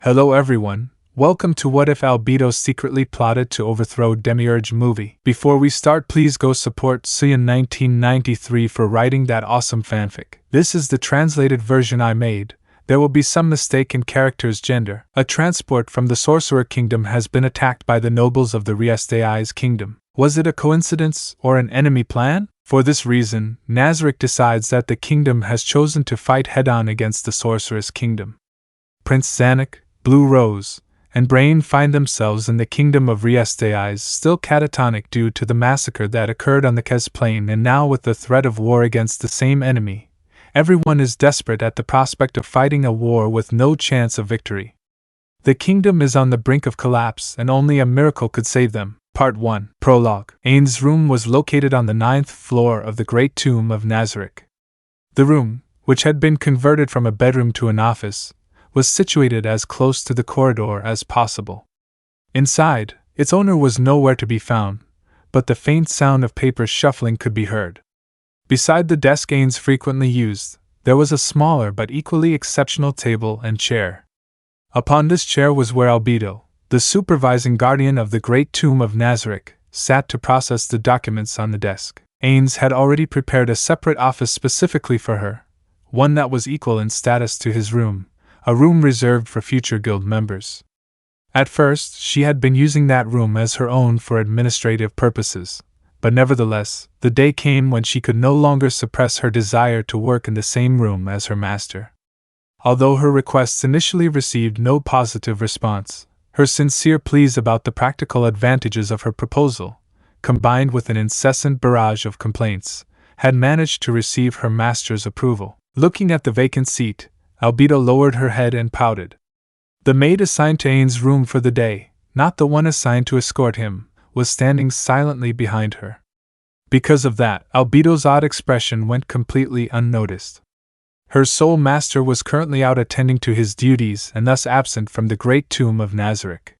Hello everyone, welcome to What If Albedo Secretly Plotted to Overthrow Demiurge movie. Before we start, please go support Cian 1993 for writing that awesome fanfic. This is the translated version I made. There will be some mistake in character's gender. A transport from the Sorcerer Kingdom has been attacked by the nobles of the Re-Estize Kingdom. Was it a coincidence or an enemy plan? For this reason, Nazarick decides that the kingdom has chosen to fight head-on against the Sorcerous Kingdom. Prince Zanack, Blue Rose, and Brain find themselves in the kingdom of Re-Estize, still catatonic due to the massacre that occurred on the Kazze Plain, and now with the threat of war against the same enemy. Everyone is desperate at the prospect of fighting a war with no chance of victory. The kingdom is on the brink of collapse, and only a miracle could save them. Part 1. Prologue. Ainz's room was located on the 9th floor of the great tomb of Nazarick. The room, which had been converted from a bedroom to an office, was situated as close to the corridor as possible. Inside, its owner was nowhere to be found, but the faint sound of paper shuffling could be heard. Beside the desk Ainz frequently used, there was a smaller but equally exceptional table and chair. Upon this chair was where Albedo, the supervising guardian of the great tomb of Nazarick, sat to process the documents on the desk. Ainz had already prepared a separate office specifically for her, one that was equal in status to his room, a room reserved for future guild members. At first, she had been using that room as her own for administrative purposes, but nevertheless, the day came when she could no longer suppress her desire to work in the same room as her master. Although her requests initially received no positive response, her sincere pleas about the practical advantages of her proposal, combined with an incessant barrage of complaints, had managed to receive her master's approval. Looking at the vacant seat, Albedo lowered her head and pouted. The maid assigned to Ainz's room for the day, not the one assigned to escort him, was standing silently behind her. Because of that, Albedo's odd expression went completely unnoticed. Her sole master was currently out attending to his duties and thus absent from the great tomb of Nazarick.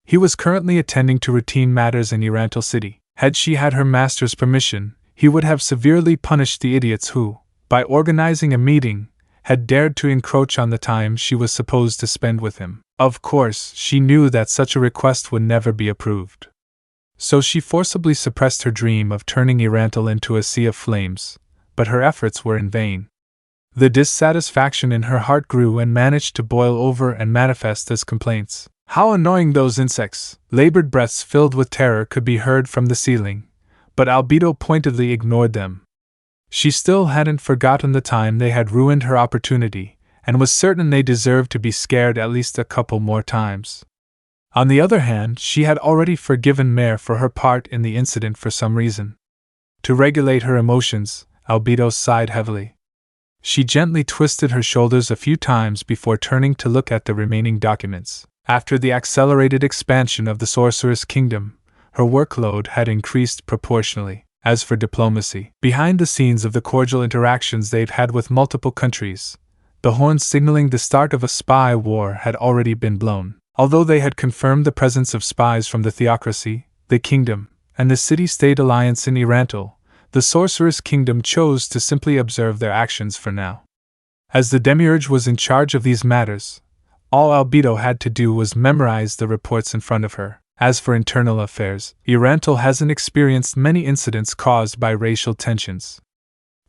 He was currently attending to routine matters in Ainz City. Had she had her master's permission, he would have severely punished the idiots who, by organizing a meeting, had dared to encroach on the time she was supposed to spend with him. Of course, she knew that such a request would never be approved. So she forcibly suppressed her dream of turning Ainz into a sea of flames, but her efforts were in vain. The dissatisfaction in her heart grew and managed to boil over and manifest as complaints. How annoying those insects! Labored breaths filled with terror could be heard from the ceiling, but Albedo pointedly ignored them. She still hadn't forgotten the time they had ruined her opportunity, and was certain they deserved to be scared at least a couple more times. On the other hand, she had already forgiven Mare for her part in the incident for some reason. To regulate her emotions, Albedo sighed heavily. She gently twisted her shoulders a few times before turning to look at the remaining documents. After the accelerated expansion of the Sorcerous Kingdom, her workload had increased proportionally. As for diplomacy, behind the scenes of the cordial interactions they've had with multiple countries, the horn signaling the start of a spy war had already been blown. Although they had confirmed the presence of spies from the theocracy, the kingdom, and the city-state alliance in Ainz, the Sorcerous Kingdom chose to simply observe their actions for now. As the Demiurge was in charge of these matters, all Albedo had to do was memorize the reports in front of her. As for internal affairs, Ainz hasn't experienced many incidents caused by racial tensions.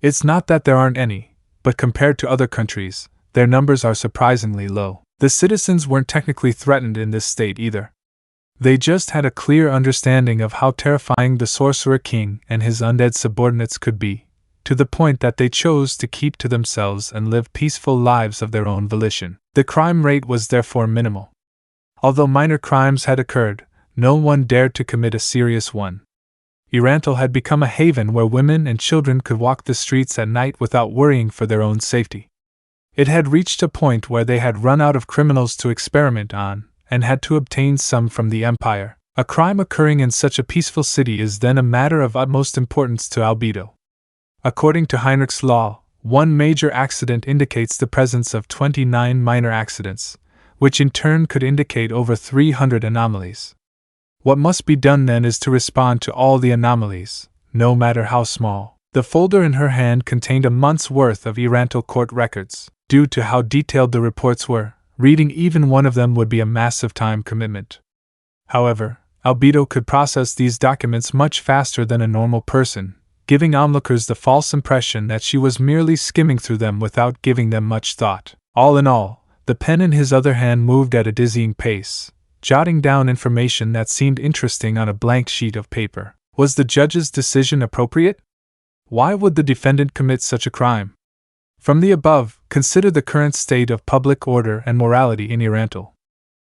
It's not that there aren't any, but compared to other countries, their numbers are surprisingly low. The citizens weren't technically threatened in this state either. They just had a clear understanding of how terrifying the Sorcerer King and his undead subordinates could be, to the point that they chose to keep to themselves and live peaceful lives of their own volition. The crime rate was therefore minimal. Although minor crimes had occurred, no one dared to commit a serious one. Ainz had become a haven where women and children could walk the streets at night without worrying for their own safety. It had reached a point where they had run out of criminals to experiment on, and had to obtain some from the Empire. A crime occurring in such a peaceful city is then a matter of utmost importance to Albedo. According to Heinrich's law, one major accident indicates the presence of 29 minor accidents, which in turn could indicate over 300 anomalies. What must be done then is to respond to all the anomalies, no matter how small. The folder in her hand contained a month's worth of Ainz court records. Due to how detailed the reports were, reading even one of them would be a massive time commitment. However, Albedo could process these documents much faster than a normal person, giving onlookers the false impression that she was merely skimming through them without giving them much thought. All in all, the pen in his other hand moved at a dizzying pace, jotting down information that seemed interesting on a blank sheet of paper. Was the judge's decision appropriate? Why would the defendant commit such a crime? From the above, consider the current state of public order and morality in Irantal.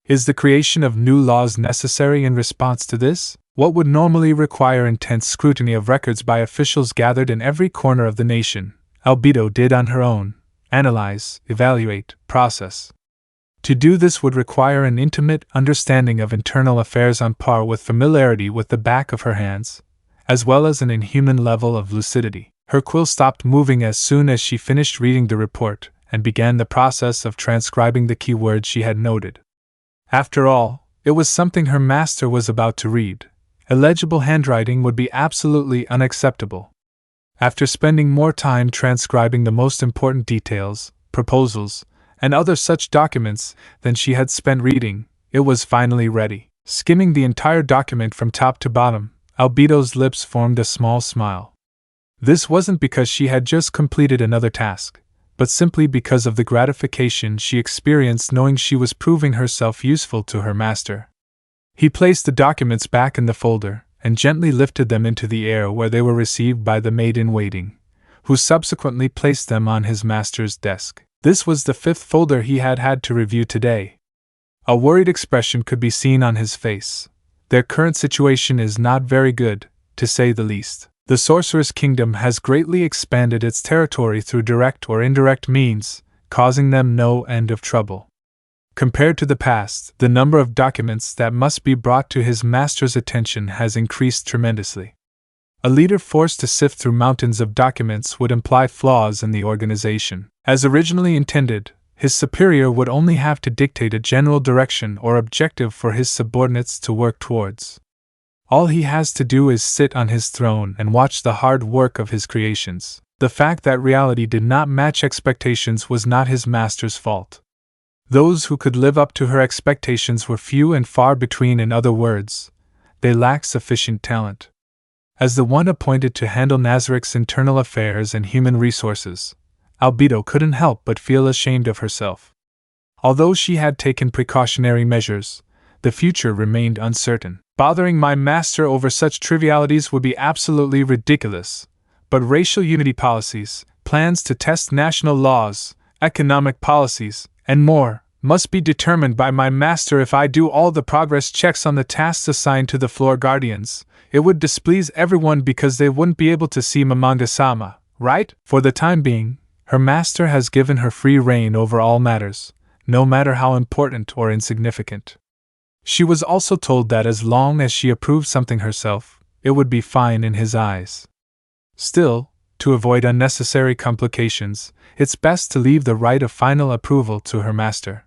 Is the creation of new laws necessary in response to this? What would normally require intense scrutiny of records by officials gathered in every corner of the nation, Albedo did on her own: analyze, evaluate, process. To do this would require an intimate understanding of internal affairs on par with familiarity with the back of her hands, as well as an inhuman level of lucidity. Her quill stopped moving as soon as she finished reading the report and began the process of transcribing the key words she had noted. After all, it was something her master was about to read. Illegible handwriting would be absolutely unacceptable. After spending more time transcribing the most important details, proposals, and other such documents than she had spent reading, it was finally ready. Skimming the entire document from top to bottom, Albedo's lips formed a small smile. This wasn't because she had just completed another task, but simply because of the gratification she experienced knowing she was proving herself useful to her master. He placed the documents back in the folder and gently lifted them into the air, where they were received by the maid-in-waiting, who subsequently placed them on his master's desk. This was the 5th folder he had had to review today. A worried expression could be seen on his face. Their current situation is not very good, to say the least. The Sorcerous Kingdom has greatly expanded its territory through direct or indirect means, causing them no end of trouble. Compared to the past, the number of documents that must be brought to his master's attention has increased tremendously. A leader forced to sift through mountains of documents would imply flaws in the organization. As originally intended, his superior would only have to dictate a general direction or objective for his subordinates to work towards. All he has to do is sit on his throne and watch the hard work of his creations. The fact that reality did not match expectations was not his master's fault. Those who could live up to her expectations were few and far between. In other words, they lacked sufficient talent. As the one appointed to handle Nazarick's internal affairs and human resources, Albedo couldn't help but feel ashamed of herself. Although she had taken precautionary measures, the future remained uncertain. Bothering my master over such trivialities would be absolutely ridiculous, but racial unity policies, plans to test national laws, economic policies, and more, must be determined by my master. If I do all the progress checks on the tasks assigned to the floor guardians, it would displease everyone because they wouldn't be able to see Mamanga-sama, right? For the time being, her master has given her free rein over all matters, no matter how important or insignificant. She was also told that as long as she approved something herself, it would be fine in his eyes. Still, to avoid unnecessary complications, it's best to leave the right of final approval to her master.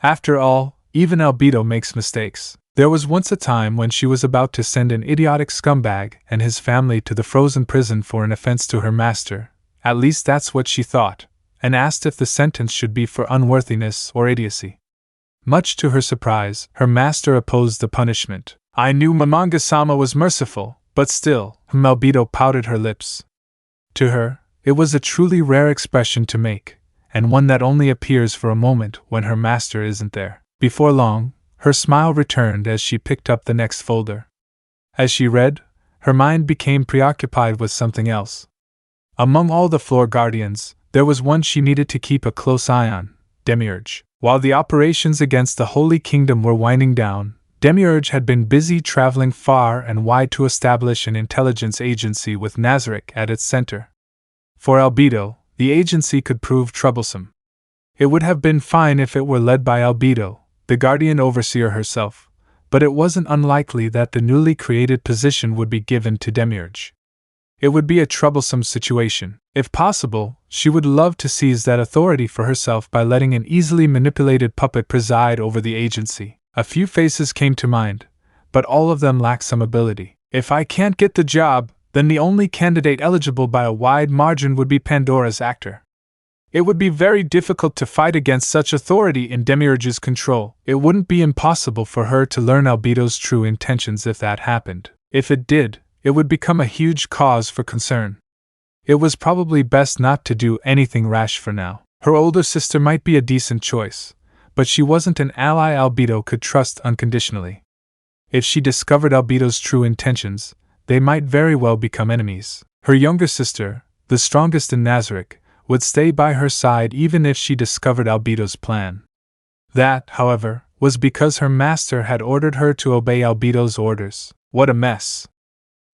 After all, even Albedo makes mistakes. There was once a time when she was about to send an idiotic scumbag and his family to the frozen prison for an offense to her master, at least that's what she thought, and asked if the sentence should be for unworthiness or idiocy. Much to her surprise, her master opposed the punishment. I knew Mamanga-sama was merciful, but still, Albedo pouted her lips. To her, it was a truly rare expression to make, and one that only appears for a moment when her master isn't there. Before long, her smile returned as she picked up the next folder. As she read, her mind became preoccupied with something else. Among all the floor guardians, there was one she needed to keep a close eye on: Demiurge. While the operations against the Holy Kingdom were winding down, Demiurge had been busy traveling far and wide to establish an intelligence agency with Nazarick at its center. For Albedo, the agency could prove troublesome. It would have been fine if it were led by Albedo, the Guardian Overseer herself, but it wasn't unlikely that the newly created position would be given to Demiurge. It would be a troublesome situation. If possible, she would love to seize that authority for herself by letting an easily manipulated puppet preside over the agency. A few faces came to mind, but all of them lacked some ability. If I can't get the job, then the only candidate eligible by a wide margin would be Pandora's actor. It would be very difficult to fight against such authority in Demiurge's control. It wouldn't be impossible for her to learn Albedo's true intentions if that happened. If it did, it would become a huge cause for concern. It was probably best not to do anything rash for now. Her older sister might be a decent choice, but she wasn't an ally Albedo could trust unconditionally. If she discovered Albedo's true intentions, they might very well become enemies. Her younger sister, the strongest in Nazarick, would stay by her side even if she discovered Albedo's plan. That, however, was because her master had ordered her to obey Albedo's orders. What a mess.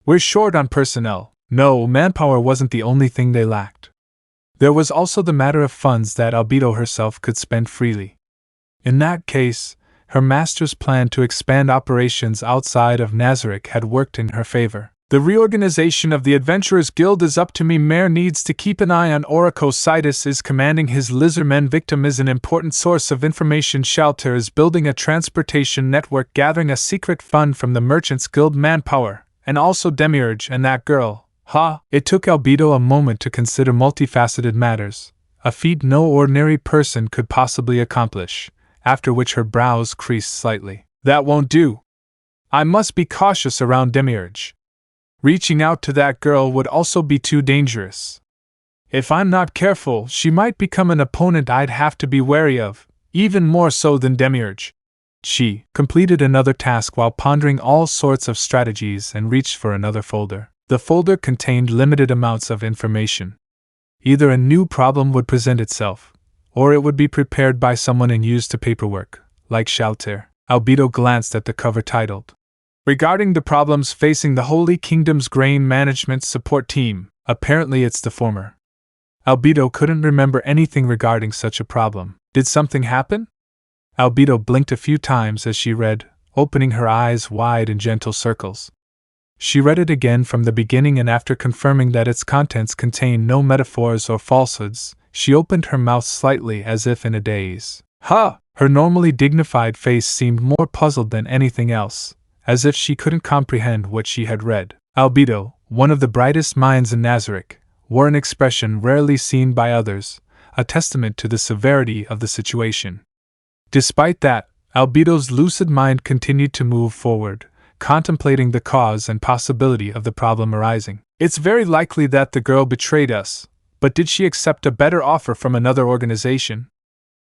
We're short on personnel. No, manpower wasn't the only thing they lacked. There was also the matter of funds that Albedo herself could spend freely. In that case, her master's plan to expand operations outside of Nazarick had worked in her favor. The reorganization of the Adventurers Guild is up to me. Mayor needs to keep an eye on Oricositis is commanding his lizardmen. Victim is an important source of information. Shelter is building a transportation network, gathering a secret fund from the Merchants Guild manpower, and also Demiurge and that girl. It took Albedo a moment to consider multifaceted matters, a feat no ordinary person could possibly accomplish, after which her brows creased slightly. That won't do. I must be cautious around Demiurge. Reaching out to that girl would also be too dangerous. If I'm not careful, she might become an opponent I'd have to be wary of, even more so than Demiurge. She completed another task while pondering all sorts of strategies and reached for another folder. The folder contained limited amounts of information. Either a new problem would present itself, or it would be prepared by someone and used to paperwork, like Shelter. Albedo glanced at the cover titled, "Regarding the problems facing the Holy Kingdom's grain management support team." Apparently it's the former. Albedo couldn't remember anything regarding such a problem. Did something happen? Albedo blinked a few times as she read, opening her eyes wide in gentle circles. She read it again from the beginning, and after confirming that its contents contained no metaphors or falsehoods, she opened her mouth slightly as if in a daze. Her normally dignified face seemed more puzzled than anything else, as if she couldn't comprehend what she had read. Albedo, one of the brightest minds in Nazarick, wore an expression rarely seen by others, a testament to the severity of the situation. Despite that, Albedo's lucid mind continued to move forward, contemplating the cause and possibility of the problem arising. It's very likely that the girl betrayed us, but did she accept a better offer from another organization?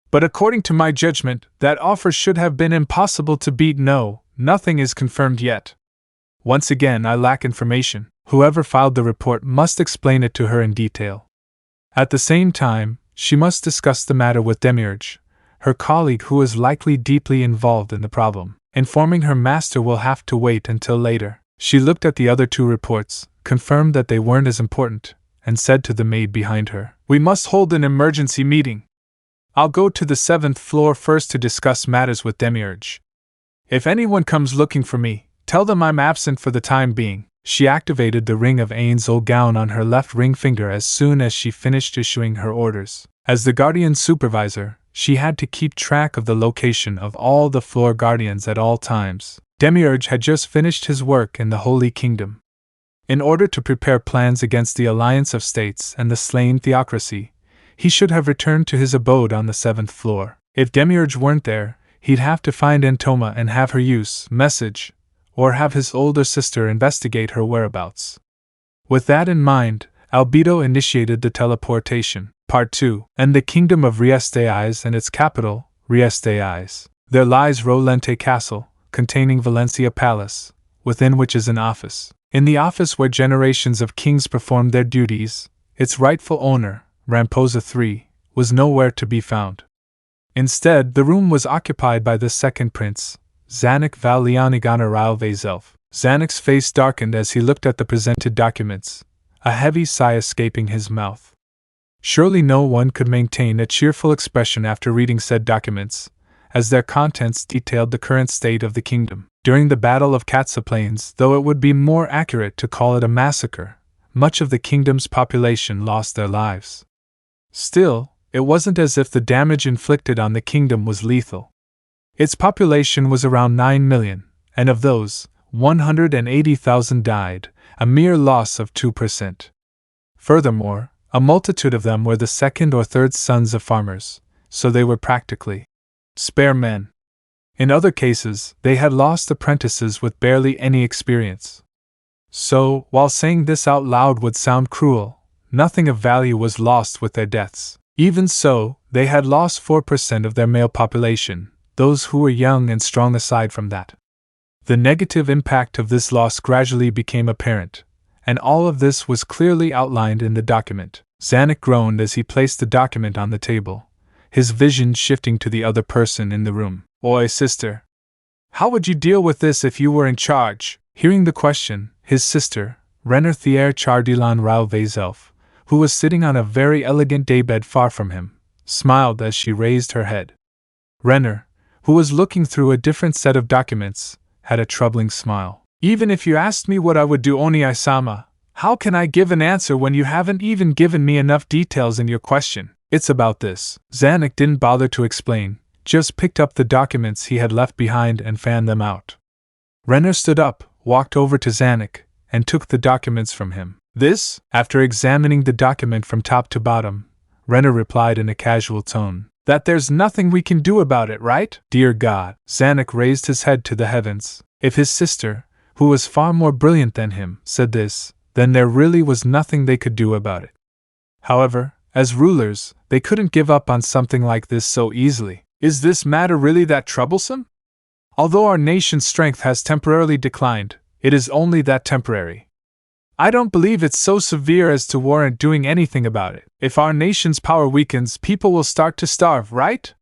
But according to my judgment, that offer should have been impossible to beat. No, nothing is confirmed yet. Once again, I lack information. Whoever filed the report must explain it to her in detail. At the same time, she must discuss the matter with Demiurge, her colleague who is likely deeply involved in the problem. Informing her master will have to wait until later. She looked at the other two reports, confirmed that they weren't as important, and said to the maid behind her, "We must hold an emergency meeting. I'll go to the 7th floor first to discuss matters with Demiurge. If anyone comes looking for me, tell them I'm absent for the time being." She activated the ring of Ainz Ooal Gown on her left ring finger as soon as she finished issuing her orders. As the Guardian supervisor, she had to keep track of the location of all the floor guardians at all times. Demiurge had just finished his work in the Holy Kingdom. In order to prepare plans against the alliance of states and the slain theocracy, he should have returned to his abode on the 7th floor. If Demiurge weren't there, he'd have to find Antoma and have her use message, or have his older sister investigate her whereabouts. With that in mind, Albedo initiated the teleportation. Part 2. And the Kingdom of Re-Estize and its capital, Re-Estize. There lies Rolente Castle, containing Valencia Palace, within which is an office. In the office where generations of kings performed their duties, its rightful owner, Ramposa III, was nowhere to be found. Instead, the room was occupied by the second prince, Zanack Valianigana Ralvezelf. Zanack's face darkened as he looked at the presented documents, a heavy sigh escaping his mouth. Surely no one could maintain a cheerful expression after reading said documents, as their contents detailed the current state of the kingdom. During the Battle of Kazze Plain, though it would be more accurate to call it a massacre, much of the kingdom's population lost their lives. Still, it wasn't as if the damage inflicted on the kingdom was lethal. Its population was around 9 million, and of those, 180,000 died, a mere loss of 2%. Furthermore, A multitude of them were the second or third sons of farmers, so they were practically spare men. In other cases, they had lost apprentices with barely any experience. So, while saying this out loud would sound cruel, nothing of value was lost with their deaths. Even so, they had lost 4% of their male population, those who were young and strong. Aside from that, the negative impact of this loss gradually became apparent, and all of this was clearly outlined in the document. Zanack groaned as he placed the document on the table, his vision shifting to the other person in the room. "Oi, sister. How would you deal with this if you were in charge?" Hearing the question, his sister, Renner Thier Chardilan Rauvezelf, who was sitting on a very elegant daybed far from him, smiled as she raised her head. Renner, who was looking through a different set of documents, had a troubling smile. "Even if you asked me what I would do, Oni-sama, how can I give an answer when you haven't even given me enough details in your question?" "It's about this." Zanack didn't bother to explain, just picked up the documents he had left behind and fanned them out. Renner stood up, walked over to Zanack, and took the documents from him. "This?" After examining the document from top to bottom, Renner replied in a casual tone, "That there's nothing we can do about it, right?" "Dear God." Zanack raised his head to the heavens. If his sister, who was far more brilliant than him, said this, then there really was nothing they could do about it. However, as rulers, they couldn't give up on something like this so easily. "Is this matter really that troublesome? Although our nation's strength has temporarily declined, it is only that temporary. I don't believe it's so severe as to warrant doing anything about it. If our nation's power weakens, people will start to starve, right?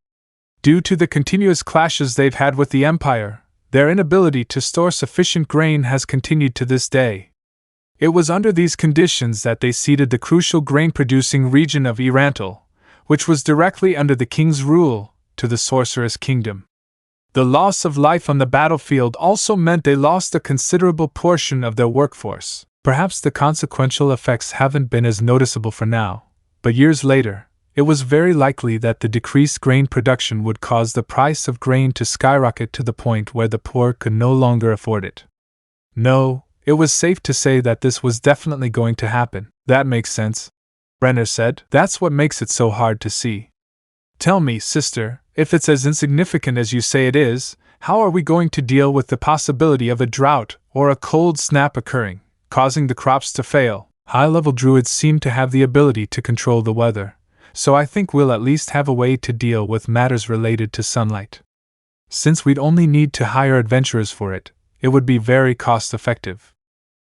Due to the continuous clashes they've had with the Empire, their inability to store sufficient grain has continued to this day. It was under these conditions that they ceded the crucial grain-producing region of Irantal, which was directly under the king's rule, to the Sorcerous Kingdom. The loss of life on the battlefield also meant they lost a considerable portion of their workforce. Perhaps the consequential effects haven't been as noticeable for now, but years later, it was very likely that the decreased grain production would cause the price of grain to skyrocket to the point where the poor could no longer afford it. No, it was safe to say that this was definitely going to happen. "That makes sense," Renner said. "That's what makes it so hard to see. Tell me, sister, if it's as insignificant as you say it is, how are we going to deal with the possibility of a drought or a cold snap occurring, causing the crops to fail?" "High-level druids seem to have the ability to control the weather, so I think we'll at least have a way to deal with matters related to sunlight. Since we'd only need to hire adventurers for it, it would be very cost-effective.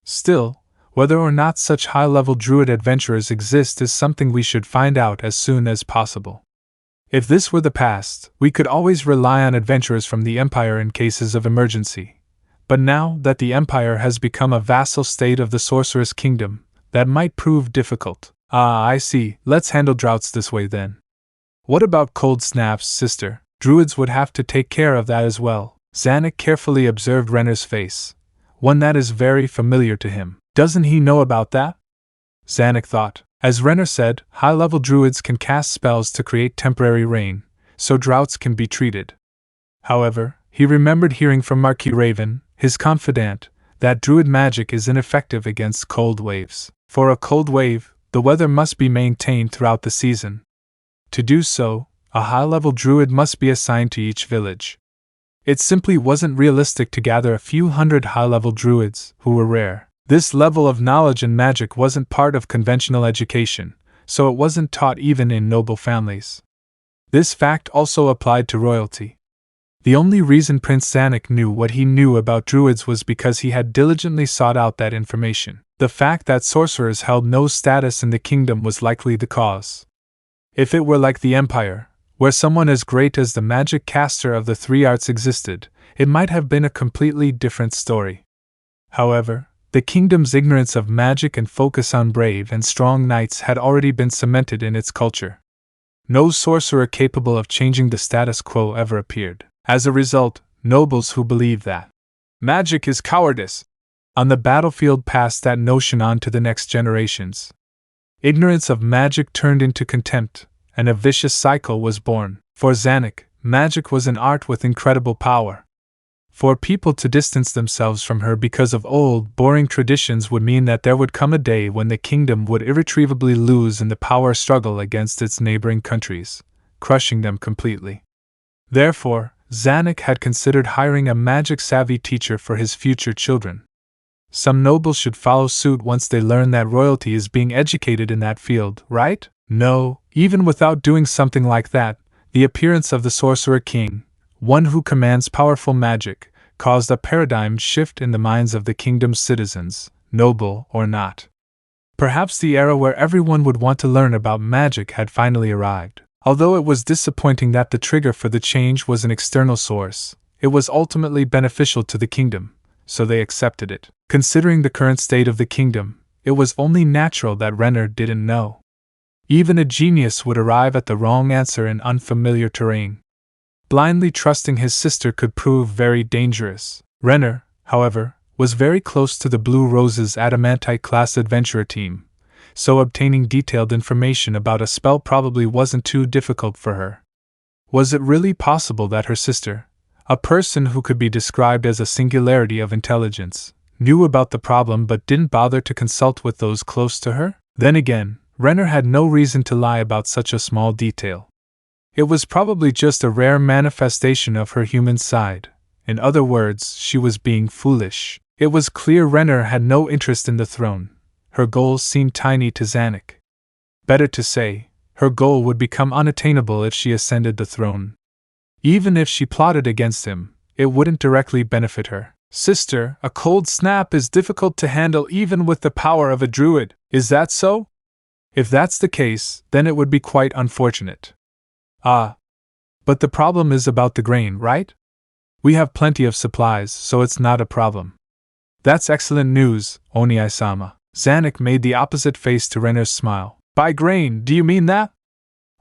Still, whether or not such high-level druid adventurers exist is something we should find out as soon as possible. If this were the past, we could always rely on adventurers from the Empire in cases of emergency. But now that the Empire has become a vassal state of the Sorcerous Kingdom, that might prove difficult." "Ah, I see. Let's handle droughts this way then." "What about cold snaps, sister?" "Druids would have to take care of that as well." Zanack carefully observed Renner's face, one that is very familiar to him. "Doesn't he know about that?" Zanack thought. As Renner said, high-level druids can cast spells to create temporary rain, so droughts can be treated. However, he remembered hearing from Marquis Raven, his confidant, that druid magic is ineffective against cold waves. For a cold wave, the weather must be maintained throughout the season. To do so, a high-level druid must be assigned to each village. It simply wasn't realistic to gather a few hundred high-level druids, who were rare. This level of knowledge and magic wasn't part of conventional education, so it wasn't taught even in noble families. This fact also applied to royalty. The only reason Prince Zanack knew what he knew about druids was because he had diligently sought out that information. The fact that sorcerers held no status in the kingdom was likely the cause. If it were like the Empire, where someone as great as the magic caster of the three arts existed, it might have been a completely different story. However, the kingdom's ignorance of magic and focus on brave and strong knights had already been cemented in its culture. No sorcerer capable of changing the status quo ever appeared. As a result, nobles who believed that magic is cowardice on the battlefield passed that notion on to the next generations. Ignorance of magic turned into contempt, and a vicious cycle was born. For Zanack, magic was an art with incredible power. For people to distance themselves from her because of old, boring traditions would mean that there would come a day when the kingdom would irretrievably lose in the power struggle against its neighboring countries, crushing them completely. Therefore, Zanack had considered hiring a magic-savvy teacher for his future children. Some nobles should follow suit once they learn that royalty is being educated in that field, right? No, even without doing something like that, the appearance of the Sorcerer King, one who commands powerful magic, caused a paradigm shift in the minds of the kingdom's citizens, noble or not. Perhaps the era where everyone would want to learn about magic had finally arrived. Although it was disappointing that the trigger for the change was an external source, it was ultimately beneficial to the kingdom, so they accepted it. Considering the current state of the kingdom, it was only natural that Renner didn't know. Even a genius would arrive at the wrong answer in unfamiliar terrain. Blindly trusting his sister could prove very dangerous. Renner, however, was very close to the Blue Rose's Adamantite-class adventurer team, so obtaining detailed information about a spell probably wasn't too difficult for her. Was it really possible that her sister, a person who could be described as a singularity of intelligence, knew about the problem but didn't bother to consult with those close to her? Then again, Renner had no reason to lie about such a small detail. It was probably just a rare manifestation of her human side. In other words, she was being foolish. It was clear Renner had no interest in the throne. Her goals seemed tiny to Zanack. Better to say, her goal would become unattainable if she ascended the throne. Even if she plotted against him, it wouldn't directly benefit her. Sister, a cold snap is difficult to handle even with the power of a druid, is that so? If that's the case, then it would be quite unfortunate. Ah. But the problem is about the grain, right? We have plenty of supplies, so it's not a problem. That's excellent news, Oni-sama. Zanack made the opposite face to Renner's smile. By grain, do you mean that?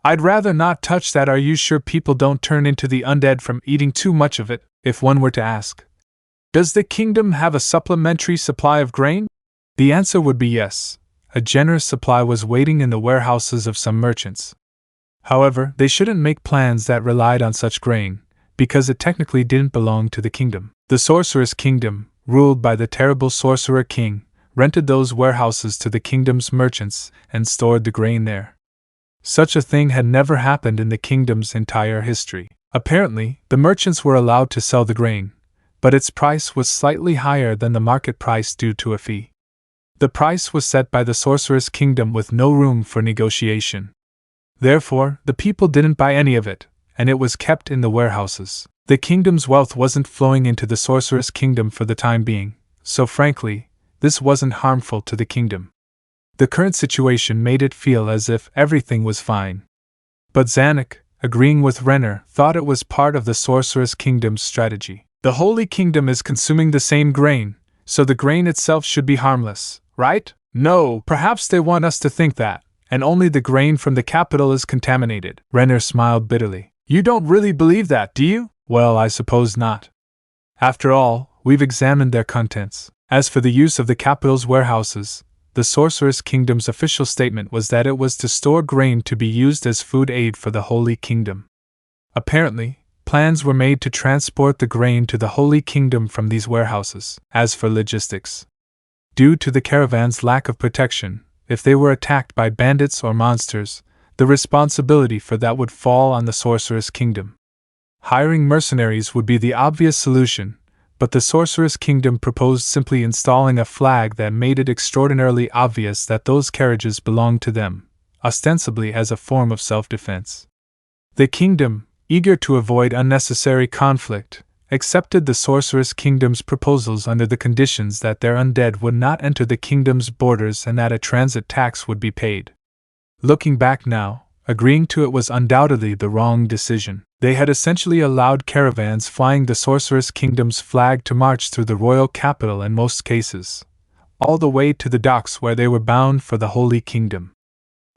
I'd rather not touch that. Are you sure people don't turn into the undead from eating too much of it, if one were to ask? Does the kingdom have a supplementary supply of grain? The answer would be yes. A generous supply was waiting in the warehouses of some merchants. However, they shouldn't make plans that relied on such grain, because it technically didn't belong to the kingdom. The Sorcerous Kingdom, ruled by the terrible Sorcerer King, rented those warehouses to the kingdom's merchants and stored the grain there. Such a thing had never happened in the kingdom's entire history. Apparently, the merchants were allowed to sell the grain, but its price was slightly higher than the market price due to a fee. The price was set by the Sorcerous Kingdom with no room for negotiation. Therefore, the people didn't buy any of it, and it was kept in the warehouses. The kingdom's wealth wasn't flowing into the Sorcerous Kingdom for the time being, so frankly, this wasn't harmful to the kingdom. The current situation made it feel as if everything was fine. But Zanack, agreeing with Renner, thought it was part of the Sorcerous Kingdom's strategy. The Holy Kingdom is consuming the same grain, so the grain itself should be harmless, right? No, perhaps they want us to think that, and only the grain from the capital is contaminated. Renner smiled bitterly. You don't really believe that, do you? Well, I suppose not. After all, we've examined their contents. As for the use of the capital's warehouses, the Sorcerous Kingdom's official statement was that it was to store grain to be used as food aid for the Holy Kingdom. Apparently, plans were made to transport the grain to the Holy Kingdom from these warehouses. As for logistics, due to the caravan's lack of protection, if they were attacked by bandits or monsters, the responsibility for that would fall on the Sorcerous Kingdom. Hiring mercenaries would be the obvious solution, but the Sorcerous Kingdom proposed simply installing a flag that made it extraordinarily obvious that those carriages belonged to them, ostensibly as a form of self-defense. The kingdom, eager to avoid unnecessary conflict, accepted the Sorcerous Kingdom's proposals under the conditions that their undead would not enter the kingdom's borders and that a transit tax would be paid. Looking back now, agreeing to it was undoubtedly the wrong decision. They had essentially allowed caravans flying the Sorcerous Kingdom's flag to march through the royal capital in most cases, all the way to the docks where they were bound for the Holy Kingdom.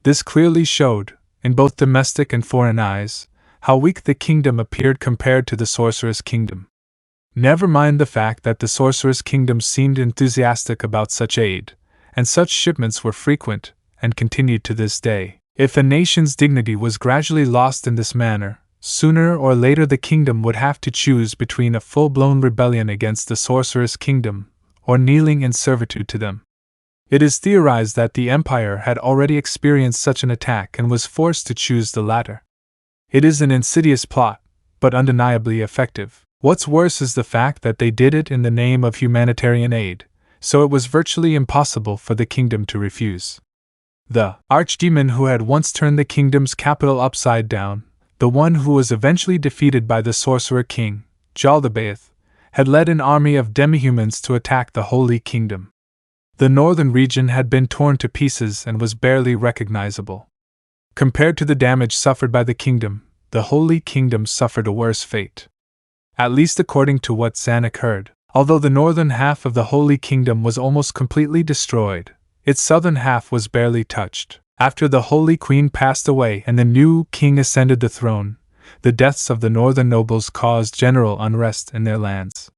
This clearly showed, in both domestic and foreign eyes, how weak the kingdom appeared compared to the Sorcerous Kingdom. Never mind the fact that the Sorcerous Kingdom seemed enthusiastic about such aid, and such shipments were frequent, and continued to this day. If a nation's dignity was gradually lost in this manner, Sooner or later the kingdom would have to choose between a full-blown rebellion against the Sorcerous Kingdom, or kneeling in servitude to them. It is theorized that the Empire had already experienced such an attack and was forced to choose the latter. It is an insidious plot, but undeniably effective. What's worse is the fact that they did it in the name of humanitarian aid, so it was virtually impossible for the kingdom to refuse. The archdemon who had once turned the kingdom's capital upside down, the one who was eventually defeated by the Sorcerer King, Jaldabaoth, had led an army of demihumans to attack the Holy Kingdom. The northern region had been torn to pieces and was barely recognizable. Compared to the damage suffered by the kingdom, the Holy Kingdom suffered a worse fate. At least according to what Zanack heard. Although the northern half of the Holy Kingdom was almost completely destroyed, its southern half was barely touched. After the Holy Queen passed away and the new king ascended the throne, the deaths of the northern nobles caused general unrest in their lands.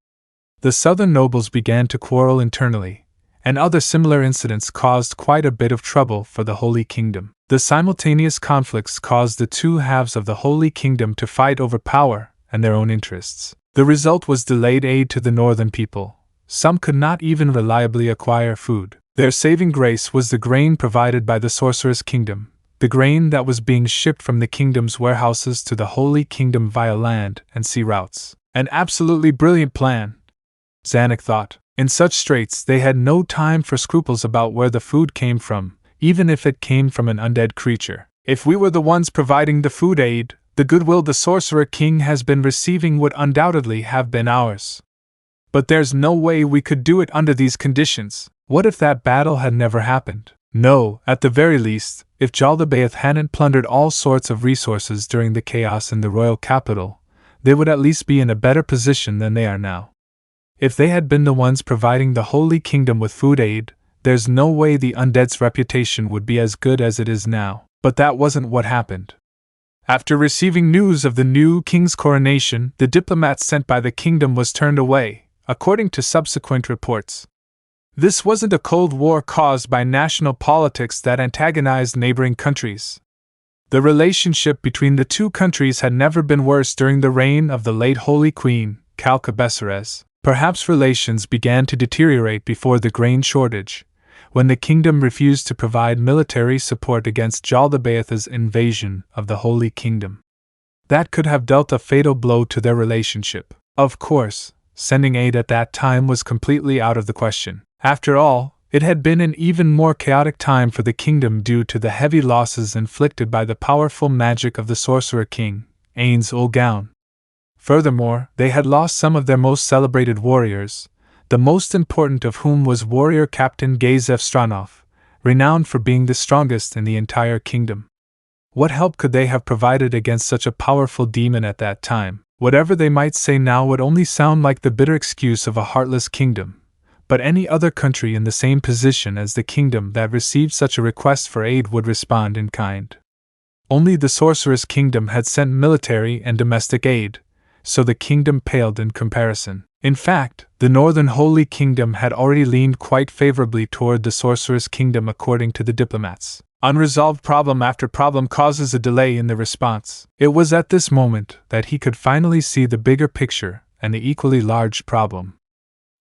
The southern nobles began to quarrel internally, and other similar incidents caused quite a bit of trouble for the Holy Kingdom. The simultaneous conflicts caused the two halves of the Holy Kingdom to fight over power and their own interests. The result was delayed aid to the northern people. Some could not even reliably acquire food. Their saving grace was the grain provided by the Sorcerous Kingdom, the grain that was being shipped from the kingdom's warehouses to the Holy Kingdom via land and sea routes. An absolutely brilliant plan, Zanack thought. In such straits, they had no time for scruples about where the food came from, even if it came from an undead creature. If we were the ones providing the food aid, the goodwill the Sorcerer King has been receiving would undoubtedly have been ours. But there's no way we could do it under these conditions. What if that battle had never happened? No, at the very least, if Jaldabaoth hadn't plundered all sorts of resources during the chaos in the royal capital, they would at least be in a better position than they are now. If they had been the ones providing the Holy Kingdom with food aid, there's no way the undead's reputation would be as good as it is now. But that wasn't what happened. After receiving news of the new king's coronation, the diplomat sent by the kingdom was turned away, according to subsequent reports. This wasn't a cold war caused by national politics that antagonized neighboring countries. The relationship between the two countries had never been worse during the reign of the late Holy Queen, Kazze. Perhaps relations began to deteriorate before the grain shortage, when the kingdom refused to provide military support against Jaldabaoth's invasion of the Holy Kingdom. That could have dealt a fatal blow to their relationship. Of course, sending aid at that time was completely out of the question. After all, it had been an even more chaotic time for the kingdom due to the heavy losses inflicted by the powerful magic of the Sorcerer King, Ainz Ooal Gown. Furthermore, they had lost some of their most celebrated warriors, the most important of whom was warrior captain Kazze, renowned for being the strongest in the entire kingdom. What help could they have provided against such a powerful demon at that time? Whatever they might say now would only sound like the bitter excuse of a heartless kingdom, but any other country in the same position as the kingdom that received such a request for aid would respond in kind. Only the Sorcerous Kingdom had sent military and domestic aid, so the kingdom paled in comparison. In fact, the Northern Holy Kingdom had already leaned quite favorably toward the Sorcerous Kingdom according to the diplomats. Unresolved problem after problem causes a delay in the response. It was at this moment that he could finally see the bigger picture and the equally large problem.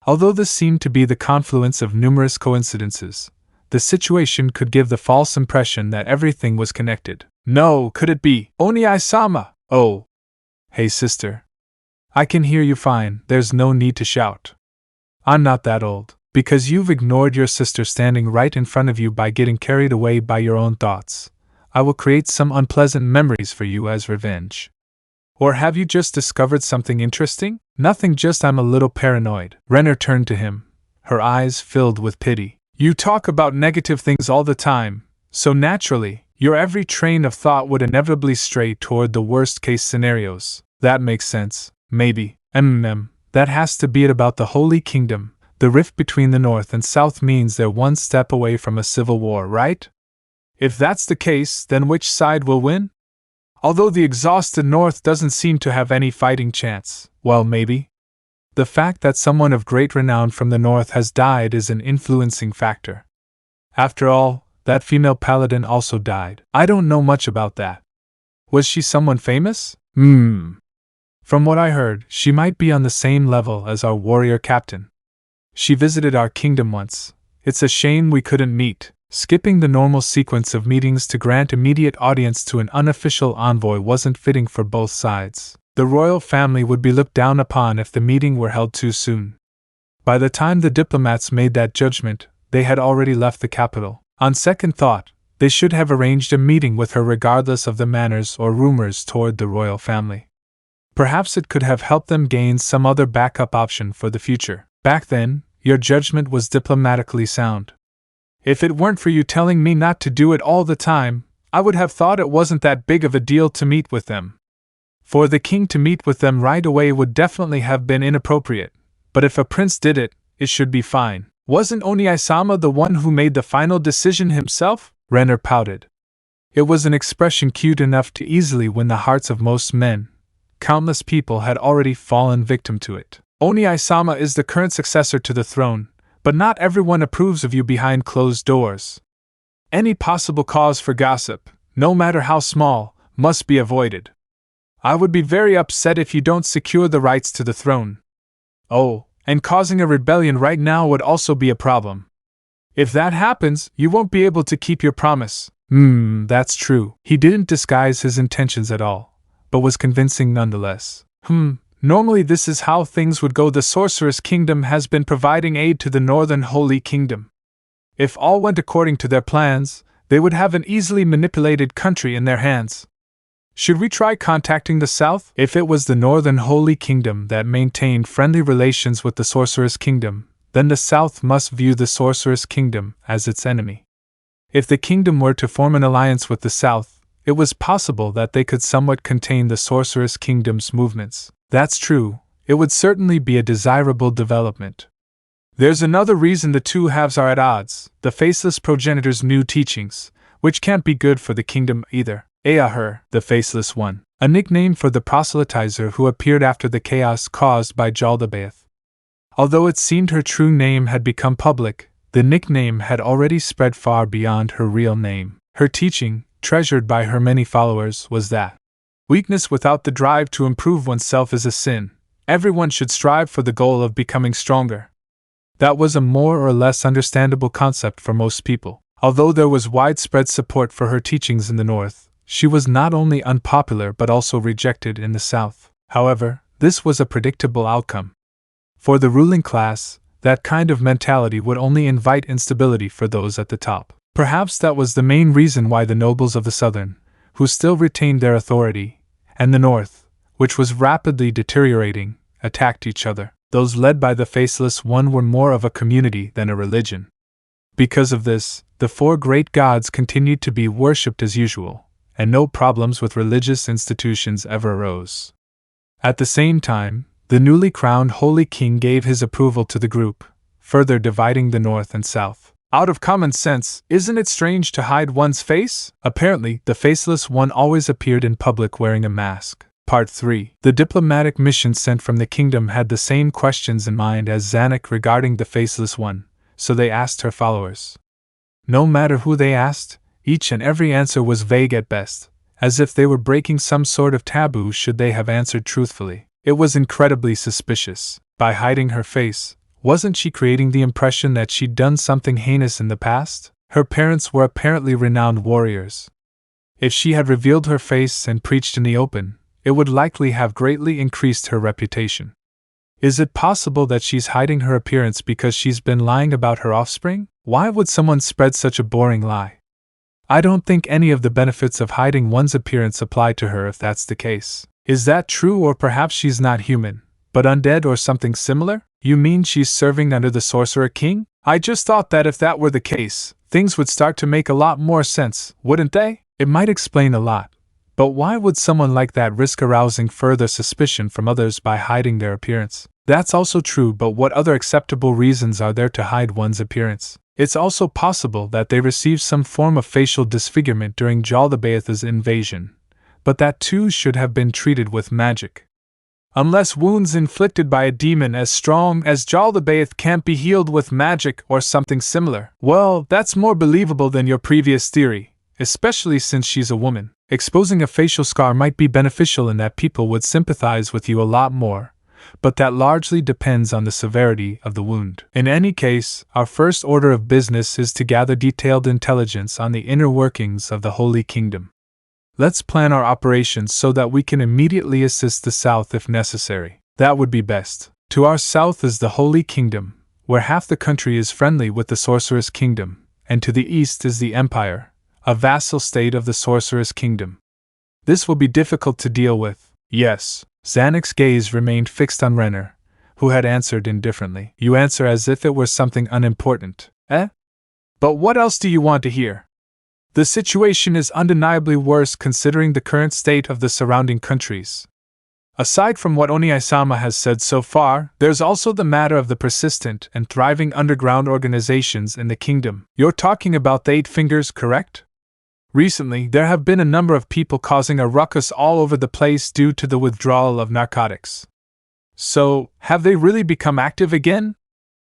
Although this seemed to be the confluence of numerous coincidences, the situation could give the false impression that everything was connected. No, could it be? Oni-sama! Oh! Hey sister. I can hear you fine, there's no need to shout. I'm not that old. Because you've ignored your sister standing right in front of you by getting carried away by your own thoughts, I will create some unpleasant memories for you as revenge. Or have you just discovered something interesting? Nothing, just I'm a little paranoid. Renner turned to him, her eyes filled with pity. You talk about negative things all the time, so naturally, your every train of thought would inevitably stray toward the worst-case scenarios. That makes sense, maybe. That has to be it about the Holy Kingdom. The rift between the North and South means they're one step away from a civil war, right? If that's the case, then which side will win? Although the exhausted North doesn't seem to have any fighting chance, well, maybe. The fact that someone of great renown from the North has died is an influencing factor. After all, that female paladin also died. I don't know much about that. Was she someone famous? From what I heard, she might be on the same level as our warrior captain. She visited our kingdom once. It's a shame we couldn't meet. Skipping the normal sequence of meetings to grant immediate audience to an unofficial envoy wasn't fitting for both sides. The royal family would be looked down upon if the meeting were held too soon. By the time the diplomats made that judgment, they had already left the capital. On second thought, they should have arranged a meeting with her regardless of the manners or rumors toward the royal family. Perhaps it could have helped them gain some other backup option for the future. Back then, your judgment was diplomatically sound. If it weren't for you telling me not to do it all the time, I would have thought it wasn't that big of a deal to meet with them. For the king to meet with them right away would definitely have been inappropriate, but if a prince did it, it should be fine. Wasn't Oni-sama the one who made the final decision himself? Renner pouted. It was an expression cute enough to easily win the hearts of most men. Countless people had already fallen victim to it. Oni-sama is the current successor to the throne, but not everyone approves of you behind closed doors. Any possible cause for gossip, no matter how small, must be avoided. I would be very upset if you don't secure the rights to the throne. Oh, and causing a rebellion right now would also be a problem. If that happens, you won't be able to keep your promise. That's true. He didn't disguise his intentions at all, but was convincing nonetheless. Normally this is how things would go. The Sorcerous Kingdom has been providing aid to the Northern Holy Kingdom. If all went according to their plans, they would have an easily manipulated country in their hands. Should we try contacting the South? If it was the Northern Holy Kingdom that maintained friendly relations with the Sorcerous Kingdom, then the South must view the Sorcerous Kingdom as its enemy. If the kingdom were to form an alliance with the South, it was possible that they could somewhat contain the Sorcerous Kingdom's movements. That's true, it would certainly be a desirable development. There's another reason the two halves are at odds, the Faceless Progenitor's new teachings, which can't be good for the kingdom either. Her, the Faceless One, a nickname for the proselytizer who appeared after the chaos caused by Jaldabaoth. Although it seemed her true name had become public, the nickname had already spread far beyond her real name. Her teaching, treasured by her many followers, was that weakness without the drive to improve oneself is a sin. Everyone should strive for the goal of becoming stronger. That was a more or less understandable concept for most people. Although there was widespread support for her teachings in the North, she was not only unpopular but also rejected in the South. However, this was a predictable outcome. For the ruling class, that kind of mentality would only invite instability for those at the top. Perhaps that was the main reason why the nobles of the Southern, who still retained their authority, and the North, which was rapidly deteriorating, attacked each other. Those led by the Faceless One were more of a community than a religion. Because of this, the four great gods continued to be worshipped as usual, and no problems with religious institutions ever arose. At the same time, the newly crowned Holy King gave his approval to the group, further dividing the North and South. Out of common sense, isn't it strange to hide one's face? Apparently, the Faceless One always appeared in public wearing a mask. Part 3. The diplomatic mission sent from the kingdom had the same questions in mind as Zanack regarding the Faceless One, so they asked her followers. No matter who they asked, each and every answer was vague at best, as if they were breaking some sort of taboo should they have answered truthfully. It was incredibly suspicious. By hiding her face, wasn't she creating the impression that she'd done something heinous in the past? Her parents were apparently renowned warriors. If she had revealed her face and preached in the open, it would likely have greatly increased her reputation. Is it possible that she's hiding her appearance because she's been lying about her offspring? Why would someone spread such a boring lie? I don't think any of the benefits of hiding one's appearance apply to her if that's the case. Is that true, or perhaps she's not human, but undead or something similar? You mean she's serving under the Sorcerer King? I just thought that if that were the case, things would start to make a lot more sense, wouldn't they? It might explain a lot. But why would someone like that risk arousing further suspicion from others by hiding their appearance? That's also true, but what other acceptable reasons are there to hide one's appearance? It's also possible that they received some form of facial disfigurement during Jaldabaoth's invasion, but that too should have been treated with magic. Unless wounds inflicted by a demon as strong as Jaldabaoth can't be healed with magic or something similar. Well, that's more believable than your previous theory, especially since she's a woman. Exposing a facial scar might be beneficial in that people would sympathize with you a lot more, but that largely depends on the severity of the wound. In any case, our first order of business is to gather detailed intelligence on the inner workings of the Holy Kingdom. Let's plan our operations so that we can immediately assist the south if necessary. That would be best. To our south is the Holy Kingdom, where half the country is friendly with the Sorcerous Kingdom, and to the east is the Empire, a vassal state of the Sorcerous Kingdom. This will be difficult to deal with. Yes. Zanack's gaze remained fixed on Renner, who had answered indifferently. You answer as if it were something unimportant. Eh? But what else do you want to hear? The situation is undeniably worse considering the current state of the surrounding countries. Aside from what Oni-sama has said so far, there's also the matter of the persistent and thriving underground organizations in the kingdom. You're talking about the Eight Fingers, correct? Recently, there have been a number of people causing a ruckus all over the place due to the withdrawal of narcotics. So, have they really become active again?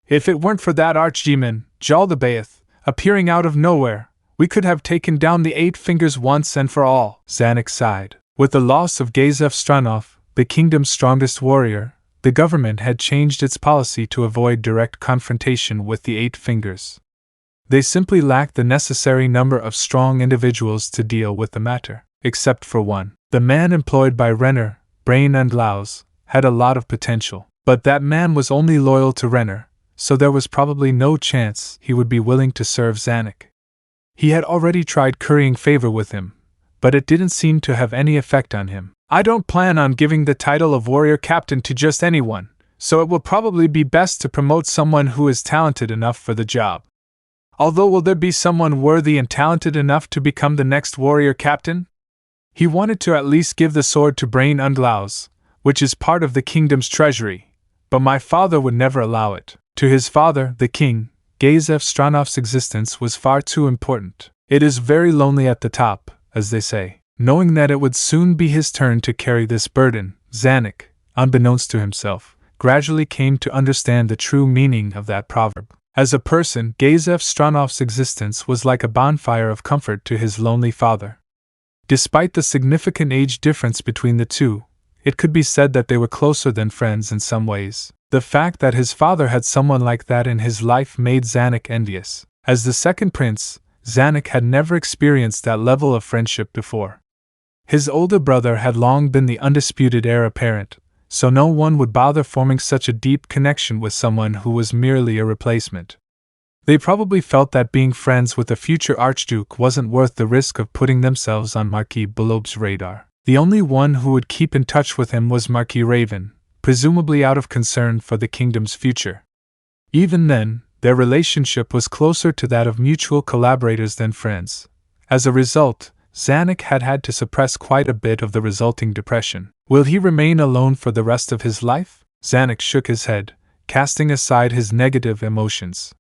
If it weren't for that archdemon, Jal the Baeth, appearing out of nowhere, we could have taken down the Eight Fingers once and for all. Zanack sighed. With the loss of Kazze Stranov, the kingdom's strongest warrior, the government had changed its policy to avoid direct confrontation with the Eight Fingers. They simply lacked the necessary number of strong individuals to deal with the matter, except for one. The man employed by Renner, Brain and Laus, had a lot of potential, but that man was only loyal to Renner, so there was probably no chance he would be willing to serve Zanack. He had already tried currying favor with him, but it didn't seem to have any effect on him. I don't plan on giving the title of warrior captain to just anyone, so it will probably be best to promote someone who is talented enough for the job. Although, will there be someone worthy and talented enough to become the next warrior captain? He wanted to at least give the sword to Brain and Laus, which is part of the kingdom's treasury, but my father would never allow it. To his father, the king, Kazze Stranov's existence was far too important. It is very lonely at the top, as they say. Knowing that it would soon be his turn to carry this burden, Zanack, unbeknownst to himself, gradually came to understand the true meaning of that proverb. As a person, Kazze Stranov's existence was like a bonfire of comfort to his lonely father. Despite the significant age difference between the two, it could be said that they were closer than friends in some ways. The fact that his father had someone like that in his life made Zanack envious. As the second prince, Zanack had never experienced that level of friendship before. His older brother had long been the undisputed heir apparent, so no one would bother forming such a deep connection with someone who was merely a replacement. They probably felt that being friends with the future Archduke wasn't worth the risk of putting themselves on Marquis Belob's radar. The only one who would keep in touch with him was Marquis Raven, presumably out of concern for the kingdom's future. Even then, their relationship was closer to that of mutual collaborators than friends. As a result, Zanack had had to suppress quite a bit of the resulting depression. Will he remain alone for the rest of his life? Zanack shook his head, casting aside his negative emotions.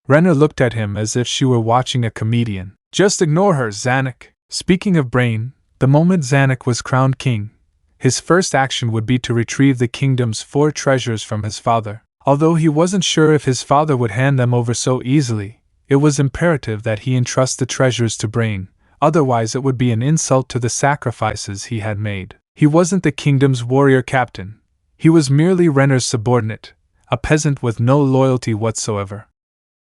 Renner looked at him as if she were watching a comedian. Just ignore her, Zanack. Speaking of Brain, the moment Zanack was crowned king, his first action would be to retrieve the kingdom's 4 treasures from his father. Although he wasn't sure if his father would hand them over so easily, it was imperative that he entrust the treasures to Brain, otherwise it would be an insult to the sacrifices he had made. He wasn't the kingdom's warrior captain. He was merely Renner's subordinate, a peasant with no loyalty whatsoever.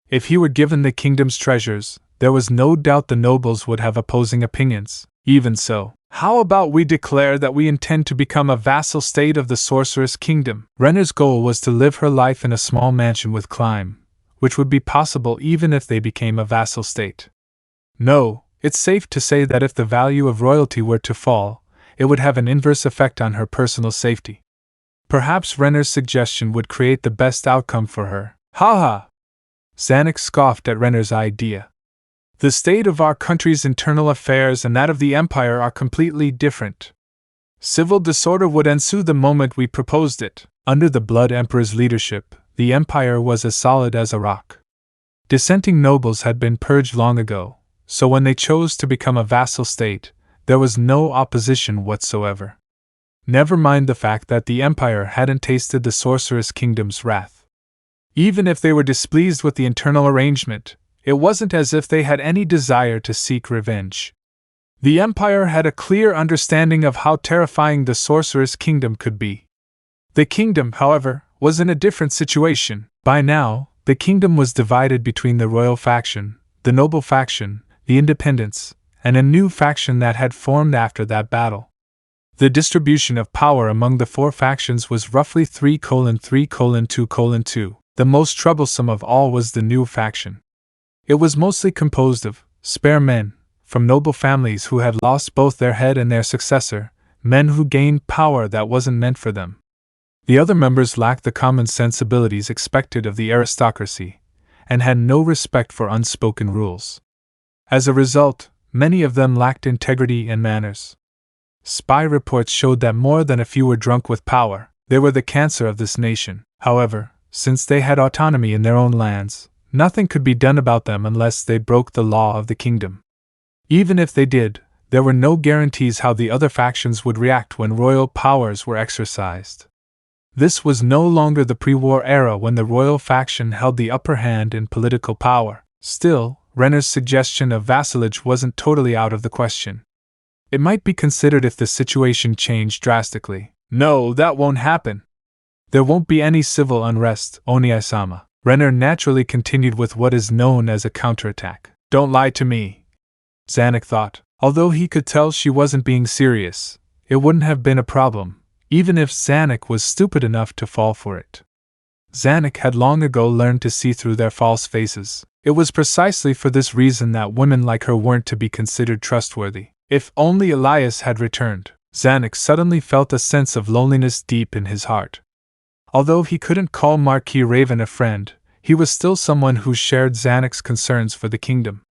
If he were given the kingdom's treasures, there was no doubt the nobles would have opposing opinions. Even so, how about we declare that we intend to become a vassal state of the Sorcerous Kingdom? Renner's goal was to live her life in a small mansion with Climb, which would be possible even if they became a vassal state. No, it's safe to say that if the value of royalty were to fall, it would have an inverse effect on her personal safety. Perhaps Renner's suggestion would create the best outcome for her. Ha ha! Zanack scoffed at Renner's idea. The state of our country's internal affairs and that of the Empire are completely different. Civil disorder would ensue the moment we proposed it. Under the Blood Emperor's leadership, the Empire was as solid as a rock. Dissenting nobles had been purged long ago, so when they chose to become a vassal state, there was no opposition whatsoever. Never mind the fact that the Empire hadn't tasted the Sorcerous Kingdom's wrath. Even if they were displeased with the internal arrangement, it wasn't as if they had any desire to seek revenge. The Empire had a clear understanding of how terrifying the Sorcerous Kingdom could be. The kingdom, however, was in a different situation. By now, the kingdom was divided between the royal faction, the noble faction, the independents, and a new faction that had formed after that battle. The distribution of power among the four factions was roughly 3:3:2:2. The most troublesome of all was the new faction. It was mostly composed of spare men, from noble families who had lost both their head and their successor, men who gained power that wasn't meant for them. The other members lacked the common sensibilities expected of the aristocracy, and had no respect for unspoken rules. As a result, many of them lacked integrity and manners. Spy reports showed that more than a few were drunk with power. They were the cancer of this nation. However, since they had autonomy in their own lands, nothing could be done about them unless they broke the law of the kingdom. Even if they did, there were no guarantees how the other factions would react when royal powers were exercised. This was no longer the pre-war era when the royal faction held the upper hand in political power. Still, Renner's suggestion of vassalage wasn't totally out of the question. It might be considered if the situation changed drastically. No, that won't happen. There won't be any civil unrest, Oni-sama. Renner naturally continued with what is known as a counterattack. Don't lie to me, Zanack thought. Although he could tell she wasn't being serious, it wouldn't have been a problem, even if Zanack was stupid enough to fall for it. Zanack had long ago learned to see through their false faces. It was precisely for this reason that women like her weren't to be considered trustworthy. If only Elias had returned. Zanack suddenly felt a sense of loneliness deep in his heart. Although he couldn't call Marquis Raven a friend, he was still someone who shared Zanack's concerns for the kingdom.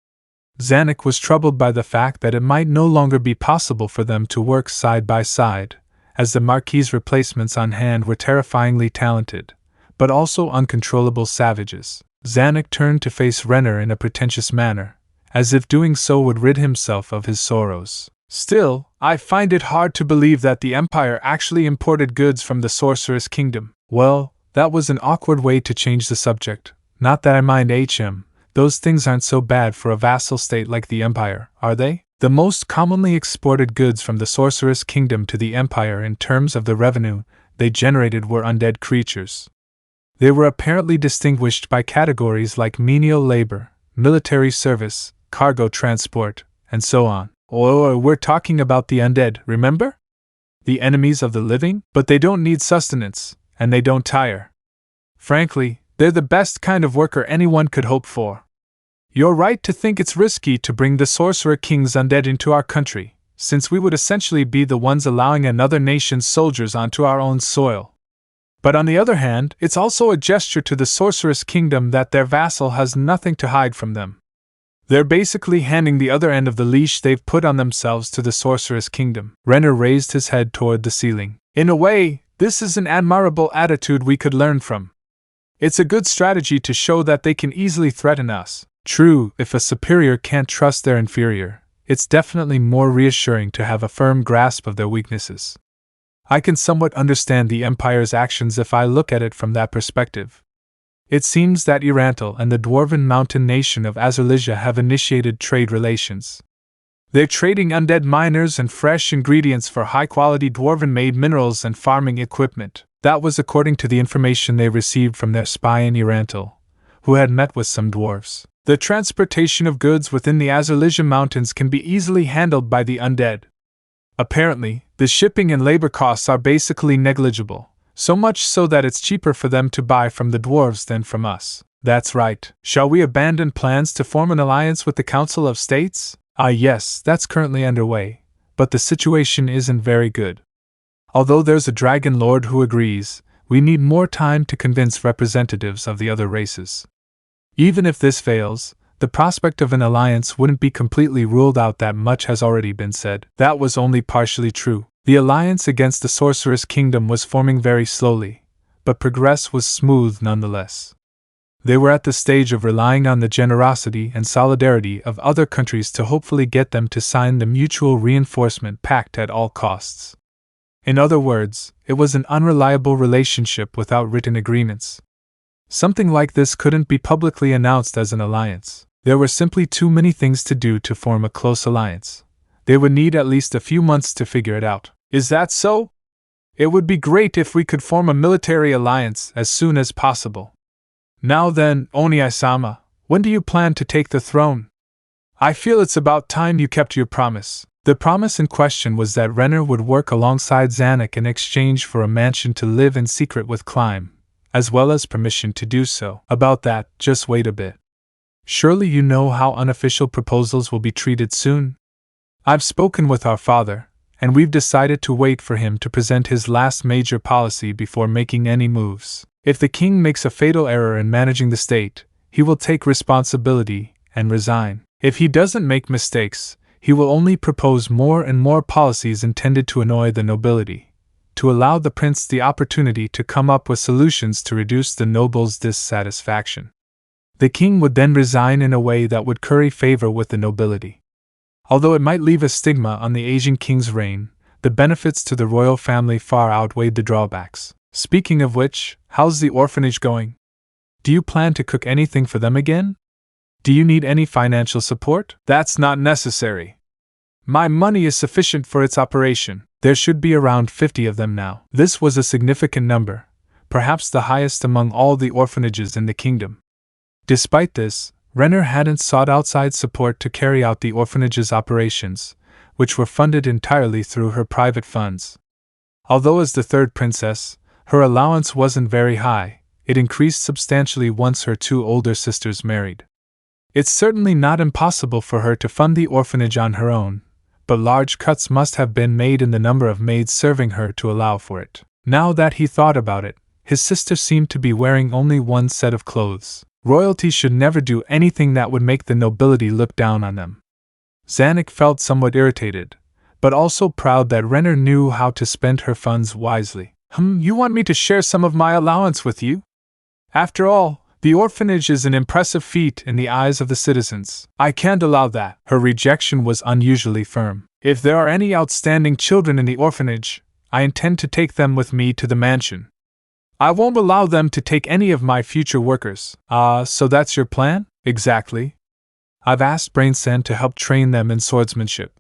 Zanack was troubled by the fact that it might no longer be possible for them to work side by side, as the Marquis's replacements on hand were terrifyingly talented, but also uncontrollable savages. Zanack turned to face Renner in a pretentious manner, as if doing so would rid himself of his sorrows. Still, I find it hard to believe that the Empire actually imported goods from the Sorcerous Kingdom. Well, that was an awkward way to change the subject. Not that I mind those things aren't so bad for a vassal state like the Empire, are they? The most commonly exported goods from the Sorcerous Kingdom to the Empire in terms of the revenue they generated were undead creatures. They were apparently distinguished by categories like menial labor, military service, cargo transport, and so on. Oh, we're talking about the undead, remember? The enemies of the living? But they don't need sustenance, and they don't tire. Frankly, they're the best kind of worker anyone could hope for. You're right to think it's risky to bring the Sorcerer King's undead into our country, since we would essentially be the ones allowing another nation's soldiers onto our own soil. But on the other hand, it's also a gesture to the Sorcerous Kingdom that their vassal has nothing to hide from them. They're basically handing the other end of the leash they've put on themselves to the Sorcerous Kingdom. Renner raised his head toward the ceiling. In a way, this is an admirable attitude we could learn from. It's a good strategy to show that they can easily threaten us. True, if a superior can't trust their inferior, it's definitely more reassuring to have a firm grasp of their weaknesses. I can somewhat understand the Empire's actions if I look at it from that perspective. It seems that Irantal and the dwarven mountain nation of Azurlesia have initiated trade relations. They're trading undead miners and fresh ingredients for high-quality dwarven-made minerals and farming equipment. That was according to the information they received from their spy in Irantal, who had met with some dwarves. The transportation of goods within the Azurlesia Mountains can be easily handled by the undead. Apparently, the shipping and labor costs are basically negligible, so much so that it's cheaper for them to buy from the dwarves than from us. That's right. Shall we abandon plans to form an alliance with the Council of States? Yes, that's currently underway, but the situation isn't very good. Although there's a dragon lord who agrees, we need more time to convince representatives of the other races. Even if this fails, the prospect of an alliance wouldn't be completely ruled out. That much has already been said. That was only partially true. The alliance against the Sorcerous Kingdom was forming very slowly, but progress was smooth nonetheless. They were at the stage of relying on the generosity and solidarity of other countries to hopefully get them to sign the Mutual Reinforcement Pact at all costs. In other words, it was an unreliable relationship without written agreements. Something like this couldn't be publicly announced as an alliance. There were simply too many things to do to form a close alliance. They would need at least a few months to figure it out. Is that so? It would be great if we could form a military alliance as soon as possible. Now then, Oniai-sama, when do you plan to take the throne? I feel it's about time you kept your promise. The promise in question was that Renner would work alongside Zanack in exchange for a mansion to live in secret with Climb, as well as permission to do so. About that, just wait a bit. Surely you know how unofficial proposals will be treated soon? I've spoken with our father, and we've decided to wait for him to present his last major policy before making any moves. If the king makes a fatal error in managing the state, he will take responsibility and resign. If he doesn't make mistakes, he will only propose more and more policies intended to annoy the nobility, to allow the prince the opportunity to come up with solutions to reduce the nobles' dissatisfaction. The king would then resign in a way that would curry favor with the nobility. Although it might leave a stigma on the aging king's reign, the benefits to the royal family far outweighed the drawbacks. Speaking of which, how's the orphanage going? Do you plan to cook anything for them again? Do you need any financial support? That's not necessary. My money is sufficient for its operation. There should be around 50 of them now. This was a significant number, perhaps the highest among all the orphanages in the kingdom. Despite this, Renner hadn't sought outside support to carry out the orphanage's operations, which were funded entirely through her private funds. Although as the third princess, her allowance wasn't very high, it increased substantially once her two older sisters married. It's certainly not impossible for her to fund the orphanage on her own, but large cuts must have been made in the number of maids serving her to allow for it. Now that he thought about it, his sister seemed to be wearing only one set of clothes. Royalty should never do anything that would make the nobility look down on them. Zanack felt somewhat irritated, but also proud that Renner knew how to spend her funds wisely. You want me to share some of my allowance with you? After all, the orphanage is an impressive feat in the eyes of the citizens. I can't allow that. Her rejection was unusually firm. If there are any outstanding children in the orphanage, I intend to take them with me to the mansion. I won't allow them to take any of my future workers. So that's your plan? Exactly. I've asked Brain-san to help train them in swordsmanship.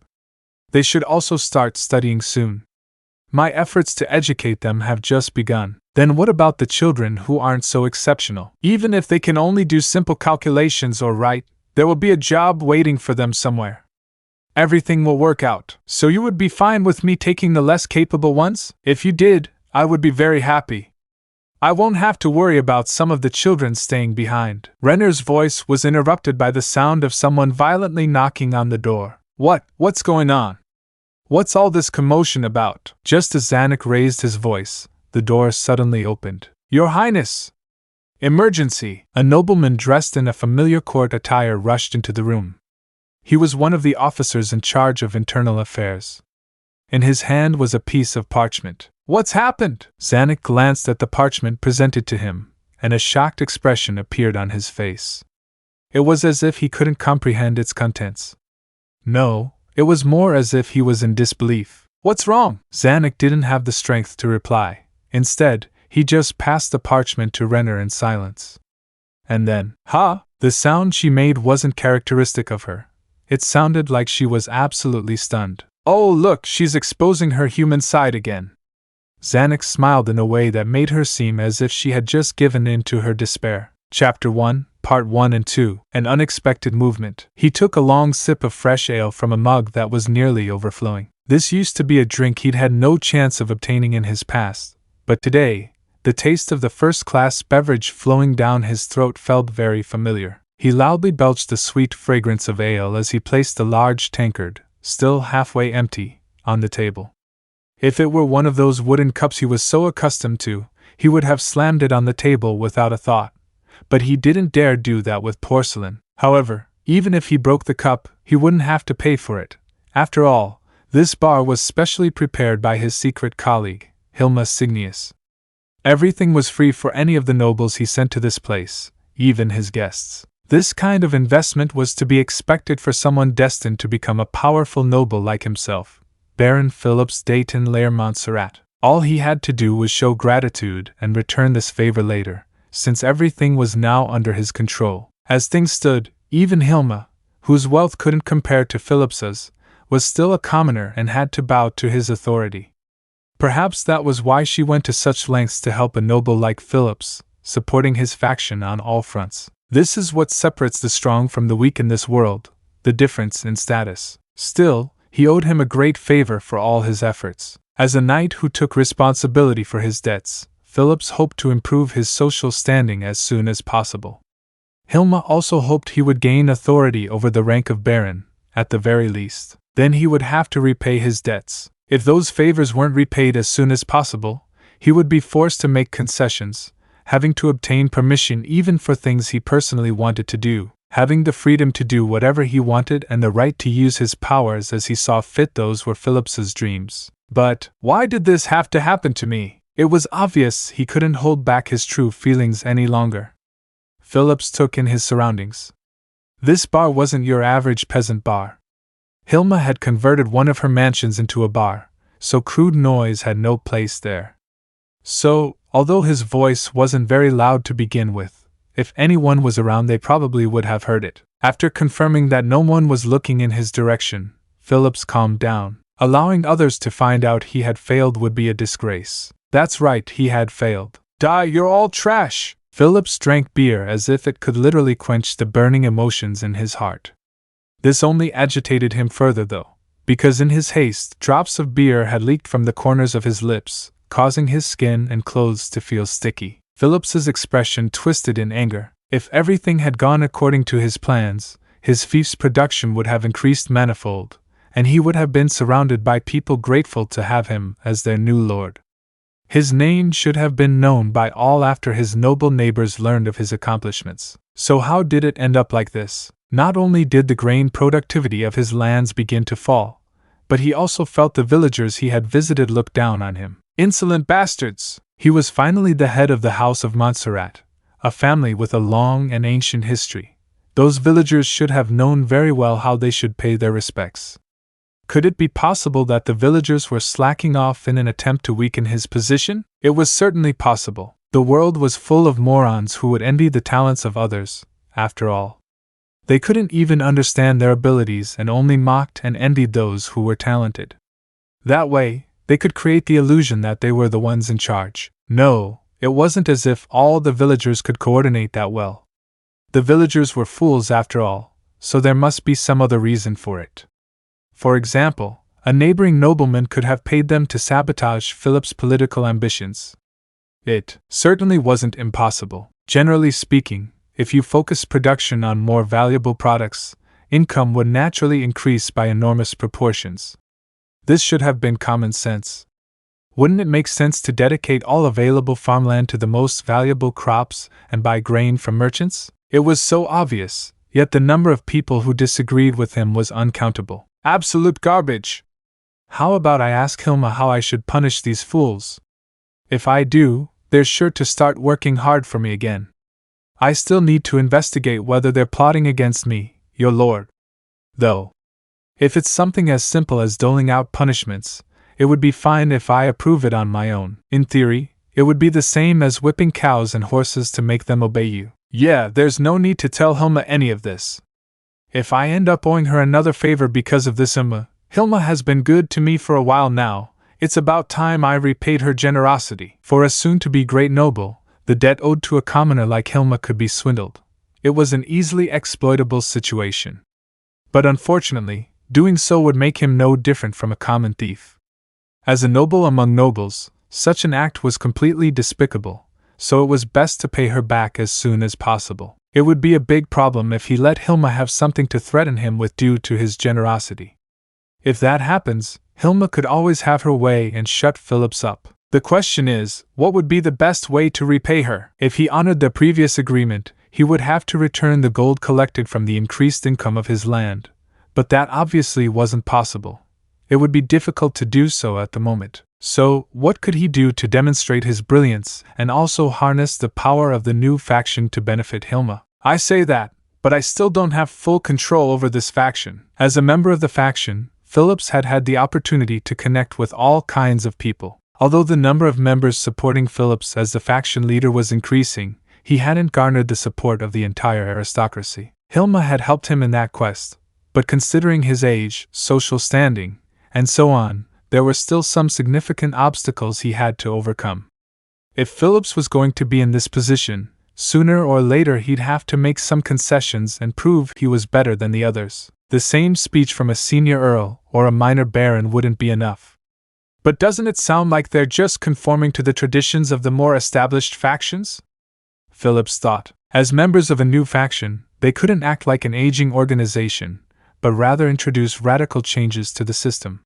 They should also start studying soon. My efforts to educate them have just begun. Then what about the children who aren't so exceptional? Even if they can only do simple calculations or write, there will be a job waiting for them somewhere. Everything will work out. So you would be fine with me taking the less capable ones? If you did, I would be very happy. I won't have to worry about some of the children staying behind. Renner's voice was interrupted by the sound of someone violently knocking on the door. What's going on? What's all this commotion about? Just as Zanack raised his voice, the door suddenly opened. Your Highness! Emergency! A nobleman dressed in a familiar court attire rushed into the room. He was one of the officers in charge of internal affairs. In his hand was a piece of parchment. What's happened? Zanack glanced at the parchment presented to him, and a shocked expression appeared on his face. It was as if he couldn't comprehend its contents. No, it was more as if he was in disbelief. What's wrong? Zanack didn't have the strength to reply. Instead, he just passed the parchment to Renner in silence. And then, the sound she made wasn't characteristic of her. It sounded like she was absolutely stunned. Oh look, she's exposing her human side again. Zanack smiled in a way that made her seem as if she had just given in to her despair. Chapter 1, Part 1 and 2, An Unexpected Movement. He took a long sip of fresh ale from a mug that was nearly overflowing. This used to be a drink he'd had no chance of obtaining in his past, but today, the taste of the first-class beverage flowing down his throat felt very familiar. He loudly belched the sweet fragrance of ale as he placed the large tankard, still halfway empty, on the table. If it were one of those wooden cups he was so accustomed to, he would have slammed it on the table without a thought. But he didn't dare do that with porcelain. However, even if he broke the cup, he wouldn't have to pay for it. After all, this bar was specially prepared by his secret colleague, Hilma Signius. Everything was free for any of the nobles he sent to this place, even his guests. This kind of investment was to be expected for someone destined to become a powerful noble like himself, Baron Philips Dayton Lair Montserrat. All he had to do was show gratitude and return this favor later, since everything was now under his control. As things stood, even Hilma, whose wealth couldn't compare to Philips's, was still a commoner and had to bow to his authority. Perhaps that was why she went to such lengths to help a noble like Phillips, supporting his faction on all fronts. This is what separates the strong from the weak in this world, the difference in status. Still, he owed him a great favor for all his efforts. As a knight who took responsibility for his debts, Phillips hoped to improve his social standing as soon as possible. Hilma also hoped he would gain authority over the rank of baron, at the very least. Then he would have to repay his debts. If those favors weren't repaid as soon as possible, he would be forced to make concessions, having to obtain permission even for things he personally wanted to do, having the freedom to do whatever he wanted and the right to use his powers as he saw fit. Those were Phillips's dreams. But why did this have to happen to me? It was obvious he couldn't hold back his true feelings any longer. Phillips took in his surroundings. This bar wasn't your average peasant bar. Hilma had converted one of her mansions into a bar, so crude noise had no place there. So, although his voice wasn't very loud to begin with, if anyone was around they probably would have heard it. After confirming that no one was looking in his direction, Phillips calmed down. Allowing others to find out he had failed would be a disgrace. That's right, he had failed. Die, you're all trash! Phillips drank beer as if it could literally quench the burning emotions in his heart. This only agitated him further though, because in his haste, drops of beer had leaked from the corners of his lips, causing his skin and clothes to feel sticky. Phillips's expression twisted in anger. If everything had gone according to his plans, his fief's production would have increased manifold, and he would have been surrounded by people grateful to have him as their new lord. His name should have been known by all after his noble neighbors learned of his accomplishments. So how did it end up like this? Not only did the grain productivity of his lands begin to fall, but he also felt the villagers he had visited look down on him. Insolent bastards! He was finally the head of the House of Montserrat, a family with a long and ancient history. Those villagers should have known very well how they should pay their respects. Could it be possible that the villagers were slacking off in an attempt to weaken his position? It was certainly possible. The world was full of morons who would envy the talents of others, after all. They couldn't even understand their abilities and only mocked and envied those who were talented. That way, they could create the illusion that they were the ones in charge. No, it wasn't as if all the villagers could coordinate that well. The villagers were fools after all, so there must be some other reason for it. For example, a neighboring nobleman could have paid them to sabotage Philip's political ambitions. It certainly wasn't impossible. Generally speaking, if you focus production on more valuable products, income would naturally increase by enormous proportions. This should have been common sense. Wouldn't it make sense to dedicate all available farmland to the most valuable crops and buy grain from merchants? It was so obvious, yet the number of people who disagreed with him was uncountable. Absolute garbage! How about I ask Hilma how I should punish these fools? If I do, they're sure to start working hard for me again. I still need to investigate whether they're plotting against me, your lord. Though, if it's something as simple as doling out punishments, it would be fine if I approve it on my own. In theory, it would be the same as whipping cows and horses to make them obey you. Yeah, there's no need to tell Hilma any of this. If I end up owing her another favor because of this, Hilma has been good to me for a while now. It's about time I repaid her generosity. For a soon-to-be great noble, the debt owed to a commoner like Hilma could be swindled. It was an easily exploitable situation. But unfortunately, doing so would make him no different from a common thief. As a noble among nobles, such an act was completely despicable, so it was best to pay her back as soon as possible. It would be a big problem if he let Hilma have something to threaten him with due to his generosity. If that happens, Hilma could always have her way and shut Phillips up. The question is, what would be the best way to repay her? If he honored the previous agreement, he would have to return the gold collected from the increased income of his land, but that obviously wasn't possible. It would be difficult to do so at the moment. So, what could he do to demonstrate his brilliance and also harness the power of the new faction to benefit Hilma? I say that, but I still don't have full control over this faction. As a member of the faction, Phillips had had the opportunity to connect with all kinds of people. Although the number of members supporting Phillips as the faction leader was increasing, he hadn't garnered the support of the entire aristocracy. Hilma had helped him in that quest, but considering his age, social standing, and so on, there were still some significant obstacles he had to overcome. If Phillips was going to be in this position, sooner or later he'd have to make some concessions and prove he was better than the others. The same speech from a senior earl or a minor baron wouldn't be enough. But doesn't it sound like they're just conforming to the traditions of the more established factions? Phillips thought. As members of a new faction, they couldn't act like an aging organization, but rather introduce radical changes to the system.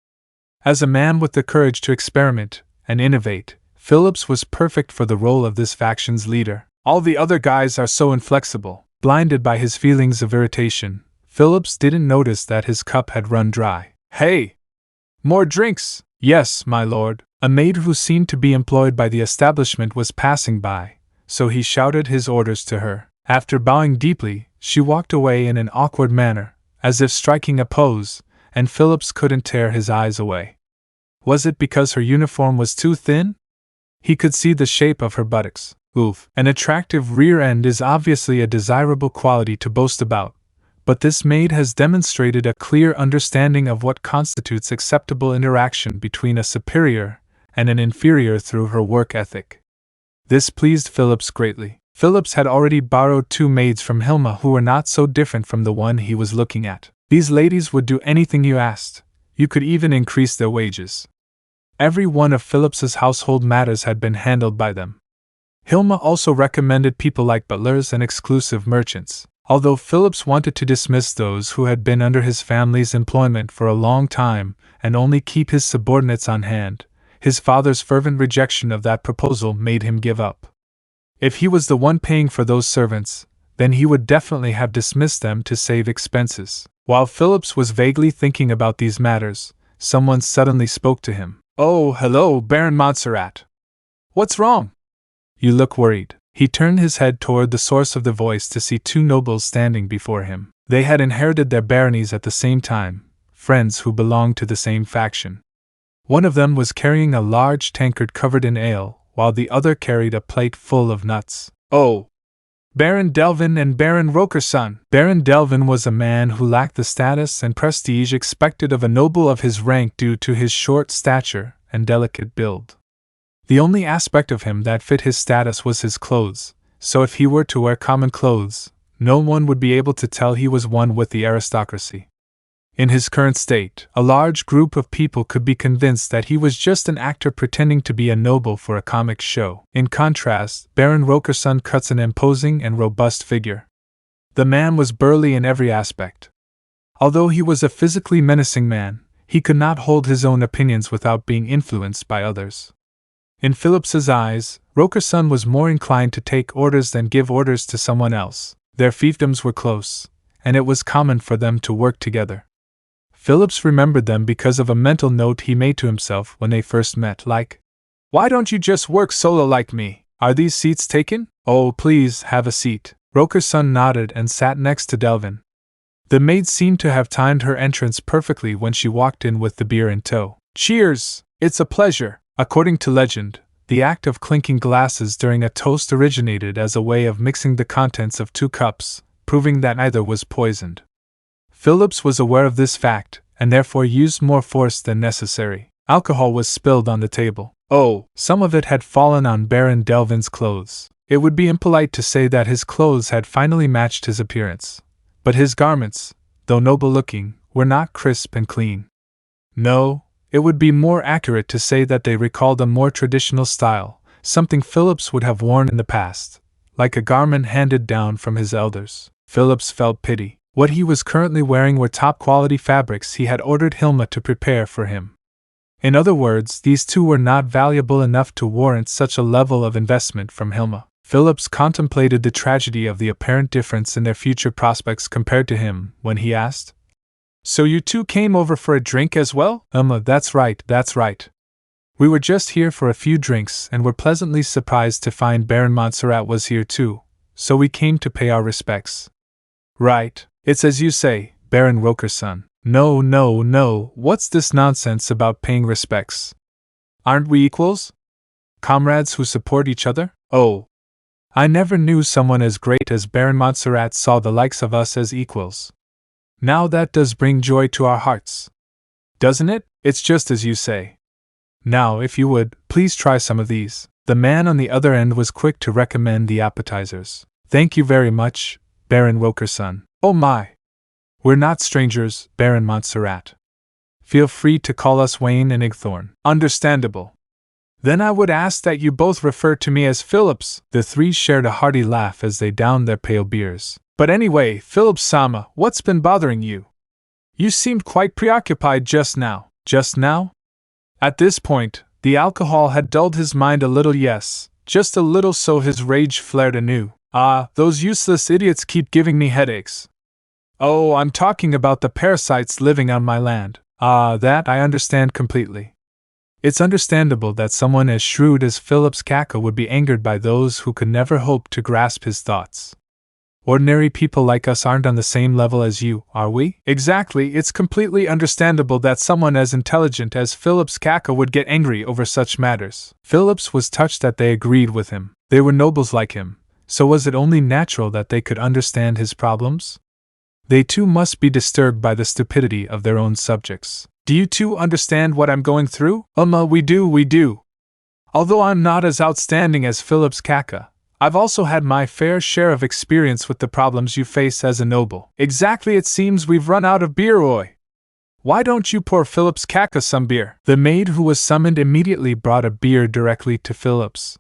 As a man with the courage to experiment and innovate, Phillips was perfect for the role of this faction's leader. All the other guys are so inflexible. Blinded by his feelings of irritation, Phillips didn't notice that his cup had run dry. Hey! More drinks! Yes, my lord. A maid who seemed to be employed by the establishment was passing by, so he shouted his orders to her. After bowing deeply, she walked away in an awkward manner, as if striking a pose, and Phillips couldn't tear his eyes away. Was it because her uniform was too thin? He could see the shape of her buttocks. Oof. An attractive rear end is obviously a desirable quality to boast about, but this maid has demonstrated a clear understanding of what constitutes acceptable interaction between a superior and an inferior through her work ethic. This pleased Phillips greatly. Phillips had already borrowed 2 maids from Hilma who were not so different from the one he was looking at. These ladies would do anything you asked. You could even increase their wages. Every one of Phillips's household matters had been handled by them. Hilma also recommended people like butlers and exclusive merchants. Although Phillips wanted to dismiss those who had been under his family's employment for a long time and only keep his subordinates on hand, his father's fervent rejection of that proposal made him give up. If he was the one paying for those servants, then he would definitely have dismissed them to save expenses. While Phillips was vaguely thinking about these matters, someone suddenly spoke to him. Oh, hello, Baron Montserrat. What's wrong? You look worried. He turned his head toward the source of the voice to see 2 nobles standing before him. They had inherited their baronies at the same time, friends who belonged to the same faction. One of them was carrying a large tankard covered in ale, while the other carried a plate full of nuts. Oh! Baron Delvin and Baron Rokerson. Baron Delvin was a man who lacked the status and prestige expected of a noble of his rank due to his short stature and delicate build. The only aspect of him that fit his status was his clothes, so if he were to wear common clothes, no one would be able to tell he was one with the aristocracy. In his current state, a large group of people could be convinced that he was just an actor pretending to be a noble for a comic show. In contrast, Baron Rokerson cuts an imposing and robust figure. The man was burly in every aspect. Although he was a physically menacing man, he could not hold his own opinions without being influenced by others. In Phillips's eyes, Rokerson was more inclined to take orders than give orders to someone else. Their fiefdoms were close, and it was common for them to work together. Phillips remembered them because of a mental note he made to himself when they first met, like, "Why don't you just work solo like me? Are these seats taken? Oh, please, have a seat." Rokerson nodded and sat next to Delvin. The maid seemed to have timed her entrance perfectly when she walked in with the beer in tow. "Cheers! It's a pleasure." According to legend, the act of clinking glasses during a toast originated as a way of mixing the contents of 2 cups, proving that neither was poisoned. Phillips was aware of this fact, and therefore used more force than necessary. Alcohol was spilled on the table. Oh, some of it had fallen on Baron Delvin's clothes. It would be impolite to say that his clothes had finally matched his appearance, but his garments, though noble-looking, were not crisp and clean. No, it would be more accurate to say that they recalled a more traditional style, something Phillips would have worn in the past, like a garment handed down from his elders. Phillips felt pity. What he was currently wearing were top-quality fabrics he had ordered Hilma to prepare for him. In other words, these 2 were not valuable enough to warrant such a level of investment from Hilma. Phillips contemplated the tragedy of the apparent difference in their future prospects compared to him when he asked, "So you 2 came over for a drink as well?" That's right. We were just here for a few drinks and were pleasantly surprised to find Baron Montserrat was here too, so we came to pay our respects." "Right, it's as you say, Baron Rokerson." No, what's this nonsense about paying respects? Aren't we equals? Comrades who support each other? Oh, I never knew someone as great as Baron Montserrat saw the likes of us as equals. Now that does bring joy to our hearts. Doesn't it? It's just as you say. Now, if you would, please try some of these. The man on the other end was quick to recommend the appetizers. Thank you very much, Baron Wilkerson. Oh my! We're not strangers, Baron Montserrat. Feel free to call us Wayne and Igthorn. Understandable. Then I would ask that you both refer to me as Phillips. The three shared a hearty laugh as they downed their pale beers. But anyway, Phillips-sama, what's been bothering you? You seemed quite preoccupied just now. Just now? At this point, the alcohol had dulled his mind a little, yes, just a little, so his rage flared anew. Ah, those useless idiots keep giving me headaches. Oh, I'm talking about the parasites living on my land. Ah, that I understand completely. It's understandable that someone as shrewd as Phillips Kazze would be angered by those who could never hope to grasp his thoughts. Ordinary people like us aren't on the same level as you, are we? Exactly, it's completely understandable that someone as intelligent as Phillips Kazze would get angry over such matters. Phillips was touched that they agreed with him. They were nobles like him, so was it only natural that they could understand his problems? They too must be disturbed by the stupidity of their own subjects. Do you two understand what I'm going through? We do. Although I'm not as outstanding as Phillips Kazze, I've also had my fair share of experience with the problems you face as a noble. Exactly, it seems we've run out of beer, oi. Why don't you pour Phillips Kazze some beer? The maid who was summoned immediately brought a beer directly to Phillips.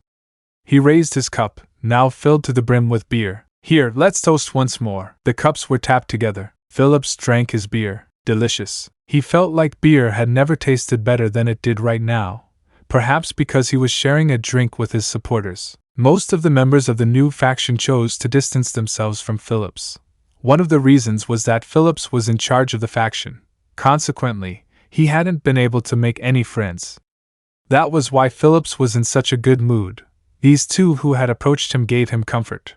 He raised his cup, now filled to the brim with beer. Here, let's toast once more. The cups were tapped together. Phillips drank his beer. Delicious. He felt like beer had never tasted better than it did right now, perhaps because he was sharing a drink with his supporters. Most of the members of the new faction chose to distance themselves from Phillips. One of the reasons was that Phillips was in charge of the faction. Consequently, he hadn't been able to make any friends. That was why Phillips was in such a good mood. These two who had approached him gave him comfort.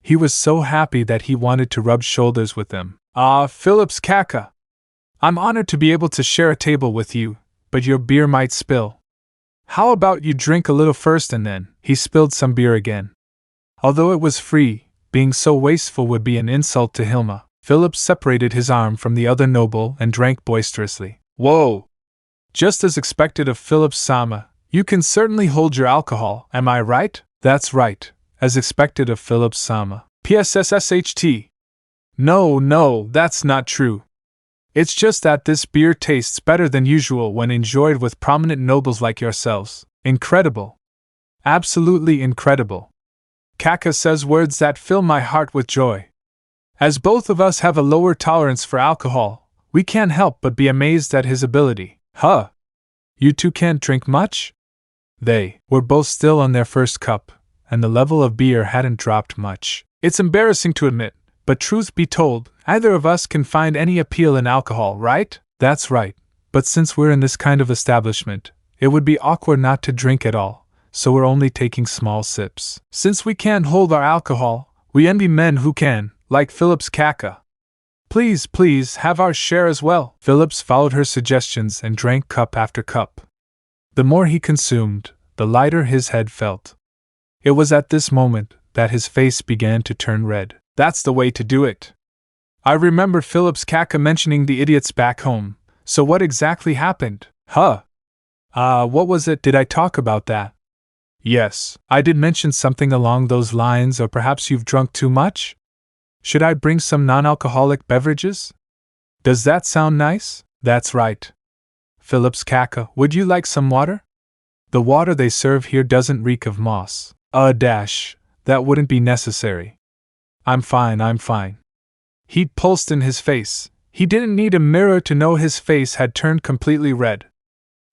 He was so happy that he wanted to rub shoulders with them. Ah, Phillips Kazze! I'm honored to be able to share a table with you, but your beer might spill. How about you drink a little first and then? He spilled some beer again. Although it was free, being so wasteful would be an insult to Hilma. Phillips separated his arm from the other noble and drank boisterously. Whoa! Just as expected of Phillips-sama, you can certainly hold your alcohol, am I right? That's right, as expected of Phillips-sama. PSSSHT. No, that's not true. It's just that this beer tastes better than usual when enjoyed with prominent nobles like yourselves. Incredible. Absolutely incredible. Kazze says words that fill my heart with joy. As both of us have a lower tolerance for alcohol, we can't help but be amazed at his ability. Huh? You two can't drink much? They were both still on their first cup, and the level of beer hadn't dropped much. It's embarrassing to admit, but truth be told, either of us can find any appeal in alcohol, right? That's right, but since we're in this kind of establishment, it would be awkward not to drink at all, so we're only taking small sips. Since we can't hold our alcohol, we envy men who can, like Phillips Kazze. Please, have our share as well. Phillips followed her suggestions and drank cup after cup. The more he consumed, the lighter his head felt. It was at this moment that his face began to turn red. That's the way to do it. I remember Phillips Kazze mentioning the idiots back home, so what exactly happened? Huh? What was it? Did I talk about that? Yes, I did mention something along those lines, or perhaps you've drunk too much? Should I bring some non-alcoholic beverages? Does that sound nice? That's right. Phillips Kazze, would you like some water? The water they serve here doesn't reek of moss. That wouldn't be necessary. I'm fine. Heat pulsed in his face. He didn't need a mirror to know his face had turned completely red.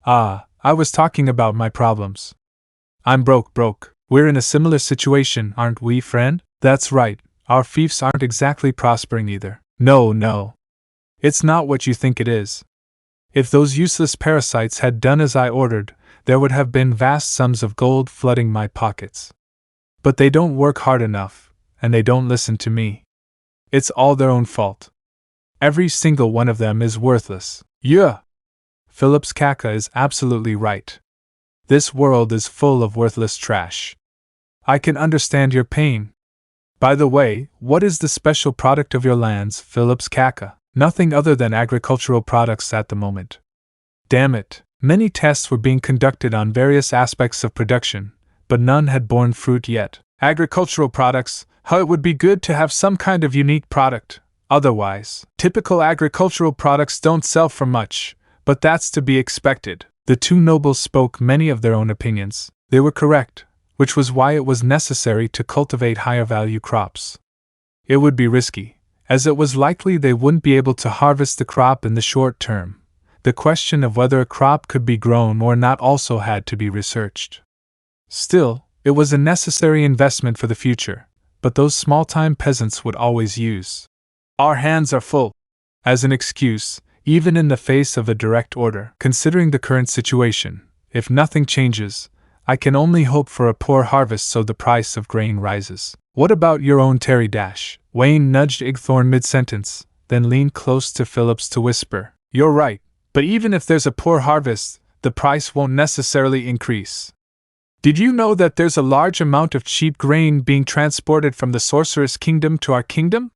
I was talking about my problems. I'm broke. We're in a similar situation, aren't we, friend? That's right, our fiefs aren't exactly prospering either. No. It's not what you think it is. If those useless parasites had done as I ordered, there would have been vast sums of gold flooding my pockets. But they don't work hard enough, and they don't listen to me. It's all their own fault. Every single one of them is worthless. Yeah! Phillips Kazze is absolutely right. This world is full of worthless trash. I can understand your pain. By the way, what is the special product of your lands, Phillips Kazze? Nothing other than agricultural products at the moment. Damn it. Many tests were being conducted on various aspects of production, but none had borne fruit yet. Agricultural products, how it would be good to have some kind of unique product. Otherwise, typical agricultural products don't sell for much, but that's to be expected. The two nobles spoke many of their own opinions. They were correct, which was why it was necessary to cultivate higher value crops. It would be risky, as it was likely they wouldn't be able to harvest the crop in the short term. The question of whether a crop could be grown or not also had to be researched. Still, it was a necessary investment for the future, but those small-time peasants would always use "our hands are full" as an excuse, even in the face of a direct order. Considering the current situation, if nothing changes, I can only hope for a poor harvest so the price of grain rises. What about your own Terry Dash? Wayne nudged Igthorn mid-sentence, then leaned close to Phillips to whisper, "You're right, but even if there's a poor harvest, the price won't necessarily increase. Did you know that there's a large amount of cheap grain being transported from the Sorcerous Kingdom to our kingdom?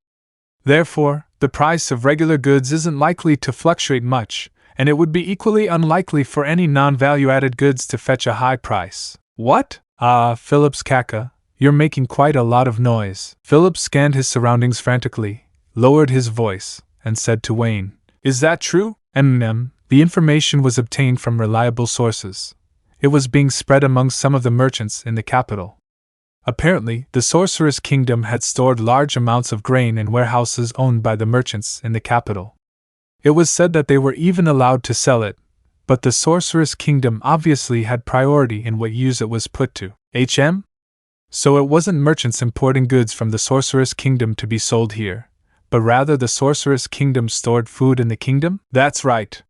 Therefore, the price of regular goods isn't likely to fluctuate much, and it would be equally unlikely for any non-value-added goods to fetch a high price." "What?" Phillips caca, "you're making quite a lot of noise." Phillips scanned his surroundings frantically, lowered his voice, and said to Wayne, "Is that true?" The information was obtained from reliable sources. It was being spread among some of the merchants in the capital. Apparently, the Sorcerous Kingdom had stored large amounts of grain in warehouses owned by the merchants in the capital. It was said that they were even allowed to sell it, but the Sorcerous Kingdom obviously had priority in what use it was put to. So it wasn't merchants importing goods from the Sorcerous Kingdom to be sold here, but rather the Sorcerous Kingdom stored food in the kingdom? That's right.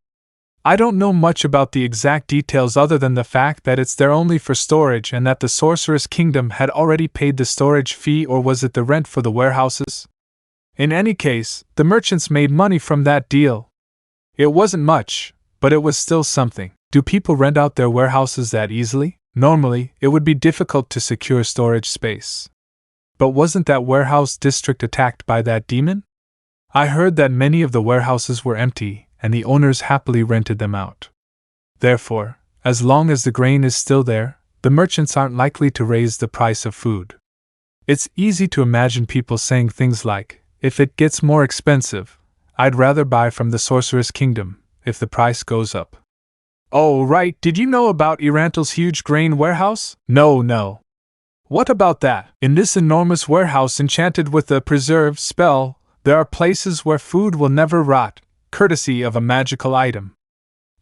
I don't know much about the exact details other than the fact that it's there only for storage and that the Sorcerous Kingdom had already paid the storage fee, or was it the rent for the warehouses? In any case, the merchants made money from that deal. It wasn't much, but it was still something. Do people rent out their warehouses that easily? Normally, it would be difficult to secure storage space. But wasn't that warehouse district attacked by that demon? I heard that many of the warehouses were empty, and the owners happily rented them out. Therefore, as long as the grain is still there, the merchants aren't likely to raise the price of food. It's easy to imagine people saying things like, "If it gets more expensive, I'd rather buy from the Sorcerous Kingdom, if the price goes up." Oh, right, did you know about Irantel's huge grain warehouse? No. What about that? In this enormous warehouse enchanted with a preserve spell, there are places where food will never rot, courtesy of a magical item.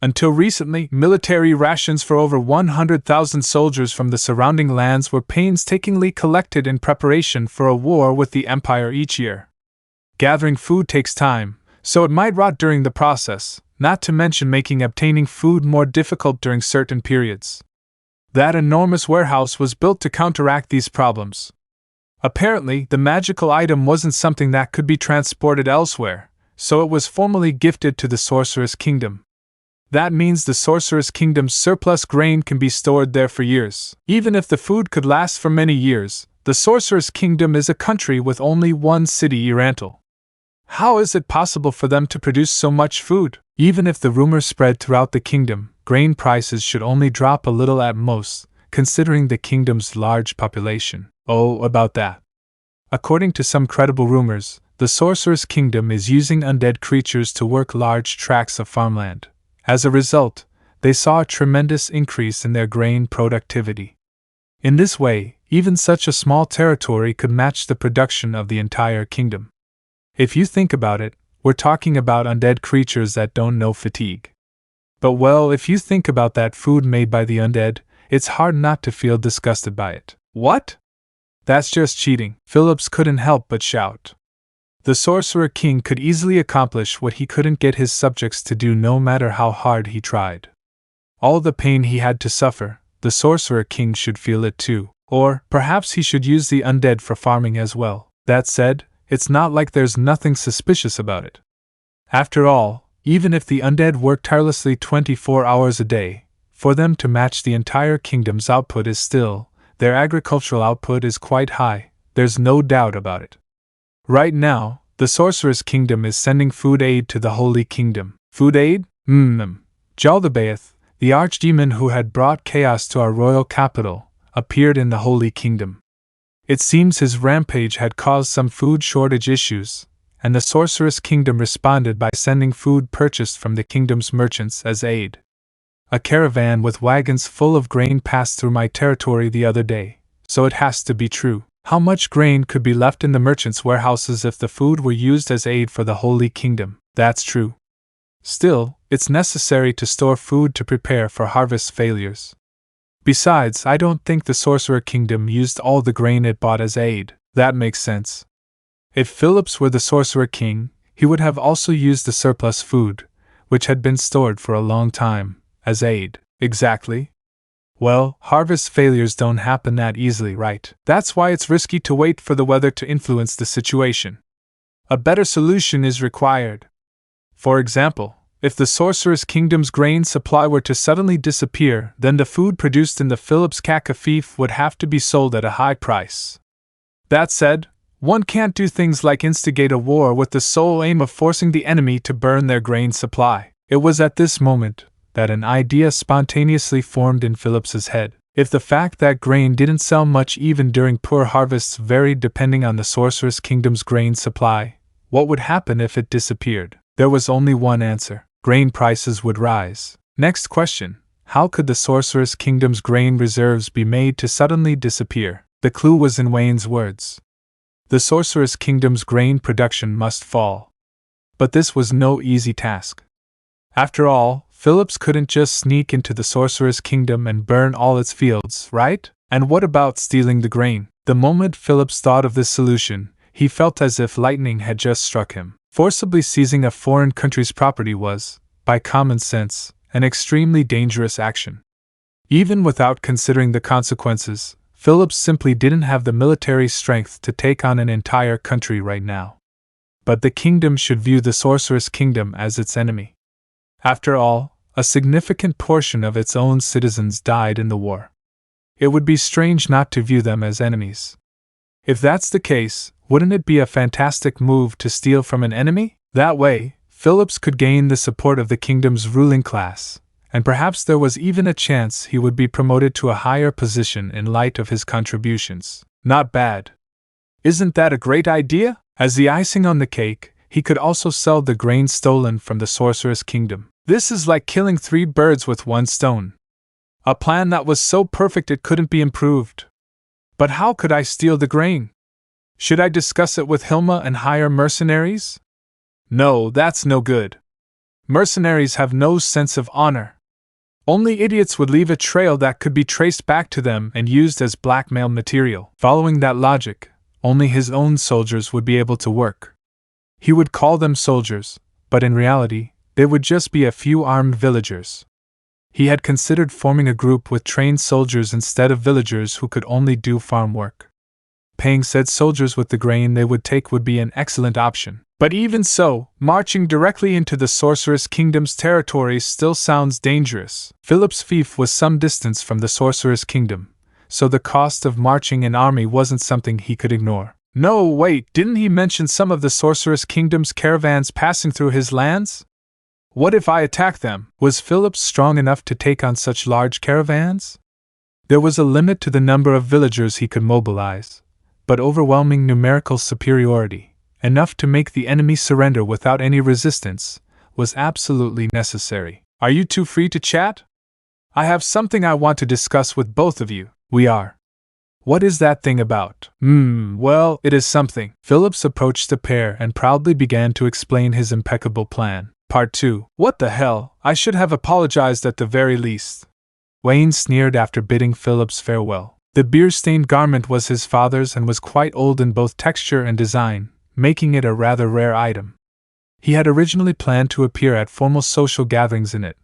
Until recently, military rations for over 100,000 soldiers from the surrounding lands were painstakingly collected in preparation for a war with the Empire each year. Gathering food takes time, so it might rot during the process, not to mention making obtaining food more difficult during certain periods. That enormous warehouse was built to counteract these problems. Apparently, the magical item wasn't something that could be transported elsewhere, so it was formally gifted to the Sorcerous Kingdom. That means the Sorcerous Kingdom's surplus grain can be stored there for years. Even if the food could last for many years, the Sorcerous Kingdom is a country with only one city, Irantel. How is it possible for them to produce so much food? Even if the rumor spread throughout the kingdom, grain prices should only drop a little at most, considering the kingdom's large population. Oh, about that. According to some credible rumors, the Sorcerous Kingdom is using undead creatures to work large tracts of farmland. As a result, they saw a tremendous increase in their grain productivity. In this way, even such a small territory could match the production of the entire kingdom. If you think about it, we're talking about undead creatures that don't know fatigue. But well, if you think about that food made by the undead, it's hard not to feel disgusted by it. What? That's just cheating, Phillips couldn't help but shout. The Sorcerer King could easily accomplish what he couldn't get his subjects to do no matter how hard he tried. All the pain he had to suffer, the Sorcerer King should feel it too. Or, perhaps he should use the undead for farming as well. That said, it's not like there's nothing suspicious about it. After all, even if the undead work tirelessly 24 hours a day, for them to match the entire kingdom's output is still, their agricultural output is quite high, there's no doubt about it. Right now, The Sorcerous Kingdom is sending food aid to the Holy Kingdom. Food aid? Jaldabaoth, the archdemon who had brought chaos to our royal capital, appeared in the Holy Kingdom. It seems his rampage had caused some food shortage issues, and the Sorcerous Kingdom responded by sending food purchased from the kingdom's merchants as aid. A caravan with wagons full of grain passed through my territory the other day, so it has to be true. How much grain could be left in the merchants' warehouses if the food were used as aid for the Holy Kingdom? That's true. Still, it's necessary to store food to prepare for harvest failures. Besides, I don't think the Sorcerer Kingdom used all the grain it bought as aid. That makes sense. If Phillips were the Sorcerer King, he would have also used the surplus food, which had been stored for a long time, as aid. Exactly. Well, harvest failures don't happen that easily, right? That's why it's risky to wait for the weather to influence the situation. A better solution is required. For example, if the Sorcerous Kingdom's grain supply were to suddenly disappear, then the food produced in the Phillips Caca would have to be sold at a high price. That said, one can't do things like instigate a war with the sole aim of forcing the enemy to burn their grain supply. It was at this moment that an idea spontaneously formed in Phillips's head. If the fact that grain didn't sell much even during poor harvests varied depending on the Sorcerous Kingdom's grain supply, what would happen if it disappeared? There was only one answer. Grain prices would rise. Next question. How could the Sorcerous Kingdom's grain reserves be made to suddenly disappear? The clue was in Wayne's words. The Sorcerous Kingdom's grain production must fall. But this was no easy task. After all, Phillips couldn't just sneak into the Sorcerous Kingdom and burn all its fields, right? And what about stealing the grain? The moment Phillips thought of this solution, he felt as if lightning had just struck him. Forcibly seizing a foreign country's property was, by common sense, an extremely dangerous action. Even without considering the consequences, Phillips simply didn't have the military strength to take on an entire country right now. But the kingdom should view the Sorcerous Kingdom as its enemy. After all, a significant portion of its own citizens died in the war. It would be strange not to view them as enemies. If that's the case, wouldn't it be a fantastic move to steal from an enemy? That way, Phillips could gain the support of the kingdom's ruling class, and perhaps there was even a chance he would be promoted to a higher position in light of his contributions. Not bad. Isn't that a great idea? As the icing on the cake, he could also sell the grain stolen from the Sorcerous Kingdom. This is like killing 3 birds with 1 stone. A plan that was so perfect it couldn't be improved. But how could I steal the grain? Should I discuss it with Hilma and hire mercenaries? No, that's no good. Mercenaries have no sense of honor. Only idiots would leave a trail that could be traced back to them and used as blackmail material. Following that logic, only his own soldiers would be able to work. He would call them soldiers, but in reality, they would just be a few armed villagers. He had considered forming a group with trained soldiers instead of villagers who could only do farm work. Paying said soldiers with the grain they would take would be an excellent option. But even so, marching directly into the Sorcerous Kingdom's territory still sounds dangerous. Phillips' fief was some distance from the Sorcerous Kingdom, so the cost of marching an army wasn't something he could ignore. No, wait, didn't he mention some of the Sorcerous Kingdom's caravans passing through his lands? What if I attack them? Was Phillips strong enough to take on such large caravans? There was a limit to the number of villagers he could mobilize, but overwhelming numerical superiority, enough to make the enemy surrender without any resistance, was absolutely necessary. Are you two free to chat? I have something I want to discuss with both of you. We are. What is that thing about? Well, it is something. Phillips approached the pair and proudly began to explain his impeccable plan. Part 2. What the hell? I should have apologized at the very least. Wayne sneered after bidding Phillips farewell. The beer-stained garment was his father's and was quite old in both texture and design, making it a rather rare item. He had originally planned to appear at formal social gatherings in it,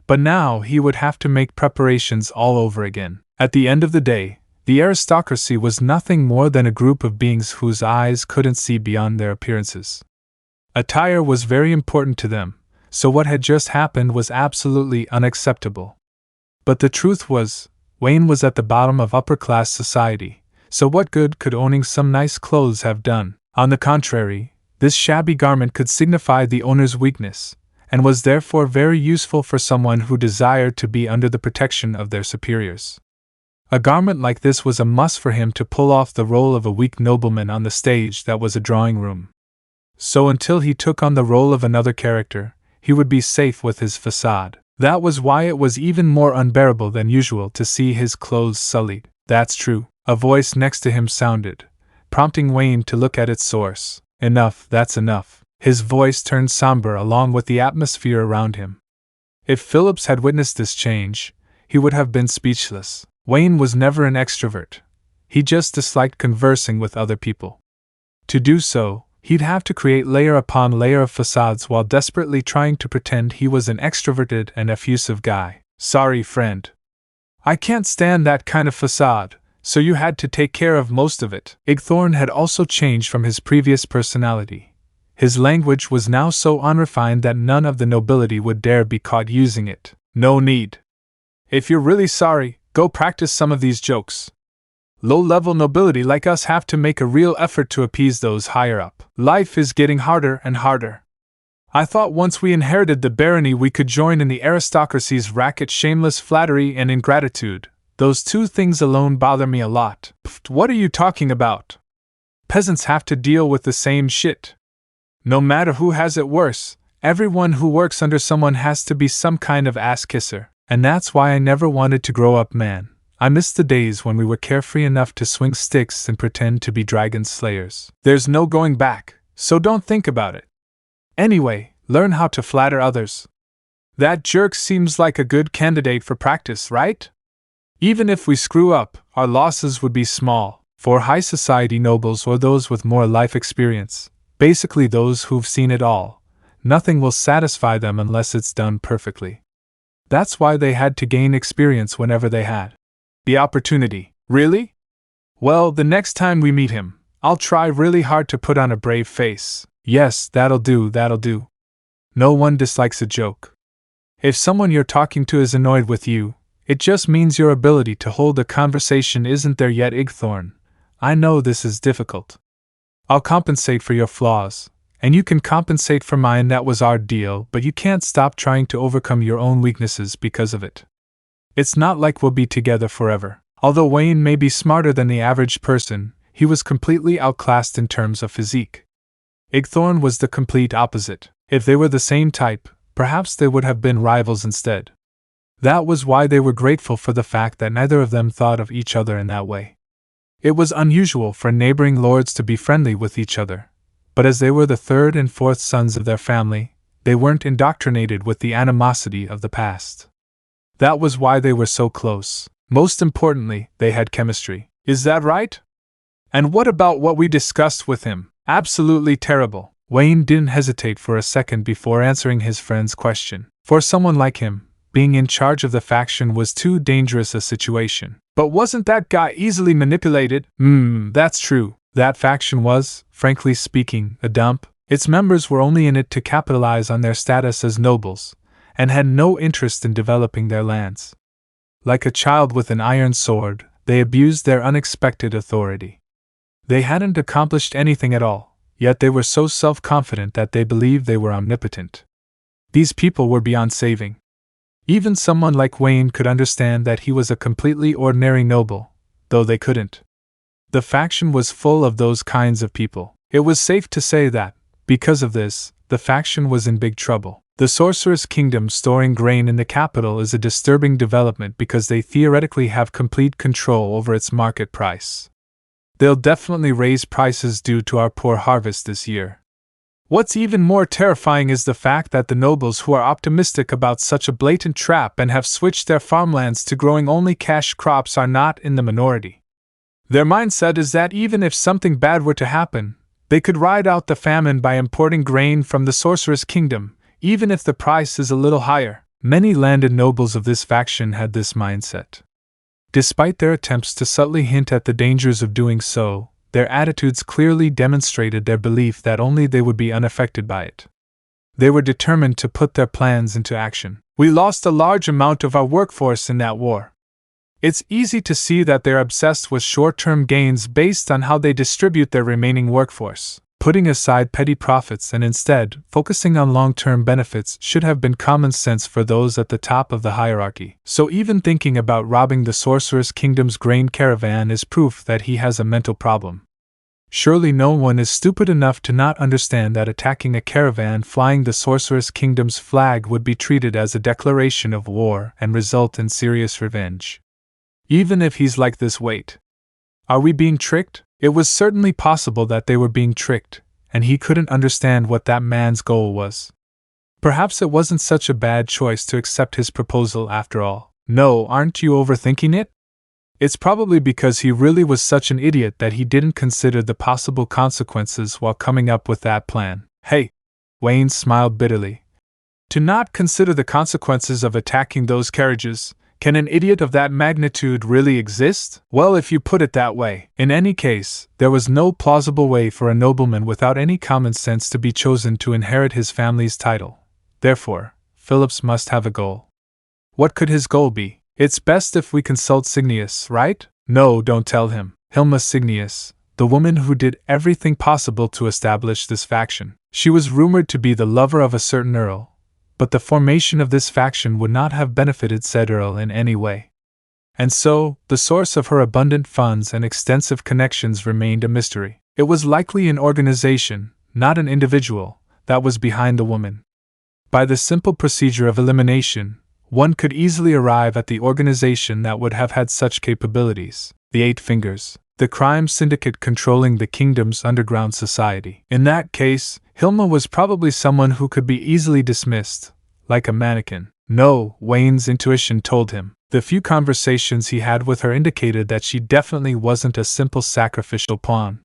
but now he would have to make preparations all over again. At the end of the day, the aristocracy was nothing more than a group of beings whose eyes couldn't see beyond their appearances. Attire was very important to them, so what had just happened was absolutely unacceptable. But the truth was, Wayne was at the bottom of upper-class society, so what good could owning some nice clothes have done? On the contrary, This shabby garment could signify the owner's weakness, and was therefore very useful for someone who desired to be under the protection of their superiors. A garment like this was a must for him to pull off the role of a weak nobleman on the stage that was a drawing room. So until he took on the role of another character, he would be safe with his facade. That was why it was even more unbearable than usual to see his clothes sullied. "That's true," a voice next to him sounded, prompting Wayne to look at its source. "Enough, that's enough." His voice turned somber along with the atmosphere around him. If Phillips had witnessed this change, he would have been speechless. Wayne was never an extrovert. He just disliked conversing with other people. To do so, he'd have to create layer upon layer of facades while desperately trying to pretend he was an extroverted and effusive guy. "Sorry, friend. I can't stand that kind of facade, so you had to take care of most of it." Igthorn had also changed from his previous personality. His language was now so unrefined that none of the nobility would dare be caught using it. "No need. If you're really sorry, go practice some of these jokes. Low-level nobility like us have to make a real effort to appease those higher up. Life is getting harder and harder. I thought once we inherited the barony we could join in the aristocracy's racket. Shameless flattery and ingratitude. Those two things alone bother me a lot." "Pfft, what are you talking about? Peasants have to deal with the same shit. No matter who has it worse, everyone who works under someone has to be some kind of ass-kisser. And that's why I never wanted to grow up, man. I miss the days when we were carefree enough to swing sticks and pretend to be dragon slayers. There's no going back, so don't think about it. Anyway, learn how to flatter others. That jerk seems like a good candidate for practice, right? Even if we screw up, our losses would be small. For high society nobles or those with more life experience, basically those who've seen it all, nothing will satisfy them unless it's done perfectly. That's why they had to gain experience whenever they had the opportunity." "Really? Well, the next time we meet him, I'll try really hard to put on a brave face." "Yes, that'll do. No one dislikes a joke. If someone you're talking to is annoyed with you, it just means your ability to hold a conversation isn't there yet, Igthorn. I know this is difficult. I'll compensate for your flaws, and you can compensate for mine. That was our deal, but you can't stop trying to overcome your own weaknesses because of it. It's not like we'll be together forever." Although Wayne may be smarter than the average person, he was completely outclassed in terms of physique. Igthorn was the complete opposite. If they were the same type, perhaps they would have been rivals instead. That was why they were grateful for the fact that neither of them thought of each other in that way. It was unusual for neighboring lords to be friendly with each other, but as they were the third and fourth sons of their family, they weren't indoctrinated with the animosity of the past. That was why they were so close. Most importantly, they had chemistry. "Is that right? And what about what we discussed with him?" "Absolutely terrible." Wayne didn't hesitate for a second before answering his friend's question. For someone like him, being in charge of the faction was too dangerous a situation. "But wasn't that guy easily manipulated?" That's true. That faction was, frankly speaking, a dump. Its members were only in it to capitalize on their status as nobles, and had no interest in developing their lands. Like a child with an iron sword, they abused their unexpected authority. They hadn't accomplished anything at all, yet they were so self-confident that they believed they were omnipotent. These people were beyond saving. Even someone like Wayne could understand that he was a completely ordinary noble, though they couldn't. The faction was full of those kinds of people. It was safe to say that, because of this, the faction was in big trouble. The Sorcerous Kingdom storing grain in the capital is a disturbing development because they theoretically have complete control over its market price. They'll definitely raise prices due to our poor harvest this year. What's even more terrifying is the fact that the nobles who are optimistic about such a blatant trap and have switched their farmlands to growing only cash crops are not in the minority. Their mindset is that even if something bad were to happen, they could ride out the famine by importing grain from the Sorcerous Kingdom, even if the price is a little higher. Many landed nobles of this faction had this mindset. Despite their attempts to subtly hint at the dangers of doing so, their attitudes clearly demonstrated their belief that only they would be unaffected by it. They were determined to put their plans into action. "We lost a large amount of our workforce in that war. It's easy to see that they're obsessed with short-term gains based on how they distribute their remaining workforce. Putting aside petty profits and instead focusing on long-term benefits should have been common sense for those at the top of the hierarchy. So even thinking about robbing the Sorcerous Kingdom's grain caravan is proof that he has a mental problem. Surely no one is stupid enough to not understand that attacking a caravan flying the Sorcerous Kingdom's flag would be treated as a declaration of war and result in serious revenge. Even if he's like this, wait. Are we being tricked? It was certainly possible that they were being tricked, and he couldn't understand what that man's goal was. Perhaps it wasn't such a bad choice to accept his proposal after all. No, aren't you overthinking it? It's probably because he really was such an idiot that he didn't consider the possible consequences while coming up with that plan. Hey! Wayne smiled bitterly. To not consider the consequences of attacking those carriages? Can an idiot of that magnitude really exist? Well, if you put it that way. In any case, there was no plausible way for a nobleman without any common sense to be chosen to inherit his family's title. Therefore, Phillips must have a goal. What could his goal be? It's best if we consult Cygnius, right? No, don't tell him. Hilma Cygnius, the woman who did everything possible to establish this faction. She was rumored to be the lover of a certain earl. But the formation of this faction would not have benefited said earl in any way. And so, the source of her abundant funds and extensive connections remained a mystery. It was likely an organization, not an individual, that was behind the woman. By the simple procedure of elimination, one could easily arrive at the organization that would have had such capabilities. The Eight Fingers, the crime syndicate controlling the kingdom's underground society. In that case, Hilma was probably someone who could be easily dismissed, like a mannequin. No, Wayne's intuition told him. The few conversations he had with her indicated that she definitely wasn't a simple sacrificial pawn.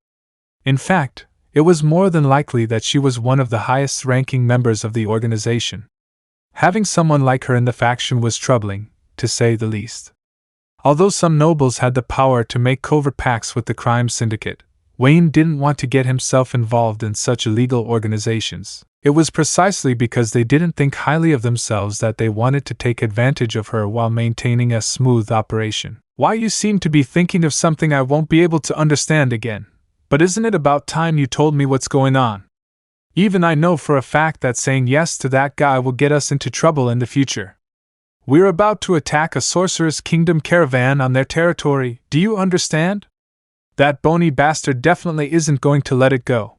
In fact, it was more than likely that she was one of the highest-ranking members of the organization. Having someone like her in the faction was troubling, to say the least. Although some nobles had the power to make covert pacts with the crime syndicate, Wayne didn't want to get himself involved in such illegal organizations. It was precisely because they didn't think highly of themselves that they wanted to take advantage of her while maintaining a smooth operation. Why, you seem to be thinking of something I won't be able to understand again. But isn't it about time you told me what's going on? Even I know for a fact that saying yes to that guy will get us into trouble in the future. We're about to attack a Sorcerous Kingdom caravan on their territory, do you understand? That bony bastard definitely isn't going to let it go.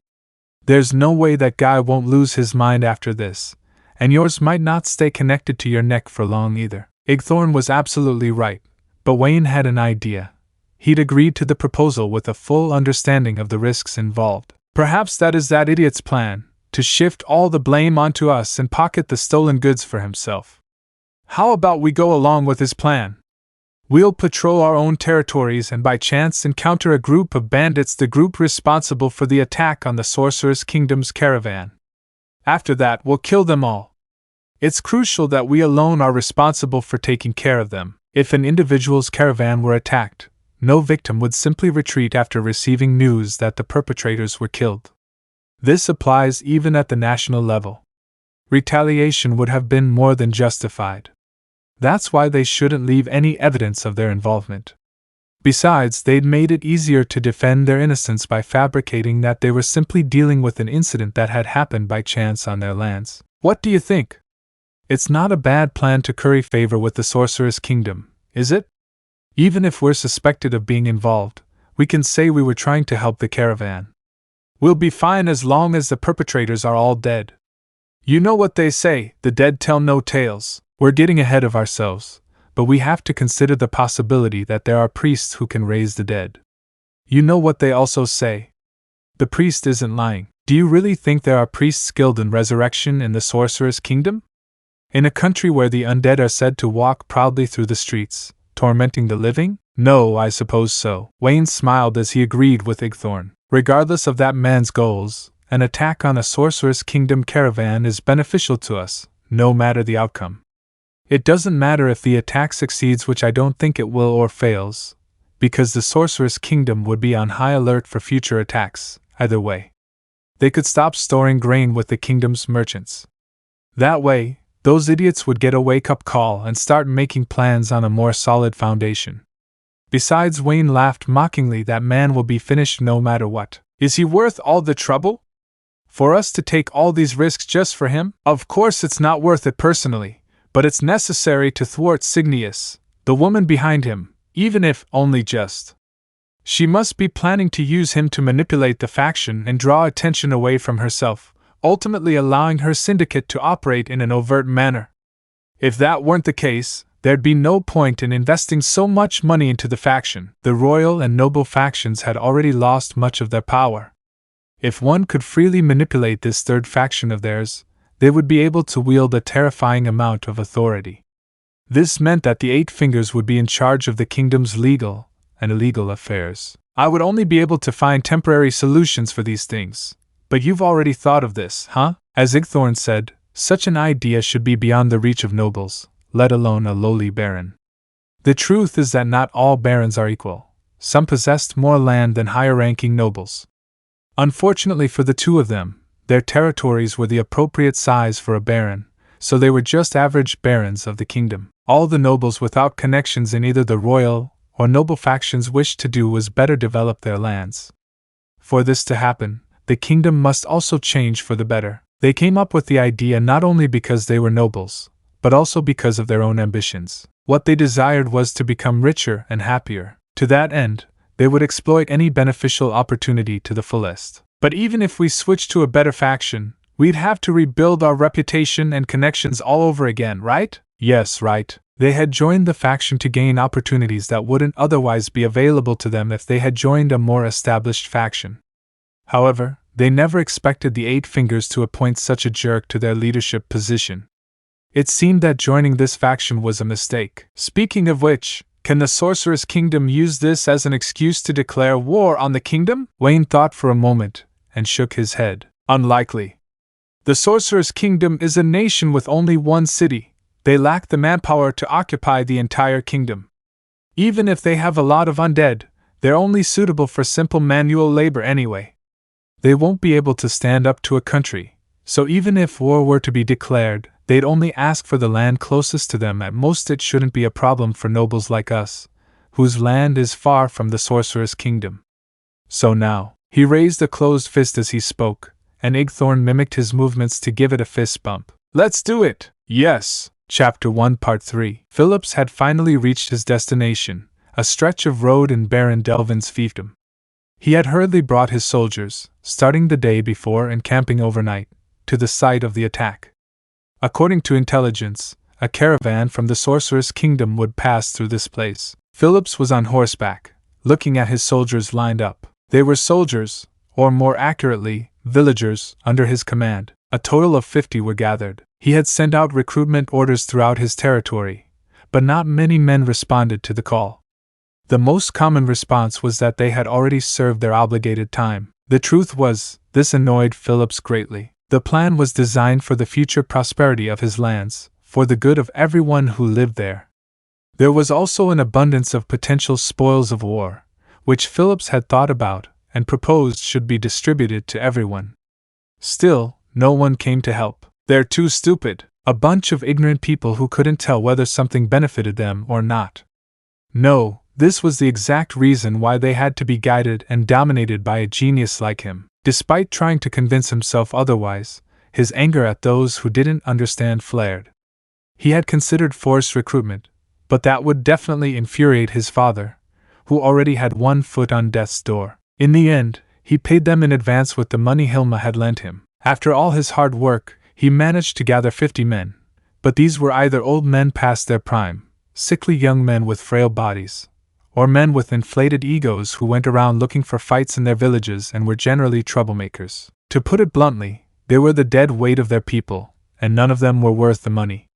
There's no way that guy won't lose his mind after this, and yours might not stay connected to your neck for long either. Igthorn was absolutely right, but Wayne had an idea. He'd agreed to the proposal with a full understanding of the risks involved. Perhaps that is that idiot's plan, to shift all the blame onto us and pocket the stolen goods for himself. How about we go along with his plan? We'll patrol our own territories and by chance encounter a group of bandits, the group responsible for the attack on the Sorcerous Kingdom's caravan. After that, we'll kill them all. It's crucial that we alone are responsible for taking care of them. If an individual's caravan were attacked, no victim would simply retreat after receiving news that the perpetrators were killed. This applies even at the national level. Retaliation would have been more than justified. That's why they shouldn't leave any evidence of their involvement. Besides, they'd made it easier to defend their innocence by fabricating that they were simply dealing with an incident that had happened by chance on their lands. What do you think? It's not a bad plan to curry favor with the Sorcerous Kingdom, is it? Even if we're suspected of being involved, we can say we were trying to help the caravan. We'll be fine as long as the perpetrators are all dead. You know what they say, the dead tell no tales. We're getting ahead of ourselves, but we have to consider the possibility that there are priests who can raise the dead. You know what they also say? The priest isn't lying. Do you really think there are priests skilled in resurrection in the Sorcerous Kingdom? In a country where the undead are said to walk proudly through the streets, tormenting the living? No, I suppose so. Wayne smiled as he agreed with Igthorn. Regardless of that man's goals, an attack on a Sorcerous Kingdom caravan is beneficial to us, no matter the outcome. It doesn't matter if the attack succeeds, which I don't think it will, or fails, because the Sorcerous Kingdom would be on high alert for future attacks, either way. They could stop storing grain with the kingdom's merchants. That way, those idiots would get a wake-up call and start making plans on a more solid foundation. Besides, Wayne laughed mockingly, that man will be finished no matter what. Is he worth all the trouble? For us to take all these risks just for him? Of course it's not worth it personally, but it's necessary to thwart Signius, the woman behind him, even if only just. She must be planning to use him to manipulate the faction and draw attention away from herself, ultimately allowing her syndicate to operate in an overt manner. If that weren't the case, there'd be no point in investing so much money into the faction. The royal and noble factions had already lost much of their power. If one could freely manipulate this third faction of theirs, they would be able to wield a terrifying amount of authority. This meant that the Eight Fingers would be in charge of the kingdom's legal and illegal affairs. I would only be able to find temporary solutions for these things. But you've already thought of this, huh? As Igthorn said, such an idea should be beyond the reach of nobles, let alone a lowly baron. The truth is that not all barons are equal. Some possessed more land than higher-ranking nobles. Unfortunately for the two of them, their territories were the appropriate size for a baron, so they were just average barons of the kingdom. All the nobles without connections in either the royal or noble factions wished to do was better develop their lands. For this to happen, the kingdom must also change for the better. They came up with the idea not only because they were nobles, but also because of their own ambitions. What they desired was to become richer and happier. To that end, they would exploit any beneficial opportunity to the fullest. But even if we switched to a better faction, we'd have to rebuild our reputation and connections all over again, right? Yes, right. They had joined the faction to gain opportunities that wouldn't otherwise be available to them if they had joined a more established faction. However, they never expected the Eight Fingers to appoint such a jerk to their leadership position. It seemed that joining this faction was a mistake. Speaking of which, can the Sorcerous Kingdom use this as an excuse to declare war on the kingdom? Wayne thought for a moment and shook his head. Unlikely. The Sorcerous Kingdom is a nation with only one city. They lack the manpower to occupy the entire kingdom. Even if they have a lot of undead, they're only suitable for simple manual labor anyway. They won't be able to stand up to a country, so even if war were to be declared, they'd only ask for the land closest to them. At most it shouldn't be a problem for nobles like us, whose land is far from the Sorcerous Kingdom. So now, he raised a closed fist as he spoke, and Igthorn mimicked his movements to give it a fist bump. Let's do it! Yes! Chapter 1 Part 3. Phillips had finally reached his destination, a stretch of road in Baron Delvin's fiefdom. He had hurriedly brought his soldiers, starting the day before and camping overnight, to the site of the attack. According to intelligence, a caravan from the Sorcerous Kingdom would pass through this place. Phillips was on horseback, looking at his soldiers lined up. They were soldiers, or more accurately, villagers, under his command. A total of 50 were gathered. He had sent out recruitment orders throughout his territory, but not many men responded to the call. The most common response was that they had already served their obligated time. The truth was, this annoyed Phillips greatly. The plan was designed for the future prosperity of his lands, for the good of everyone who lived there. There was also an abundance of potential spoils of war, which Phillips had thought about and proposed should be distributed to everyone. Still, no one came to help. They're too stupid, a bunch of ignorant people who couldn't tell whether something benefited them or not. No, this was the exact reason why they had to be guided and dominated by a genius like him. Despite trying to convince himself otherwise, his anger at those who didn't understand flared. He had considered forced recruitment, but that would definitely infuriate his father, who already had one foot on death's door. In the end, he paid them in advance with the money Hilma had lent him. After all his hard work, he managed to gather 50 men, but these were either old men past their prime, sickly young men with frail bodies, or men with inflated egos who went around looking for fights in their villages and were generally troublemakers. To put it bluntly, they were the dead weight of their people, and none of them were worth the money.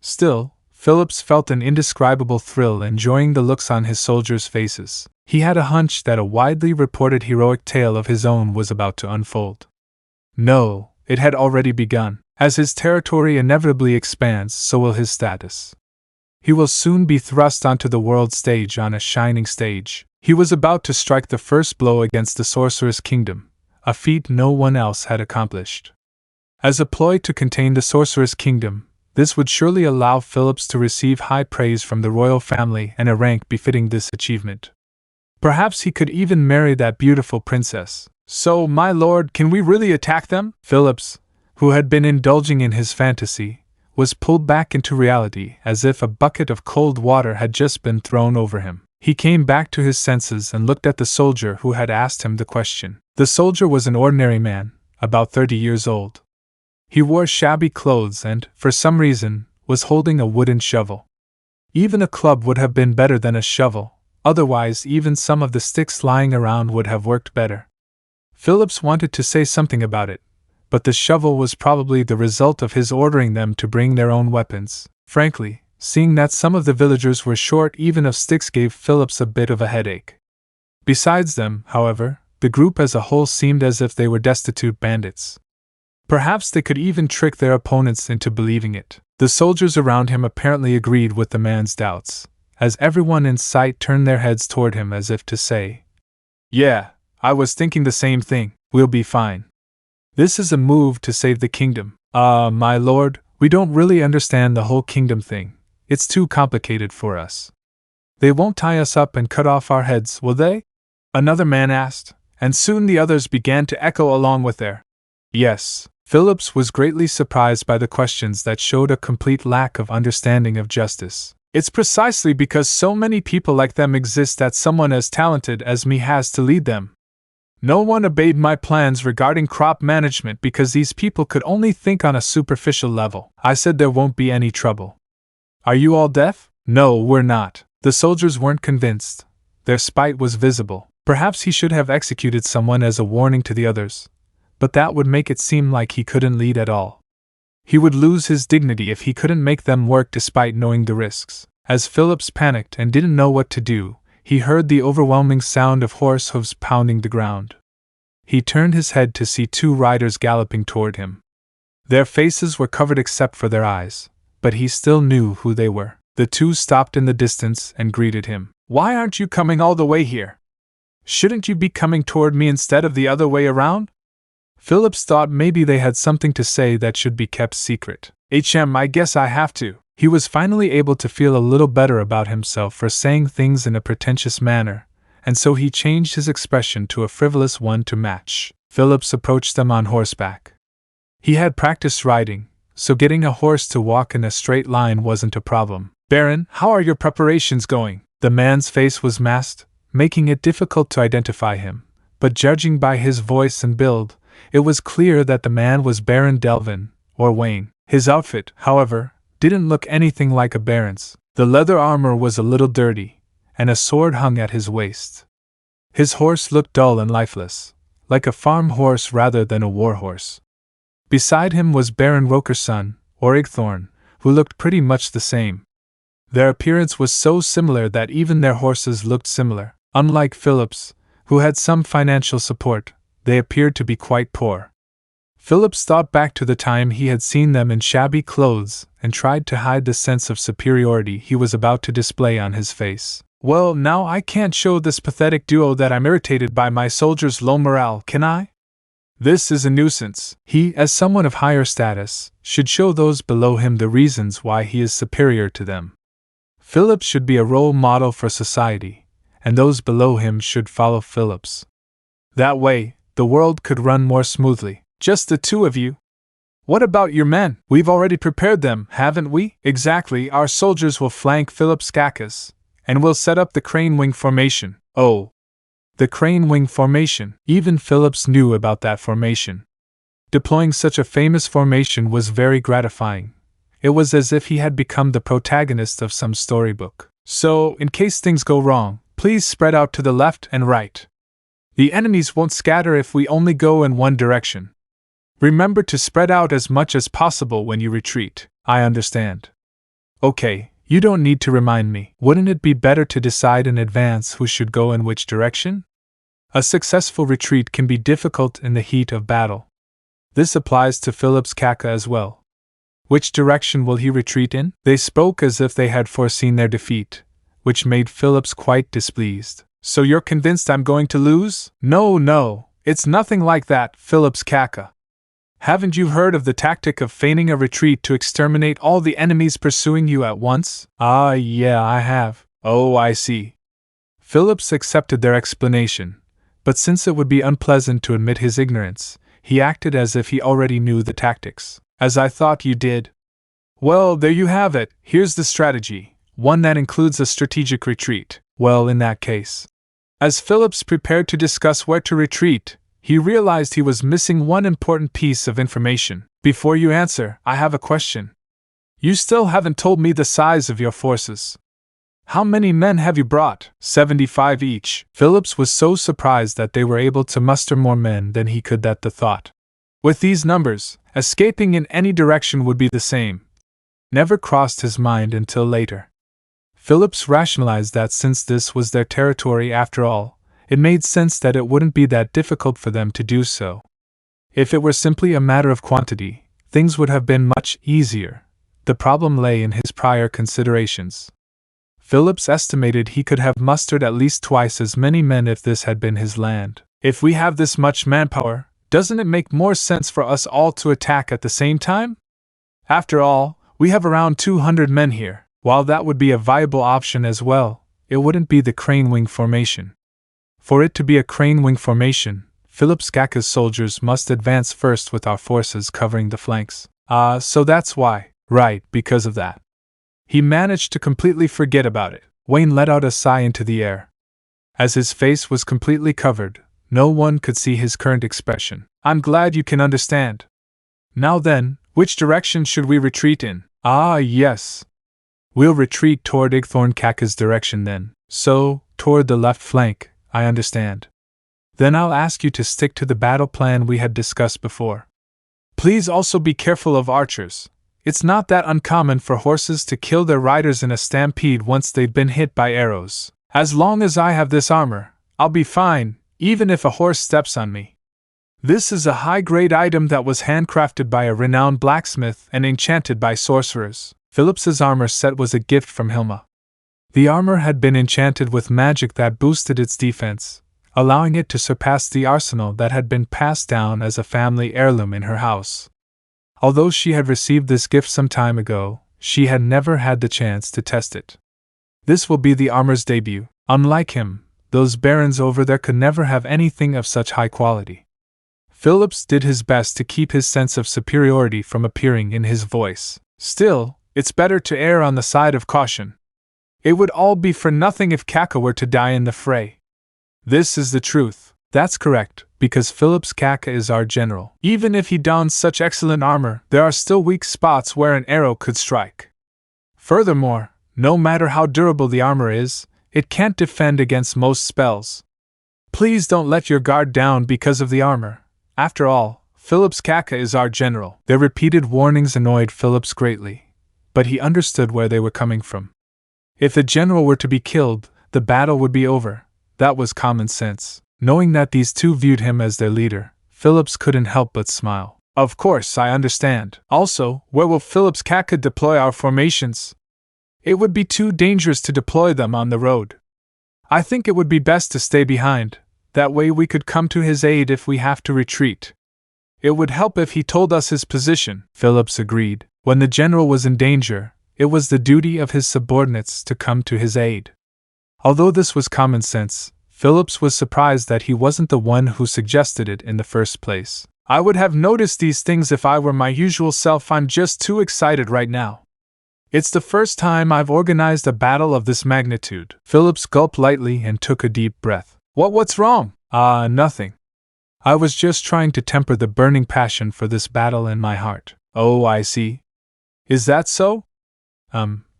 Still, Phillips felt an indescribable thrill enjoying the looks on his soldiers' faces. He had a hunch that a widely reported heroic tale of his own was about to unfold. No, it had already begun. As his territory inevitably expands, so will his status. He will soon be thrust onto the world stage on a shining stage. He was about to strike the first blow against the Sorcerous Kingdom, a feat no one else had accomplished. As a ploy to contain the Sorcerous Kingdom, this would surely allow Phillips to receive high praise from the royal family and a rank befitting this achievement. Perhaps he could even marry that beautiful princess, So, my lord, can we really attack them? Phillips, who had been indulging in his fantasy, was pulled back into reality as if a bucket of cold water had just been thrown over him. He came back to his senses and looked at the soldier who had asked him the question. The soldier was an ordinary man, about 30 years old. He wore shabby clothes and, for some reason, was holding a wooden shovel. Even a club would have been better than a shovel, otherwise even some of the sticks lying around would have worked better. Phillips wanted to say something about it, but the shovel was probably the result of his ordering them to bring their own weapons. Frankly, seeing that some of the villagers were short even of sticks gave Phillips a bit of a headache. Besides them, however, the group as a whole seemed as if they were destitute bandits. Perhaps they could even trick their opponents into believing it. The soldiers around him apparently agreed with the man's doubts, as everyone in sight turned their heads toward him as if to say, "Yeah, I was thinking the same thing, we'll be fine. This is a move to save the kingdom. My lord, we don't really understand the whole kingdom thing. It's too complicated for us. They won't tie us up and cut off our heads, will they?" Another man asked, and soon the others began to echo along with their yes. Phillips was greatly surprised by the questions that showed a complete lack of understanding of justice. It's precisely because so many people like them exist that someone as talented as me has to lead them. No one obeyed my plans regarding crop management because these people could only think on a superficial level. I said there won't be any trouble. Are you all deaf? No, we're not. The soldiers weren't convinced. Their spite was visible. Perhaps he should have executed someone as a warning to the others, but that would make it seem like he couldn't lead at all. He would lose his dignity if he couldn't make them work despite knowing the risks. As Phillips panicked and didn't know what to do, he heard the overwhelming sound of horse hooves pounding the ground. He turned his head to see two riders galloping toward him. Their faces were covered except for their eyes, but he still knew who they were. The two stopped in the distance and greeted him. "Why aren't you coming all the way here? Shouldn't you be coming toward me instead of the other way around?" Phillips thought maybe they had something to say that should be kept secret. I guess I have to." He was finally able to feel a little better about himself for saying things in a pretentious manner, and so he changed his expression to a frivolous one to match. Phillips approached them on horseback. He had practiced riding, so getting a horse to walk in a straight line wasn't a problem. "Baron, how are your preparations going?" The man's face was masked, making it difficult to identify him, but judging by his voice and build, it was clear that the man was Baron Delvin, or Wayne. His outfit, however, didn't look anything like a baron's. The leather armor was a little dirty, and a sword hung at his waist. His horse looked dull and lifeless, like a farm horse rather than a war horse. Beside him was Baron Roker's son, or Igthorn, who looked pretty much the same. Their appearance was so similar that even their horses looked similar. Unlike Phillips, who had some financial support, they appeared to be quite poor. Phillips thought back to the time he had seen them in shabby clothes and tried to hide the sense of superiority he was about to display on his face. "Well, now I can't show this pathetic duo that I'm irritated by my soldiers' low morale, can I? This is a nuisance." He, as someone of higher status, should show those below him the reasons why he is superior to them. Phillips should be a role model for society, and those below him should follow Phillips. That way, the world could run more smoothly. "Just the two of you? What about your men?" "We've already prepared them, haven't we?" "Exactly, our soldiers will flank Phillips' Kakas, and we'll set up the crane wing formation." "Oh, the crane wing formation." Even Phillips knew about that formation. Deploying such a famous formation was very gratifying. It was as if he had become the protagonist of some storybook. "So, in case things go wrong, please spread out to the left and right. The enemies won't scatter if we only go in one direction. Remember to spread out as much as possible when you retreat." "I understand." "Okay, you don't need to remind me. Wouldn't it be better to decide in advance who should go in which direction? A successful retreat can be difficult in the heat of battle. This applies to Phillips' Kaka as well. Which direction will he retreat in?" They spoke as if they had foreseen their defeat, which made Phillips quite displeased. "So you're convinced I'm going to lose?" No, it's nothing like that, Phillips' Kaka. Haven't you heard of the tactic of feigning a retreat to exterminate all the enemies pursuing you at once? "Ah, yeah, I have." "Oh, I see." Phillips accepted their explanation, but since it would be unpleasant to admit his ignorance, he acted as if he already knew the tactics. As I thought you did. Well, there you have it. Here's the strategy, one that includes a strategic retreat. Well, in that case. As Phillips prepared to discuss where to retreat, he realized he was missing one important piece of information. Before you answer, I have a question. You still haven't told me the size of your forces. How many men have you brought? 75 each. Phillips was so surprised that they were able to muster more men than he could at the thought. With these numbers, escaping in any direction would be the same. Never crossed his mind until later. Phillips rationalized that since this was their territory after all, it made sense that it wouldn't be that difficult for them to do so. If it were simply a matter of quantity, things would have been much easier. The problem lay in his prior considerations. Phillips estimated he could have mustered at least twice as many men if this had been his land. If we have this much manpower, doesn't it make more sense for us all to attack at the same time? After all, we have around 200 men here. While that would be a viable option as well, it wouldn't be the crane wing formation. For it to be a crane wing formation, Phillips Kazze's soldiers must advance first with our forces covering the flanks. So that's why. Right, because of that. He managed to completely forget about it. Wayne let out a sigh into the air. As his face was completely covered, no one could see his current expression. I'm glad you can understand. Now then, which direction should we retreat in? Yes. We'll retreat toward Igthorn Kazze's direction then. So, toward the left flank, I understand. Then I'll ask you to stick to the battle plan we had discussed before. Please also be careful of archers. It's not that uncommon for horses to kill their riders in a stampede once they've been hit by arrows. As long as I have this armor, I'll be fine, even if a horse steps on me. This is a high-grade item that was handcrafted by a renowned blacksmith and enchanted by sorcerers. Phillips's armor set was a gift from Hilma. The armor had been enchanted with magic that boosted its defense, allowing it to surpass the arsenal that had been passed down as a family heirloom in her house. Although she had received this gift some time ago, she had never had the chance to test it. This will be the armor's debut. Unlike him, those barons over there could never have anything of such high quality. Phillips did his best to keep his sense of superiority from appearing in his voice. Still, it's better to err on the side of caution. It would all be for nothing if Kazze were to die in the fray. This is the truth. That's correct, because Phillips Kazze is our general. Even if he dons such excellent armor, there are still weak spots where an arrow could strike. Furthermore, no matter how durable the armor is, it can't defend against most spells. Please don't let your guard down because of the armor. After all, Phillips Kazze is our general. Their repeated warnings annoyed Phillips greatly, but he understood where they were coming from. If the general were to be killed, the battle would be over. That was common sense. Knowing that these two viewed him as their leader, Phillips couldn't help but smile. Of course, I understand. Also, where will Phillips Kazze deploy our formations? It would be too dangerous to deploy them on the road. I think it would be best to stay behind. That way we could come to his aid if we have to retreat. It would help if he told us his position, Phillips agreed. When the general was in danger, it was the duty of his subordinates to come to his aid. Although this was common sense, Phillips was surprised that he wasn't the one who suggested it in the first place. I would have noticed these things if I were my usual self. I'm just too excited right now. It's the first time I've organized a battle of this magnitude. Phillips gulped lightly and took a deep breath. What's wrong? Nothing. I was just trying to temper the burning passion for this battle in my heart. Oh, I see. Is that so?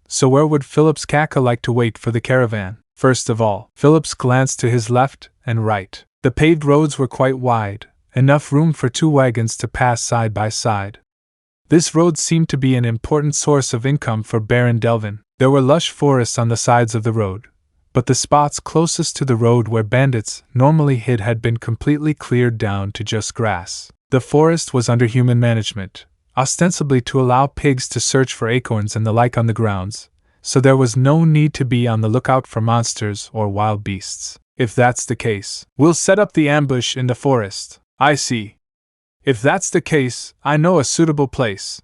So where would Phillips Kazze like to wait for the caravan? First of all, Phillips glanced to his left and right. The paved roads were quite wide, enough room for two wagons to pass side by side. This road seemed to be an important source of income for Baron Delvin. There were lush forests on the sides of the road, but the spots closest to the road where bandits normally hid had been completely cleared down to just grass. The forest was under human management, ostensibly to allow pigs to search for acorns and the like on the grounds, so there was no need to be on the lookout for monsters or wild beasts. If that's the case, we'll set up the ambush in the forest. I see. If that's the case, I know a suitable place.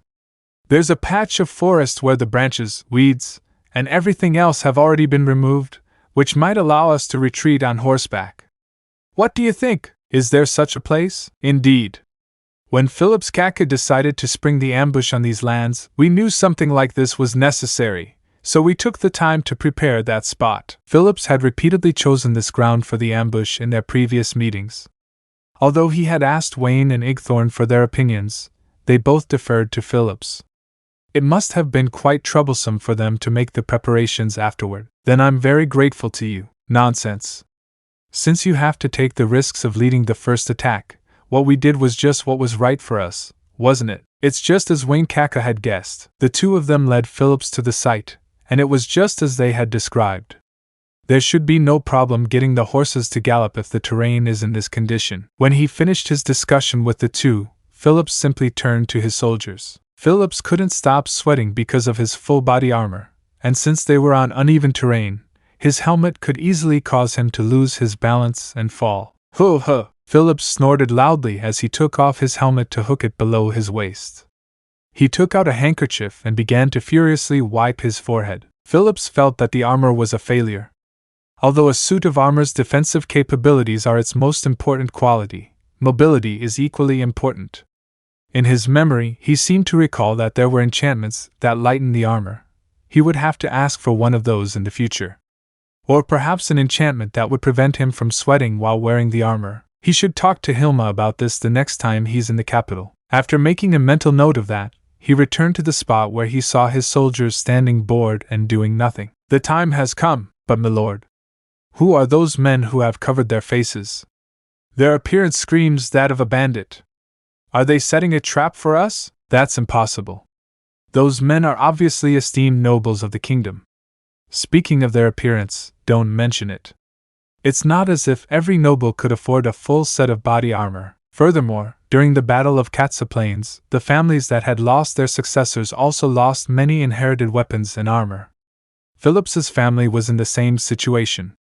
There's a patch of forest where the branches, weeds, and everything else have already been removed, which might allow us to retreat on horseback. What do you think? Is there such a place? Indeed. When Philip's Kazze decided to spring the ambush on these lands, we knew something like this was necessary, so we took the time to prepare that spot. Phillips had repeatedly chosen this ground for the ambush in their previous meetings. Although he had asked Wayne and Igthorn for their opinions, they both deferred to Phillips. It must have been quite troublesome for them to make the preparations afterward. Then I'm very grateful to you. Nonsense. Since you have to take the risks of leading the first attack, what we did was just what was right for us, wasn't it? It's just as Wayne Kazze had guessed. The two of them led Phillips to the site, and it was just as they had described. There should be no problem getting the horses to gallop if the terrain is in this condition. When he finished his discussion with the two, Phillips simply turned to his soldiers. Phillips couldn't stop sweating because of his full body armor, and since they were on uneven terrain, his helmet could easily cause him to lose his balance and fall. Huh huh! Phillips snorted loudly as he took off his helmet to hook it below his waist. He took out a handkerchief and began to furiously wipe his forehead. Phillips felt that the armor was a failure. Although a suit of armor's defensive capabilities are its most important quality, mobility is equally important. In his memory, he seemed to recall that there were enchantments that lighten the armor. He would have to ask for one of those in the future. Or perhaps an enchantment that would prevent him from sweating while wearing the armor. He should talk to Hilma about this the next time he's in the capital. After making a mental note of that, he returned to the spot where he saw his soldiers standing bored and doing nothing. The time has come, but milord. Who are those men who have covered their faces? Their appearance screams that of a bandit. Are they setting a trap for us? That's impossible. Those men are obviously esteemed nobles of the kingdom. Speaking of their appearance, don't mention it. It's not as if every noble could afford a full set of body armor. Furthermore, during the Battle of Kazze Plain, the families that had lost their successors also lost many inherited weapons and armor. Phillips's family was in the same situation.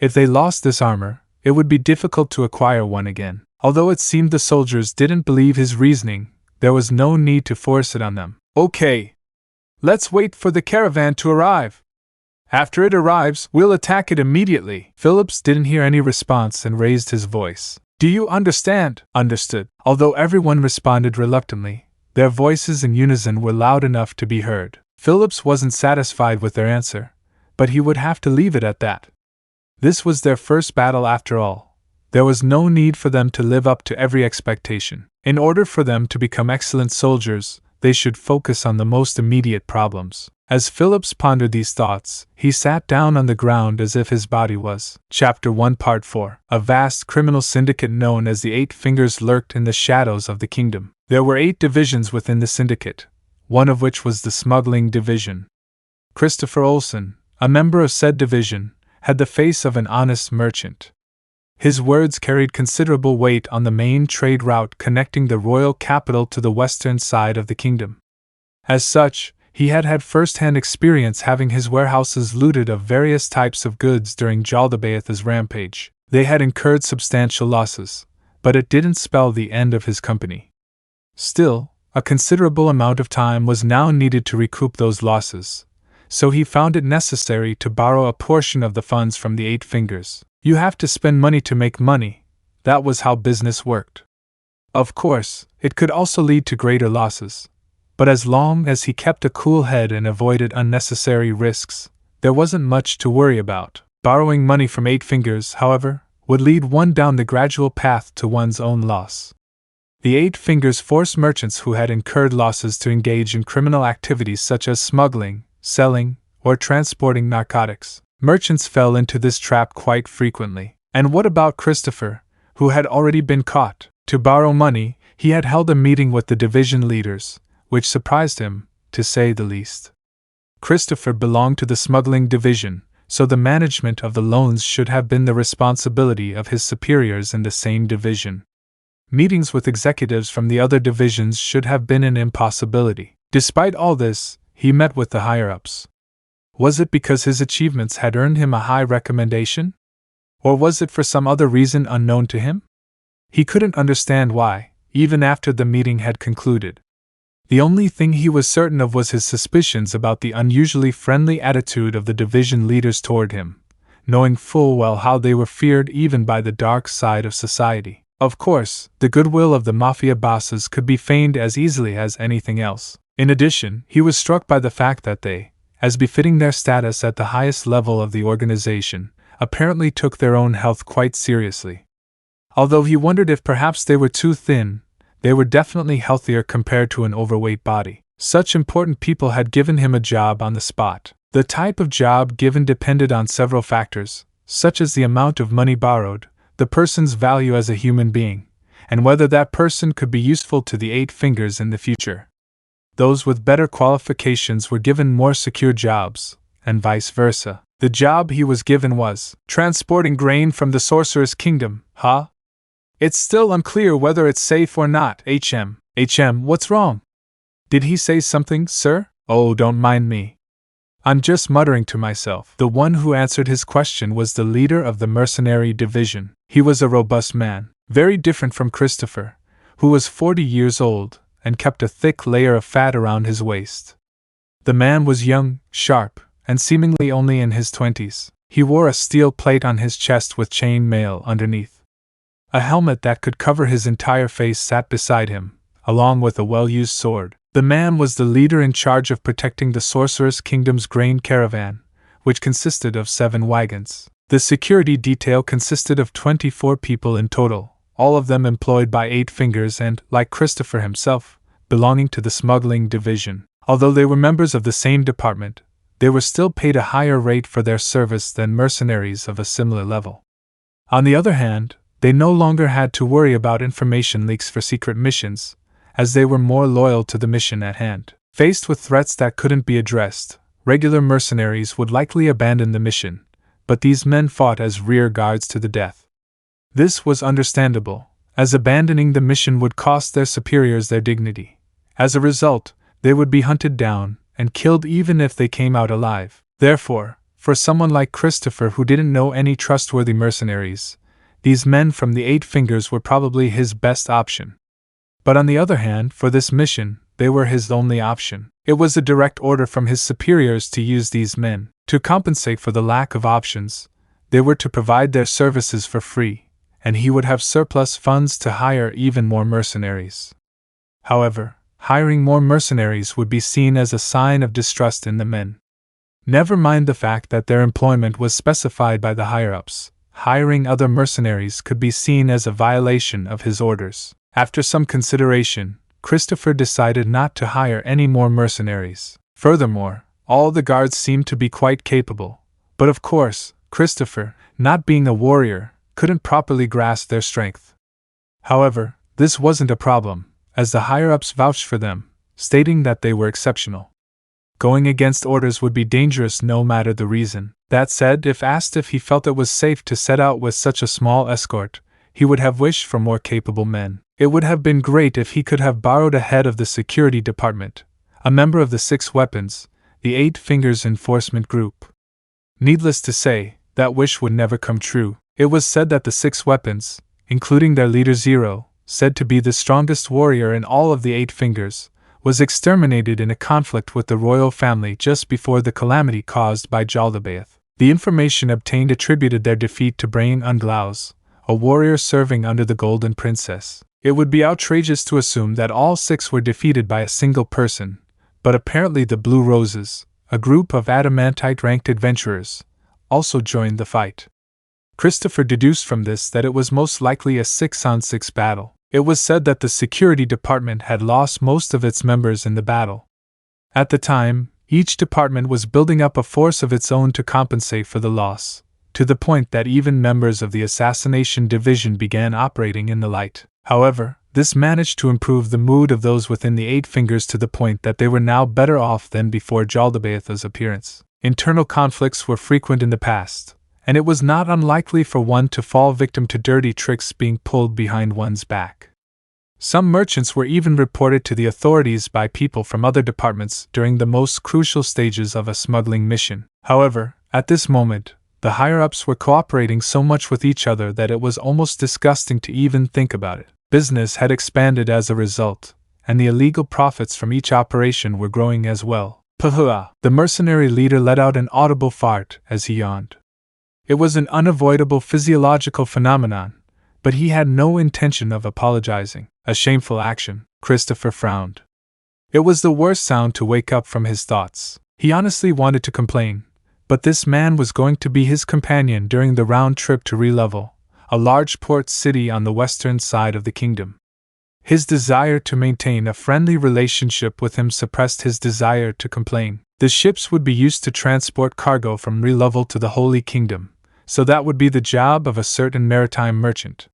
If they lost this armor, it would be difficult to acquire one again. Although it seemed the soldiers didn't believe his reasoning, there was no need to force it on them. Okay. Let's wait for the caravan to arrive. After it arrives, we'll attack it immediately. Phillips didn't hear any response and raised his voice. Do you understand? Understood. Although everyone responded reluctantly, their voices in unison were loud enough to be heard. Phillips wasn't satisfied with their answer, but he would have to leave it at that. This was their first battle after all. There was no need for them to live up to every expectation. In order for them to become excellent soldiers, they should focus on the most immediate problems. As Phillips pondered these thoughts, he sat down on the ground as if his body was. Chapter 1 Part 4. A vast criminal syndicate known as the Eight Fingers lurked in the shadows of the kingdom. There were 8 divisions within the syndicate, one of which was the smuggling division. Christopher Olsen, a member of said division, had the face of an honest merchant. His words carried considerable weight on the main trade route connecting the royal capital to the western side of the kingdom. As such, he had had first-hand experience having his warehouses looted of various types of goods during Jaldabaoth's rampage. They had incurred substantial losses, but it didn't spell the end of his company. Still, a considerable amount of time was now needed to recoup those losses, so he found it necessary to borrow a portion of the funds from the Eight Fingers. You have to spend money to make money. That was how business worked. Of course, it could also lead to greater losses. But as long as he kept a cool head and avoided unnecessary risks, there wasn't much to worry about. Borrowing money from Eight Fingers, however, would lead one down the gradual path to one's own loss. The Eight Fingers forced merchants who had incurred losses to engage in criminal activities such as smuggling, selling, or transporting narcotics. Merchants fell into this trap quite frequently. And what about Christopher, who had already been caught? To borrow money, he had held a meeting with the division leaders, which surprised him, to say the least. Christopher belonged to the smuggling division, so the management of the loans should have been the responsibility of his superiors in the same division. Meetings with executives from the other divisions should have been an impossibility. Despite all this, he met with the higher-ups. Was it because his achievements had earned him a high recommendation? Or was it for some other reason unknown to him? He couldn't understand why, even after the meeting had concluded. The only thing he was certain of was his suspicions about the unusually friendly attitude of the division leaders toward him. knowing full well how they were feared even by the dark side of society. Of course, the goodwill of the mafia bosses could be feigned as easily as anything else. In addition, he was struck by the fact that they, as befitting their status at the highest level of the organization, apparently took their own health quite seriously. Although he wondered if perhaps they were too thin, they were definitely healthier compared to an overweight body. Such important people had given him a job on the spot. The type of job given depended on several factors, such as the amount of money borrowed, the person's value as a human being, and whether that person could be useful to the Eight Fingers in the future. Those with better qualifications were given more secure jobs, and vice versa. The job he was given was transporting grain from the Sorcerous Kingdom. Huh? It's still unclear whether it's safe or not. What's wrong? Did he say something, sir? Oh, don't mind me. I'm just muttering to myself. The one who answered his question was the leader of the mercenary division. He was a robust man, very different from Christopher, who was 40 years old and kept a thick layer of fat around his waist. The man was young, sharp, and seemingly only in his 20s. He wore a steel plate on his chest with chain mail underneath. A helmet that could cover his entire face sat beside him, along with a well-used sword. The man was the leader in charge of protecting the Sorcerous Kingdom's grain caravan, which consisted of 7 wagons. The security detail consisted of 24 people in total, all of them employed by Eight Fingers and, like Christopher himself, belonging to the smuggling division. Although they were members of the same department, they were still paid a higher rate for their service than mercenaries of a similar level. On the other hand, they no longer had to worry about information leaks for secret missions, as they were more loyal to the mission at hand. Faced with threats that couldn't be addressed, regular mercenaries would likely abandon the mission, but these men fought as rear guards to the death. This was understandable, as abandoning the mission would cost their superiors their dignity. As a result, they would be hunted down and killed even if they came out alive. Therefore, for someone like Christopher who didn't know any trustworthy mercenaries, these men from the Eight Fingers were probably his best option. But on the other hand, for this mission, they were his only option. It was a direct order from his superiors to use these men. To compensate for the lack of options, they were to provide their services for free, and he would have surplus funds to hire even more mercenaries. However, hiring more mercenaries would be seen as a sign of distrust in the men. Never mind the fact that their employment was specified by the higher-ups, hiring other mercenaries could be seen as a violation of his orders. After some consideration, Christopher decided not to hire any more mercenaries. Furthermore, all the guards seemed to be quite capable, but of course, Christopher, not being a warrior, couldn't properly grasp their strength. However, this wasn't a problem, as the higher-ups vouched for them, stating that they were exceptional. Going against orders would be dangerous no matter the reason. That said, if asked if he felt it was safe to set out with such a small escort, he would have wished for more capable men. It would have been great if he could have borrowed a head of the security department, a member of the 6 Weapons, the Eight Fingers enforcement group. Needless to say, that wish would never come true. It was said that the 6 Weapons, including their leader Zero, said to be the strongest warrior in all of the Eight Fingers, was exterminated in a conflict with the royal family just before the calamity caused by Jaldabaoth. The information obtained attributed their defeat to Ainz Ooal, a warrior serving under the Golden Princess. It would be outrageous to assume that all 6 were defeated by a single person, but apparently the Blue Roses, a group of adamantite-ranked adventurers, also joined the fight. Christopher deduced from this that it was most likely a 6-on-6 battle. It was said that the security department had lost most of its members in the battle. At the time, each department was building up a force of its own to compensate for the loss, to the point that even members of the assassination division began operating in the light. However, this managed to improve the mood of those within the Eight Fingers to the point that they were now better off than before Jaldabaoth's appearance. Internal conflicts were frequent in the past, and it was not unlikely for one to fall victim to dirty tricks being pulled behind one's back. Some merchants were even reported to the authorities by people from other departments during the most crucial stages of a smuggling mission. However, at this moment, the higher-ups were cooperating so much with each other that it was almost disgusting to even think about it. Business had expanded as a result, and the illegal profits from each operation were growing as well. Pahua! The mercenary leader let out an audible fart as he yawned. It was an unavoidable physiological phenomenon, but he had no intention of apologizing. A shameful action, Christopher frowned. It was the worst sound to wake up from his thoughts. He honestly wanted to complain, but this man was going to be his companion during the round trip to Re-Level, a large port city on the western side of the kingdom. His desire to maintain a friendly relationship with him suppressed his desire to complain. The ships would be used to transport cargo from Re-Level to the Holy Kingdom, so that would be the job of a certain maritime merchant.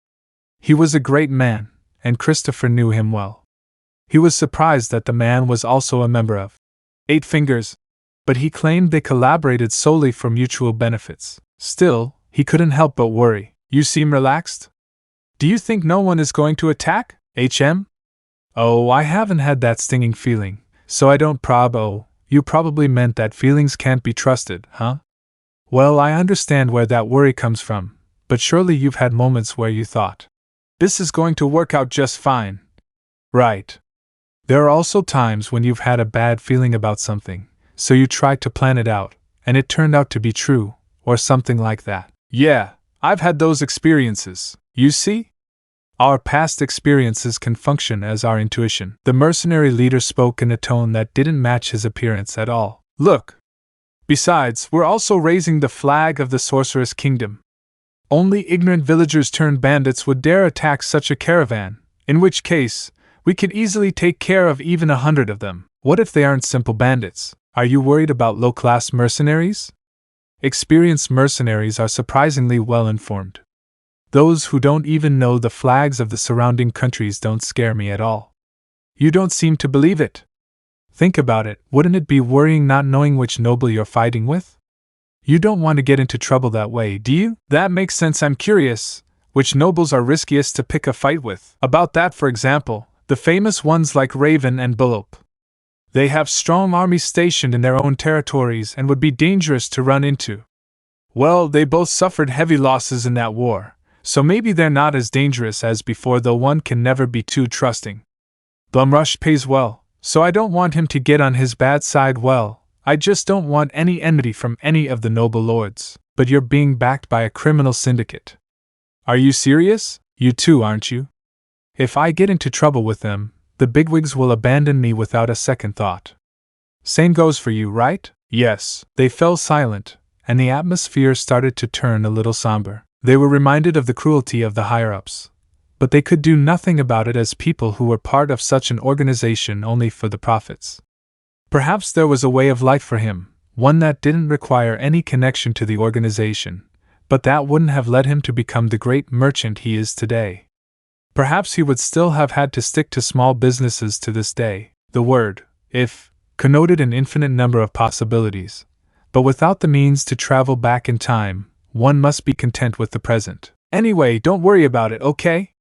He was a great man, and Christopher knew him well. He was surprised that the man was also a member of Eight Fingers, but he claimed they collaborated solely for mutual benefits. Still, he couldn't help but worry. You seem relaxed? Do you think no one is going to attack, HM? Oh, I haven't had that stinging feeling, so I don't Oh, you probably meant that feelings can't be trusted, huh? Well, I understand where that worry comes from, but surely you've had moments where you thought, this is going to work out just fine. Right. There are also times when you've had a bad feeling about something, so you tried to plan it out, and it turned out to be true, or something like that. Yeah, I've had those experiences, you see? Our past experiences can function as our intuition. The mercenary leader spoke in a tone that didn't match his appearance at all. Look. Besides, we're also raising the flag of the Sorcerous Kingdom. Only ignorant villagers turned bandits would dare attack such a caravan, in which case, we could easily take care of even 100 of them. What if they aren't simple bandits? Are you worried about low-class mercenaries? Experienced mercenaries are surprisingly well-informed. Those who don't even know the flags of the surrounding countries don't scare me at all. You don't seem to believe it. Think about it, wouldn't it be worrying not knowing which noble you're fighting with? You don't want to get into trouble that way, do you? That makes sense. I'm curious, which nobles are riskiest to pick a fight with? About that, for example, the famous ones like Raven and Bullope. They have strong armies stationed in their own territories and would be dangerous to run into. Well, they both suffered heavy losses in that war, so maybe they're not as dangerous as before, though one can never be too trusting. Blumrush pays well, so I don't want him to get on his bad side. Well, I just don't want any enmity from any of the noble lords. But you're being backed by a criminal syndicate. Are you serious? You too, aren't you? If I get into trouble with them, the bigwigs will abandon me without a second thought. Same goes for you, right? Yes. They fell silent, and the atmosphere started to turn a little somber. They were reminded of the cruelty of the higher-ups, but they could do nothing about it as people who were part of such an organization only for the profits. Perhaps there was a way of life for him, one that didn't require any connection to the organization, but that wouldn't have led him to become the great merchant he is today. Perhaps he would still have had to stick to small businesses to this day. The word, if, connoted an infinite number of possibilities, but without the means to travel back in time, one must be content with the present. Anyway, don't worry about it, okay?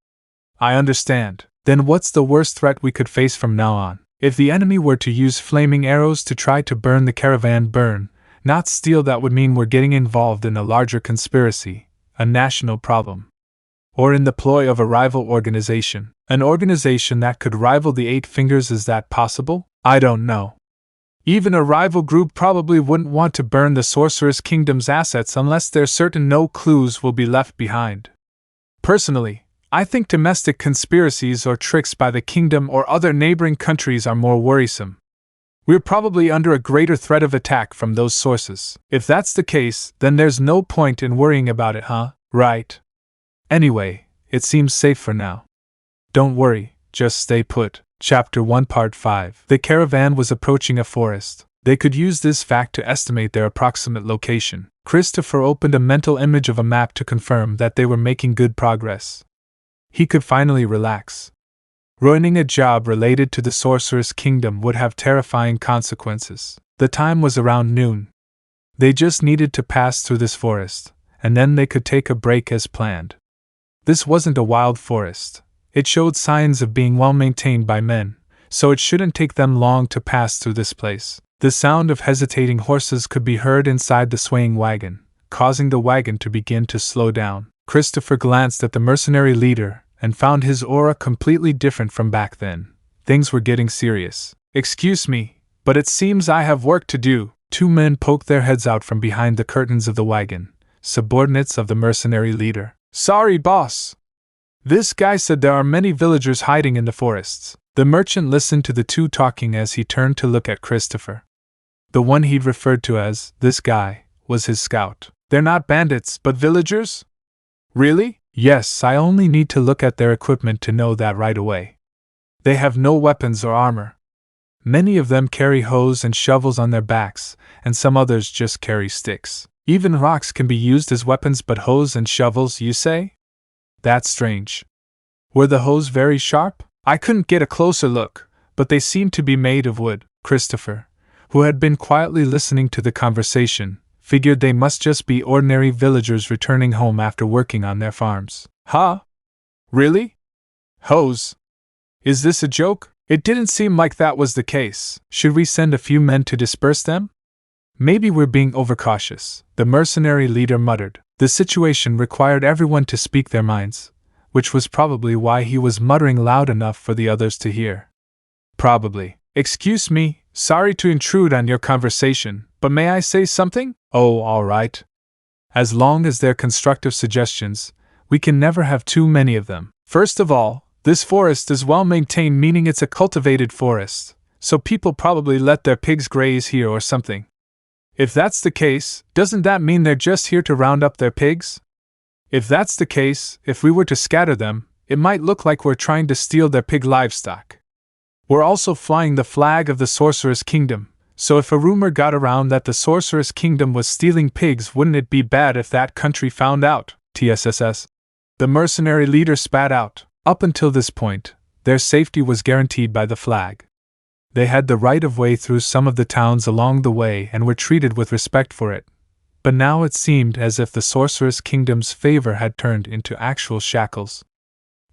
I understand. Then what's the worst threat we could face from now on? If the enemy were to use flaming arrows to try to burn the caravan, not steal, that would mean we're getting involved in a larger conspiracy, a national problem. Or in the ploy of a rival organization, an organization that could rival the Eight Fingers. Is that possible? I don't know. Even a rival group probably wouldn't want to burn the Sorcerous Kingdom's assets unless they're certain no clues will be left behind. Personally, I think domestic conspiracies or tricks by the kingdom or other neighboring countries are more worrisome. We're probably under a greater threat of attack from those sources. If that's the case, then there's no point in worrying about it, huh? Right. Anyway, it seems safe for now. Don't worry, just stay put. Chapter 1 Part 5. The caravan was approaching a forest. They could use this fact to estimate their approximate location. Christopher opened a mental image of a map to confirm that they were making good progress. He could finally relax. Ruining a job related to the Sorcerous Kingdom would have terrifying consequences. The time was around noon. They just needed to pass through this forest, and then they could take a break as planned. This wasn't a wild forest. It showed signs of being well maintained by men, so it shouldn't take them long to pass through this place. The sound of hesitating horses could be heard inside the swaying wagon, causing the wagon to begin to slow down. Christopher glanced at the mercenary leader and found his aura completely different from back then. Things were getting serious. Excuse me, but it seems I have work to do. Two men poked their heads out from behind the curtains of the wagon, subordinates of the mercenary leader. "Sorry, boss. This guy said there are many villagers hiding in the forests." The merchant listened to the two talking as he turned to look at Christopher. The one he'd referred to as "this guy" was his scout. "They're not bandits, but villagers?" "Really?" "Yes, I only need to look at their equipment to know that right away. They have no weapons or armor. Many of them carry hoes and shovels on their backs, and some others just carry sticks. Even rocks can be used as weapons, but hoes and shovels, you say? That's strange. Were the hoes very sharp? I couldn't get a closer look, but they seemed to be made of wood." Christopher, who had been quietly listening to the conversation, figured they must just be ordinary villagers returning home after working on their farms. "Huh? Really? Hoes? Is this a joke? It didn't seem like that was the case. Should we send a few men to disperse them?" "Maybe we're being overcautious," the mercenary leader muttered. The situation required everyone to speak their minds, which was probably why he was muttering loud enough for the others to hear. "Probably. Excuse me, sorry to intrude on your conversation, but may I say something?" "Oh, all right. As long as they're constructive suggestions, we can never have too many of them. First of all, this forest is well maintained, meaning it's a cultivated forest, so people probably let their pigs graze here or something. If that's the case, doesn't that mean they're just here to round up their pigs? If that's the case, if we were to scatter them, it might look like we're trying to steal their pig livestock. We're also flying the flag of the Sorcerous Kingdom, so if a rumor got around that the Sorcerous Kingdom was stealing pigs, wouldn't it be bad if that country found out?" "TSSS. The mercenary leader spat out. Up until this point, their safety was guaranteed by the flag. They had the right of way through some of the towns along the way and were treated with respect for it. But now it seemed as if the Sorcerous Kingdom's favor had turned into actual shackles.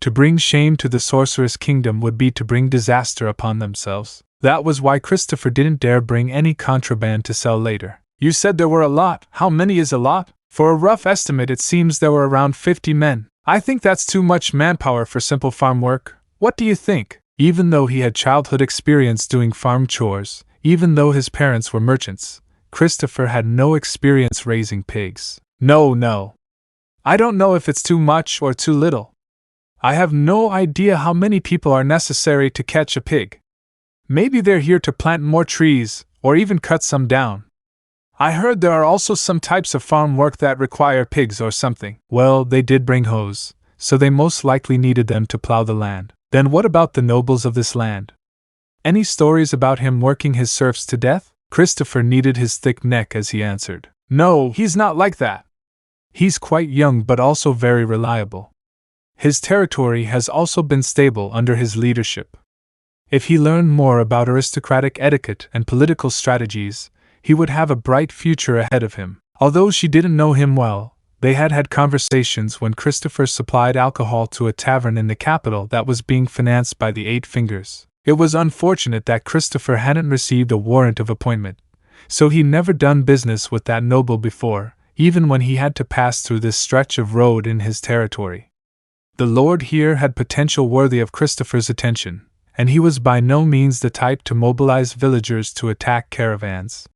To bring shame to the Sorcerous Kingdom would be to bring disaster upon themselves. That was why Christopher didn't dare bring any contraband to sell later. "You said there were a lot. How many is a lot?" "For a rough estimate, it seems there were around 50 men. I think that's too much manpower for simple farm work. What do you think?" Even though he had childhood experience doing farm chores, even though his parents were merchants, Christopher had no experience raising pigs. No. I don't know if it's too much or too little. I have no idea how many people are necessary to catch a pig. Maybe they're here to plant more trees, or even cut some down. I heard there are also some types of farm work that require pigs or something." "Well, they did bring hoes, so they most likely needed them to plow the land." "Then what about the nobles of this land? Any stories about him working his serfs to death?" Christopher kneaded his thick neck as he answered. "No, he's not like that. He's quite young but also very reliable. His territory has also been stable under his leadership. If he learned more about aristocratic etiquette and political strategies, he would have a bright future ahead of him." Although she didn't know him well, they had had conversations when Christopher supplied alcohol to a tavern in the capital that was being financed by the Eight Fingers. It was unfortunate that Christopher hadn't received a warrant of appointment, so he'd never done business with that noble before, even when he had to pass through this stretch of road in his territory. The lord here had potential worthy of Christopher's attention, and he was by no means the type to mobilize villagers to attack caravans.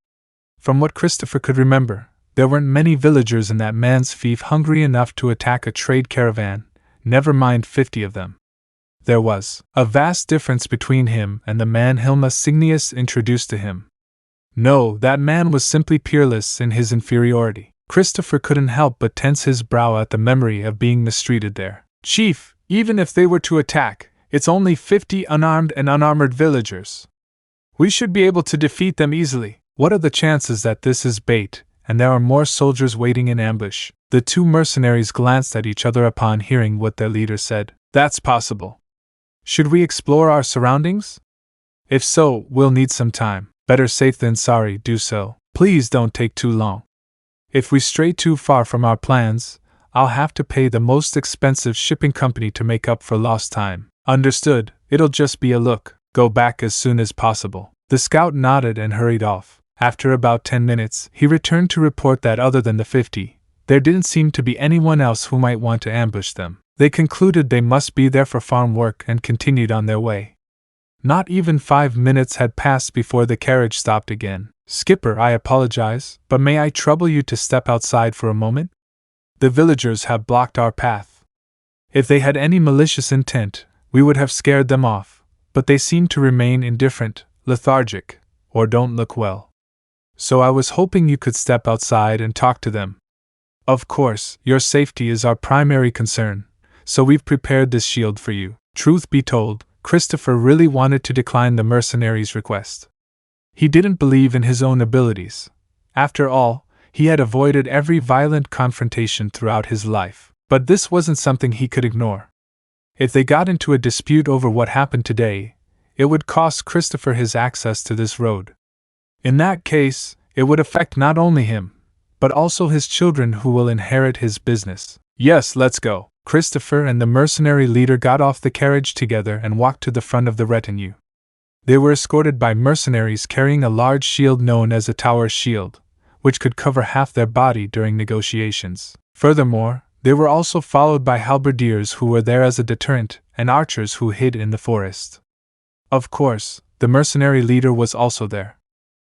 From what Christopher could remember, there weren't many villagers in that man's fief hungry enough to attack a trade caravan, never mind 50 of them. There was a vast difference between him and the man Hilma Signius introduced to him. No, that man was simply peerless in his inferiority. Christopher couldn't help but tense his brow at the memory of being mistreated there. "Chief, even if they were to attack, it's only 50 unarmed and unarmored villagers. We should be able to defeat them easily." "What are the chances that this is bait, and there are more soldiers waiting in ambush?" The two mercenaries glanced at each other upon hearing what their leader said. "That's possible. Should we explore our surroundings? If so, we'll need some time. Better safe than sorry, do so. Please don't take too long. If we stray too far from our plans, I'll have to pay the most expensive shipping company to make up for lost time." "Understood, it'll just be a look. Go back as soon as possible." The scout nodded and hurried off. After about 10 minutes, he returned to report that other than the 50, there didn't seem to be anyone else who might want to ambush them. They concluded they must be there for farm work and continued on their way. Not even 5 minutes had passed before the carriage stopped again. "Skipper, I apologize, but may I trouble you to step outside for a moment?" The villagers have blocked our path. If they had any malicious intent, we would have scared them off, but they seem to remain indifferent, lethargic, or don't look well. So I was hoping you could step outside and talk to them. Of course, your safety is our primary concern, so we've prepared this shield for you. Truth be told, Christopher really wanted to decline the mercenary's request. He didn't believe in his own abilities. After all, he had avoided every violent confrontation throughout his life. But this wasn't something he could ignore. If they got into a dispute over what happened today, it would cost Christopher his access to this road. In that case, it would affect not only him, but also his children who will inherit his business. Yes, let's go. Christopher and the mercenary leader got off the carriage together and walked to the front of the retinue. They were escorted by mercenaries carrying a large shield known as a tower shield, which could cover half their body during negotiations. Furthermore, they were also followed by halberdiers who were there as a deterrent and archers who hid in the forest. Of course, the mercenary leader was also there.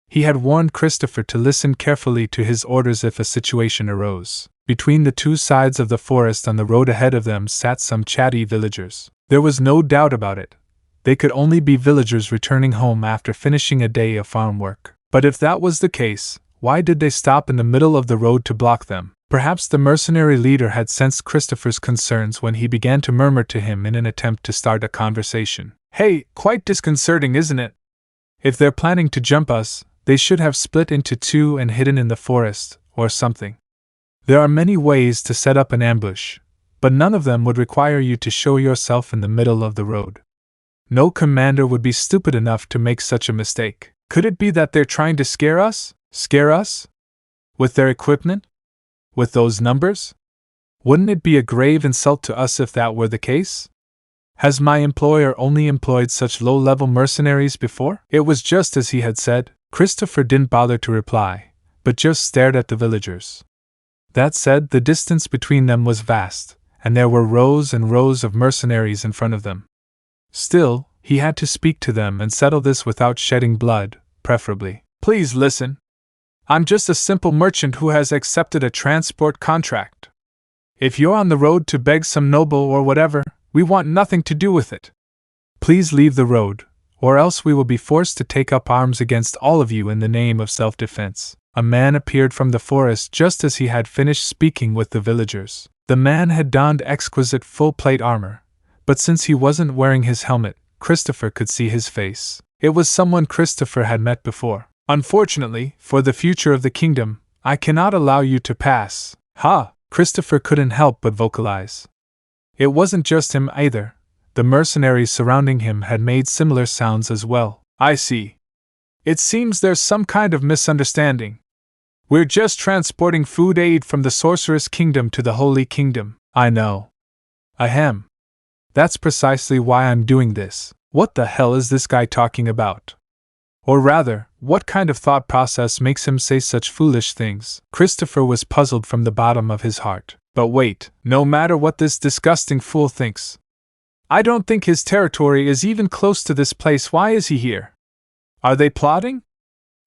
He had warned Christopher to listen carefully to his orders if a situation arose. Between the two sides of the forest on the road ahead of them sat some chatty villagers. There was no doubt about it. They could only be villagers returning home after finishing a day of farm work. But if that was the case, why did they stop in the middle of the road to block them? Perhaps the mercenary leader had sensed Christopher's concerns when he began to murmur to him in an attempt to start a conversation. Hey, quite disconcerting, isn't it? If they're planning to jump us, they should have split into two and hidden in the forest, or something. There are many ways to set up an ambush, but none of them would require you to show yourself in the middle of the road. No commander would be stupid enough to make such a mistake. Could it be that they're trying to scare us? Scare us? With their equipment? With those numbers? Wouldn't it be a grave insult to us if that were the case? Has my employer only employed such low-level mercenaries before? It was just as he had said. Christopher didn't bother to reply, but just stared at the villagers. That said, the distance between them was vast, and there were rows and rows of mercenaries in front of them. Still, he had to speak to them and settle this without shedding blood, preferably. Please listen. I'm just a simple merchant who has accepted a transport contract. If you're on the road to beg some noble or whatever, we want nothing to do with it. Please leave the road, or else we will be forced to take up arms against all of you in the name of self-defense. A man appeared from the forest just as he had finished speaking with the villagers. The man had donned exquisite full-plate armor, but since he wasn't wearing his helmet, Christopher could see his face. It was someone Christopher had met before. Unfortunately, for the future of the kingdom, I cannot allow you to pass. Ha! Christopher couldn't help but vocalize. It wasn't just him either. The mercenaries surrounding him had made similar sounds as well. I see. It seems there's some kind of misunderstanding. We're just transporting food aid from the Sorcerous Kingdom to the Holy Kingdom. I know. Ahem. That's precisely why I'm doing this. What the hell is this guy talking about? Or rather, what kind of thought process makes him say such foolish things? Christopher was puzzled from the bottom of his heart. But wait, no matter what this disgusting fool thinks, I don't think his territory is even close to this place. Why is he here? Are they plotting?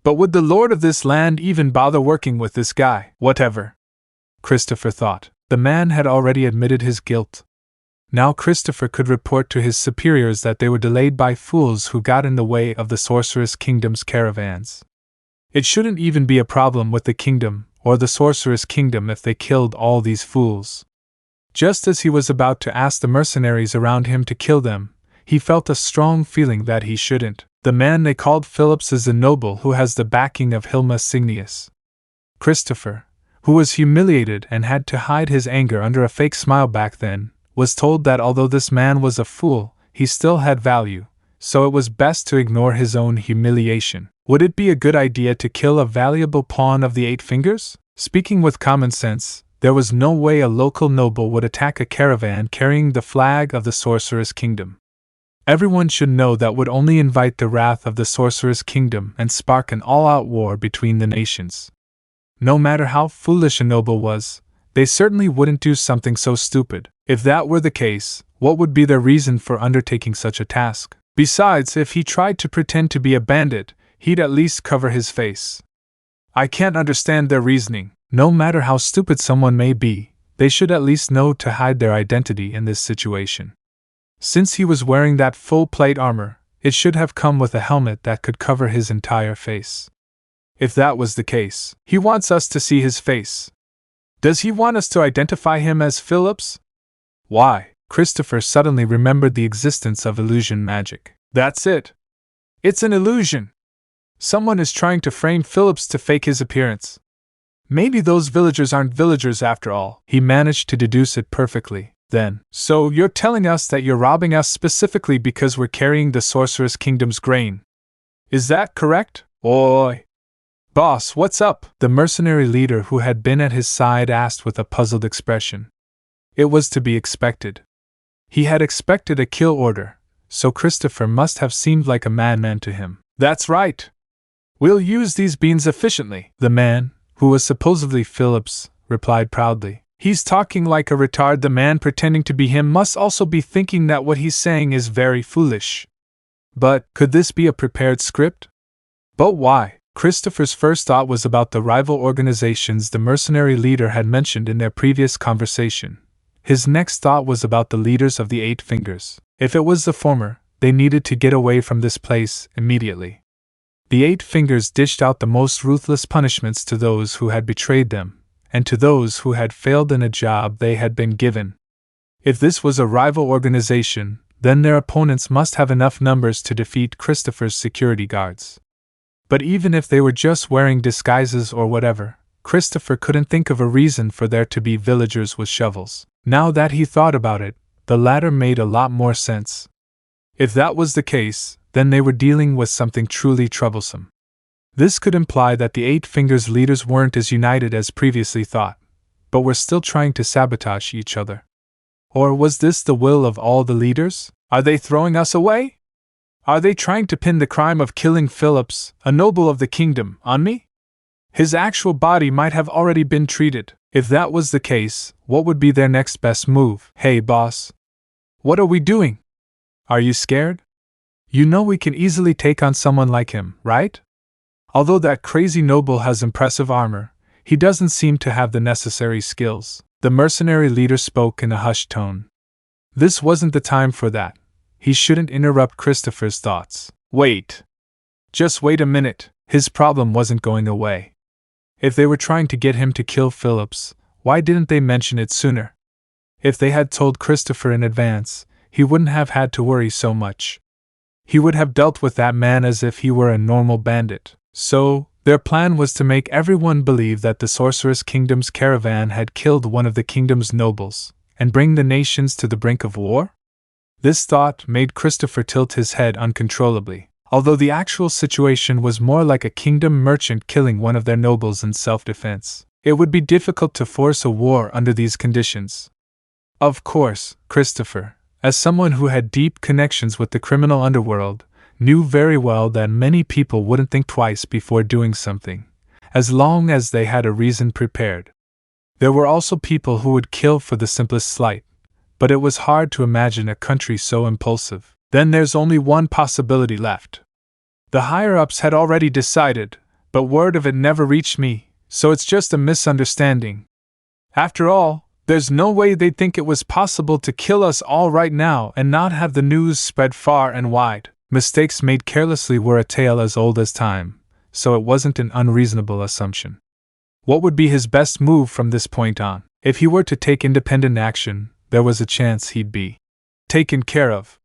But would the lord of this land even bother working with this guy? Whatever, Christopher thought. The man had already admitted his guilt. Now Christopher could report to his superiors that they were delayed by fools who got in the way of the Sorcerous Kingdom's caravans. It shouldn't even be a problem with the kingdom or the Sorcerous Kingdom if they killed all these fools. Just as he was about to ask the mercenaries around him to kill them, he felt a strong feeling that he shouldn't. The man they called Phillips is a noble who has the backing of Hilma Signius. Christopher, who was humiliated and had to hide his anger under a fake smile back then, was told that although this man was a fool, he still had value, so it was best to ignore his own humiliation. Would it be a good idea to kill a valuable pawn of the Eight Fingers? Speaking with common sense, there was no way a local noble would attack a caravan carrying the flag of the Sorcerous Kingdom. Everyone should know that would only invite the wrath of the Sorcerous Kingdom and spark an all-out war between the nations. No matter how foolish a noble was, they certainly wouldn't do something so stupid. If that were the case, what would be their reason for undertaking such a task? Besides, if he tried to pretend to be a bandit, he'd at least cover his face. I can't understand their reasoning. No matter how stupid someone may be, They should at least know to hide their identity in this situation. Since he was wearing that full plate armor, it should have come with a helmet that could cover his entire face. If that was the case, he wants us to see his face. Does he want us to identify him as Phillips? Why? Christopher suddenly remembered the existence of illusion magic. That's it. It's an illusion. Someone is trying to frame Phillips to fake his appearance. Maybe those villagers aren't villagers after all. He managed to deduce it perfectly. Then, so you're telling us that you're robbing us specifically because we're carrying the Sorcerous Kingdom's grain. Is that correct? Oi! Boss, what's up? The mercenary leader who had been at his side asked with a puzzled expression. It was to be expected. He had expected a kill order, so Christopher must have seemed like a madman to him. That's right. We'll use these beans efficiently. The man, who was supposedly Phillips, replied proudly. He's talking like a retard. The man pretending to be him must also be thinking that what he's saying is very foolish. But, could this be a prepared script? But why? Christopher's first thought was about the rival organizations the mercenary leader had mentioned in their previous conversation. His next thought was about the leaders of the Eight Fingers. If it was the former, they needed to get away from this place immediately. The Eight Fingers dished out the most ruthless punishments to those who had betrayed them, and to those who had failed in a job they had been given. If this was a rival organization, then their opponents must have enough numbers to defeat Christopher's security guards. But even if they were just wearing disguises or whatever, Christopher couldn't think of a reason for there to be villagers with shovels. Now that he thought about it, the latter made a lot more sense. If that was the case, then they were dealing with something truly troublesome. This could imply that the Eight Fingers leaders weren't as united as previously thought, but were still trying to sabotage each other. Or was this the will of all the leaders? Are they throwing us away? Are they trying to pin the crime of killing Phillips, a noble of the kingdom, on me? His actual body might have already been treated. If that was the case, what would be their next best move? Hey boss. What are we doing? Are you scared? You know we can easily take on someone like him, right? Although that crazy noble has impressive armor, he doesn't seem to have the necessary skills. The mercenary leader spoke in a hushed tone. This wasn't the time for that. He shouldn't interrupt Christopher's thoughts. Wait. Just wait a minute. His problem wasn't going away. If they were trying to get him to kill Phillips, why didn't they mention it sooner? If they had told Christopher in advance, he wouldn't have had to worry so much. He would have dealt with that man as if he were a normal bandit. So, their plan was to make everyone believe that the Sorcerous Kingdom's caravan had killed one of the kingdom's nobles, and bring the nations to the brink of war? This thought made Christopher tilt his head uncontrollably. Although the actual situation was more like a kingdom merchant killing one of their nobles in self-defense, it would be difficult to force a war under these conditions. Of course, Christopher, as someone who had deep connections with the criminal underworld, knew very well that many people wouldn't think twice before doing something, as long as they had a reason prepared. There were also people who would kill for the simplest slight, but it was hard to imagine a country so impulsive. Then there's only one possibility left. The higher-ups had already decided, but word of it never reached me, so it's just a misunderstanding. After all, there's no way they'd think it was possible to kill us all right now and not have the news spread far and wide. Mistakes made carelessly were a tale as old as time, so it wasn't an unreasonable assumption. What would be his best move from this point on? If he were to take independent action, there was a chance he'd be taken care of.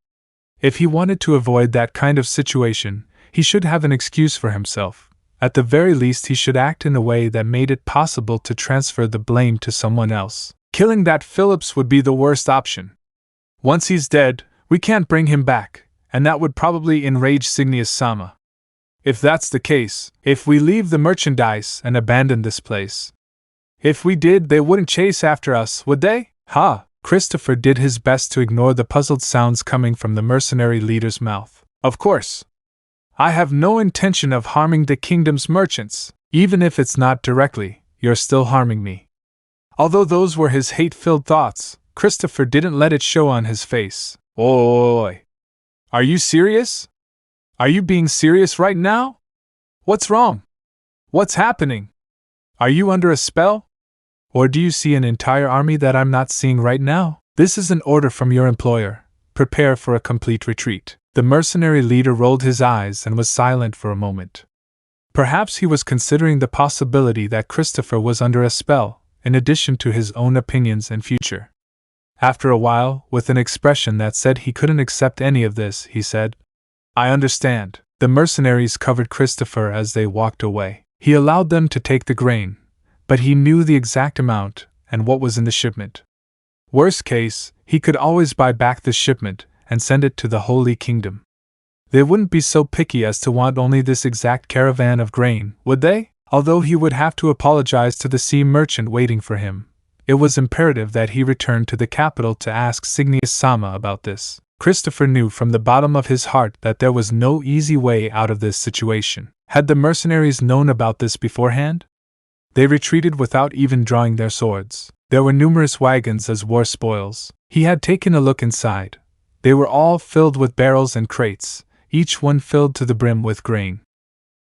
If he wanted to avoid that kind of situation, he should have an excuse for himself. At the very least, he should act in a way that made it possible to transfer the blame to someone else. Killing that Phillips would be the worst option. Once he's dead, we can't bring him back, and that would probably enrage Signius Sama. If that's the case, if we leave the merchandise and abandon this place. If we did, they wouldn't chase after us, would they? Ha! Christopher did his best to ignore the puzzled sounds coming from the mercenary leader's mouth. Of course. I have no intention of harming the kingdom's merchants. Even if it's not directly, you're still harming me. Although those were his hate-filled thoughts, Christopher didn't let it show on his face. Oi! Are you serious? Are you being serious right now? What's wrong? What's happening? Are you under a spell? Or do you see an entire army that I'm not seeing right now? This is an order from your employer. Prepare for a complete retreat. The mercenary leader rolled his eyes and was silent for a moment. Perhaps he was considering the possibility that Christopher was under a spell, in addition to his own opinions and future. After a while, with an expression that said he couldn't accept any of this, he said, I understand. The mercenaries covered Christopher as they walked away. He allowed them to take the grain, but he knew the exact amount and what was in the shipment. Worst case, he could always buy back the shipment and send it to the Holy Kingdom. They wouldn't be so picky as to want only this exact caravan of grain, would they? Although he would have to apologize to the sea merchant waiting for him, it was imperative that he return to the capital to ask Signius-sama about this. Christopher knew from the bottom of his heart that there was no easy way out of this situation. Had the mercenaries known about this beforehand? They retreated without even drawing their swords. There were numerous wagons as war spoils. He had taken a look inside. They were all filled with barrels and crates, each one filled to the brim with grain.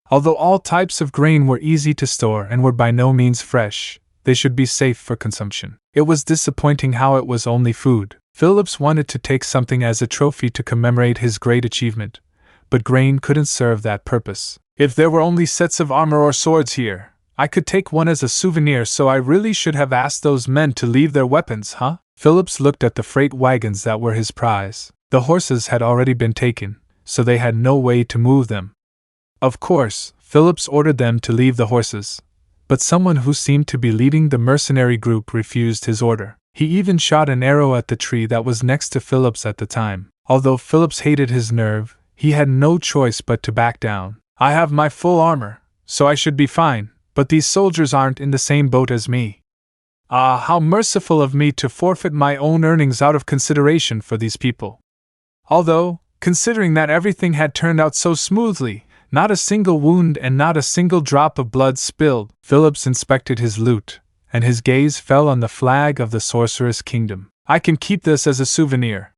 Although all types of grain were easy to store and were by no means fresh, they should be safe for consumption. It was disappointing how it was only food. Phillips wanted to take something as a trophy to commemorate his great achievement, but grain couldn't serve that purpose. If there were only sets of armor or swords here, I could take one as a souvenir, so I really should have asked those men to leave their weapons, huh? Phillips looked at the freight wagons that were his prize. The horses had already been taken, so they had no way to move them. Of course, Phillips ordered them to leave the horses, but someone who seemed to be leading the mercenary group refused his order. He even shot an arrow at the tree that was next to Phillips at the time. Although Phillips hated his nerve, he had no choice but to back down. I have my full armor, so I should be fine, but these soldiers aren't in the same boat as me. Ah, how merciful of me to forfeit my own earnings out of consideration for these people. Although, considering that everything had turned out so smoothly, not a single wound and not a single drop of blood spilled, Phillips inspected his loot, and his gaze fell on the flag of the Sorcerous Kingdom. I can keep this as a souvenir.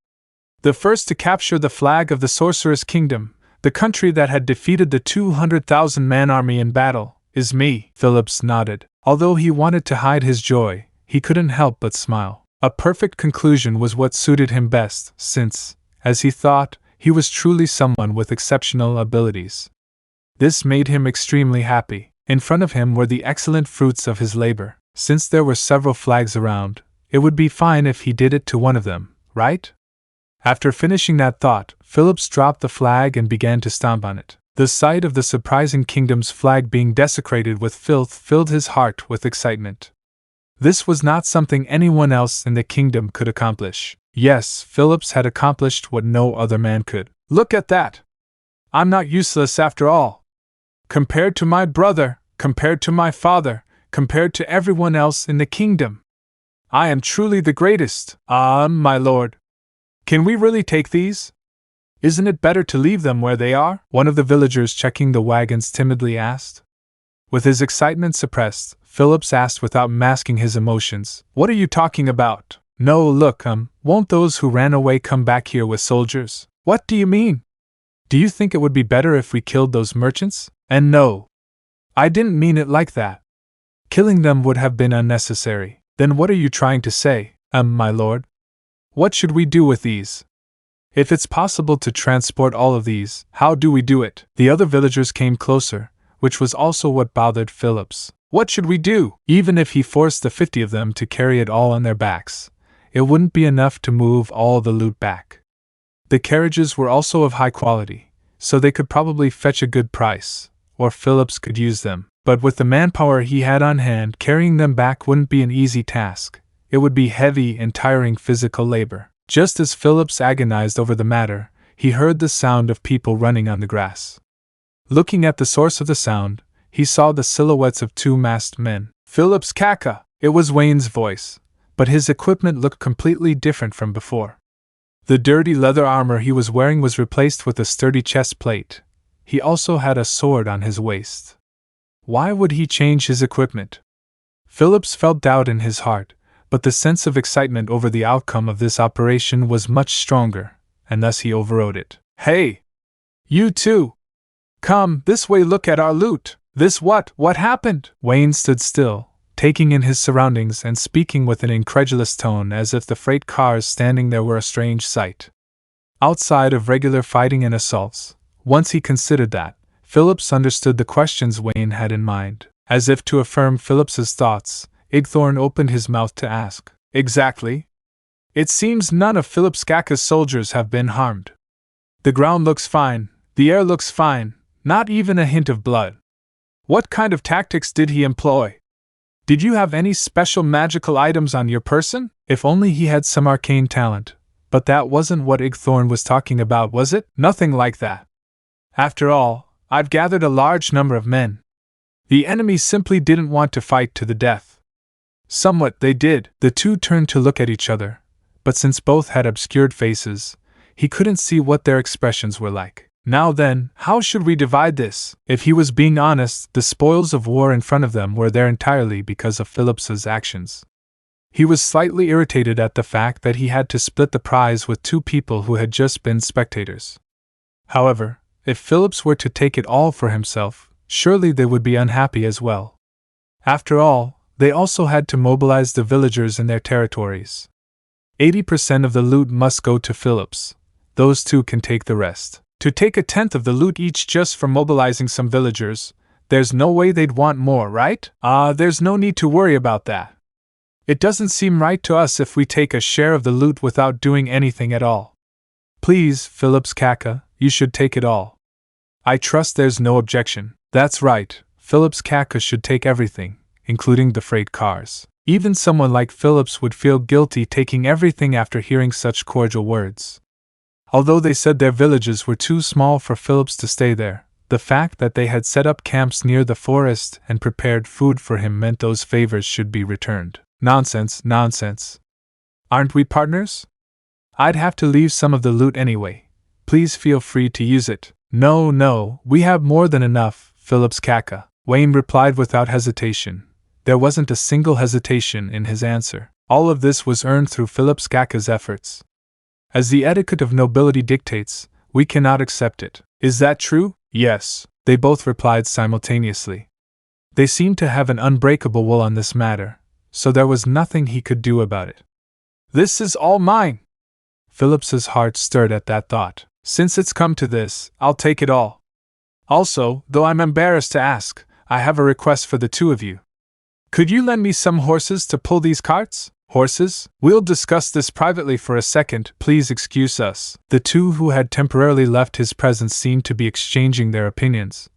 The first to capture the flag of the Sorcerous Kingdom, the country that had defeated the 200,000-man army in battle, is me. Phillips nodded. Although he wanted to hide his joy, he couldn't help but smile. A perfect conclusion was what suited him best, since, as he thought, he was truly someone with exceptional abilities. This made him extremely happy. In front of him were the excellent fruits of his labor. Since there were several flags around, it would be fine if he did it to one of them, right? After finishing that thought, Phillips dropped the flag and began to stomp on it. The sight of the surprising kingdom's flag being desecrated with filth filled his heart with excitement. This was not something anyone else in the kingdom could accomplish. Yes, Phillips had accomplished what no other man could. Look at that! I'm not useless after all. Compared to my brother, compared to my father, compared to everyone else in the kingdom, I am truly the greatest. Ah, my lord. Can we really take these? Isn't it better to leave them where they are? One of the villagers checking the wagons timidly asked. With his excitement suppressed, Phillips asked without masking his emotions, What are you talking about? No, look, won't those who ran away come back here with soldiers? What do you mean? Do you think it would be better if we killed those merchants? And no, I didn't mean it like that. Killing them would have been unnecessary. Then what are you trying to say, my lord? What should we do with these? If it's possible to transport all of these, how do we do it? The other villagers came closer, which was also what bothered Phillips. What should we do? Even if he forced the 50 of them to carry it all on their backs, it wouldn't be enough to move all the loot back. The carriages were also of high quality, so they could probably fetch a good price, or Phillips could use them. But with the manpower he had on hand, carrying them back wouldn't be an easy task. It would be heavy and tiring physical labor. Just as Phillips agonized over the matter, he heard the sound of people running on the grass. Looking at the source of the sound, he saw the silhouettes of 2 masked men. Phillips Kaka! It was Wayne's voice, but his equipment looked completely different from before. The dirty leather armor he was wearing was replaced with a sturdy chest plate. He also had a sword on his waist. Why would he change his equipment? Phillips felt doubt in his heart, but the sense of excitement over the outcome of this operation was much stronger, and thus he overrode it. Hey! You too! Come, this way, look at our loot! This what? What happened? Wayne stood still, taking in his surroundings and speaking with an incredulous tone as if the freight cars standing there were a strange sight. Outside of regular fighting and assaults, once he considered that, Phillips understood the questions Wayne had in mind. As if to affirm Phillips's thoughts, Igthorn opened his mouth to ask, "Exactly? It seems none of Phillips Kaka's soldiers have been harmed. The ground looks fine, the air looks fine, not even a hint of blood. What kind of tactics did he employ? Did you have any special magical items on your person?" If only he had some arcane talent. But that wasn't what Igthorn was talking about, was it? Nothing like that. After all, I've gathered a large number of men. The enemy simply didn't want to fight to the death. Somewhat they did. The two turned to look at each other, but since both had obscured faces, he couldn't see what their expressions were like. Now then, how should we divide this? If he was being honest, the spoils of war in front of them were there entirely because of Phillips's actions. He was slightly irritated at the fact that he had to split the prize with two people who had just been spectators. However, if Phillips were to take it all for himself, surely they would be unhappy as well. After all, they also had to mobilize the villagers in their territories. 80% of the loot must go to Phillips. Those two can take the rest. To take 1/10 of the loot each just for mobilizing some villagers, there's no way they'd want more, right? There's no need to worry about that. It doesn't seem right to us if we take a share of the loot without doing anything at all. Please, Phillips Kaka, you should take it all. I trust there's no objection. That's right, Phillips Kaka should take everything, including the freight cars. Even someone like Phillips would feel guilty taking everything after hearing such cordial words. Although they said their villages were too small for Phillips to stay there, the fact that they had set up camps near the forest and prepared food for him meant those favors should be returned. Nonsense, nonsense. Aren't we partners? I'd have to leave some of the loot anyway. Please feel free to use it. No, we have more than enough, Phillips Kaka, Wayne replied without hesitation. There wasn't a single hesitation in his answer. All of this was earned through Phillips Kaka's efforts. As the etiquette of nobility dictates, we cannot accept it. Is that true? Yes, they both replied simultaneously. They seemed to have an unbreakable will on this matter, so there was nothing he could do about it. This is all mine! Phillips's heart stirred at that thought. Since it's come to this, I'll take it all. Also, though I'm embarrassed to ask, I have a request for the two of you. Could you lend me some horses to pull these carts? Horses? We'll discuss this privately for a second, please excuse us. The two who had temporarily left his presence seemed to be exchanging their opinions,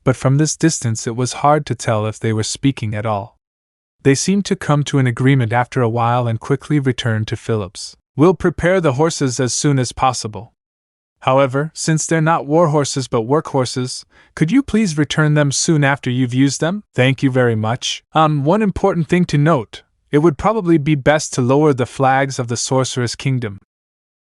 but from this distance it was hard to tell if they were speaking at all. They seemed to come to an agreement after a while and quickly returned to Phillips. We'll prepare the horses as soon as possible. However, since they're not war horses but work horses, could you please return them soon after you've used them? Thank you very much. One important thing to note. It would probably be best to lower the flags of the Sorcerous Kingdom.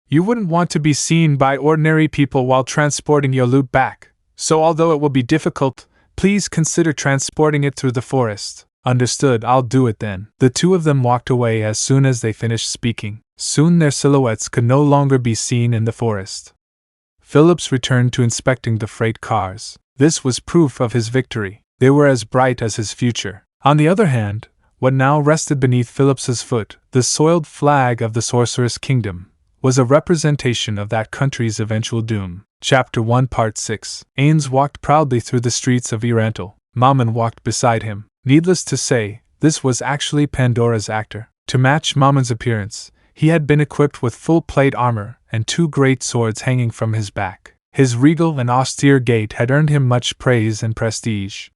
You wouldn't want to be seen by ordinary people while transporting your loot back, so although it will be difficult, please consider transporting it through the forest. Understood, I'll do it then. The two of them walked away as soon as they finished speaking. Soon their silhouettes could no longer be seen in the forest. Phillips returned to inspecting the freight cars. This was proof of his victory. They were as bright as his future. On the other hand, what now rested beneath Phillips's foot, the soiled flag of the Sorcerous Kingdom, was a representation of that country's eventual doom. Chapter 1 Part 6. Ainz walked proudly through the streets of Irantal. Mammon walked beside him. Needless to say, this was actually Pandora's actor. To match Mammon's appearance, he had been equipped with full plate armor and two great swords hanging from his back. His regal and austere gait had earned him much praise and prestige.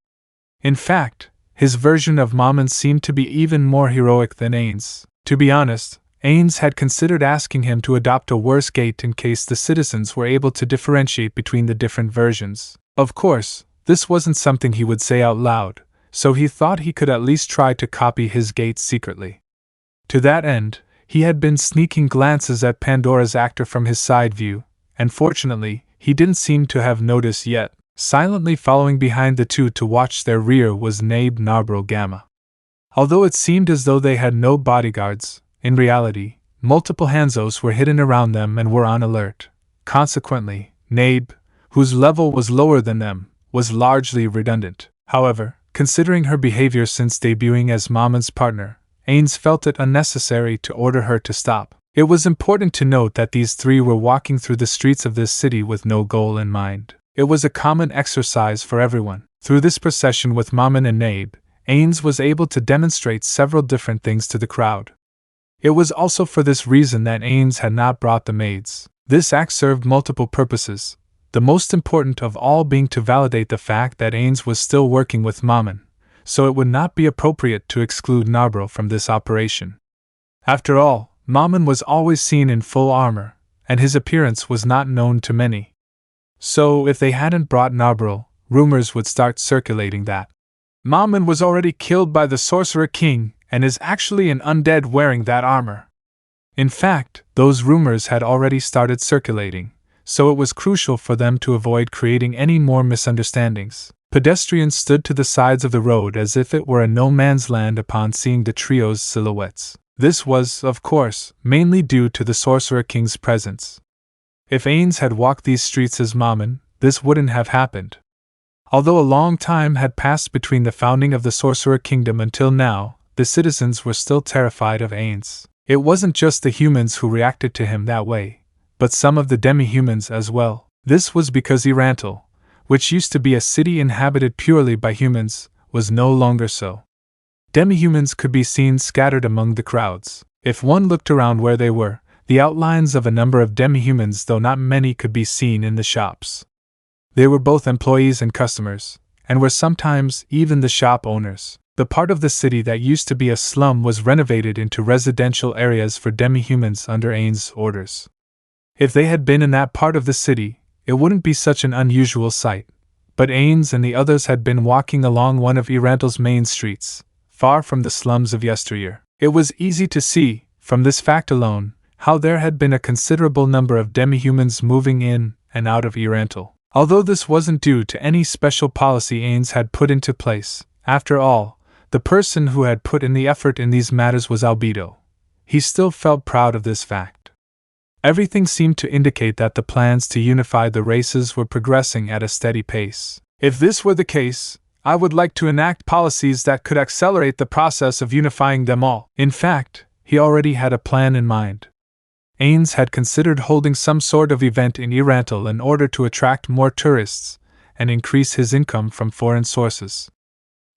In fact, his version of Mammon seemed to be even more heroic than Ainz. To be honest, Ainz had considered asking him to adopt a worse gait in case the citizens were able to differentiate between the different versions. Of course, this wasn't something he would say out loud, so he thought he could at least try to copy his gait secretly. To that end, he had been sneaking glances at Pandora's actor from his side view, and fortunately, he didn't seem to have noticed yet. Silently following behind the two to watch their rear was Naib Narbro Gamma. Although it seemed as though they had no bodyguards, in reality, multiple Hanzos were hidden around them and were on alert. Consequently, Naib, whose level was lower than them, was largely redundant. However, considering her behavior since debuting as Mamon's partner, Ainz felt it unnecessary to order her to stop. It was important to note that these three were walking through the streets of this city with no goal in mind. It was a common exercise for everyone. Through this procession with Mamon and Nabe, Ainz was able to demonstrate several different things to the crowd. It was also for this reason that Ainz had not brought the maids. This act served multiple purposes, the most important of all being to validate the fact that Ainz was still working with Mamon, so it would not be appropriate to exclude Narbro from this operation. After all, Mamon was always seen in full armor, and his appearance was not known to many. So, if they hadn't brought Narbro, rumors would start circulating that Mamon was already killed by the Sorcerer King and is actually an undead wearing that armor. In fact, those rumors had already started circulating, so it was crucial for them to avoid creating any more misunderstandings. Pedestrians stood to the sides of the road as if it were a no-man's land upon seeing the trio's silhouettes. This was, of course, mainly due to the Sorcerer King's presence. If Ainz had walked these streets as Mamon, this wouldn't have happened. Although a long time had passed between the founding of the Sorcerer Kingdom until now, the citizens were still terrified of Ainz. It wasn't just the humans who reacted to him that way, but some of the demi-humans as well. This was because Irantal, which used to be a city inhabited purely by humans, was no longer so. Demi-humans could be seen scattered among the crowds. If one looked around where they were, the outlines of a number of demi-humans, though not many, could be seen in the shops. They were both employees and customers, and were sometimes even the shop owners. The part of the city that used to be a slum was renovated into residential areas for demi-humans under Ainz's orders. If they had been in that part of the city, it wouldn't be such an unusual sight. But Ainz and the others had been walking along one of Irantal's main streets, far from the slums of yesteryear. It was easy to see, from this fact alone, how there had been a considerable number of demi-humans moving in and out of Irantal. Although this wasn't due to any special policy Ainz had put into place, after all, the person who had put in the effort in these matters was Albedo. He still felt proud of this fact. Everything seemed to indicate that the plans to unify the races were progressing at a steady pace. If this were the case, I would like to enact policies that could accelerate the process of unifying them all. In fact, he already had a plan in mind. Ainz had considered holding some sort of event in Irantal in order to attract more tourists and increase his income from foreign sources.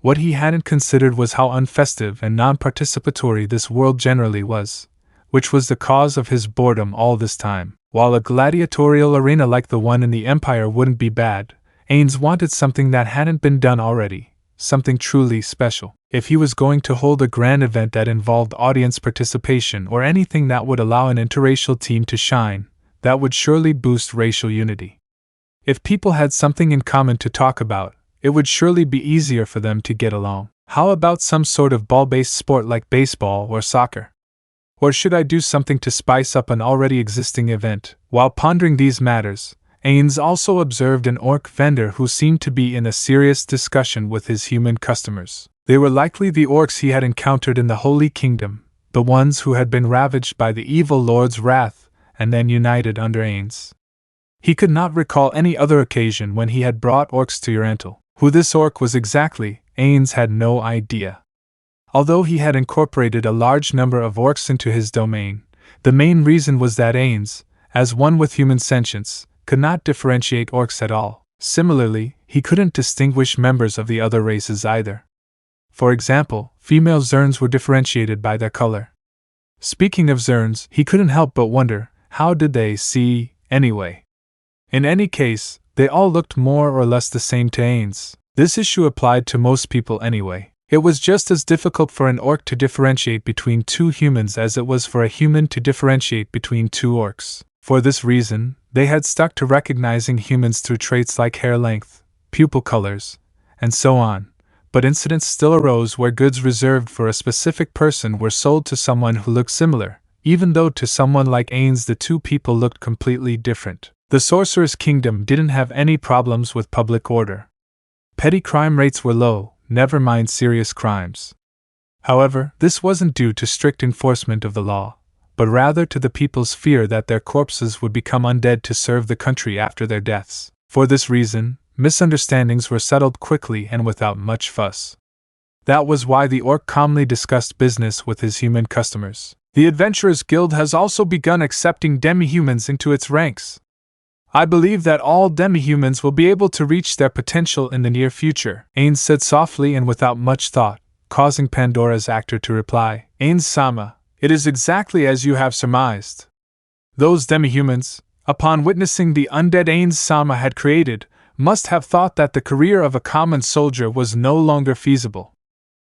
What he hadn't considered was how unfestive and non-participatory this world generally was, which was the cause of his boredom all this time. While a gladiatorial arena like the one in the Empire wouldn't be bad, Ainz wanted something that hadn't been done already, something truly special. If he was going to hold a grand event that involved audience participation or anything that would allow an interracial team to shine, that would surely boost racial unity. If people had something in common to talk about, it would surely be easier for them to get along. How about some sort of ball-based sport like baseball or soccer? Or should I do something to spice up an already existing event? While pondering these matters, Ainz also observed an orc vendor who seemed to be in a serious discussion with his human customers. They were likely the orcs he had encountered in the Holy Kingdom, the ones who had been ravaged by the evil lord's wrath and then united under Ainz. He could not recall any other occasion when he had brought orcs to Irantal. Who this orc was exactly, Ainz had no idea. Although he had incorporated a large number of orcs into his domain, the main reason was that Ainz, as one with human sentience, could not differentiate orcs at all. Similarly, he couldn't distinguish members of the other races either. For example, female Zerns were differentiated by their color. Speaking of Zerns, he couldn't help but wonder, how did they see, anyway? In any case, they all looked more or less the same to Ainz. This issue applied to most people anyway. It was just as difficult for an orc to differentiate between two humans as it was for a human to differentiate between two orcs. For this reason, they had stuck to recognizing humans through traits like hair length, pupil colors, and so on. But incidents still arose where goods reserved for a specific person were sold to someone who looked similar, even though to someone like Ainz the two people looked completely different. The Sorcerous Kingdom didn't have any problems with public order. Petty crime rates were low, never mind serious crimes. However, this wasn't due to strict enforcement of the law, but rather to the people's fear that their corpses would become undead to serve the country after their deaths. For this reason, misunderstandings were settled quickly and without much fuss. That was why the orc calmly discussed business with his human customers. The Adventurers Guild has also begun accepting demi-humans into its ranks. I believe that all demi-humans will be able to reach their potential in the near future, Ainz said softly and without much thought, causing Pandora's actor to reply, Ainz-sama, it is exactly as you have surmised. Those demi-humans, upon witnessing the undead Ainz-sama had created, must have thought that the career of a common soldier was no longer feasible.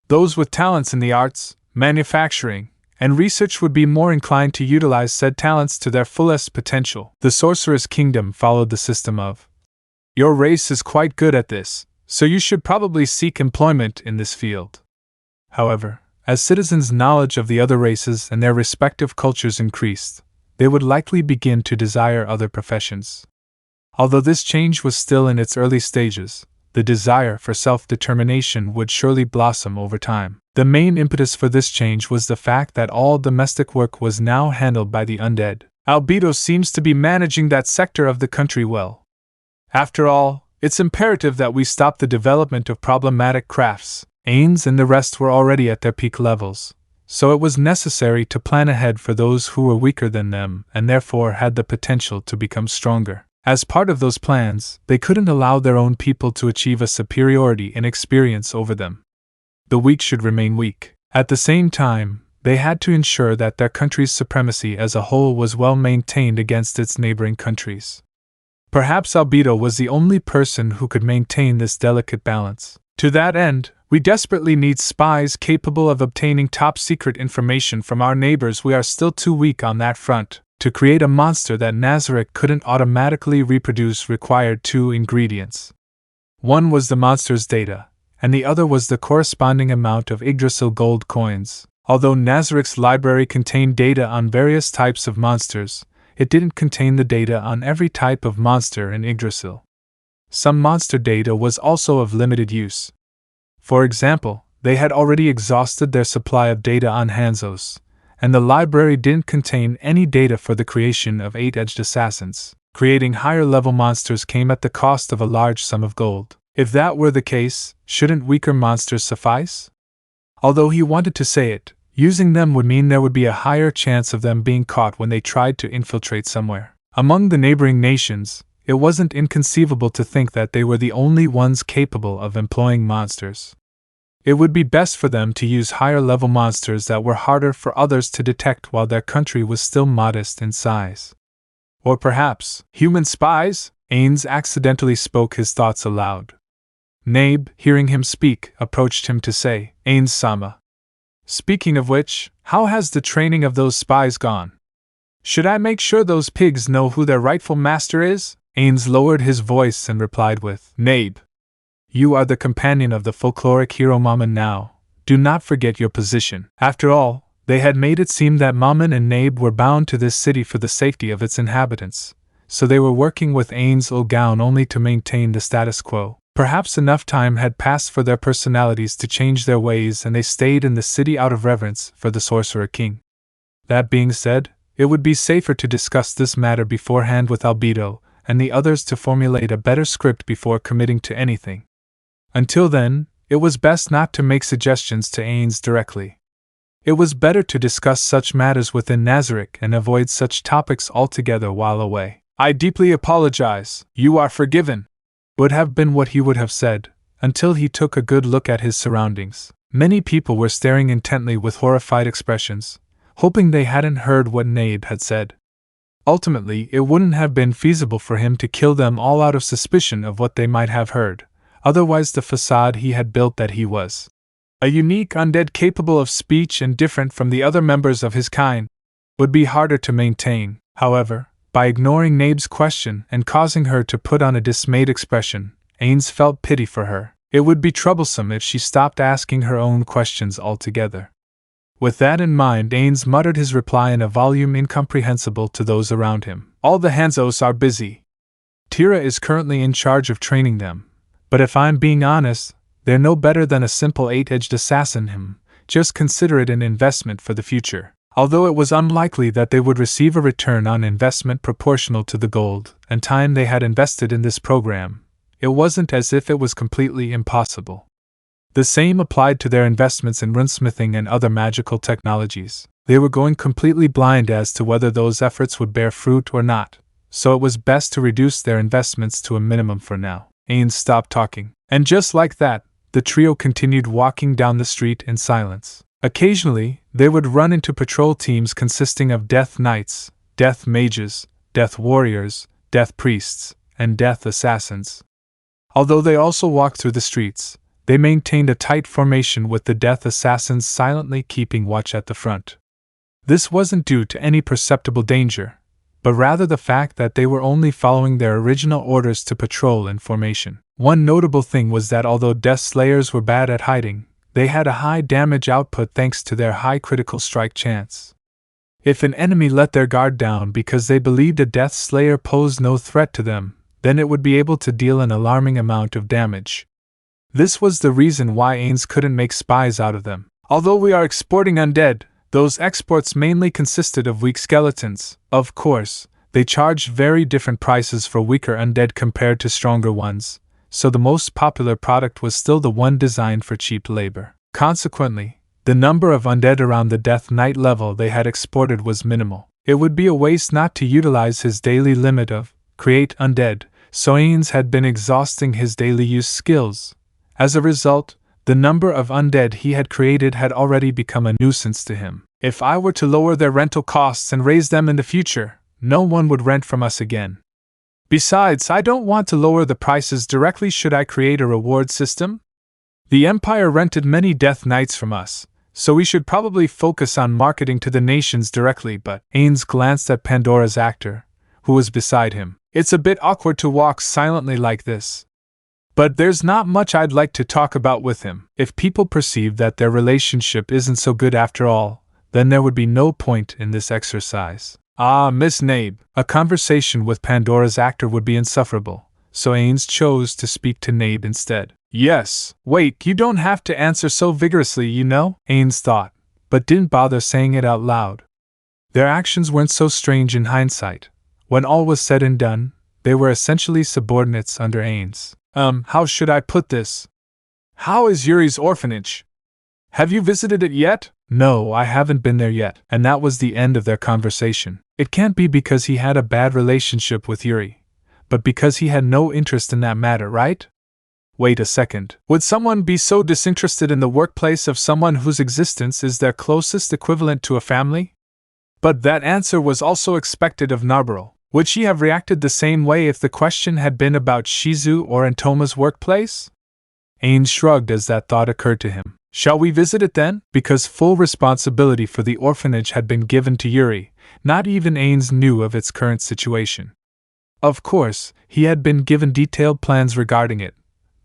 Those with talents in the arts, manufacturing, and research would be more inclined to utilize said talents to their fullest potential. The Sorcerous Kingdom followed the system of, your race is quite good at this, so you should probably seek employment in this field. However, as citizens' knowledge of the other races and their respective cultures increased, they would likely begin to desire other professions. Although this change was still in its early stages, the desire for self-determination would surely blossom over time. The main impetus for this change was the fact that all domestic work was now handled by the undead. Albedo seems to be managing that sector of the country well. After all, it's imperative that we stop the development of problematic crafts. Ainz and the rest were already at their peak levels, so it was necessary to plan ahead for those who were weaker than them and therefore had the potential to become stronger. As part of those plans, they couldn't allow their own people to achieve a superiority in experience over them. The weak should remain weak. At the same time, they had to ensure that their country's supremacy as a whole was well maintained against its neighboring countries. Perhaps Albedo was the only person who could maintain this delicate balance. To that end, we desperately need spies capable of obtaining top-secret information from our neighbors. We are still too weak on that front. To create a monster that Nazarick couldn't automatically reproduce required two ingredients. One was the monster's data, and the other was the corresponding amount of Yggdrasil gold coins. Although Nazarick's library contained data on various types of monsters, it didn't contain the data on every type of monster in Yggdrasil. Some monster data was also of limited use. For example, they had already exhausted their supply of data on Hanzos, and the library didn't contain any data for the creation of 8-edged assassins. Creating higher-level monsters came at the cost of a large sum of gold. If that were the case, shouldn't weaker monsters suffice? Although he wanted to say it, using them would mean there would be a higher chance of them being caught when they tried to infiltrate somewhere. Among the neighboring nations, it wasn't inconceivable to think that they were the only ones capable of employing monsters. It would be best for them to use higher-level monsters that were harder for others to detect while their country was still modest in size. Or perhaps, human spies? Ainz accidentally spoke his thoughts aloud. Nabe, hearing him speak, approached him to say, Ainz-sama. Speaking of which, how has the training of those spies gone? Should I make sure those pigs know who their rightful master is? Ainz lowered his voice and replied with, Nabe. You are the companion of the folkloric hero Mammon now. Do not forget your position. After all, they had made it seem that Mammon and Nabe were bound to this city for the safety of its inhabitants, so they were working with Ainz Ooal Gown only to maintain the status quo. Perhaps enough time had passed for their personalities to change their ways and they stayed in the city out of reverence for the Sorcerer King. That being said, it would be safer to discuss this matter beforehand with Albedo and the others to formulate a better script before committing to anything. Until then, it was best not to make suggestions to Ainz directly. It was better to discuss such matters within Nazarick and avoid such topics altogether while away. I deeply apologize. You are forgiven, would have been what he would have said, until he took a good look at his surroundings. Many people were staring intently with horrified expressions, hoping they hadn't heard what Nabe had said. Ultimately, it wouldn't have been feasible for him to kill them all out of suspicion of what they might have heard. Otherwise the facade he had built that he was a unique undead capable of speech and different from the other members of his kind would be harder to maintain. However, by ignoring Nabe's question and causing her to put on a dismayed expression, Ainz felt pity for her. It would be troublesome if she stopped asking her own questions altogether. With that in mind, Ainz muttered his reply in a volume incomprehensible to those around him. All the Hanzos are busy. Tira is currently in charge of training them. But if I'm being honest, they're no better than a simple 8-edged assassin. Just consider it an investment for the future. Although it was unlikely that they would receive a return on investment proportional to the gold and time they had invested in this program, it wasn't as if it was completely impossible. The same applied to their investments in runesmithing and other magical technologies. They were going completely blind as to whether those efforts would bear fruit or not, so it was best to reduce their investments to a minimum for now. Ainz stopped talking, and just like that, the trio continued walking down the street in silence. Occasionally, they would run into patrol teams consisting of death knights, death mages, death warriors, death priests, and death assassins. Although they also walked through the streets, they maintained a tight formation with the death assassins silently keeping watch at the front. This wasn't due to any perceptible danger, but rather the fact that they were only following their original orders to patrol in formation. One notable thing was that although Death Slayers were bad at hiding, they had a high damage output thanks to their high critical strike chance. If an enemy let their guard down because they believed a Death Slayer posed no threat to them, then it would be able to deal an alarming amount of damage. This was the reason why Ainz couldn't make spies out of them. Although we are exporting undead, those exports mainly consisted of weak skeletons. Of course, they charged very different prices for weaker undead compared to stronger ones, so the most popular product was still the one designed for cheap labor. Consequently, the number of undead around the Death Knight level they had exported was minimal. It would be a waste not to utilize his daily limit of create undead, so Ainz had been exhausting his daily use skills. As a result, the number of undead he had created had already become a nuisance to him. If I were to lower their rental costs and raise them in the future, no one would rent from us again. Besides, I don't want to lower the prices directly. Should I create a reward system? The Empire rented many Death Knights from us, so we should probably focus on marketing to the nations directly. But Ainz glanced at Pandora's actor, who was beside him. It's a bit awkward to walk silently like this. But there's not much I'd like to talk about with him. If people perceive that their relationship isn't so good after all, then there would be no point in this exercise. Ah, Miss Nabe, a conversation with Pandora's actor would be insufferable, so Ainz chose to speak to Nabe instead. Yes, wait, you don't have to answer so vigorously, you know, Ainz thought, but didn't bother saying it out loud. Their actions weren't so strange in hindsight. When all was said and done, they were essentially subordinates under Ainz. How should I put this? How is Yuri's orphanage? Have you visited it yet? No, I haven't been there yet, and that was the end of their conversation. It can't be because he had a bad relationship with Yuri, but because he had no interest in that matter, right? Wait a second. Would someone be so disinterested in the workplace of someone whose existence is their closest equivalent to a family? But that answer was also expected of Narborough. Would she have reacted the same way if the question had been about Shizu or Antoma's workplace? Ainz shrugged as that thought occurred to him. Shall we visit it then? Because full responsibility for the orphanage had been given to Yuri, not even Ainz knew of its current situation. Of course, he had been given detailed plans regarding it,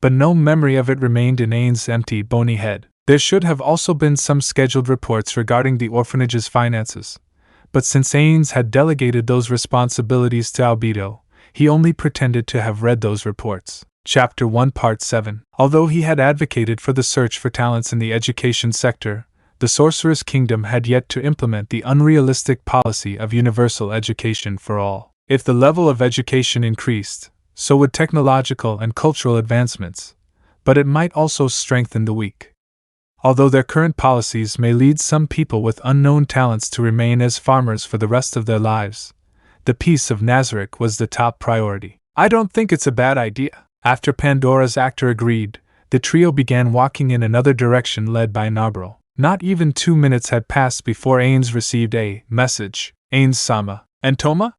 but no memory of it remained in Ainz's empty, bony head. There should have also been some scheduled reports regarding the orphanage's finances. But since Ainz had delegated those responsibilities to Albedo, he only pretended to have read those reports. Chapter 1 Part 7. Although he had advocated for the search for talents in the education sector, the Sorcerous Kingdom had yet to implement the unrealistic policy of universal education for all. If the level of education increased, so would technological and cultural advancements, but it might also strengthen the weak. Although their current policies may lead some people with unknown talents to remain as farmers for the rest of their lives, the peace of Nazarick was the top priority. I don't think it's a bad idea. After Pandora's actor agreed, the trio began walking in another direction led by Narborough. Not even 2 minutes had passed before Ainz received a message. Ainz-sama. Antoma?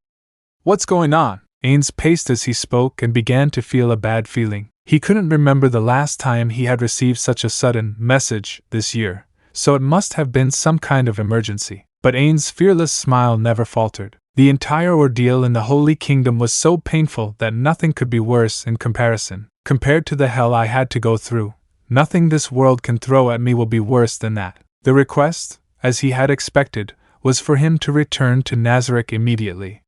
What's going on? Ainz paced as he spoke and began to feel a bad feeling. He couldn't remember the last time he had received such a sudden message this year, so it must have been some kind of emergency. But Ainz's fearless smile never faltered. The entire ordeal in the Holy Kingdom was so painful that nothing could be worse in comparison. Compared to the hell I had to go through, nothing this world can throw at me will be worse than that. The request, as he had expected, was for him to return to Nazarick immediately.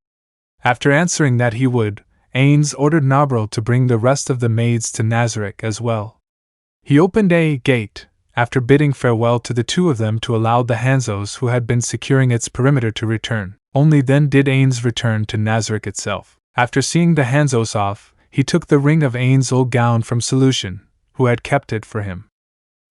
After answering that he would, Ainz ordered Narborough to bring the rest of the maids to Nazarick as well. He opened a gate, after bidding farewell to the two of them to allow the Hanzos who had been securing its perimeter to return. Only then did Ainz return to Nazarick itself. After seeing the Hanzos off, he took the ring of Ainz Ooal Gown from Solution, who had kept it for him.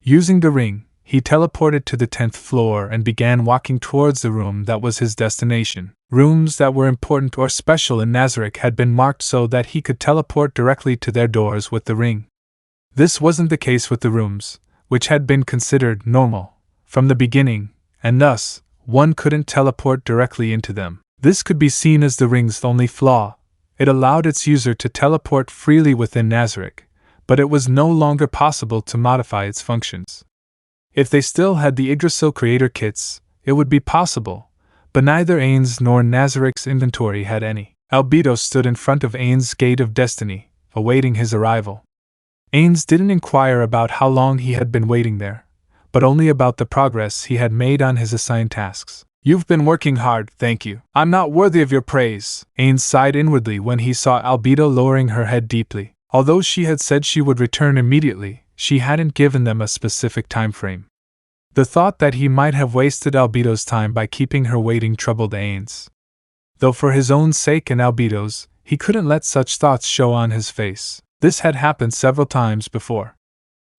Using the ring, he teleported to the 10th floor and began walking towards the room that was his destination. Rooms that were important or special in Nazarick had been marked so that he could teleport directly to their doors with the ring. This wasn't the case with the rooms, which had been considered normal from the beginning, and thus, one couldn't teleport directly into them. This could be seen as the ring's only flaw. It allowed its user to teleport freely within Nazarick, but it was no longer possible to modify its functions. If they still had the Yggdrasil creator kits, it would be possible, but neither Ainz nor Nazarick's inventory had any. Albedo stood in front of Ainz's Gate of Destiny, awaiting his arrival. Ainz didn't inquire about how long he had been waiting there, but only about the progress he had made on his assigned tasks. "You've been working hard, thank you. I'm not worthy of your praise." Ainz sighed inwardly when he saw Albedo lowering her head deeply. Although she had said she would return immediately, she hadn't given them a specific time frame. The thought that he might have wasted Albedo's time by keeping her waiting troubled Ainz. Though for his own sake and Albedo's, he couldn't let such thoughts show on his face. This had happened several times before.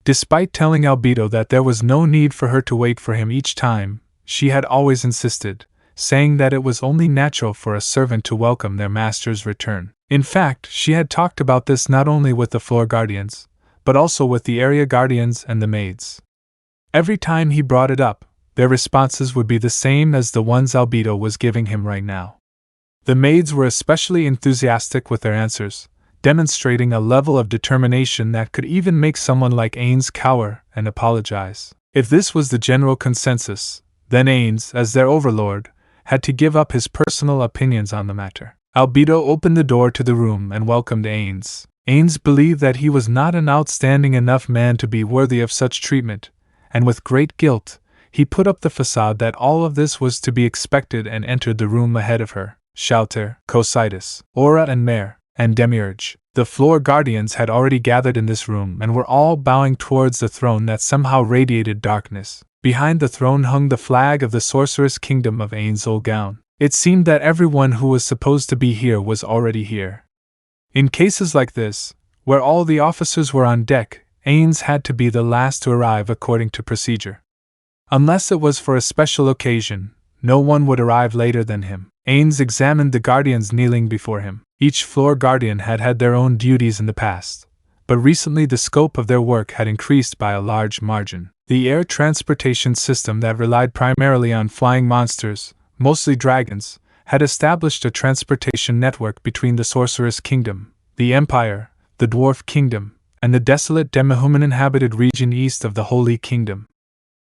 Despite telling Albedo that there was no need for her to wait for him each time, she had always insisted, saying that it was only natural for a servant to welcome their master's return. In fact, she had talked about this not only with the floor guardians, but also with the area guardians and the maids. Every time he brought it up, their responses would be the same as the ones Albedo was giving him right now. The maids were especially enthusiastic with their answers, demonstrating a level of determination that could even make someone like Ainz cower and apologize. If this was the general consensus, then Ainz, as their overlord, had to give up his personal opinions on the matter. Albedo opened the door to the room and welcomed Ainz. Ainz believed that he was not an outstanding enough man to be worthy of such treatment, and with great guilt, he put up the facade that all of this was to be expected and entered the room ahead of her. Shalter, Cocytus, Aura and Mare, and Demiurge. The floor guardians had already gathered in this room and were all bowing towards the throne that somehow radiated darkness. Behind the throne hung the flag of the Sorcerous Kingdom of Ainz Ooal Gown. It seemed that everyone who was supposed to be here was already here. In cases like this, where all the officers were on deck, Ainz had to be the last to arrive according to procedure. Unless it was for a special occasion, no one would arrive later than him. Ainz examined the guardians kneeling before him. Each floor guardian had had their own duties in the past, but recently the scope of their work had increased by a large margin. The air transportation system that relied primarily on flying monsters, mostly dragons, had established a transportation network between the Sorcerous Kingdom, the Empire, the Dwarf Kingdom, and the desolate demi-human-inhabited region east of the Holy Kingdom.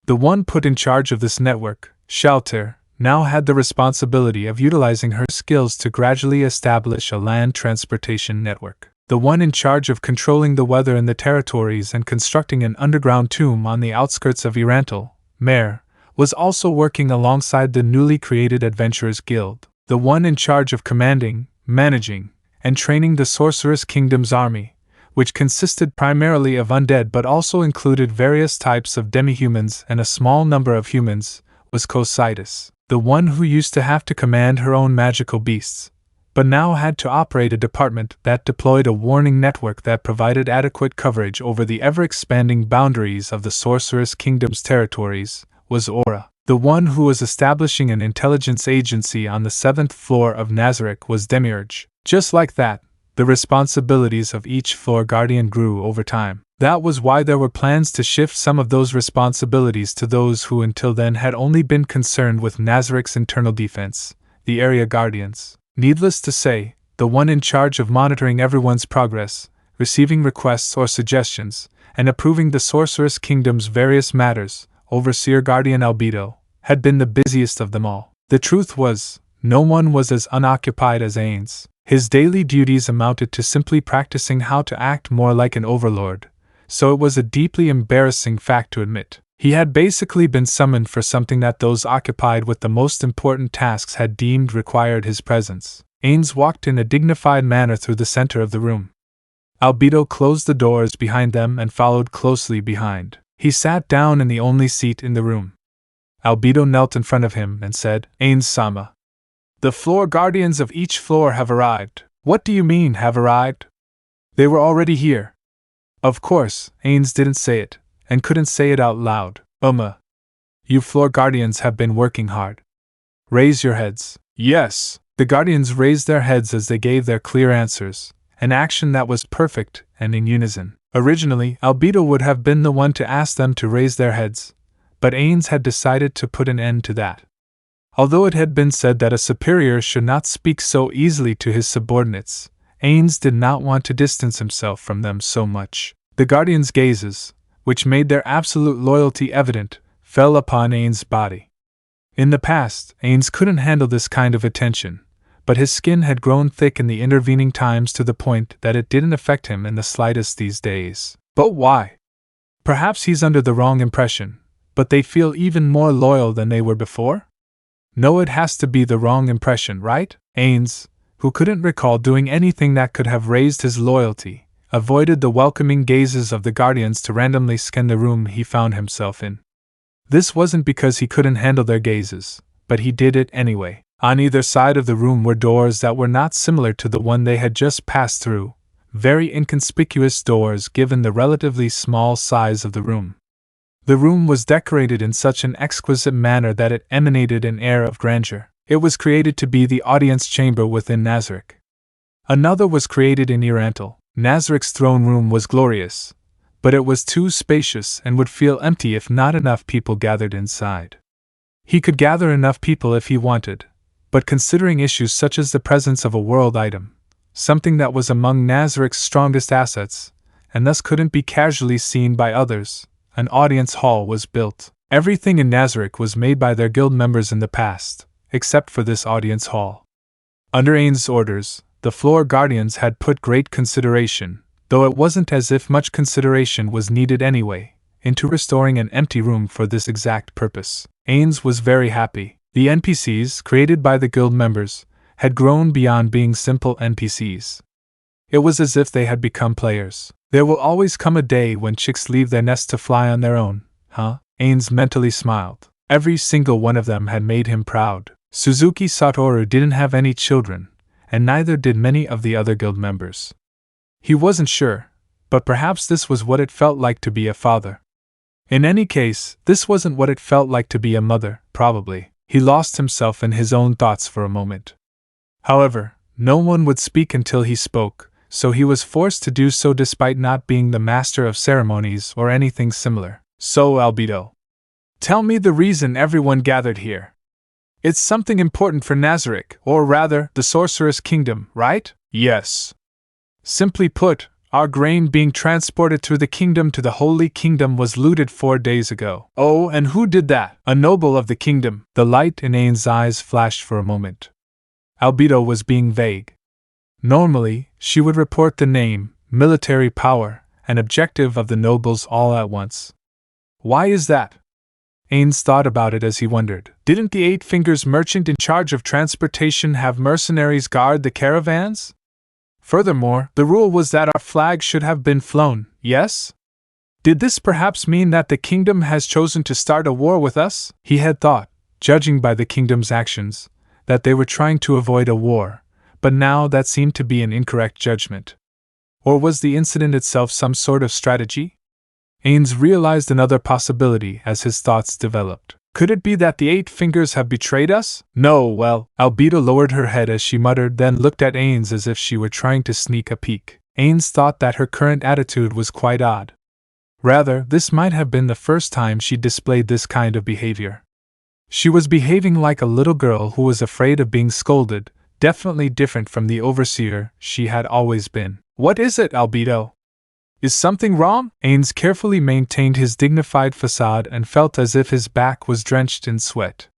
The one put in charge of this network, Shalter, now had the responsibility of utilizing her skills to gradually establish a land transportation network. The one in charge of controlling the weather in the territories and constructing an underground tomb on the outskirts of Irantal, Mare, was also working alongside the newly created Adventurers Guild. The one in charge of commanding, managing, and training the Sorcerous Kingdom's army, which consisted primarily of undead but also included various types of demi-humans and a small number of humans, was Cocytus, the one who used to have to command her own magical beasts, but now had to operate a department that deployed a warning network that provided adequate coverage over the ever-expanding boundaries of the Sorcerous Kingdom's territories, was Aura. The one who was establishing an intelligence agency on the 7th floor of Nazarick was Demiurge. Just like that, the responsibilities of each floor guardian grew over time. That was why there were plans to shift some of those responsibilities to those who until then had only been concerned with Nazarick's internal defense, the area guardians. Needless to say, the one in charge of monitoring everyone's progress, receiving requests or suggestions, and approving the Sorcerous Kingdom's various matters, Overseer Guardian Albedo, had been the busiest of them all. The truth was, no one was as unoccupied as Ainz. His daily duties amounted to simply practicing how to act more like an overlord, so it was a deeply embarrassing fact to admit. He had basically been summoned for something that those occupied with the most important tasks had deemed required his presence. Ainz walked in a dignified manner through the center of the room. Albedo closed the doors behind them and followed closely behind. He sat down in the only seat in the room. Albedo knelt in front of him and said, Ainz-sama. The floor guardians of each floor have arrived. What do you mean, have arrived? They were already here. Of course, Ainz didn't say it, and couldn't say it out loud. You floor guardians have been working hard. Raise your heads. Yes. The guardians raised their heads as they gave their clear answers, an action that was perfect and in unison. Originally, Albedo would have been the one to ask them to raise their heads, but Ainz had decided to put an end to that. Although it had been said that a superior should not speak so easily to his subordinates, Ainz did not want to distance himself from them so much. The guardians' gazes, which made their absolute loyalty evident, fell upon Ainz's body. In the past, Ainz couldn't handle this kind of attention, but his skin had grown thick in the intervening times to the point that it didn't affect him in the slightest these days. But why? Perhaps he's under the wrong impression, but they feel even more loyal than they were before? No, it has to be the wrong impression, right? Ainz, who couldn't recall doing anything that could have raised his loyalty, avoided the welcoming gazes of the guardians to randomly scan the room he found himself in. This wasn't because he couldn't handle their gazes, but he did it anyway. On either side of the room were doors that were not similar to the one they had just passed through, very inconspicuous doors given the relatively small size of the room. The room was decorated in such an exquisite manner that it emanated an air of grandeur. It was created to be the audience chamber within Nazarick. Another was created in Irantal. Nazarick's throne room was glorious, but it was too spacious and would feel empty if not enough people gathered inside. He could gather enough people if he wanted, but considering issues such as the presence of a world item, something that was among Nazarick's strongest assets, and thus couldn't be casually seen by others, an audience hall was built. Everything in Nazarick was made by their guild members in the past, except for this audience hall. Under Ainz's orders, the floor guardians had put great consideration, though it wasn't as if much consideration was needed anyway, into restoring an empty room for this exact purpose. Ainz was very happy. The NPCs, created by the guild members, had grown beyond being simple NPCs. It was as if they had become players. There will always come a day when chicks leave their nest to fly on their own, huh? Ainz mentally smiled. Every single one of them had made him proud. Suzuki Satoru didn't have any children, and neither did many of the other guild members. He wasn't sure, but perhaps this was what it felt like to be a father. In any case, this wasn't what it felt like to be a mother, probably. He lost himself in his own thoughts for a moment. However, no one would speak until he spoke, so he was forced to do so despite not being the master of ceremonies or anything similar. So, Albedo, tell me the reason everyone gathered here. It's something important for Nazarick, or rather, the Sorcerous Kingdom, right? Yes. Simply put, our grain being transported through the kingdom to the Holy Kingdom was looted 4 days ago. Oh, and who did that? A noble of the kingdom. The light in Ainz's eyes flashed for a moment. Albedo was being vague. Normally, she would report the name, military power, and objective of the nobles all at once. Why is that? Ainz thought about it as he wondered. Didn't the Eight Fingers merchant in charge of transportation have mercenaries guard the caravans? Furthermore, the rule was that our flag should have been flown, yes? Did this perhaps mean that the kingdom has chosen to start a war with us? He had thought, judging by the kingdom's actions, that they were trying to avoid a war, but now that seemed to be an incorrect judgment. Or was the incident itself some sort of strategy? Ainz realized another possibility as his thoughts developed. Could it be that the Eight Fingers have betrayed us? No, well, Albedo lowered her head as she muttered, then looked at Ainz as if she were trying to sneak a peek. Ainz thought that her current attitude was quite odd. Rather, this might have been the first time she displayed this kind of behavior. She was behaving like a little girl who was afraid of being scolded, definitely different from the overseer she had always been. What is it, Albedo? Is something wrong? Ainz carefully maintained his dignified facade and felt as if his back was drenched in sweat.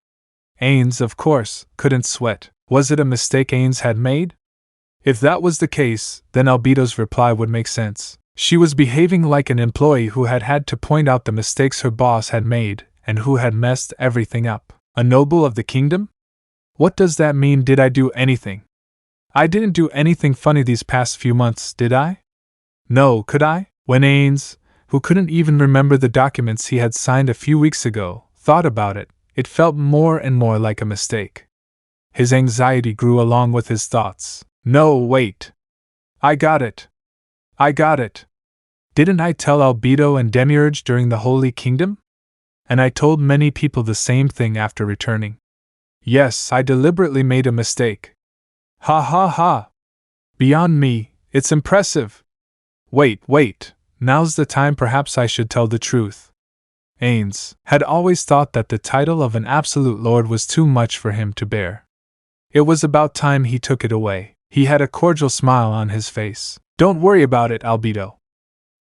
Ainz, of course, couldn't sweat. Was it a mistake Ainz had made? If that was the case, then Albedo's reply would make sense. She was behaving like an employee who had had to point out the mistakes her boss had made, and who had messed everything up. A noble of the kingdom? What does that mean? Did I do anything? I didn't do anything funny these past few months, did I? No, could I? When Ainz, who couldn't even remember the documents he had signed a few weeks ago, thought about it, it felt more and more like a mistake. His anxiety grew along with his thoughts. No, wait. I got it. I got it. Didn't I tell Albedo and Demiurge during the Holy Kingdom? And I told many people the same thing after returning. Yes, I deliberately made a mistake. Ha ha ha. Beyond me, it's impressive. Wait, now's the time perhaps I should tell the truth. Ainz had always thought that the title of an absolute lord was too much for him to bear. It was about time he took it away. He had a cordial smile on his face. Don't worry about it, Albedo.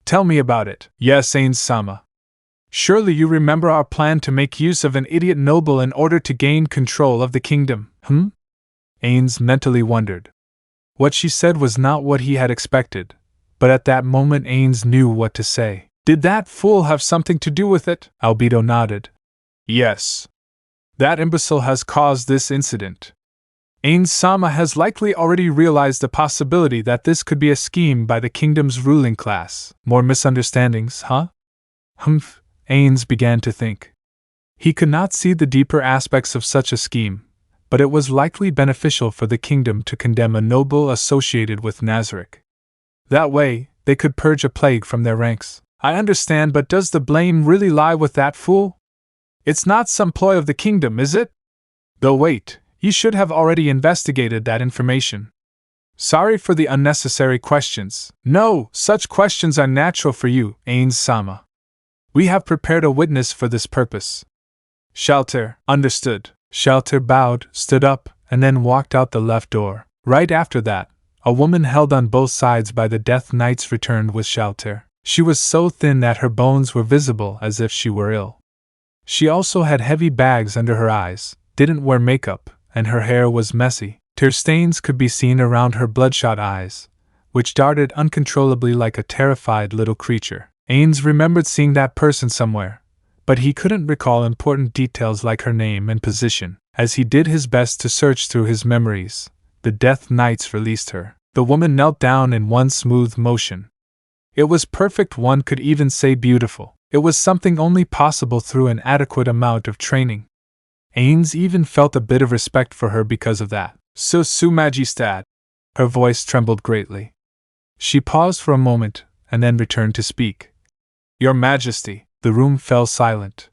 Tell me about it. Yes, Ainz-sama. Surely you remember our plan to make use of an idiot noble in order to gain control of the kingdom, Ainz mentally wondered. What she said was not what he had expected, but at that moment Ainz knew what to say. Did that fool have something to do with it? Albedo nodded. Yes. That imbecile has caused this incident. Ainz-sama has likely already realized the possibility that this could be a scheme by the kingdom's ruling class. More misunderstandings, huh? Ainz began to think. He could not see the deeper aspects of such a scheme, but it was likely beneficial for the kingdom to condemn a noble associated with Nazarick. That way, they could purge a plague from their ranks. I understand, but does the blame really lie with that fool? It's not some ploy of the kingdom, is it? Though wait. You should have already investigated that information. Sorry for the unnecessary questions. No, such questions are natural for you, Ainz-sama. We have prepared a witness for this purpose. Shalter, understood. Shalter bowed, stood up, and then walked out the left door. Right after that, a woman held on both sides by the Death Knights returned with Shalter. She was so thin that her bones were visible as if she were ill. She also had heavy bags under her eyes, didn't wear makeup, and her hair was messy. Tear stains could be seen around her bloodshot eyes, which darted uncontrollably like a terrified little creature. Ainz remembered seeing that person somewhere, but he couldn't recall important details like her name and position. As he did his best to search through his memories, the Death Knights released her. The woman knelt down in one smooth motion. It was perfect, one could even say beautiful. It was something only possible through an adequate amount of training. Ainz even felt a bit of respect for her because of that. Su Majestad. Her voice trembled greatly. She paused for a moment, and then returned to speak. Your Majesty. The room fell silent.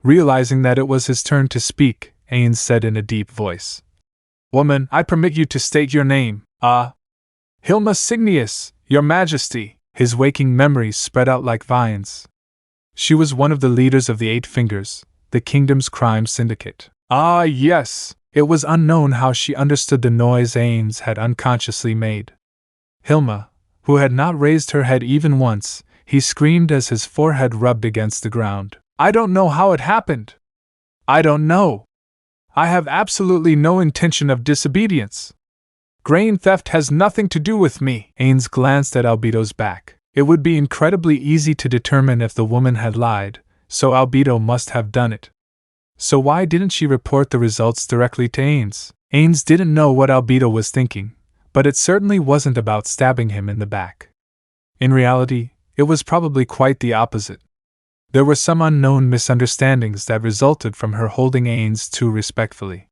Realizing that it was his turn to speak, Ainz said in a deep voice. Woman, I permit you to state your name. Hilma Signius, Your Majesty. His waking memories spread out like vines. She was one of the leaders of the Eight Fingers, the kingdom's crime syndicate. Ah, yes! It was unknown how she understood the noise Ainz had unconsciously made. Hilma, who had not raised her head even once, he screamed as his forehead rubbed against the ground. I don't know how it happened. I don't know. I have absolutely no intention of disobedience. Grain theft has nothing to do with me. Ainz glanced at Albedo's back. It would be incredibly easy to determine if the woman had lied, so Albedo must have done it. So why didn't she report the results directly to Ainz? Ainz didn't know what Albedo was thinking, but it certainly wasn't about stabbing him in the back. In reality, it was probably quite the opposite. There were some unknown misunderstandings that resulted from her holding Ainz too respectfully.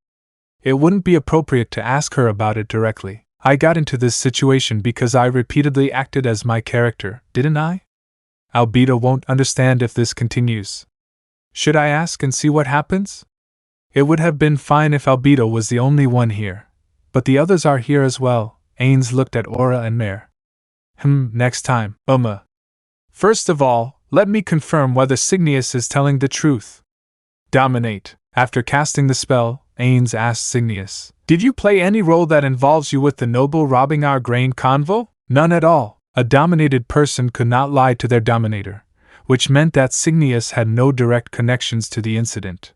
It wouldn't be appropriate to ask her about it directly. I got into this situation because I repeatedly acted as my character, didn't I? Albedo won't understand if this continues. Should I ask and see what happens? It would have been fine if Albedo was the only one here, but the others are here as well. Ainz looked at Aura and Mare. Next time, First of all, let me confirm whether Signius is telling the truth. Dominate. After casting the spell, Ainz asked Signius, did you play any role that involves you with the noble robbing our grain convo? None at all. A dominated person could not lie to their dominator, which meant that Signius had no direct connections to the incident.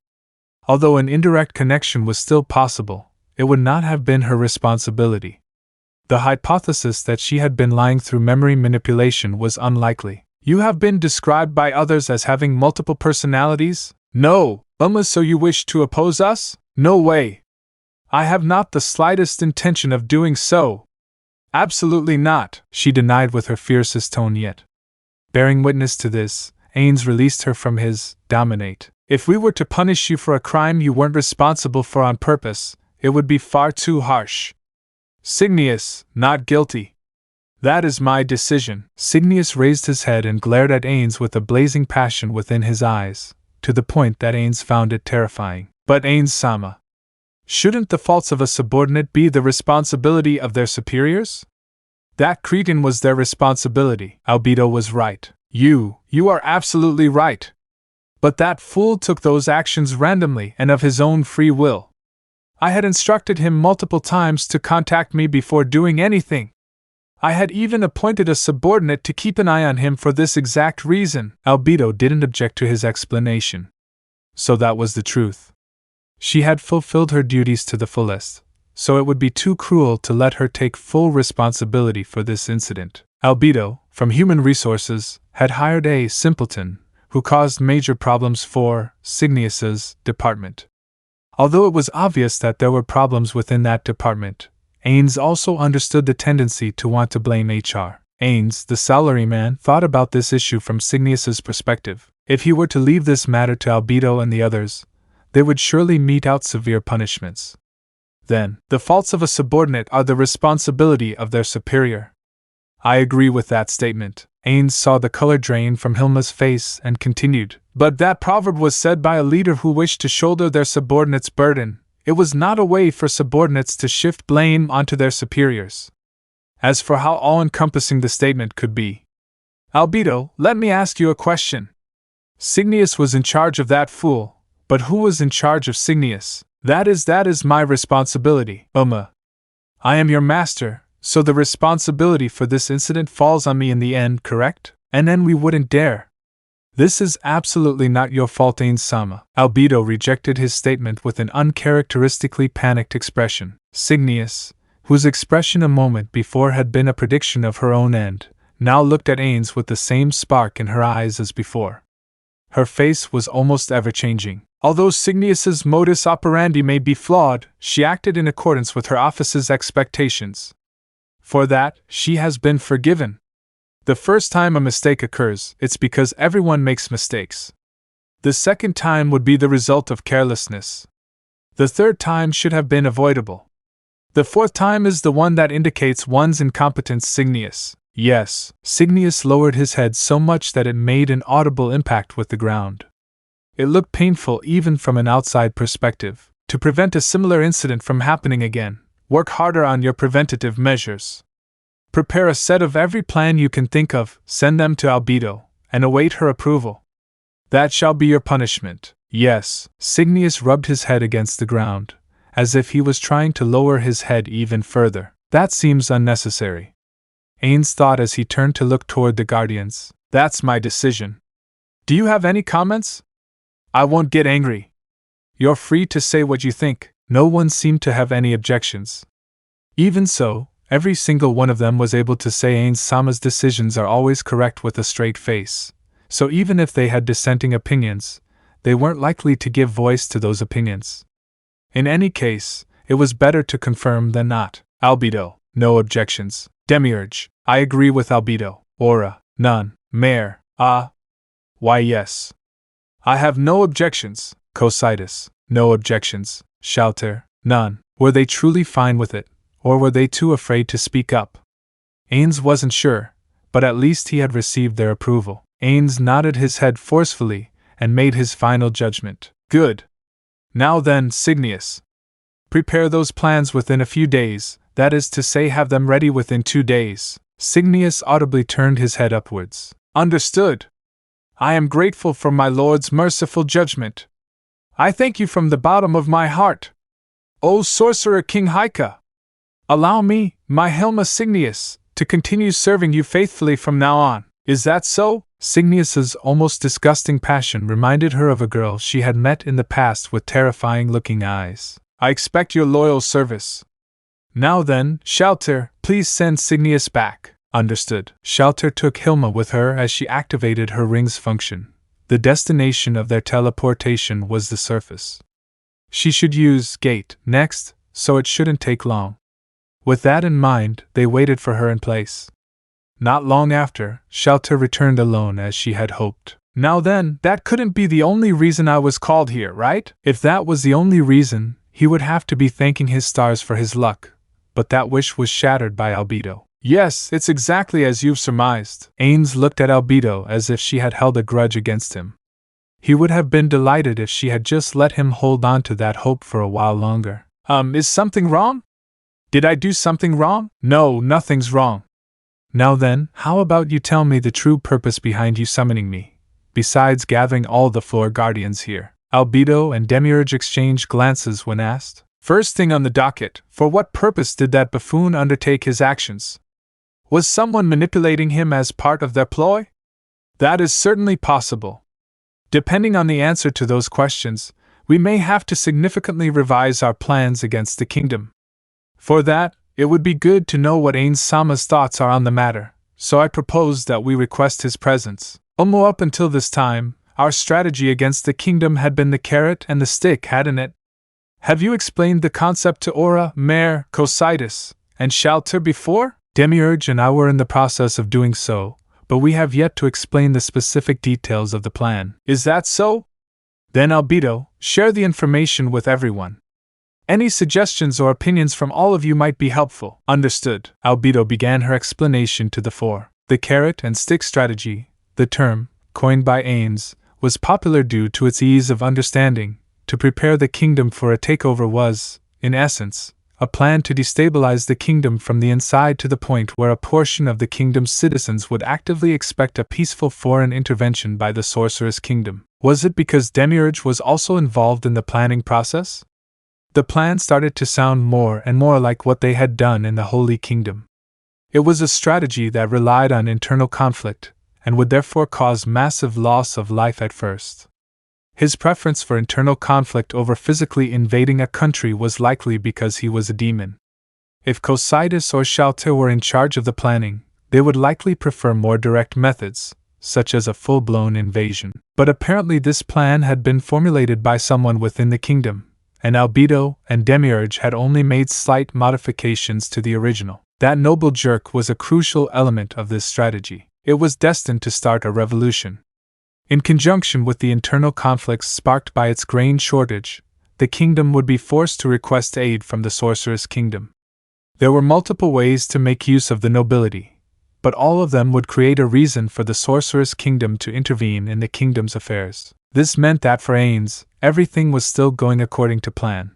Although an indirect connection was still possible, it would not have been her responsibility. The hypothesis that she had been lying through memory manipulation was unlikely. You have been described by others as having multiple personalities? No, so you wish to oppose us? No way. I have not the slightest intention of doing so. Absolutely not, she denied with her fiercest tone yet. Bearing witness to this, Ainz released her from his dominate. If we were to punish you for a crime you weren't responsible for on purpose, it would be far too harsh. Signius, not guilty. That is my decision. Signius raised his head and glared at Ainz with a blazing passion within his eyes, to the point that Ainz found it terrifying. But Ainz-sama, shouldn't the faults of a subordinate be the responsibility of their superiors? That cretin was their responsibility. Albedo was right. You are absolutely right. But that fool took those actions randomly and of his own free will. I had instructed him multiple times to contact me before doing anything. I had even appointed a subordinate to keep an eye on him for this exact reason. Albedo didn't object to his explanation. So that was the truth. She had fulfilled her duties to the fullest, so it would be too cruel to let her take full responsibility for this incident. Albedo, from Human Resources, had hired a simpleton, who caused major problems for Signius's department. Although it was obvious that there were problems within that department, Ainz also understood the tendency to want to blame HR. Ainz, the salaryman, thought about this issue from Signius's perspective. If he were to leave this matter to Albedo and the others, they would surely mete out severe punishments. Then, the faults of a subordinate are the responsibility of their superior. I agree with that statement. Ainz saw the color drain from Hilma's face and continued. But that proverb was said by a leader who wished to shoulder their subordinates' burden. It was not a way for subordinates to shift blame onto their superiors. As for how all-encompassing the statement could be, Albedo, let me ask you a question. Signius was in charge of that fool, but who was in charge of Signius? That is my responsibility. I am your master, so the responsibility for this incident falls on me in the end, correct? And then we wouldn't dare. This is absolutely not your fault, Ainz-sama. Albedo rejected his statement with an uncharacteristically panicked expression. Signius, whose expression a moment before had been a prediction of her own end, now looked at Ainz with the same spark in her eyes as before. Her face was almost ever-changing. Although Signius's modus operandi may be flawed, she acted in accordance with her office's expectations. For that, she has been forgiven. The first time a mistake occurs, it's because everyone makes mistakes. The second time would be the result of carelessness. The third time should have been avoidable. The fourth time is the one that indicates one's incompetence. Signius. Yes, Signius lowered his head so much that it made an audible impact with the ground. It looked painful even from an outside perspective. To prevent a similar incident from happening again, work harder on your preventative measures. Prepare a set of every plan you can think of, send them to Albedo, and await her approval. That shall be your punishment. Yes, Signius rubbed his head against the ground, as if he was trying to lower his head even further. That seems unnecessary. Ainz thought as he turned to look toward the Guardians. That's my decision. Do you have any comments? I won't get angry. You're free to say what you think. No one seemed to have any objections. Even so, every single one of them was able to say Ainz-sama's decisions are always correct with a straight face, so even if they had dissenting opinions, they weren't likely to give voice to those opinions. In any case, it was better to confirm than not. Albedo, no objections. Demiurge, I agree with Albedo. Aura, none. Mare, why yes. I have no objections. Cositus, no objections. Shalter, none. Were they truly fine with it, or were they too afraid to speak up? Ainz wasn't sure, but at least he had received their approval. Ainz nodded his head forcefully and made his final judgment. Good. Now then, Signius. Prepare those plans within a few days, that is to say, have them ready within 2 days. Signius audibly turned his head upwards. Understood. I am grateful for my lord's merciful judgment. I thank you from the bottom of my heart. O Sorcerer King Haika! Allow me, my Hilma Signius, to continue serving you faithfully from now on. Is that so? Signius's almost disgusting passion reminded her of a girl she had met in the past with terrifying-looking eyes. I expect your loyal service. Now then, Shalter, please send Signius back. Understood. Shalter took Hilma with her as she activated her ring's function. The destination of their teleportation was the surface. She should use gate next, so it shouldn't take long. With that in mind, they waited for her in place. Not long after, Shelter returned alone as she had hoped. Now then, that couldn't be the only reason I was called here, right? If that was the only reason, he would have to be thanking his stars for his luck. But that wish was shattered by Albedo. Yes, it's exactly as you've surmised. Ainz looked at Albedo as if she had held a grudge against him. He would have been delighted if she had just let him hold on to that hope for a while longer. Is something wrong? Did I do something wrong? No, nothing's wrong. Now then, how about you tell me the true purpose behind you summoning me, besides gathering all the floor guardians here? Albedo and Demiurge exchanged glances when asked. First thing on the docket, for what purpose did that buffoon undertake his actions? Was someone manipulating him as part of their ploy? That is certainly possible. Depending on the answer to those questions, we may have to significantly revise our plans against the kingdom. For that, it would be good to know what Ainz-sama's thoughts are on the matter, so I propose that we request his presence. Up until this time, our strategy against the kingdom had been the carrot and the stick, hadn't it? Have you explained the concept to Aura, Mare, Kazze, and Shelter before? Demiurge and I were in the process of doing so, but we have yet to explain the specific details of the plan. Is that so? Then Albedo, share the information with everyone. Any suggestions or opinions from all of you might be helpful. Understood. Albedo began her explanation to the four. The carrot and stick strategy, the term, coined by Ainz, was popular due to its ease of understanding. To prepare the kingdom for a takeover was, in essence, a plan to destabilize the kingdom from the inside to the point where a portion of the kingdom's citizens would actively expect a peaceful foreign intervention by the Sorcerous Kingdom. Was it because Demiurge was also involved in the planning process? The plan started to sound more and more like what they had done in the Holy Kingdom. It was a strategy that relied on internal conflict, and would therefore cause massive loss of life at first. His preference for internal conflict over physically invading a country was likely because he was a demon. If Kazze or Shelter were in charge of the planning, they would likely prefer more direct methods, such as a full-blown invasion. But apparently this plan had been formulated by someone within the kingdom, and Albedo and Demiurge had only made slight modifications to the original. That noble jerk was a crucial element of this strategy. It was destined to start a revolution. In conjunction with the internal conflicts sparked by its grain shortage, the kingdom would be forced to request aid from the Sorcerous Kingdom. There were multiple ways to make use of the nobility, but all of them would create a reason for the Sorcerous Kingdom to intervene in the kingdom's affairs. This meant that for Ainz, everything was still going according to plan.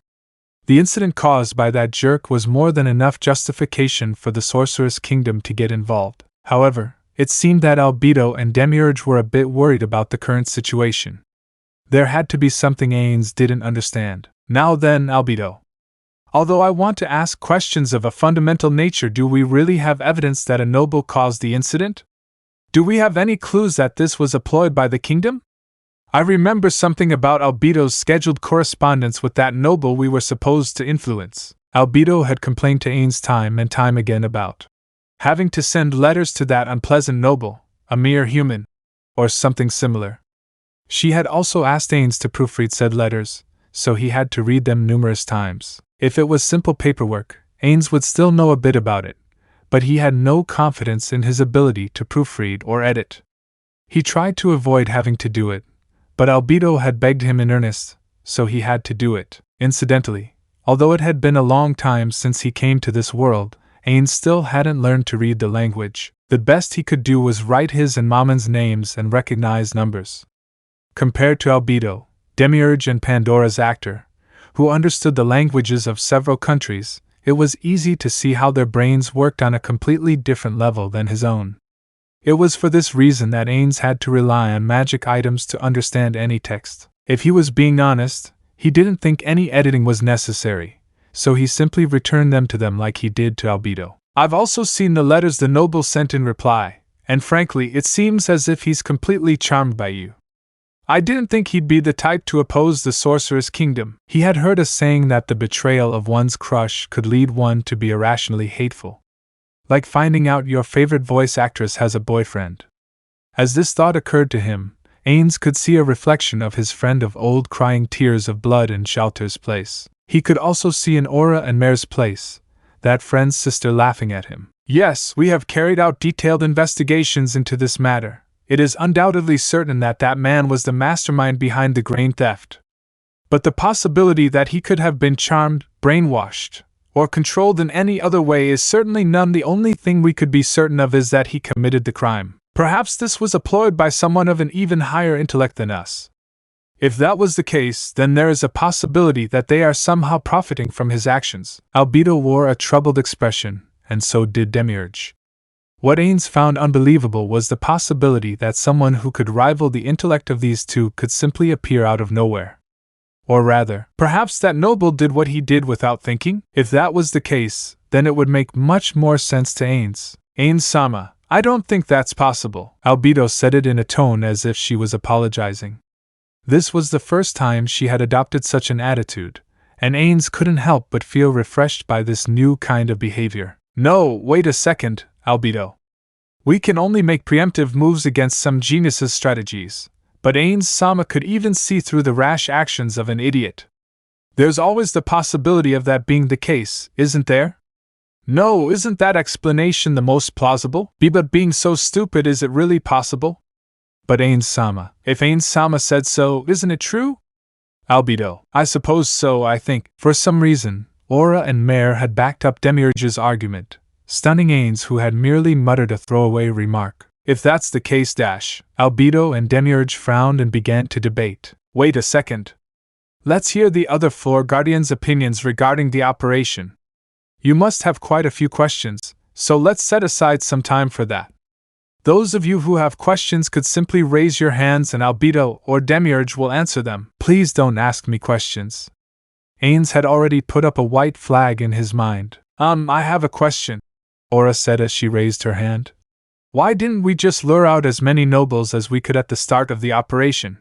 The incident caused by that jerk was more than enough justification for the Sorcerous Kingdom to get involved. However, it seemed that Albedo and Demiurge were a bit worried about the current situation. There had to be something Ainz didn't understand. Now then, Albedo. Although I want to ask questions of a fundamental nature, do we really have evidence that a noble caused the incident? Do we have any clues that this was a ploy by the kingdom? I remember something about Albedo's scheduled correspondence with that noble we were supposed to influence. Albedo had complained to Ainz time and time again about having to send letters to that unpleasant noble, a mere human, or something similar. She had also asked Ainz to proofread said letters, so he had to read them numerous times. If it was simple paperwork, Ainz would still know a bit about it, but he had no confidence in his ability to proofread or edit. He tried to avoid having to do it, but Albedo had begged him in earnest, so he had to do it. Incidentally, although it had been a long time since he came to this world, Ainz still hadn't learned to read the language. The best he could do was write his and Mamon's names and recognize numbers. Compared to Albedo, Demiurge and Pandora's actor, who understood the languages of several countries, it was easy to see how their brains worked on a completely different level than his own. It was for this reason that Ainz had to rely on magic items to understand any text. If he was being honest, he didn't think any editing was necessary, so he simply returned them to them like he did to Albedo. I've also seen the letters the noble sent in reply, and frankly it seems as if he's completely charmed by you. I didn't think he'd be the type to oppose the Sorcerous Kingdom. He had heard a saying that the betrayal of one's crush could lead one to be irrationally hateful. Like finding out your favorite voice actress has a boyfriend. As this thought occurred to him, Ainz could see a reflection of his friend of old crying tears of blood in Shelter's place. He could also see in Aura and Mare's place, that friend's sister laughing at him. Yes, we have carried out detailed investigations into this matter. It is undoubtedly certain that that man was the mastermind behind the grain theft. But the possibility that he could have been charmed, brainwashed, or controlled in any other way is certainly none. The only thing we could be certain of is that he committed the crime. Perhaps this was a ploy by someone of an even higher intellect than us. If that was the case, then there is a possibility that they are somehow profiting from his actions. Albedo wore a troubled expression, and so did Demiurge. What Ainz found unbelievable was the possibility that someone who could rival the intellect of these two could simply appear out of nowhere. Or rather, perhaps that noble did what he did without thinking? If that was the case, then it would make much more sense to Ainz. Ainz-sama, I don't think that's possible. Albedo said it in a tone as if she was apologizing. This was the first time she had adopted such an attitude, and Ainz couldn't help but feel refreshed by this new kind of behavior. No, wait a second, Albedo. We can only make preemptive moves against some geniuses' strategies, but Ainz-sama could even see through the rash actions of an idiot. There's always the possibility of that being the case, isn't there? No, isn't that explanation the most plausible? But being so stupid, is it really possible? But Ainz-sama, if Ainz-sama said so, isn't it true? Albedo, I suppose so. I think, for some reason, Aura and Mare had backed up Demiurge's argument, stunning Ainz, who had merely muttered a throwaway remark. If that's the case, Albedo and Demiurge frowned and began to debate. Wait a second. Let's hear the other floor guardians' opinions regarding the operation. You must have quite a few questions, so let's set aside some time for that. Those of you who have questions could simply raise your hands and Albedo or Demiurge will answer them. Please don't ask me questions. Ainz had already put up a white flag in his mind. I have a question, Aura said as she raised her hand. Why didn't we just lure out as many nobles as we could at the start of the operation?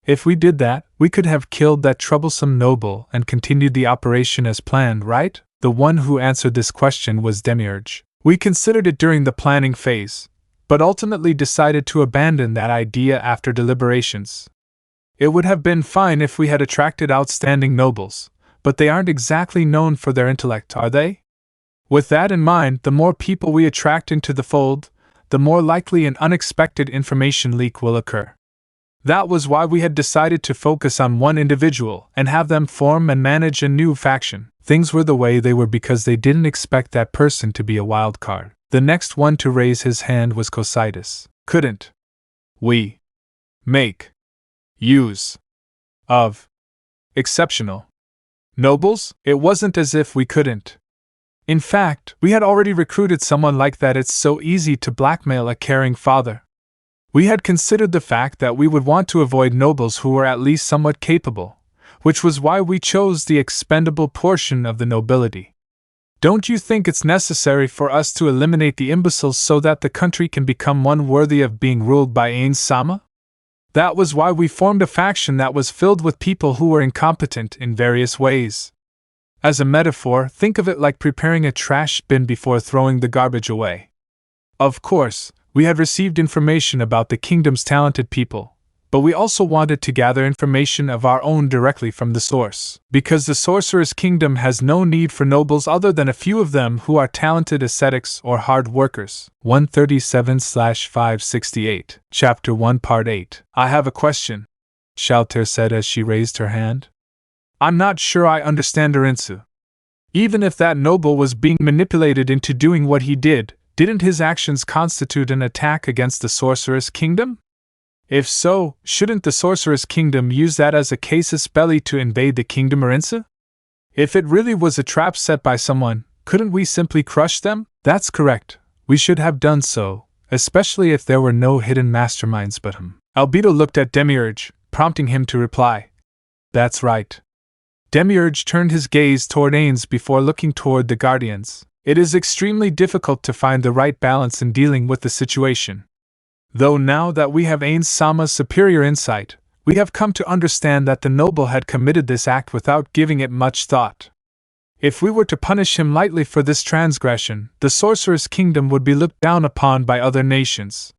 If we did that, we could have killed that troublesome noble and continued the operation as planned, right? The one who answered this question was Demiurge. We considered it during the planning phase, but ultimately decided to abandon that idea after deliberations. It would have been fine if we had attracted outstanding nobles, but they aren't exactly known for their intellect, are they? With that in mind, the more people we attract into the fold, the more likely an unexpected information leak will occur. That was why we had decided to focus on one individual and have them form and manage a new faction. Things were the way they were because they didn't expect that person to be a wild card. The next one to raise his hand was Cocytus. Couldn't we make use of exceptional nobles? It wasn't as if we couldn't. In fact, we had already recruited someone like that. It's so easy to blackmail a caring father. We had considered the fact that we would want to avoid nobles who were at least somewhat capable, which was why we chose the expendable portion of the nobility. Don't you think it's necessary for us to eliminate the imbeciles so that the country can become one worthy of being ruled by Ainz-sama? That was why we formed a faction that was filled with people who were incompetent in various ways. As a metaphor, think of it like preparing a trash bin before throwing the garbage away. Of course, we had received information about the kingdom's talented people, but we also wanted to gather information of our own directly from the source. Because the Sorcerous Kingdom has no need for nobles other than a few of them who are talented ascetics or hard workers. 137/568, Chapter 1, Part 8. I have a question, Shalter said as she raised her hand. I'm not sure I understand Ainz. Even if that noble was being manipulated into doing what he did, didn't his actions constitute an attack against the Sorcerous Kingdom? If so, shouldn't the Sorcerous Kingdom use that as a casus belli to invade the kingdom Ainz? If it really was a trap set by someone, couldn't we simply crush them? That's correct. We should have done so, especially if there were no hidden masterminds but him. Albedo looked at Demiurge, prompting him to reply. That's right. Demiurge turned his gaze toward Ainz before looking toward the Guardians. It is extremely difficult to find the right balance in dealing with the situation. Though now that we have Ainz-sama's superior insight, we have come to understand that the noble had committed this act without giving it much thought. If we were to punish him lightly for this transgression, the Sorcerous Kingdom would be looked down upon by other nations.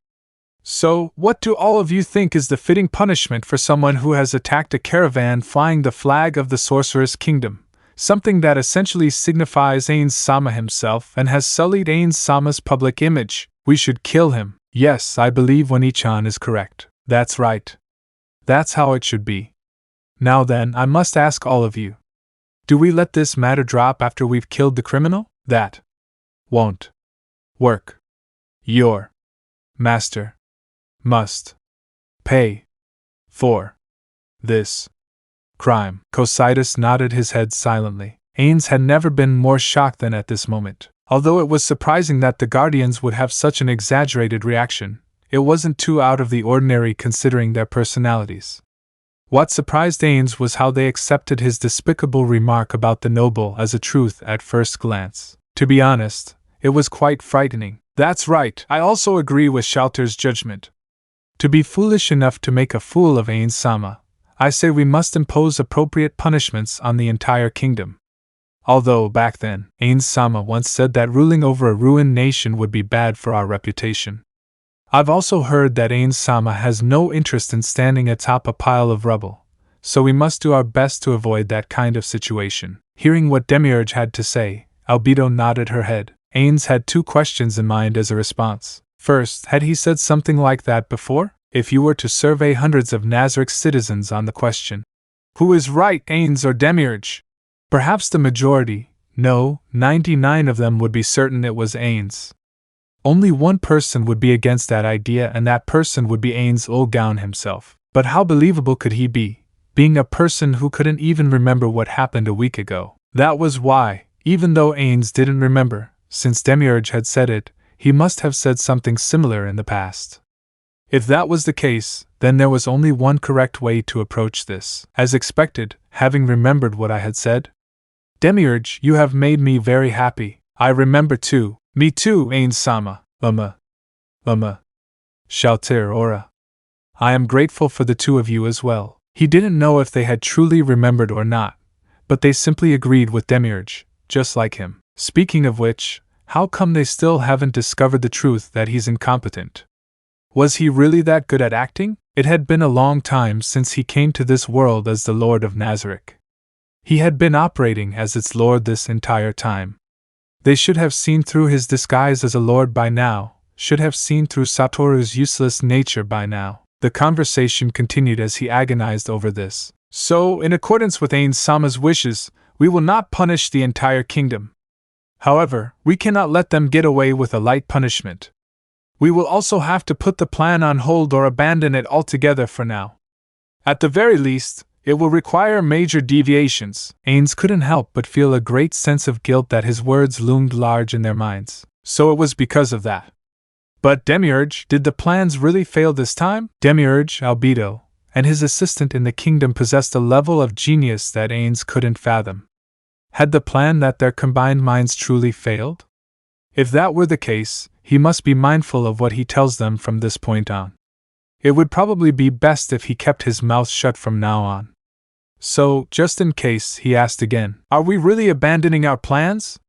So, what do all of you think is the fitting punishment for someone who has attacked a caravan flying the flag of the Sorcerous Kingdom, something that essentially signifies Ainz Sama himself and has sullied Ainz Sama's public image. We should kill him. Yes, I believe Wani-chan is correct. That's right. That's how it should be. Now then, I must ask all of you. Do we let this matter drop after we've killed the criminal? That won't work. Your master must pay for this crime. Cocytus nodded his head silently. Ainz had never been more shocked than at this moment. Although it was surprising that the Guardians would have such an exaggerated reaction, it wasn't too out of the ordinary considering their personalities. What surprised Ainz was how they accepted his despicable remark about the noble as a truth at first glance. To be honest, it was quite frightening. That's right, I also agree with Shouter's judgment. To be foolish enough to make a fool of Ainz Sama, I say we must impose appropriate punishments on the entire kingdom. Although, back then, Ainz Sama once said that ruling over a ruined nation would be bad for our reputation. I've also heard that Ainz Sama has no interest in standing atop a pile of rubble, so we must do our best to avoid that kind of situation. Hearing what Demiurge had to say, Albedo nodded her head. Ainz had two questions in mind as a response. First, had he said something like that before? If you were to survey hundreds of Nazarick's citizens on the question, who is right, Ainz or Demiurge? Perhaps the majority, no, 99 of them would be certain it was Ainz. Only one person would be against that idea, and that person would be Ainz Ooal Gown himself. But how believable could he be, being a person who couldn't even remember what happened a week ago? That was why, even though Ainz didn't remember, since Demiurge had said it, he must have said something similar in the past. If that was the case, then there was only one correct way to approach this. As expected, having remembered what I had said, Demiurge, you have made me very happy. I remember too. Me too, Ainz Sama. Shouter Ora. I am grateful for the two of you as well. He didn't know if they had truly remembered or not, but they simply agreed with Demiurge, just like him. Speaking of which, how come they still haven't discovered the truth that he's incompetent? Was he really that good at acting? It had been a long time since he came to this world as the Lord of Nazarick. He had been operating as its lord this entire time. They should have seen through his disguise as a lord by now, should have seen through Satoru's useless nature by now. The conversation continued as he agonized over this. So, in accordance with Ainz Sama's wishes, we will not punish the entire kingdom. However, we cannot let them get away with a light punishment. We will also have to put the plan on hold or abandon it altogether for now. At the very least, it will require major deviations. Ainz couldn't help but feel a great sense of guilt that his words loomed large in their minds. So it was because of that. But Demiurge, did the plans really fail this time? Demiurge, Albedo, and his assistant in the kingdom possessed a level of genius that Ainz couldn't fathom. Had the plan that their combined minds truly failed? If that were the case, he must be mindful of what he tells them from this point on. It would probably be best if he kept his mouth shut from now on. So, just in case, he asked again, are we really abandoning our plans?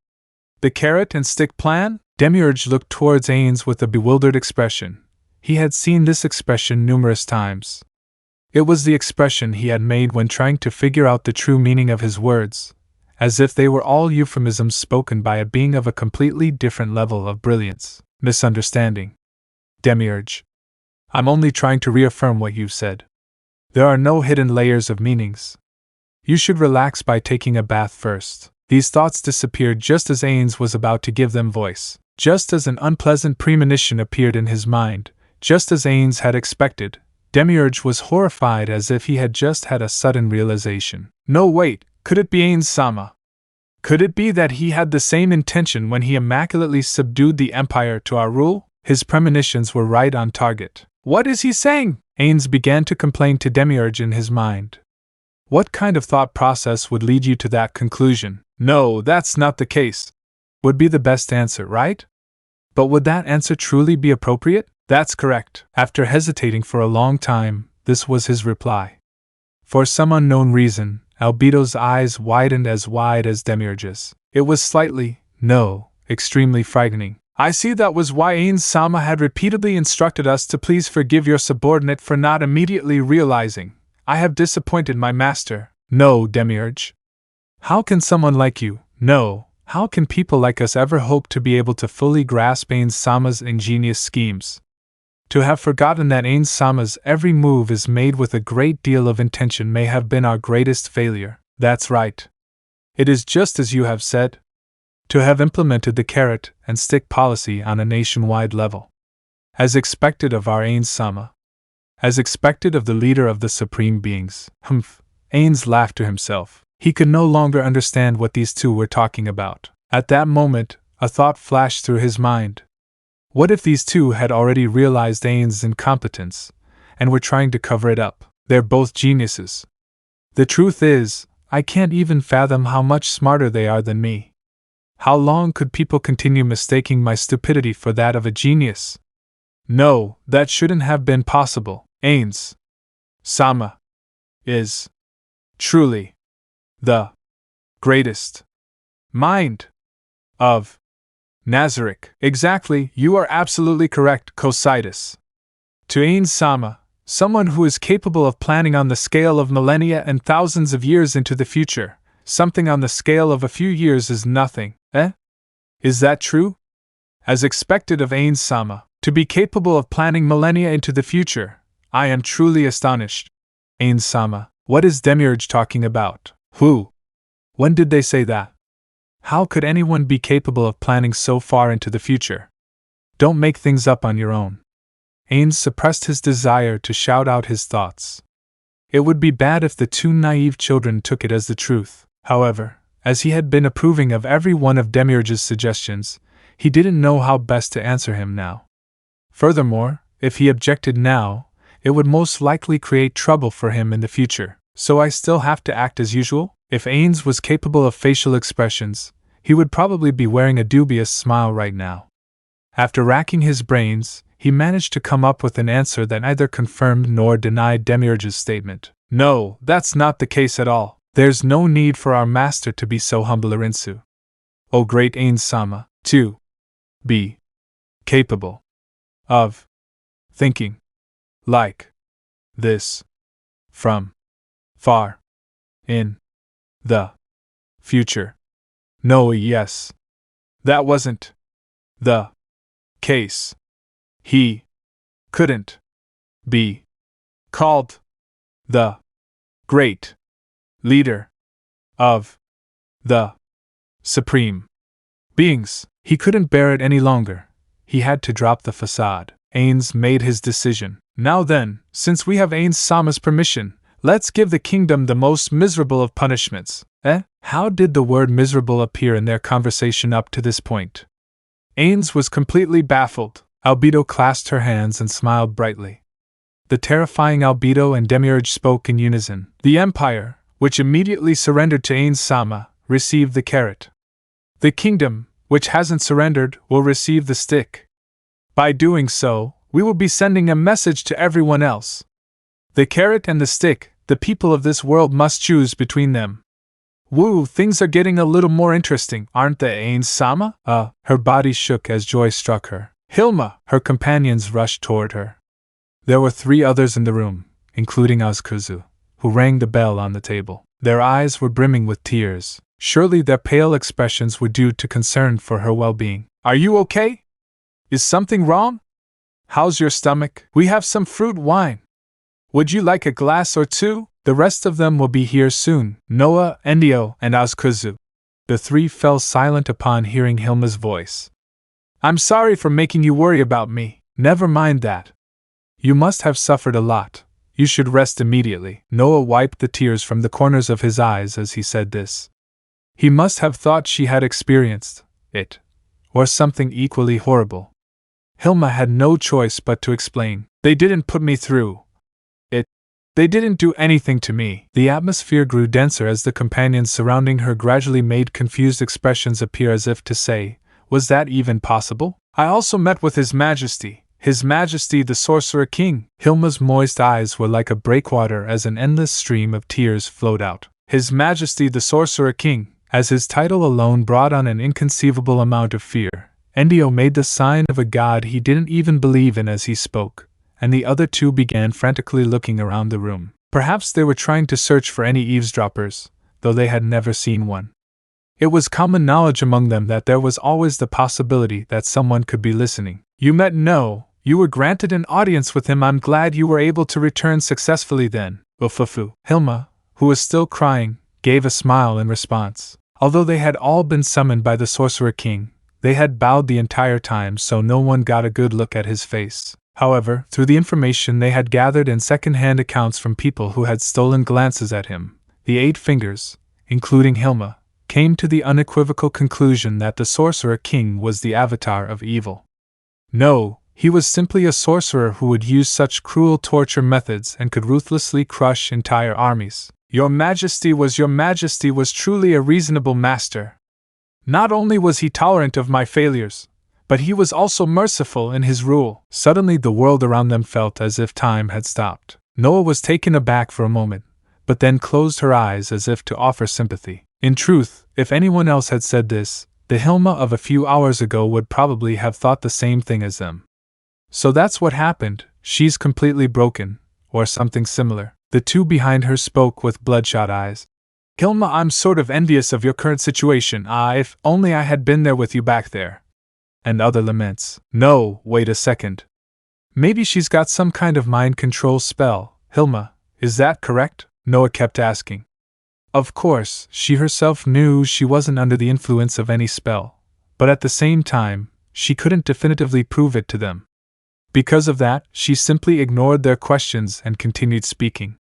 The carrot and stick plan? Demiurge looked towards Ainz with a bewildered expression. He had seen this expression numerous times. It was the expression he had made when trying to figure out the true meaning of his words, as if they were all euphemisms spoken by a being of a completely different level of brilliance. Misunderstanding. Demiurge. I'm only trying to reaffirm what you've said. There are no hidden layers of meanings. You should relax by taking a bath first. These thoughts disappeared just as Ainz was about to give them voice. Just as an unpleasant premonition appeared in his mind, just as Ainz had expected, Demiurge was horrified as if he had just had a sudden realization. No, wait, could it be Ainz Sama? Could it be that he had the same intention when he immaculately subdued the Empire to our rule? His premonitions were right on target. What is he saying? Ainz began to complain to Demiurge in his mind. What kind of thought process would lead you to that conclusion? No, that's not the case. Would be the best answer, right? But would that answer truly be appropriate? That's correct. After hesitating for a long time, this was his reply. For some unknown reason, Albedo's eyes widened as wide as Demiurge's. It was slightly, no, extremely frightening. I see that was why Ainz Sama had repeatedly instructed us to please forgive your subordinate for not immediately realizing. I have disappointed my master. No, Demiurge. How can someone like you, no, how can people like us ever hope to be able to fully grasp Ainz Sama's ingenious schemes? To have forgotten that Ainz Sama's every move is made with a great deal of intention may have been our greatest failure. That's right. It is just as you have said. To have implemented the carrot and stick policy on a nationwide level. As expected of our Ainz Sama. As expected of the leader of the Supreme Beings. Humph. Ainz laughed to himself. He could no longer understand what these two were talking about. At that moment, a thought flashed through his mind. What if these two had already realized Ainz's incompetence, and were trying to cover it up? They're both geniuses. The truth is, I can't even fathom how much smarter they are than me. How long could people continue mistaking my stupidity for that of a genius? No, that shouldn't have been possible. Ainz Sama is truly the greatest mind of Nazarick. Exactly, you are absolutely correct, Cocytus. To Ainz Sama, someone who is capable of planning on the scale of millennia and thousands of years into the future, something on the scale of a few years is nothing, eh? Is that true? As expected of Ainz Sama, to be capable of planning millennia into the future, I am truly astonished. Ainz Sama, what is Demiurge talking about? Who? When did they say that? How could anyone be capable of planning so far into the future? Don't make things up on your own. Ainz suppressed his desire to shout out his thoughts. It would be bad if the two naive children took it as the truth. However, as he had been approving of every one of Demiurge's suggestions, he didn't know how best to answer him now. Furthermore, if he objected now, it would most likely create trouble for him in the future. So I still have to act as usual? If Ainz was capable of facial expressions, he would probably be wearing a dubious smile right now. After racking his brains, he managed to come up with an answer that neither confirmed nor denied Demiurge's statement. No, that's not the case at all. There's no need for our master to be so humble, Rinsu. O great Ainz Sama, to be capable of thinking like this from far in the future. No, yes. That wasn't the case. He couldn't be called the great leader of the Supreme Beings. He couldn't bear it any longer. He had to drop the facade. Ainz made his decision. Now then, since we have Ainz Sama's permission, let's give the kingdom the most miserable of punishments. How did the word miserable appear in their conversation up to this point? Ainz was completely baffled. Albedo clasped her hands and smiled brightly. The terrifying Albedo and Demiurge spoke in unison. The Empire, which immediately surrendered to Ainz Sama, received the carrot. The kingdom, which hasn't surrendered, will receive the stick. By doing so, we will be sending a message to everyone else. The carrot and the stick, the people of this world must choose between them. Woo, things are getting a little more interesting, aren't they, Ainz Sama? Her body shook as joy struck her. Hilma! Her companions rushed toward her. There were 3 others in the room, including Azkuzu, who rang the bell on the table. Their eyes were brimming with tears. Surely their pale expressions were due to concern for her well-being. Are you okay? Is something wrong? How's your stomach? We have some fruit wine. Would you like a glass or two? The rest of them will be here soon. Noah, Endio, and Azkuzu. The 3 fell silent upon hearing Hilma's voice. I'm sorry for making you worry about me. Never mind that. You must have suffered a lot. You should rest immediately. Noah wiped the tears from the corners of his eyes as he said this. He must have thought she had experienced it, or something equally horrible. Hilma had no choice but to explain. They didn't put me through it. They didn't do anything to me. The atmosphere grew denser as the companions surrounding her gradually made confused expressions appear, as if to say, was that even possible? I also met with His Majesty the Sorcerer King. Hilma's moist eyes were like a breakwater as an endless stream of tears flowed out. His Majesty the Sorcerer King, as his title alone brought on an inconceivable amount of fear. Endio made the sign of a god he didn't even believe in as he spoke, and the other 2 began frantically looking around the room. Perhaps they were trying to search for any eavesdroppers, though they had never seen one. It was common knowledge among them that there was always the possibility that someone could be listening. You met no, you were granted an audience with him. I'm glad you were able to return successfully then, Ufufu. Hilma, who was still crying, gave a smile in response. Although they had all been summoned by the Sorcerer King, they had bowed the entire time, so no one got a good look at his face. However, through the information they had gathered and second-hand accounts from people who had stolen glances at him, the 8 fingers, including Hilma, came to the unequivocal conclusion that the Sorcerer King was the avatar of evil. No, he was simply a sorcerer who would use such cruel torture methods and could ruthlessly crush entire armies. Your Majesty was truly a reasonable master. Not only was he tolerant of my failures, but he was also merciful in his rule. Suddenly the world around them felt as if time had stopped. Noah was taken aback for a moment, but then closed her eyes as if to offer sympathy. In truth, if anyone else had said this, the Hilma of a few hours ago would probably have thought the same thing as them. So that's what happened, she's completely broken, or something similar. The two behind her spoke with bloodshot eyes. Hilma, I'm sort of envious of your current situation. If only I had been there with you back there. And other laments. No, wait a second. Maybe she's got some kind of mind control spell. Hilma, is that correct? Noah kept asking. Of course, she herself knew she wasn't under the influence of any spell, but at the same time, she couldn't definitively prove it to them. Because of that, she simply ignored their questions and continued speaking.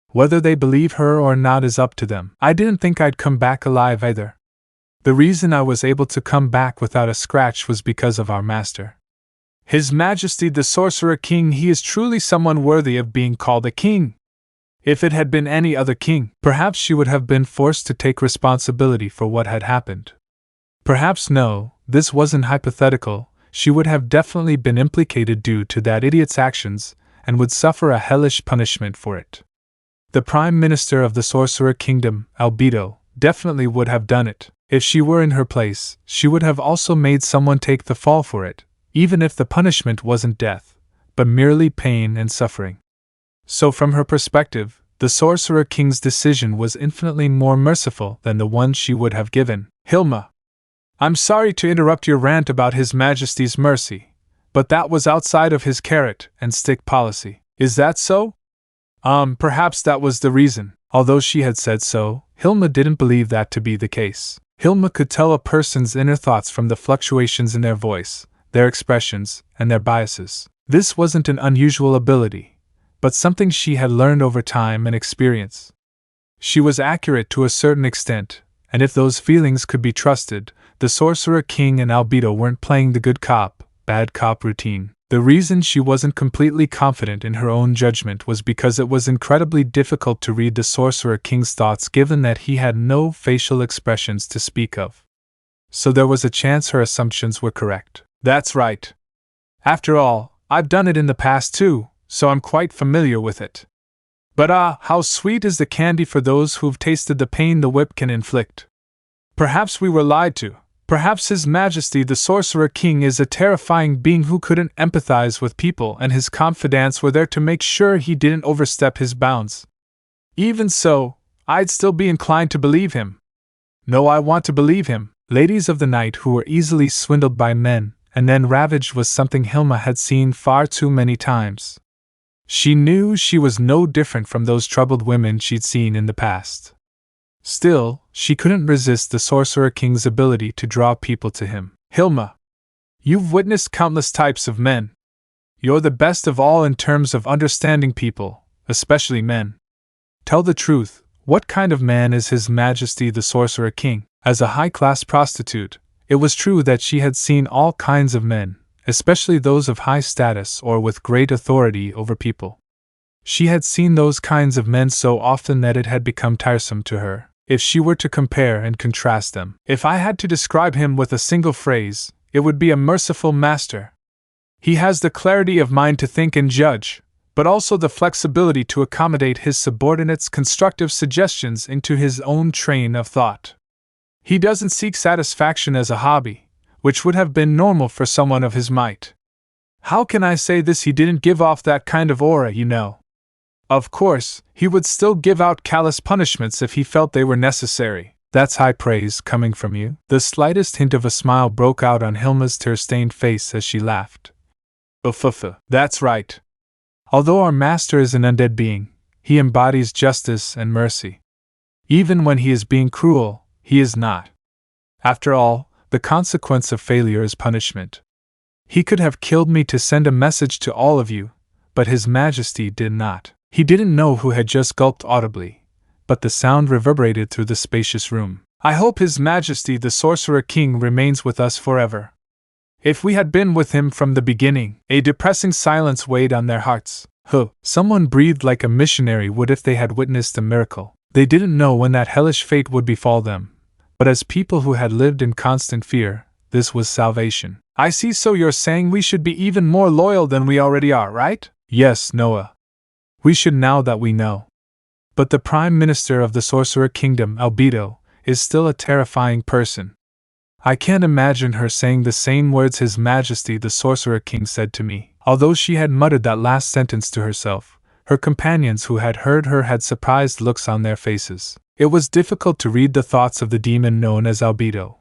Whether they believe her or not is up to them. I didn't think I'd come back alive either. The reason I was able to come back without a scratch was because of our master. His Majesty the Sorcerer King, he is truly someone worthy of being called a king. If it had been any other king, perhaps she would have been forced to take responsibility for what had happened. Perhaps no, this wasn't hypothetical, she would have definitely been implicated due to that idiot's actions, and would suffer a hellish punishment for it. The Prime Minister of the Sorcerer Kingdom, Albedo, definitely would have done it. If she were in her place, she would have also made someone take the fall for it, even if the punishment wasn't death, but merely pain and suffering. So from her perspective, the Sorcerer King's decision was infinitely more merciful than the one she would have given. Hilma, I'm sorry to interrupt your rant about His Majesty's mercy, but that was outside of his carrot and stick policy. Is that so? Perhaps that was the reason. Although she had said so, Hilma didn't believe that to be the case. Hilma could tell a person's inner thoughts from the fluctuations in their voice, their expressions, and their biases. This wasn't an unusual ability, but something she had learned over time and experience. She was accurate to a certain extent, and if those feelings could be trusted, the Sorcerer King and Albedo weren't playing the good cop, bad cop routine. The reason she wasn't completely confident in her own judgment was because it was incredibly difficult to read the Sorcerer King's thoughts given that he had no facial expressions to speak of. So there was a chance her assumptions were correct. That's right. After all, I've done it in the past too, so I'm quite familiar with it. But how sweet is the candy for those who've tasted the pain the whip can inflict. Perhaps we were lied to. Perhaps His Majesty the Sorcerer King is a terrifying being who couldn't empathize with people and his confidants were there to make sure he didn't overstep his bounds. Even so, I'd still be inclined to believe him. No, I want to believe him. Ladies of the night who were easily swindled by men and then ravaged was something Hilma had seen far too many times. She knew she was no different from those troubled women she'd seen in the past. Still, she couldn't resist the Sorcerer King's ability to draw people to him. Hilma, you've witnessed countless types of men. You're the best of all in terms of understanding people, especially men. Tell the truth, what kind of man is His Majesty the Sorcerer King? As a high-class prostitute, it was true that she had seen all kinds of men, especially those of high status or with great authority over people. She had seen those kinds of men so often that it had become tiresome to her. If she were to compare and contrast them, if I had to describe him with a single phrase, it would be a merciful master. He has the clarity of mind to think and judge, but also the flexibility to accommodate his subordinates' constructive suggestions into his own train of thought. He doesn't seek satisfaction as a hobby, which would have been normal for someone of his might. How can I say this? He didn't give off that kind of aura, you know. Of course, he would still give out callous punishments if he felt they were necessary. That's high praise coming from you. The slightest hint of a smile broke out on Hilma's tear-stained face as she laughed. That's right. Although our master is an undead being, he embodies justice and mercy. Even when he is being cruel, he is not. After all, the consequence of failure is punishment. He could have killed me to send a message to all of you, but His Majesty did not. He didn't know who had just gulped audibly, but the sound reverberated through the spacious room. I hope His Majesty the Sorcerer King remains with us forever. If we had been with him from the beginning, a depressing silence weighed on their hearts. Someone breathed like a missionary would if they had witnessed a miracle. They didn't know when that hellish fate would befall them, but as people who had lived in constant fear, this was salvation. I see, so you're saying we should be even more loyal than we already are, right? Yes, Noah. We should now that we know. But the Prime Minister of the Sorcerer Kingdom, Albedo, is still a terrifying person. I can't imagine her saying the same words His Majesty the Sorcerer King said to me. Although she had muttered that last sentence to herself, her companions who had heard her had surprised looks on their faces. It was difficult to read the thoughts of the demon known as Albedo,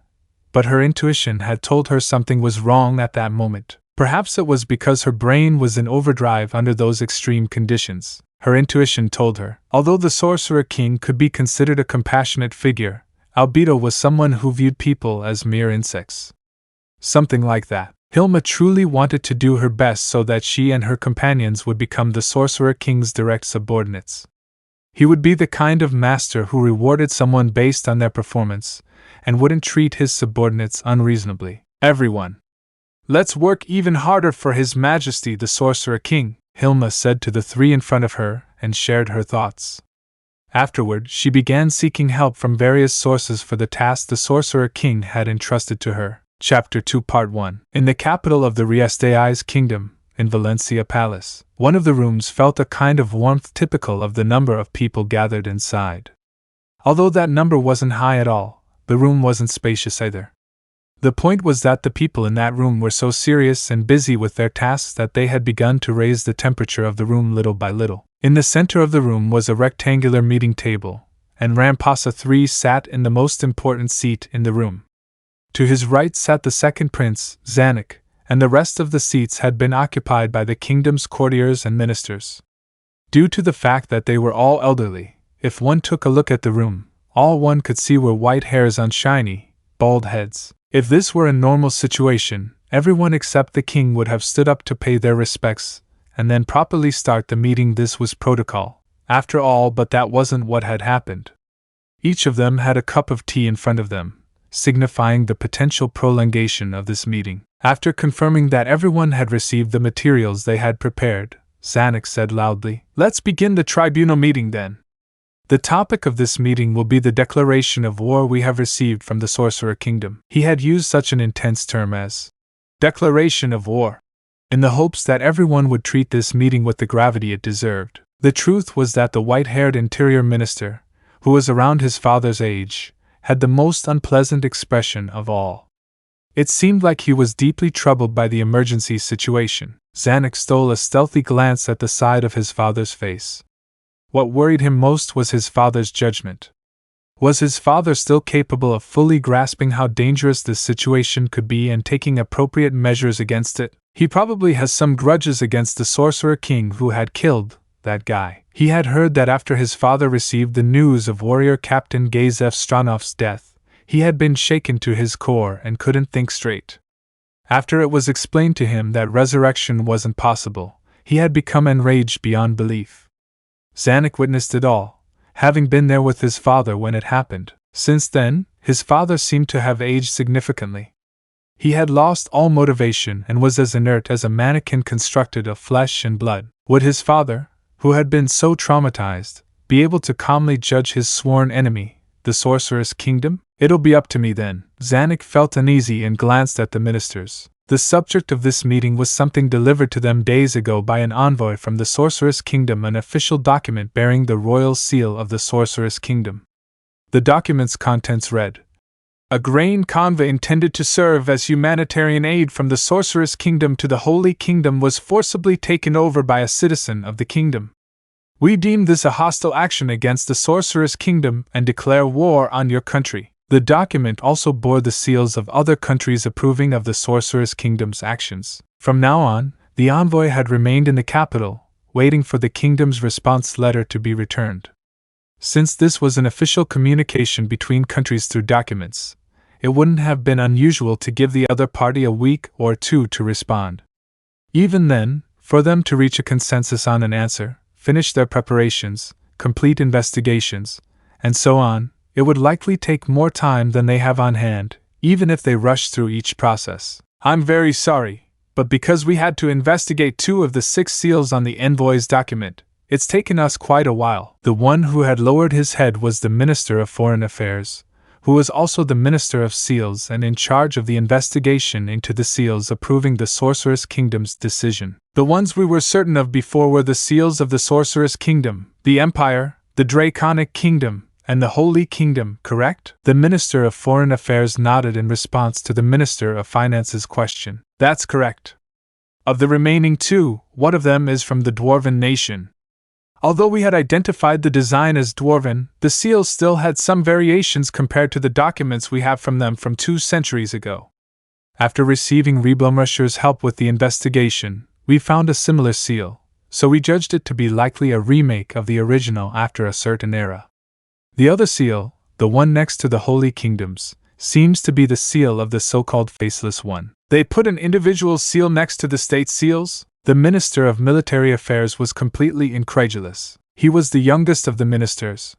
but her intuition had told her something was wrong at that moment. Perhaps it was because her brain was in overdrive under those extreme conditions. Her intuition told her, although the Sorcerer King could be considered a compassionate figure, Albedo was someone who viewed people as mere insects. Something like that. Hilma truly wanted to do her best so that she and her companions would become the Sorcerer King's direct subordinates. He would be the kind of master who rewarded someone based on their performance, and wouldn't treat his subordinates unreasonably. Everyone. Let's work even harder for His Majesty the Sorcerer King, Hilma said to the three in front of her, and shared her thoughts. Afterward, she began seeking help from various sources for the task the Sorcerer King had entrusted to her. Chapter 2 Part 1. In the capital of the Re-Estize Kingdom, in Valencia Palace, one of the rooms felt a kind of warmth typical of the number of people gathered inside. Although that number wasn't high at all, the room wasn't spacious either. The point was that the people in that room were so serious and busy with their tasks that they had begun to raise the temperature of the room little by little. In the center of the room was a rectangular meeting table, and Rampasa III sat in the most important seat in the room. To his right sat the second prince, Zanack, and the rest of the seats had been occupied by the kingdom's courtiers and ministers. Due to the fact that they were all elderly, if one took a look at the room, all one could see were white hairs on shiny, bald heads. If this were a normal situation, everyone except the king would have stood up to pay their respects, and then properly start the meeting. This was protocol, after all, but that wasn't what had happened. Each of them had a cup of tea in front of them, signifying the potential prolongation of this meeting. After confirming that everyone had received the materials they had prepared, Zanack said loudly, "Let's begin the tribunal meeting then. The topic of this meeting will be the declaration of war we have received from the Sorcerer Kingdom." He had used such an intense term as declaration of war, in the hopes that everyone would treat this meeting with the gravity it deserved. The truth was that the white-haired interior minister, who was around his father's age, had the most unpleasant expression of all. It seemed like he was deeply troubled by the emergency situation. Zanack stole a stealthy glance at the side of his father's face. What worried him most was his father's judgment. Was his father still capable of fully grasping how dangerous this situation could be and taking appropriate measures against it? He probably has some grudges against the Sorcerer King who had killed that guy. He had heard that after his father received the news of warrior captain Gazef Stranov's death, he had been shaken to his core and couldn't think straight. After it was explained to him that resurrection wasn't possible, he had become enraged beyond belief. Zanack witnessed it all, having been there with his father when it happened. Since then, his father seemed to have aged significantly. He had lost all motivation and was as inert as a mannequin constructed of flesh and blood. Would his father, who had been so traumatized, be able to calmly judge his sworn enemy, the Sorcerous Kingdom? "It'll be up to me then." Zanack felt uneasy and glanced at the ministers. The subject of this meeting was something delivered to them days ago by an envoy from the Sorcerous Kingdom, an official document bearing the royal seal of the Sorcerous Kingdom. The document's contents read, "A grain convoy intended to serve as humanitarian aid from the Sorcerous Kingdom to the Holy Kingdom was forcibly taken over by a citizen of the kingdom. We deem this a hostile action against the Sorcerous Kingdom and declare war on your country. The document also bore the seals of other countries approving of the Sorcerous Kingdom's actions. From now on, the envoy had remained in the capital, waiting for the kingdom's response letter to be returned. Since this was an official communication between countries through documents, it wouldn't have been unusual to give the other party a week or two to respond. Even then, for them to reach a consensus on an answer, finish their preparations, complete investigations, and so on, it would likely take more time than they have on hand, even if they rush through each process. I'm very sorry, but because we had to investigate 2 of the 6 seals on the envoy's document, it's taken us quite a while. The one who had lowered his head was the Minister of Foreign Affairs, who was also the Minister of Seals and in charge of the investigation into the seals approving the Sorcerous Kingdom's decision. The ones we were certain of before were the seals of the Sorcerous Kingdom, the Empire, the Draconic Kingdom, and the Holy Kingdom, correct? The Minister of Foreign Affairs nodded in response to the Minister of Finance's question. That's correct. Of the remaining 2, one of them is from the Dwarven nation. Although we had identified the design as Dwarven, the seals still had some variations compared to the documents we have from them from 2 centuries ago. After receiving Reblomershur's help with the investigation, we found a similar seal, so we judged it to be likely a remake of the original after a certain era. The other seal, the one next to the Holy Kingdoms, seems to be the seal of the so-called Faceless One. They put an individual seal next to the state seals? The Minister of Military Affairs was completely incredulous. He was the youngest of the ministers.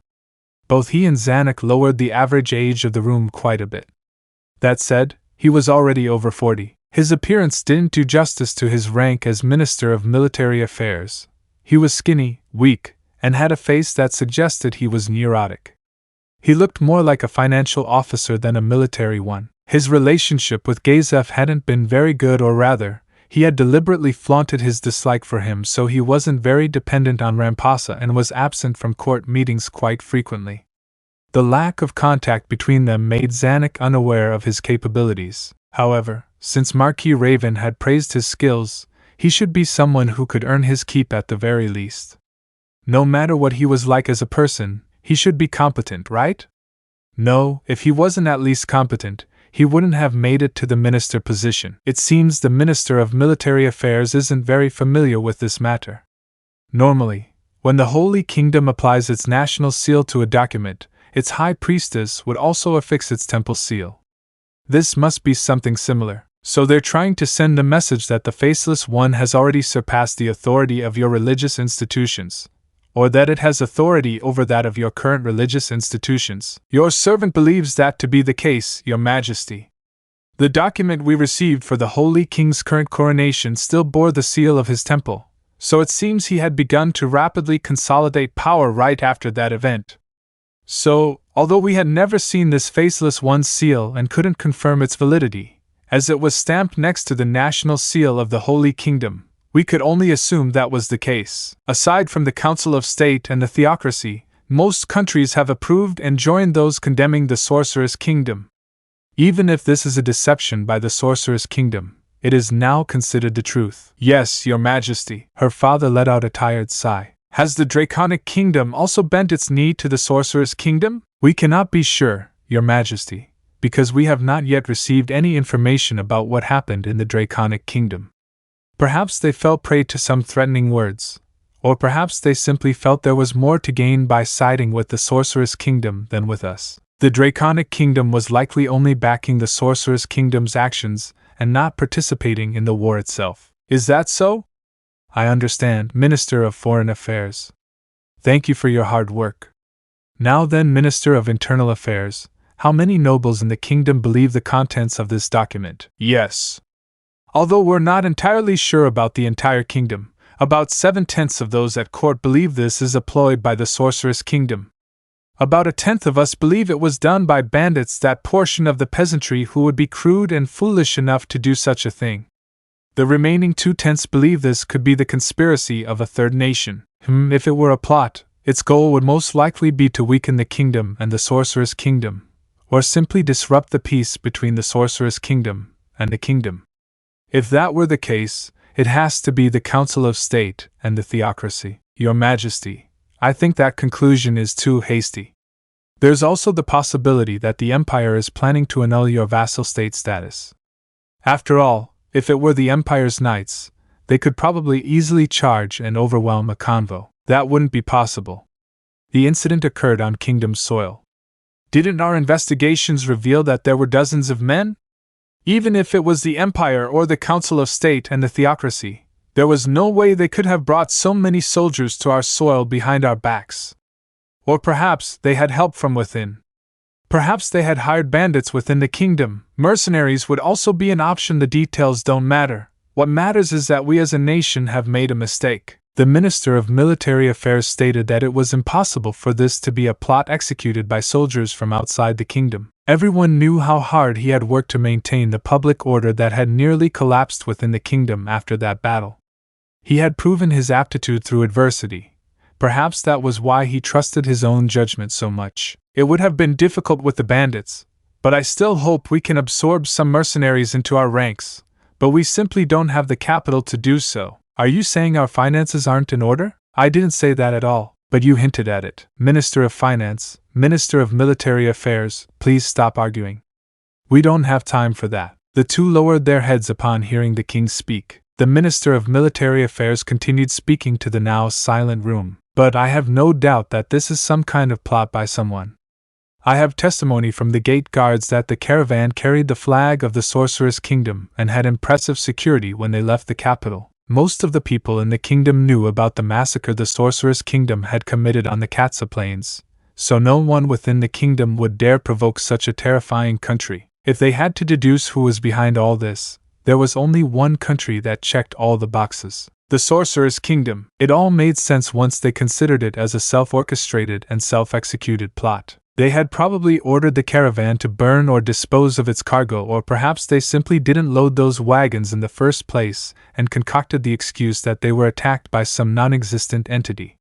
Both he and Zanack lowered the average age of the room quite a bit. That said, he was already over 40. His appearance didn't do justice to his rank as Minister of Military Affairs. He was skinny, weak, and had a face that suggested he was neurotic. He looked more like a financial officer than a military one. His relationship with Kazze hadn't been very good, or rather, he had deliberately flaunted his dislike for him, so he wasn't very dependent on Rampasa and was absent from court meetings quite frequently. The lack of contact between them made Zanack unaware of his capabilities. However, since Marquis Raven had praised his skills, he should be someone who could earn his keep at the very least. No matter what he was like as a person, he should be competent, right? No, if he wasn't at least competent, he wouldn't have made it to the minister position. It seems the Minister of Military Affairs isn't very familiar with this matter. Normally, when the Holy Kingdom applies its national seal to a document, its High Priestess would also affix its temple seal. This must be something similar. So they're trying to send the message that the Faceless One has already surpassed the authority of your religious institutions, or that it has authority over that of your current religious institutions. Your servant believes that to be the case, Your Majesty. The document we received for the Holy King's current coronation still bore the seal of his temple, so it seems he had begun to rapidly consolidate power right after that event. So, although we had never seen this Faceless One's seal and couldn't confirm its validity, as it was stamped next to the national seal of the Holy Kingdom, we could only assume that was the case. Aside from the Council of State and the theocracy, most countries have approved and joined those condemning the Sorcerous Kingdom. Even if this is a deception by the Sorcerous Kingdom, it is now considered the truth. Yes, Your Majesty. Her father let out a tired sigh. Has the Draconic Kingdom also bent its knee to the Sorcerous Kingdom? We cannot be sure, Your Majesty, because we have not yet received any information about what happened in the Draconic Kingdom. Perhaps they fell prey to some threatening words, or perhaps they simply felt there was more to gain by siding with the Sorcerous Kingdom than with us. The Draconic Kingdom was likely only backing the Sorcerous Kingdom's actions and not participating in the war itself. Is that so? I understand, Minister of Foreign Affairs. Thank you for your hard work. Now then, Minister of Internal Affairs, how many nobles in the kingdom believe the contents of this document? Yes. Although we're not entirely sure about the entire kingdom, about 7/10 of those at court believe this is a ploy by the Sorcerous Kingdom. About 1/10 of us believe it was done by bandits, that portion of the peasantry who would be crude and foolish enough to do such a thing. The remaining 2/10 believe this could be the conspiracy of a third nation. If it were a plot, its goal would most likely be to weaken the kingdom and the Sorcerous Kingdom, or simply disrupt the peace between the Sorcerous Kingdom and the kingdom. If that were the case, it has to be the Council of State and the theocracy. Your Majesty, I think that conclusion is too hasty. There's also the possibility that the Empire is planning to annul your vassal state status. After all, if it were the Empire's knights, they could probably easily charge and overwhelm a convo. That wouldn't be possible. The incident occurred on Kingdom soil. Didn't our investigations reveal that there were dozens of men? Even if it was the Empire or the Council of State and the Theocracy, there was no way they could have brought so many soldiers to our soil behind our backs. Or perhaps they had help from within. Perhaps they had hired bandits within the kingdom. Mercenaries would also be an option. The details don't matter. What matters is that we as a nation have made a mistake. The Minister of Military Affairs stated that it was impossible for this to be a plot executed by soldiers from outside the kingdom. Everyone knew how hard he had worked to maintain the public order that had nearly collapsed within the kingdom after that battle. He had proven his aptitude through adversity. Perhaps that was why he trusted his own judgment so much. It would have been difficult with the bandits, but I still hope we can absorb some mercenaries into our ranks, but we simply don't have the capital to do so. Are you saying our finances aren't in order? I didn't say that at all, but you hinted at it. Minister of Finance, Minister of Military Affairs, please stop arguing. We don't have time for that. The two lowered their heads upon hearing the king speak. The Minister of Military Affairs continued speaking to the now silent room. But I have no doubt that this is some kind of plot by someone. I have testimony from the gate guards that the caravan carried the flag of the Sorcerous Kingdom and had impressive security when they left the capital. Most of the people in the kingdom knew about the massacre the Sorcerous Kingdom had committed on the Kazze Plains, so no one within the kingdom would dare provoke such a terrifying country. If they had to deduce who was behind all this, there was only one country that checked all the boxes. The Sorcerous Kingdom. It all made sense once they considered it as a self-orchestrated and self-executed plot. They had probably ordered the caravan to burn or dispose of its cargo, or perhaps they simply didn't load those wagons in the first place and concocted the excuse that they were attacked by some non-existent entity.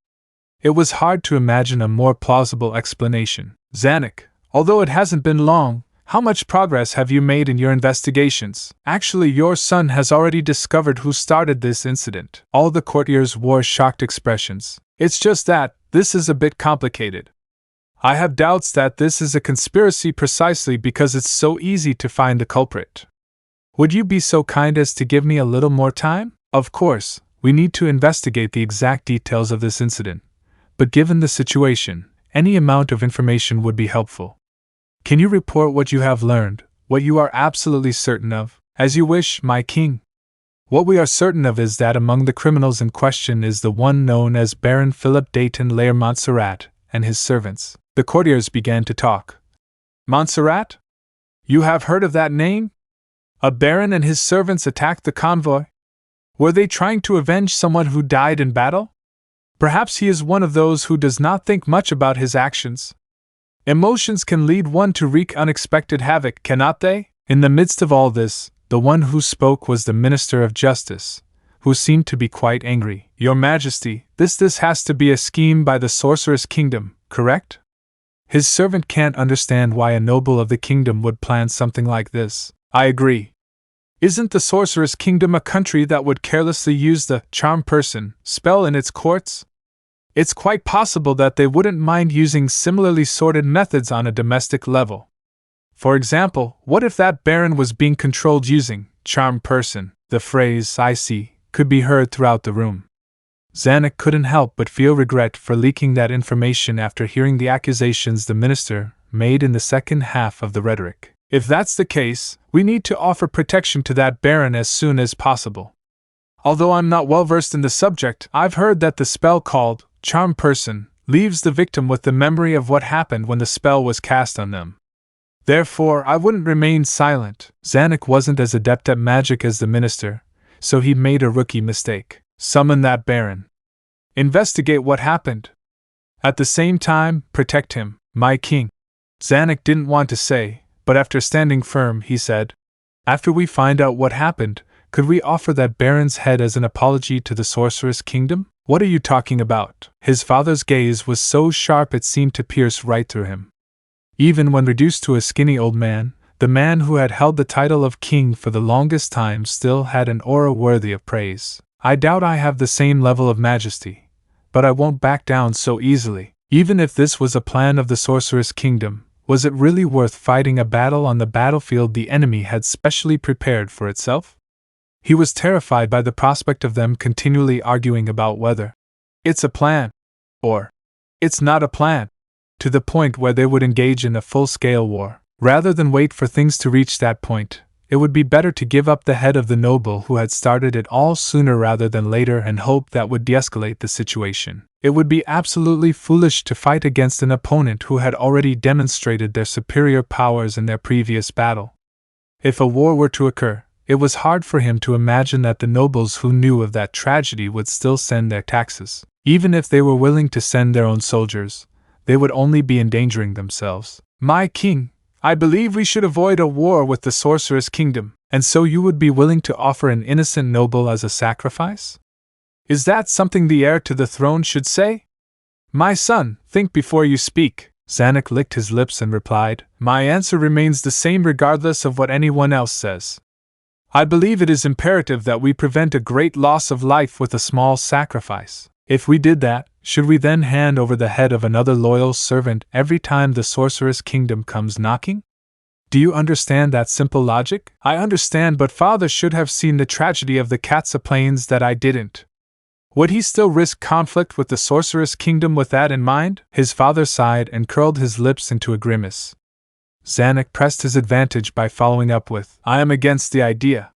It was hard to imagine a more plausible explanation. Zanack, although it hasn't been long, how much progress have you made in your investigations? Actually, your son has already discovered who started this incident. All the courtiers wore shocked expressions. It's just that, this is a bit complicated. I have doubts that this is a conspiracy precisely because it's so easy to find the culprit. Would you be so kind as to give me a little more time? Of course, we need to investigate the exact details of this incident, but given the situation, any amount of information would be helpful. Can you report what you have learned, what you are absolutely certain of? As you wish, my king. What we are certain of is that among the criminals in question is the one known as Baron Philip Dayton Lair Montserrat and his servants. The courtiers began to talk. Montserrat? You have heard of that name? A baron and his servants attacked the convoy? Were they trying to avenge someone who died in battle? Perhaps he is one of those who does not think much about his actions. Emotions can lead one to wreak unexpected havoc, cannot they? In the midst of all this, the one who spoke was the Minister of Justice, who seemed to be quite angry. Your Majesty, this has to be a scheme by the Sorcerous Kingdom, correct? His servant can't understand why a noble of the kingdom would plan something like this. I agree. Isn't the Sorcerous Kingdom a country that would carelessly use the charm person spell in its courts? It's quite possible that they wouldn't mind using similarly sorted methods on a domestic level. For example, what if that baron was being controlled using charm person? The phrase, I see, could be heard throughout the room. Zanack couldn't help but feel regret for leaking that information after hearing the accusations the minister made in the second half of the rhetoric. If that's the case, we need to offer protection to that baron as soon as possible. Although I'm not well versed in the subject, I've heard that the spell called charm person leaves the victim with the memory of what happened when the spell was cast on them. Therefore, I wouldn't remain silent. Zanack wasn't as adept at magic as the minister, so he made a rookie mistake. Summon that baron. Investigate what happened. At the same time, protect him, my king. Zanack didn't want to say, but after standing firm, he said, after we find out what happened, could we offer that baron's head as an apology to the Sorcerous Kingdom? What are you talking about? His father's gaze was so sharp it seemed to pierce right through him. Even when reduced to a skinny old man, the man who had held the title of king for the longest time still had an aura worthy of praise. I doubt I have the same level of majesty, but I won't back down so easily. Even if this was a plan of the Sorcerous Kingdom, was it really worth fighting a battle on the battlefield the enemy had specially prepared for itself? He was terrified by the prospect of them continually arguing about whether it's a plan or it's not a plan, to the point where they would engage in a full-scale war. Rather than wait for things to reach that point, it would be better to give up the head of the noble who had started it all sooner rather than later and hope that would de-escalate the situation. It would be absolutely foolish to fight against an opponent who had already demonstrated their superior powers in their previous battle. If a war were to occur, it was hard for him to imagine that the nobles who knew of that tragedy would still send their taxes. Even if they were willing to send their own soldiers, they would only be endangering themselves. My king, I believe we should avoid a war with the Sorcerous Kingdom, and so you would be willing to offer an innocent noble as a sacrifice? Is that something the heir to the throne should say? My son, think before you speak. Zanack licked his lips and replied, My answer remains the same regardless of what anyone else says. I believe it is imperative that we prevent a great loss of life with a small sacrifice. If we did that, should we then hand over the head of another loyal servant every time the Sorcerous Kingdom comes knocking? Do you understand that simple logic? I understand, but father should have seen the tragedy of the Kazze Plains that I didn't. Would he still risk conflict with the Sorcerous Kingdom with that in mind? His father sighed and curled his lips into a grimace. Zanack pressed his advantage by following up with, I am against the idea.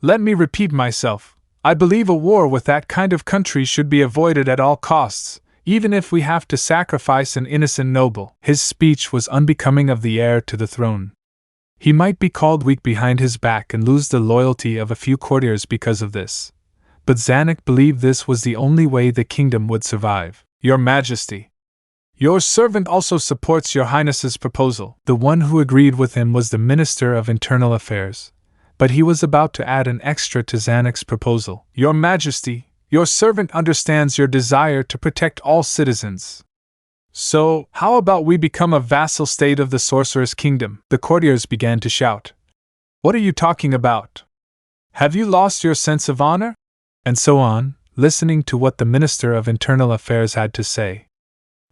Let me repeat myself. I believe a war with that kind of country should be avoided at all costs, even if we have to sacrifice an innocent noble. His speech was unbecoming of the heir to the throne. He might be called weak behind his back and lose the loyalty of a few courtiers because of this. But Zanack believed this was the only way the kingdom would survive. Your Majesty, your servant also supports your Highness's proposal. The one who agreed with him was the Minister of Internal Affairs, but he was about to add an extra to Zanack's proposal. Your Majesty, your servant understands your desire to protect all citizens. So, how about we become a vassal state of the Sorcerous Kingdom? The courtiers began to shout. What are you talking about? Have you lost your sense of honor? And so on, listening to what the Minister of Internal Affairs had to say.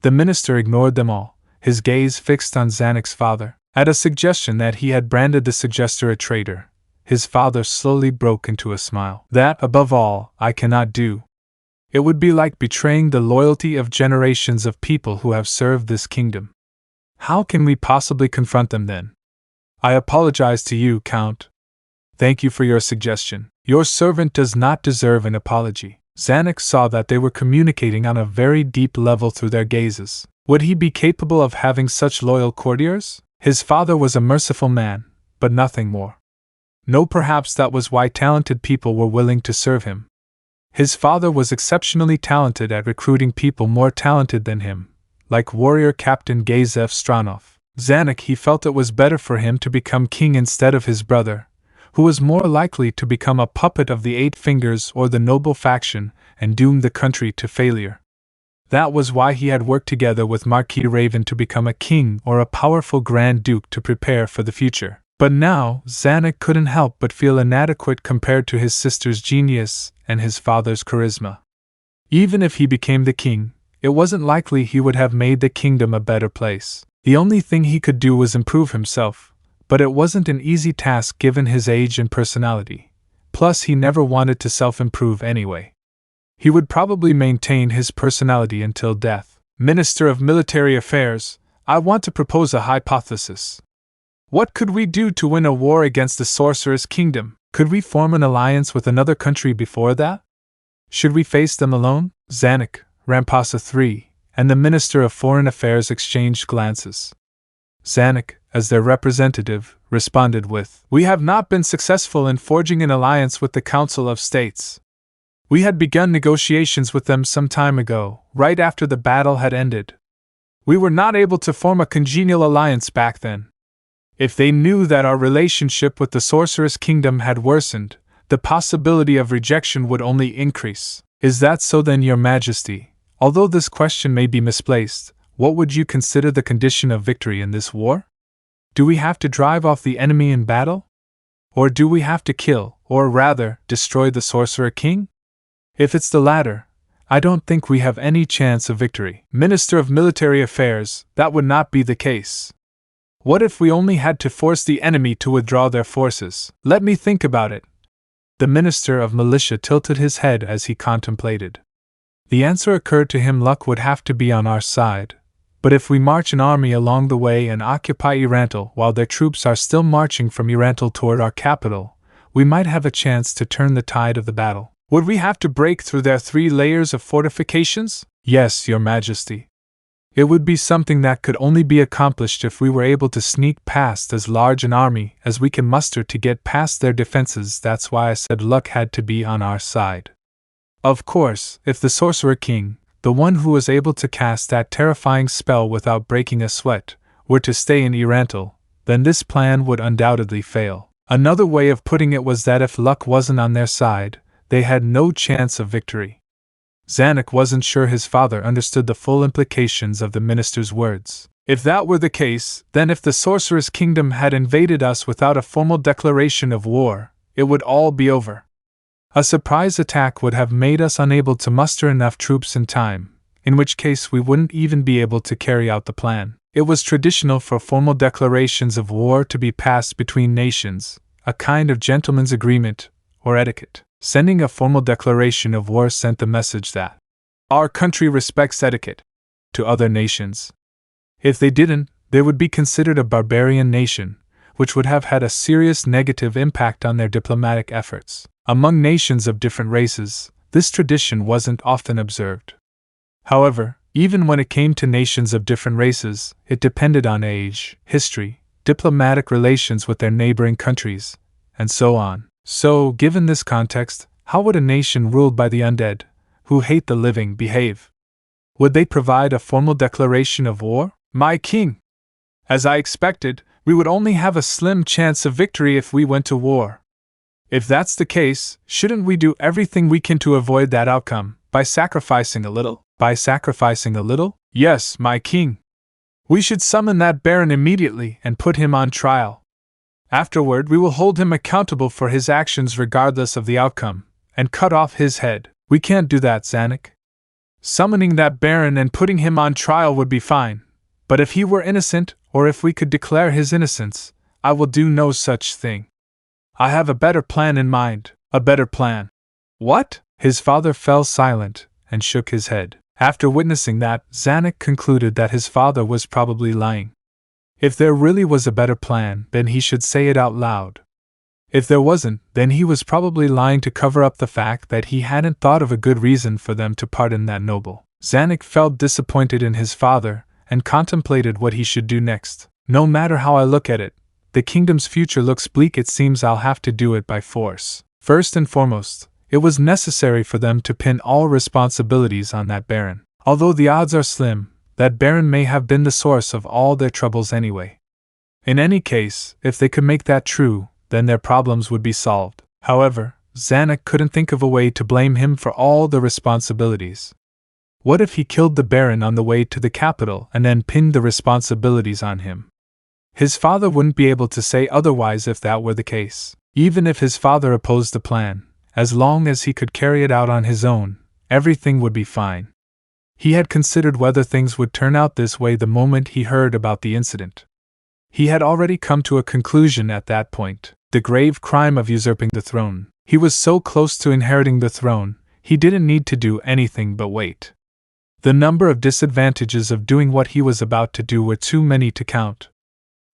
The minister ignored them all, his gaze fixed on Zanack's father. At a suggestion that he had branded the suggester a traitor, his father slowly broke into a smile. That, above all, I cannot do. It would be like betraying the loyalty of generations of people who have served this kingdom. How can we possibly confront them then? I apologize to you, Count. Thank you for your suggestion. Your servant does not deserve an apology. Zanack saw that they were communicating on a very deep level through their gazes. Would he be capable of having such loyal courtiers? His father was a merciful man, but nothing more. No, perhaps that was why talented people were willing to serve him. His father was exceptionally talented at recruiting people more talented than him, like warrior captain Kazze Plain. Zanack, he felt it was better for him to become king instead of his brother, who was more likely to become a puppet of the Eight Fingers or the noble faction and doom the country to failure. That was why he had worked together with Marquis Raven to become a king or a powerful Grand Duke to prepare for the future. But now, Zanack couldn't help but feel inadequate compared to his sister's genius and his father's charisma. Even if he became the king, it wasn't likely he would have made the kingdom a better place. The only thing he could do was improve himself, but it wasn't an easy task given his age and personality. Plus, he never wanted to self-improve anyway. He would probably maintain his personality until death. Minister of Military Affairs, I want to propose a hypothesis. What could we do to win a war against the Sorcerous Kingdom? Could we form an alliance with another country before that? Should we face them alone? Zanack, Ramposa III, and the Minister of Foreign Affairs exchanged glances. Zanack, as their representative, responded with, We have not been successful in forging an alliance with the Council of States. We had begun negotiations with them some time ago, right after the battle had ended. We were not able to form a congenial alliance back then. If they knew that our relationship with the Sorcerous Kingdom had worsened, the possibility of rejection would only increase. Is that so then, Your Majesty? Although this question may be misplaced, what would you consider the condition of victory in this war? Do we have to drive off the enemy in battle? Or do we have to kill, or rather, destroy the Sorcerer King? If it's the latter, I don't think we have any chance of victory. Minister of Military Affairs, that would not be the case. What if we only had to force the enemy to withdraw their forces? Let me think about it. The Minister of Militia tilted his head as he contemplated. The answer occurred to him: luck would have to be on our side. But if we march an army along the way and occupy Irantal while their troops are still marching from Irantal toward our capital, we might have a chance to turn the tide of the battle. Would we have to break through their 3 layers of fortifications? Yes, Your Majesty. It would be something that could only be accomplished if we were able to sneak past as large an army as we can muster to get past their defenses. That's why I said luck had to be on our side. Of course, if the Sorcerer King, the one who was able to cast that terrifying spell without breaking a sweat, were to stay in Irantal, then this plan would undoubtedly fail. Another way of putting it was that if luck wasn't on their side, they had no chance of victory. Zanack wasn't sure his father understood the full implications of the minister's words. If that were the case, then if the Sorcerous Kingdom had invaded us without a formal declaration of war, it would all be over. A surprise attack would have made us unable to muster enough troops in time, in which case we wouldn't even be able to carry out the plan. It was traditional for formal declarations of war to be passed between nations, a kind of gentleman's agreement, or etiquette. Sending a formal declaration of war sent the message that our country respects etiquette to other nations. If they didn't, they would be considered a barbarian nation, which would have had a serious negative impact on their diplomatic efforts. Among nations of different races, this tradition wasn't often observed. However, even when it came to nations of different races, it depended on age, history, diplomatic relations with their neighboring countries, and so on. So, given this context, how would a nation ruled by the undead, who hate the living, behave? Would they provide a formal declaration of war? My king! As I expected, we would only have a slim chance of victory if we went to war. If that's the case, shouldn't we do everything we can to avoid that outcome, by sacrificing a little? By sacrificing a little? Yes, my king. We should summon that baron immediately and put him on trial. Afterward, we will hold him accountable for his actions regardless of the outcome, and cut off his head. We can't do that, Zanack. Summoning that baron and putting him on trial would be fine, but if he were innocent, or if we could declare his innocence, I will do no such thing. I have a better plan in mind. A better plan. What? His father fell silent and shook his head. After witnessing that, Zanack concluded that his father was probably lying. If there really was a better plan, then he should say it out loud. If there wasn't, then he was probably lying to cover up the fact that he hadn't thought of a good reason for them to pardon that noble. Zanack felt disappointed in his father and contemplated what he should do next. No matter how I look at it, the kingdom's future looks bleak. It seems I'll have to do it by force. First and foremost, it was necessary for them to pin all responsibilities on that baron. Although the odds are slim, that baron may have been the source of all their troubles anyway. In any case, if they could make that true, then their problems would be solved. However, Zanack couldn't think of a way to blame him for all the responsibilities. What if he killed the baron on the way to the capital and then pinned the responsibilities on him? His father wouldn't be able to say otherwise if that were the case. Even if his father opposed the plan, as long as he could carry it out on his own, everything would be fine. He had considered whether things would turn out this way the moment he heard about the incident. He had already come to a conclusion at that point: the grave crime of usurping the throne. He was so close to inheriting the throne, he didn't need to do anything but wait. The number of disadvantages of doing what he was about to do were too many to count.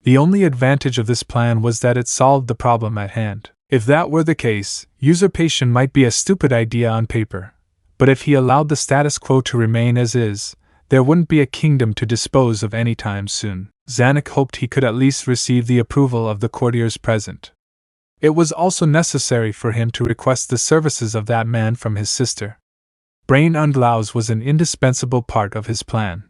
The only advantage of this plan was that it solved the problem at hand. If that were the case, usurpation might be a stupid idea on paper. But if he allowed the status quo to remain as is, there wouldn't be a kingdom to dispose of any time soon. Zanack hoped he could at least receive the approval of the courtiers present. It was also necessary for him to request the services of that man from his sister. Brain Undlaus was an indispensable part of his plan.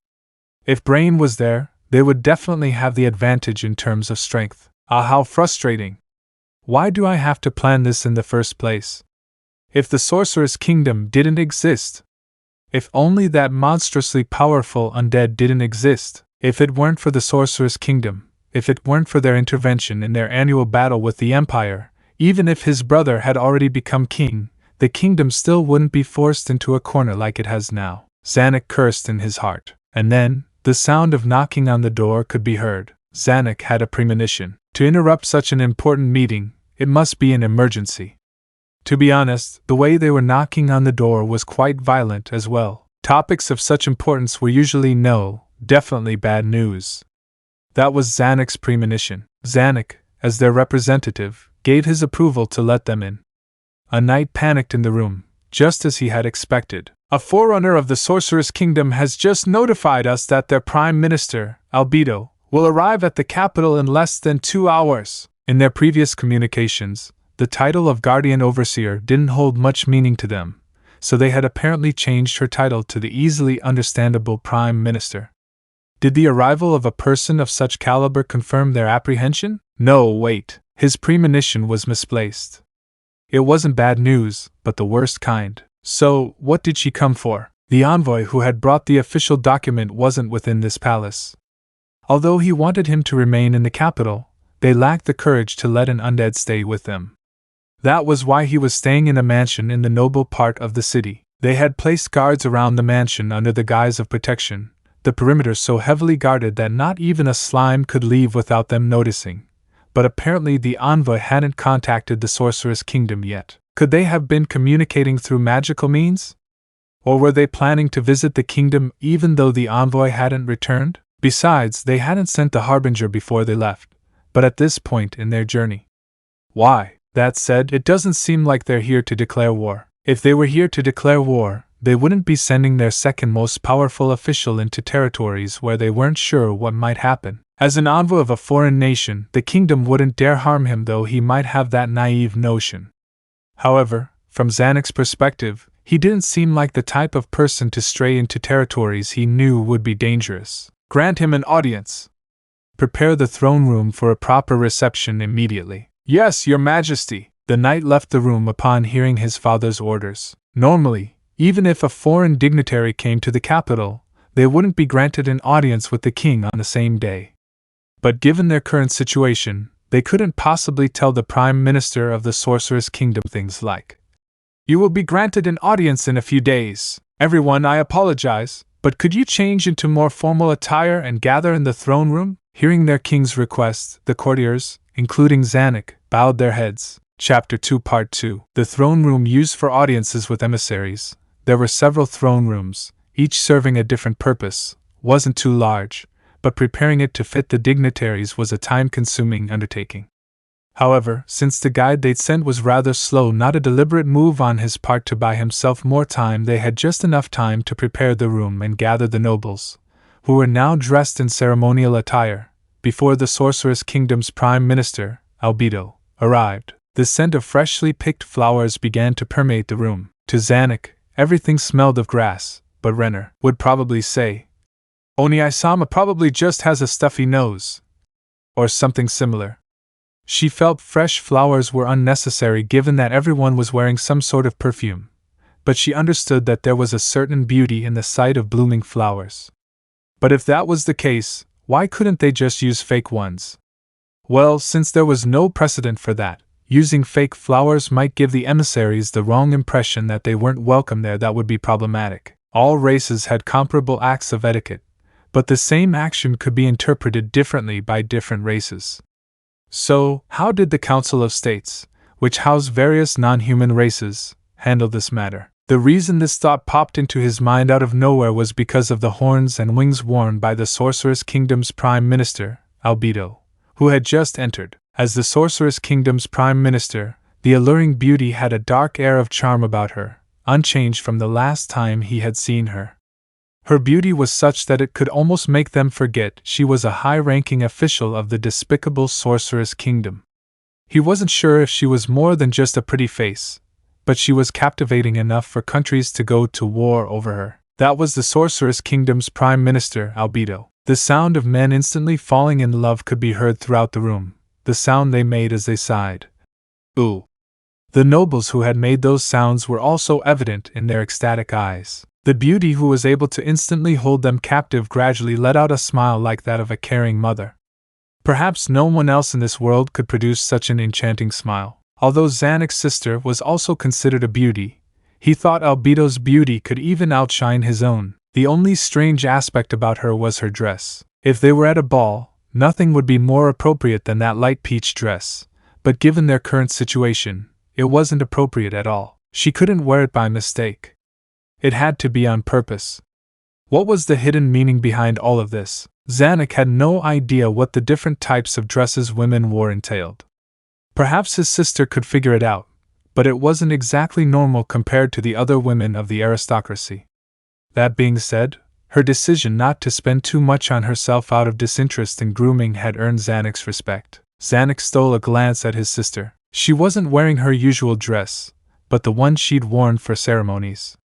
If Brain was there, they would definitely have the advantage in terms of strength. Ah, how frustrating! Why do I have to plan this in the first place? If the Sorcerous Kingdom didn't exist, if only that monstrously powerful undead didn't exist, if it weren't for the Sorcerous Kingdom, if it weren't for their intervention in their annual battle with the Empire, even if his brother had already become king, the kingdom still wouldn't be forced into a corner like it has now. Zanack cursed in his heart. And then, the sound of knocking on the door could be heard. Zanack had a premonition. To interrupt such an important meeting, it must be an emergency. To be honest, the way they were knocking on the door was quite violent as well. Topics of such importance were usually definitely bad news. That was Zanack's premonition. Zanack, as their representative, gave his approval to let them in. A knight panicked in the room, just as he had expected. A forerunner of the Sorcerous Kingdom has just notified us that their Prime Minister, Albedo, will arrive at the capital in less than 2 hours. In their previous communications, the title of Guardian Overseer didn't hold much meaning to them, so they had apparently changed her title to the easily understandable Prime Minister. Did the arrival of a person of such caliber confirm their apprehension? No, wait. His premonition was misplaced. It wasn't bad news, but the worst kind. So, what did she come for? The envoy who had brought the official document wasn't within this palace. Although he wanted him to remain in the capital, they lacked the courage to let an undead stay with them. That was why he was staying in a mansion in the noble part of the city. They had placed guards around the mansion under the guise of protection, the perimeter so heavily guarded that not even a slime could leave without them noticing. But apparently the envoy hadn't contacted the Sorcerous Kingdom yet. Could they have been communicating through magical means? Or were they planning to visit the kingdom even though the envoy hadn't returned? Besides, they hadn't sent the harbinger before they left, but at this point in their journey. Why? That said, it doesn't seem like they're here to declare war. If they were here to declare war, they wouldn't be sending their second most powerful official into territories where they weren't sure what might happen. As an envoy of a foreign nation, the kingdom wouldn't dare harm him, though he might have that naive notion. However, from Zanack's perspective, he didn't seem like the type of person to stray into territories he knew would be dangerous. Grant him an audience. Prepare the throne room for a proper reception immediately. Yes, Your Majesty. The knight left the room upon hearing his father's orders. Normally, even if a foreign dignitary came to the capital, they wouldn't be granted an audience with the king on the same day. But given their current situation, they couldn't possibly tell the Prime Minister of the Sorcerous Kingdom things like, "You will be granted an audience in a few days. Everyone, I apologize, but could you change into more formal attire and gather in the throne room?" Hearing their king's request, the courtiers, including Zanack, bowed their heads. Chapter 2 Part 2. The throne room used for audiences with emissaries. There were several throne rooms, each serving a different purpose. Wasn't too large, but preparing it to fit the dignitaries was a time-consuming undertaking. However, since the guide they'd sent was rather slow, not a deliberate move on his part to buy himself more time, they had just enough time to prepare the room and gather the nobles, who were now dressed in ceremonial attire, before the Sorcerous Kingdom's Prime Minister, Albedo, arrived. The scent of freshly picked flowers began to permeate the room. To Zanack, everything smelled of grass, but Renner would probably say, "Oni-sama probably just has a stuffy nose," or something similar. She felt fresh flowers were unnecessary given that everyone was wearing some sort of perfume, but she understood that there was a certain beauty in the sight of blooming flowers. But if that was the case, why couldn't they just use fake ones? Well, since there was no precedent for that, using fake flowers might give the emissaries the wrong impression that they weren't welcome there. That would be problematic. All races had comparable acts of etiquette, but the same action could be interpreted differently by different races. So, how did the Council of States, which housed various non-human races, handle this matter? The reason this thought popped into his mind out of nowhere was because of the horns and wings worn by the Sorcerous Kingdom's Prime Minister, Albedo, who had just entered. As the Sorcerous Kingdom's Prime Minister, the alluring beauty had a dark air of charm about her, unchanged from the last time he had seen her. Her beauty was such that it could almost make them forget she was a high-ranking official of the despicable Sorcerous Kingdom. He wasn't sure if she was more than just a pretty face, but she was captivating enough for countries to go to war over her. That was the Sorcerous Kingdom's Prime Minister, Albedo. The sound of men instantly falling in love could be heard throughout the room, the sound they made as they sighed. Ooh. The nobles who had made those sounds were also evident in their ecstatic eyes. The beauty who was able to instantly hold them captive gradually let out a smile like that of a caring mother. Perhaps no one else in this world could produce such an enchanting smile. Although Zanack's sister was also considered a beauty, he thought Albedo's beauty could even outshine his own. The only strange aspect about her was her dress. If they were at a ball, nothing would be more appropriate than that light peach dress, but given their current situation, it wasn't appropriate at all. She couldn't wear it by mistake. It had to be on purpose. What was the hidden meaning behind all of this? Zanack had no idea what the different types of dresses women wore entailed. Perhaps his sister could figure it out, but it wasn't exactly normal compared to the other women of the aristocracy. That being said, her decision not to spend too much on herself out of disinterest in grooming had earned Zanack's respect. Zanack stole a glance at his sister. She wasn't wearing her usual dress, but the one she'd worn for ceremonies.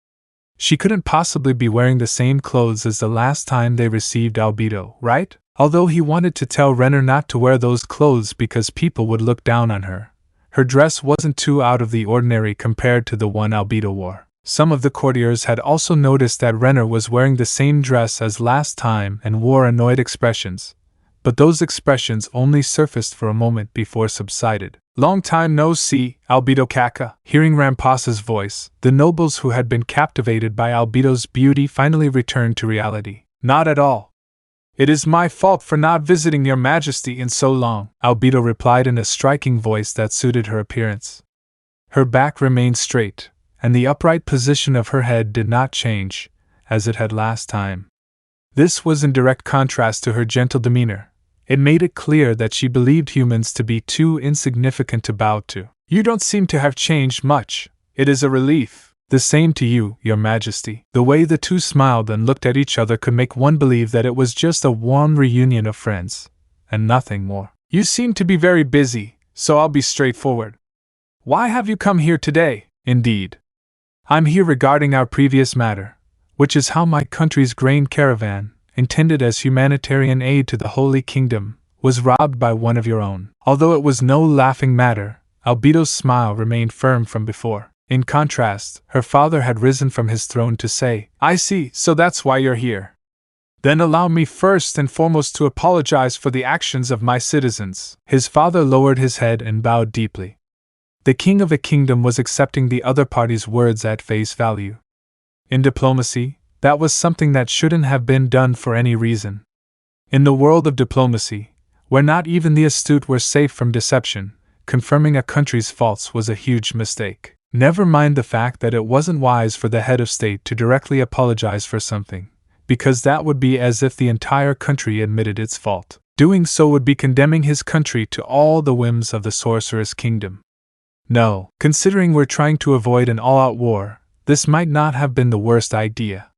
She couldn't possibly be wearing the same clothes as the last time they received Albedo, right? Although he wanted to tell Renner not to wear those clothes because people would look down on her, her dress wasn't too out of the ordinary compared to the one Albedo wore. Some of the courtiers had also noticed that Renner was wearing the same dress as last time and wore annoyed expressions, but those expressions only surfaced for a moment before subsided. "Long time no see, Albedo Kaka." Hearing Rampas's voice, the nobles who had been captivated by Albedo's beauty finally returned to reality. "Not at all. It is my fault for not visiting your majesty in so long," Albedo replied in a striking voice that suited her appearance. Her back remained straight, and the upright position of her head did not change, as it had last time. This was in direct contrast to her gentle demeanor. It made it clear that she believed humans to be too insignificant to bow to. "You don't seem to have changed much. It is a relief." "The same to you, your majesty." The way the two smiled and looked at each other could make one believe that it was just a warm reunion of friends, and nothing more. "You seem to be very busy, so I'll be straightforward. Why have you come here today?" "Indeed. I'm here regarding our previous matter, which is how my country's grain caravan, intended as humanitarian aid to the Holy Kingdom, was robbed by one of your own." Although it was no laughing matter, Albedo's smile remained firm from before. In contrast, her father had risen from his throne to say, "I see, so that's why you're here. Then allow me first and foremost to apologize for the actions of my citizens." His father lowered his head and bowed deeply. The king of a kingdom was accepting the other party's words at face value. In diplomacy, that was something that shouldn't have been done for any reason. In the world of diplomacy, where not even the astute were safe from deception, confirming a country's faults was a huge mistake. Never mind the fact that it wasn't wise for the head of state to directly apologize for something, because that would be as if the entire country admitted its fault. Doing so would be condemning his country to all the whims of the Sorcerous Kingdom. No, considering we're trying to avoid an all-out war, this might not have been the worst idea.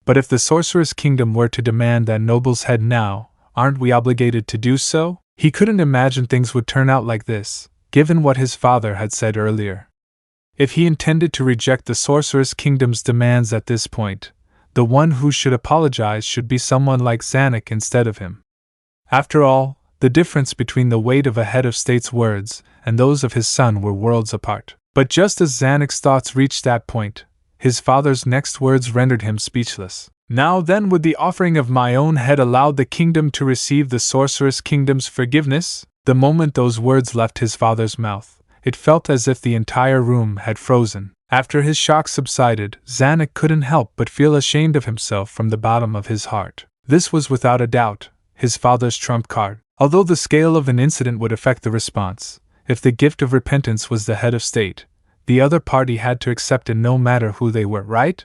But if the Sorcerous Kingdom were to demand that noble's head now, aren't we obligated to do so? He couldn't imagine things would turn out like this, given what his father had said earlier. If he intended to reject the Sorcerous Kingdom's demands at this point, the one who should apologize should be someone like Zanack instead of him. After all, the difference between the weight of a head of state's words and those of his son were worlds apart. But just as Zanack's thoughts reached that point, his father's next words rendered him speechless. "Now then, would the offering of my own head allow the kingdom to receive the Sorcerous Kingdom's forgiveness?" The moment those words left his father's mouth, it felt as if the entire room had frozen. After his shock subsided, Zanack couldn't help but feel ashamed of himself from the bottom of his heart. This was without a doubt his father's trump card. Although the scale of an incident would affect the response, if the gift of repentance was the head of state, the other party had to accept it no matter who they were, right?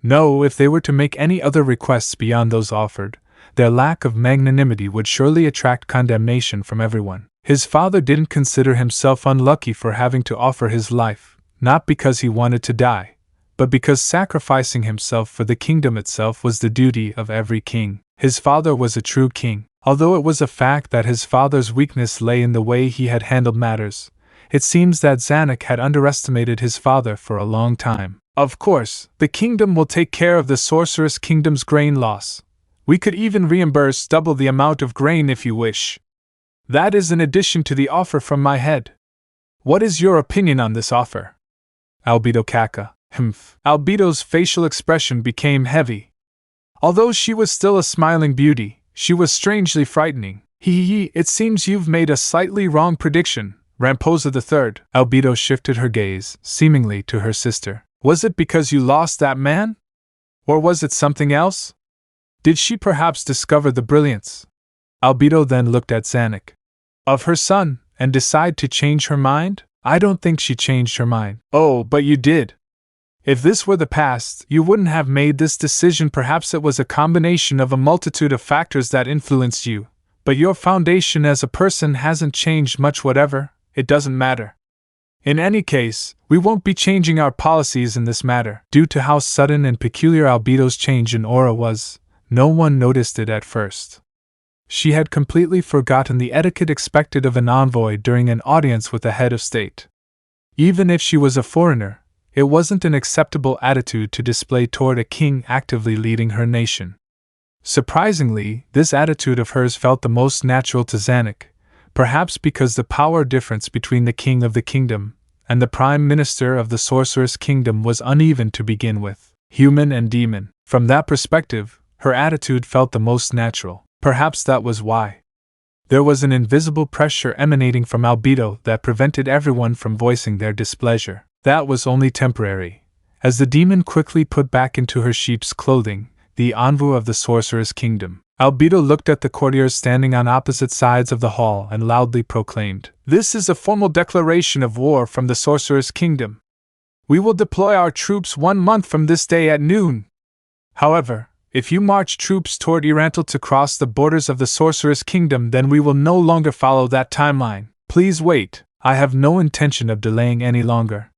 No, if they were to make any other requests beyond those offered, their lack of magnanimity would surely attract condemnation from everyone. His father didn't consider himself unlucky for having to offer his life, not because he wanted to die, but because sacrificing himself for the kingdom itself was the duty of every king. His father was a true king. Although it was a fact that his father's weakness lay in the way he had handled matters, it seems that Zanack had underestimated his father for a long time. "Of course, the kingdom will take care of the Sorcerous Kingdom's grain loss. We could even reimburse double the amount of grain if you wish. That is in addition to the offer from my head. What is your opinion on this offer?" Albedo Kaka. Albedo's facial expression became heavy. Although she was still a smiling beauty, she was strangely frightening. "It seems you've made a slightly wrong prediction," Ramposa III. Albedo shifted her gaze, seemingly to her sister. Was it because you lost that man? Or was it something else? Did she perhaps discover the brilliance? Albedo then looked at Zanack. Of her son, and decide to change her mind? I don't think she changed her mind. Oh, but you did. If this were the past, you wouldn't have made this decision. Perhaps it was a combination of a multitude of factors that influenced you, but your foundation as a person hasn't changed much. Whatever, it doesn't matter. In any case, we won't be changing our policies in this matter. Due to how sudden and peculiar Albedo's change in aura was, no one noticed it at first. She had completely forgotten the etiquette expected of an envoy during an audience with a head of state. Even if she was a foreigner, it wasn't an acceptable attitude to display toward a king actively leading her nation. Surprisingly, this attitude of hers felt the most natural to Zanack, perhaps because the power difference between the king of the kingdom and the prime minister of the Sorcerous Kingdom was uneven to begin with, human and demon. From that perspective, her attitude felt the most natural. Perhaps that was why. There was an invisible pressure emanating from Albedo that prevented everyone from voicing their displeasure. That was only temporary, as the demon quickly put back into her sheep's clothing, the envoy of the Sorcerous Kingdom. Albedo looked at the courtiers standing on opposite sides of the hall and loudly proclaimed, "This is a formal declaration of war from the Sorcerous Kingdom. We will deploy our troops 1 month from this day at noon. However, if you march troops toward Irantal to cross the borders of the Sorcerous Kingdom, then we will no longer follow that timeline. Please wait, I have no intention of delaying any longer."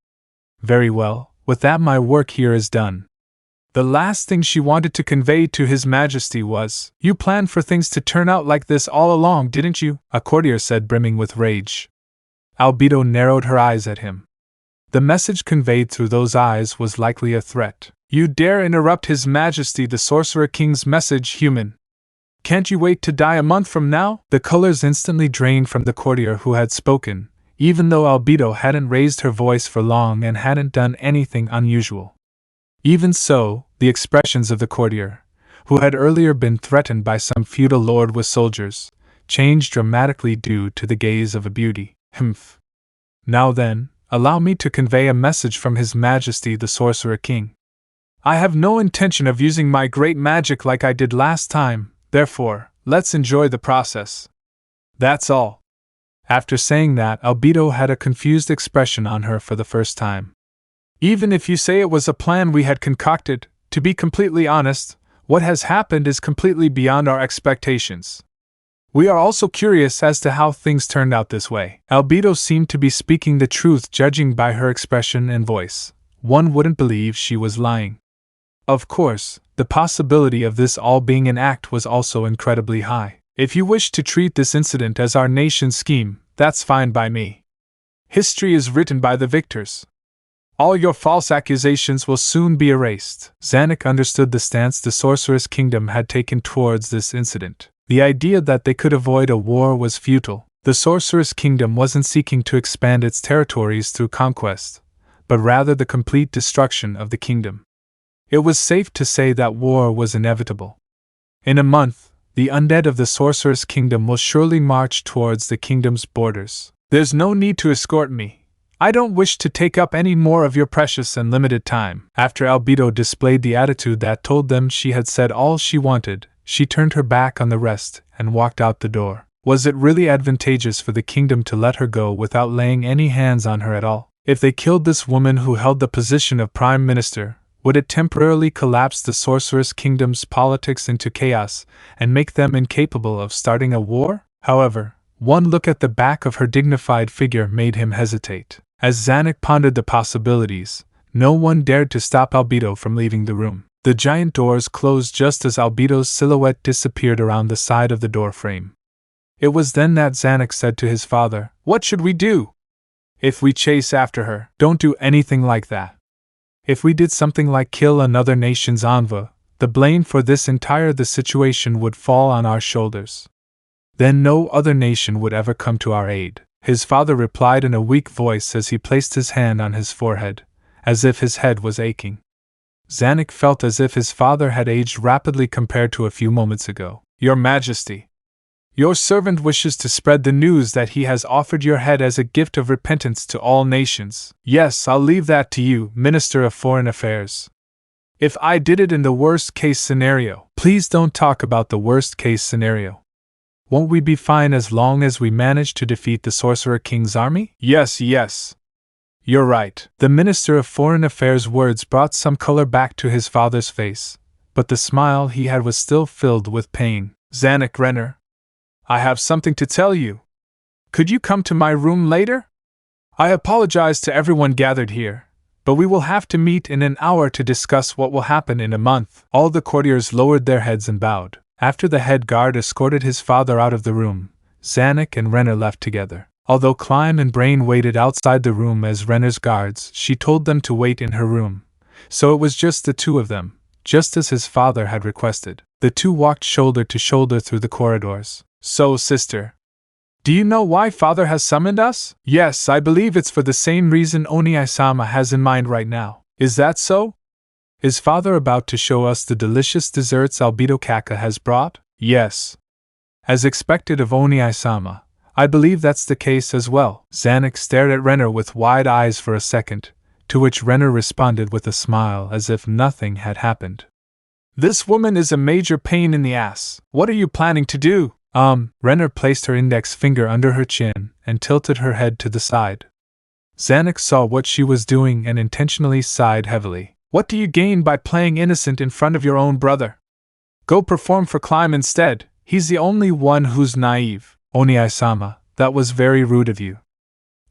Very well, with that my work here is done. The last thing she wanted to convey to His Majesty was, "You planned for things to turn out like this all along, didn't you?" a courtier said, brimming with rage. Albedo narrowed her eyes at him. The message conveyed through those eyes was likely a threat. "You dare interrupt His Majesty the Sorcerer King's message, human? Can't you wait to die a month from now?" The colors instantly drained from the courtier who had spoken, even though Albedo hadn't raised her voice for long and hadn't done anything unusual. Even so, the expressions of the courtier, who had earlier been threatened by some feudal lord with soldiers, changed dramatically due to the gaze of a beauty. "Humph. Now then, allow me to convey a message from His Majesty the Sorcerer King. I have no intention of using my great magic like I did last time, therefore, let's enjoy the process. That's all." After saying that, Albedo had a confused expression on her for the first time. "Even if you say it was a plan we had concocted, to be completely honest, what has happened is completely beyond our expectations. We are also curious as to how things turned out this way." Albedo seemed to be speaking the truth judging by her expression and voice. One wouldn't believe she was lying. Of course, the possibility of this all being an act was also incredibly high. "If you wish to treat this incident as our nation's scheme, that's fine by me. History is written by the victors. All your false accusations will soon be erased." Zanack understood the stance the Sorcerous Kingdom had taken towards this incident. The idea that they could avoid a war was futile. The Sorcerous Kingdom wasn't seeking to expand its territories through conquest, but rather the complete destruction of the kingdom. It was safe to say that war was inevitable. In a month, the undead of the Sorcerous Kingdom will surely march towards the kingdom's borders. "There's no need to escort me. I don't wish to take up any more of your precious and limited time." After Albedo displayed the attitude that told them she had said all she wanted, she turned her back on the rest and walked out the door. Was it really advantageous for the kingdom to let her go without laying any hands on her at all? If they killed this woman who held the position of Prime Minister, would it temporarily collapse the Sorcerous Kingdom's politics into chaos and make them incapable of starting a war? However, one look at the back of her dignified figure made him hesitate. As Zanack pondered the possibilities, no one dared to stop Albedo from leaving the room. The giant doors closed just as Albedo's silhouette disappeared around the side of the door frame. It was then that Zanack said to his father, "What should we do? If we chase after her, don't do anything like that. If we did something like kill another nation's envoy, the blame for this entire situation would fall on our shoulders. Then no other nation would ever come to our aid." His father replied in a weak voice as he placed his hand on his forehead, as if his head was aching. Zanack felt as if his father had aged rapidly compared to a few moments ago. "Your Majesty, Your servant wishes to spread the news that he has offered your head as a gift of repentance to all nations. Yes, I'll leave that to you, Minister of Foreign Affairs. If I did it in the worst-case scenario, please don't talk about the worst-case scenario. Won't we be fine as long as we manage to defeat the Sorcerer King's army? Yes. You're right. The Minister of Foreign Affairs' words brought some color back to his father's face, but the smile he had was still filled with pain. Zanack Renner, I have something to tell you. Could you come to my room later? I apologize to everyone gathered here, but we will have to meet in an hour to discuss what will happen in a month. All the courtiers lowered their heads and bowed. After the head guard escorted his father out of the room, Zanack and Renner left together. Although Climb and Brain waited outside the room as Renner's guards, she told them to wait in her room. So it was just the two of them, just as his father had requested. The two walked shoulder to shoulder through the corridors. So, sister, do you know why father has summoned us? Yes, I believe it's for the same reason Oni-sama has in mind right now. Is that so? Is father about to show us the delicious desserts Albedo Kaka has brought? Yes. As expected of Oni-sama, I believe that's the case as well. Zanack stared at Renner with wide eyes for a second, to which Renner responded with a smile as if nothing had happened. This woman is a major pain in the ass. What are you planning to do? Renner placed her index finger under her chin and tilted her head to the side. Zanack saw what she was doing and intentionally sighed heavily. What do you gain by playing innocent in front of your own brother? Go perform for Climb instead. He's the only one who's naive. Oni-sama, that was very rude of you.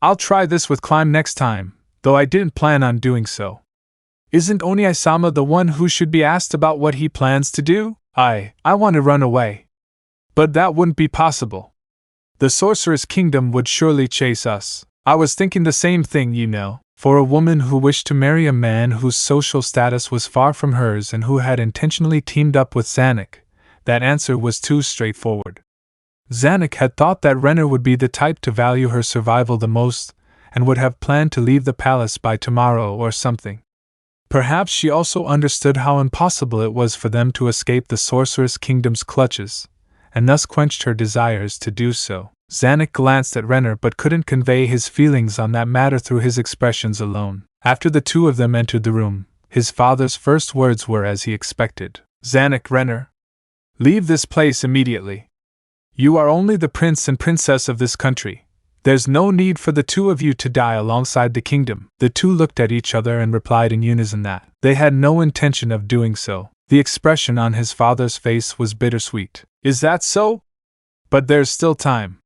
I'll try this with Climb next time, though I didn't plan on doing so. Isn't Oni-sama the one who should be asked about what he plans to do? I want to run away. But that wouldn't be possible. The Sorcerous Kingdom would surely chase us. I was thinking the same thing, you know. For a woman who wished to marry a man whose social status was far from hers and who had intentionally teamed up with Zanack, that answer was too straightforward. Zanack had thought that Renner would be the type to value her survival the most, and would have planned to leave the palace by tomorrow or something. Perhaps she also understood how impossible it was for them to escape the Sorcerous Kingdom's clutches, and thus quenched her desires to do so. Zanack glanced at Renner but couldn't convey his feelings on that matter through his expressions alone. After the two of them entered the room, his father's first words were as he expected. Zanack Renner, leave this place immediately. You are only the prince and princess of this country. There's no need for the two of you to die alongside the kingdom. The two looked at each other and replied in unison that they had no intention of doing so. The expression on his father's face was bittersweet. Is that so? But there's still time.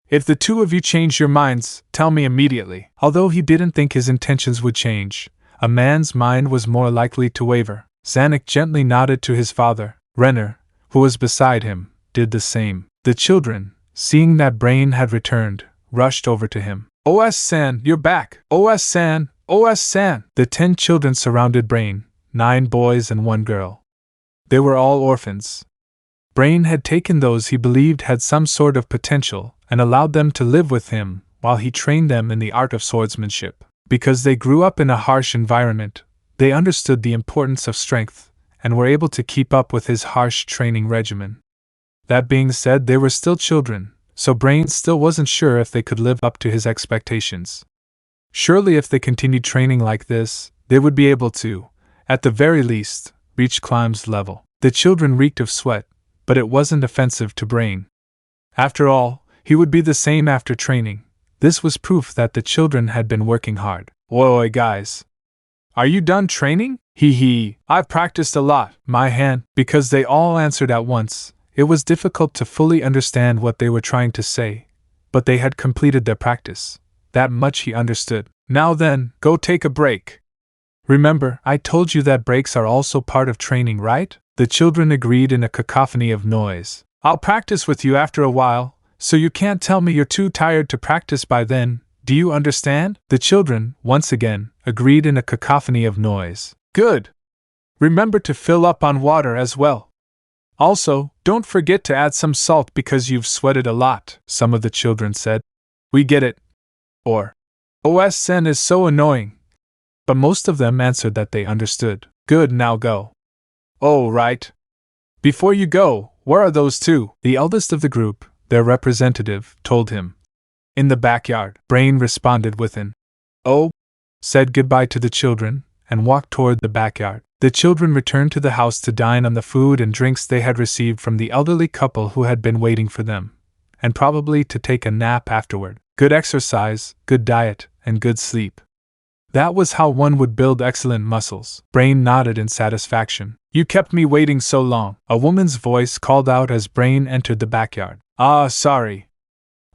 If the two of you change your minds, tell me immediately. Although he didn't think his intentions would change, a man's mind was more likely to waver. Zanack gently nodded to his father. Renner, who was beside him, did the same. The children, seeing that Brain had returned, rushed over to him. OS-san, you're back! OS-san! OS-san! The 10 children surrounded Brain, 9 boys and 1 girl. They were all orphans. Brain had taken those he believed had some sort of potential and allowed them to live with him while he trained them in the art of swordsmanship. Because they grew up in a harsh environment, they understood the importance of strength and were able to keep up with his harsh training regimen. That being said, they were still children, so Brain still wasn't sure if they could live up to his expectations. Surely if they continued training like this, they would be able to, at the very least, reach Climb's level. The children reeked of sweat, but it wasn't offensive to Brain. After all, he would be the same after training. This was proof that the children had been working hard. Oi guys! Are you done training? Hee, I've practiced a lot, my hand. Because they all answered at once, it was difficult to fully understand what they were trying to say, but they had completed their practice. That much he understood. Now then, go take a break. Remember, I told you that breaks are also part of training, right? The children agreed in a cacophony of noise. I'll practice with you after a while, so you can't tell me you're too tired to practice by then, do you understand? The children, once again, agreed in a cacophony of noise. Good! Remember to fill up on water as well. Also, don't forget to add some salt because you've sweated a lot, some of the children said. We get it. Or, OS-sen is so annoying. But most of them answered that they understood. Good, now go. Oh, right. Before you go, where are those two? The eldest of the group, their representative, told him. In the backyard, Brain responded with an "Oh," said goodbye to the children, and walked toward the backyard. The children returned to the house to dine on the food and drinks they had received from the elderly couple who had been waiting for them, and probably to take a nap afterward. Good exercise, good diet, and good sleep. That was how one would build excellent muscles. Brain nodded in satisfaction. You kept me waiting so long, a woman's voice called out as Brain entered the backyard. Ah, sorry.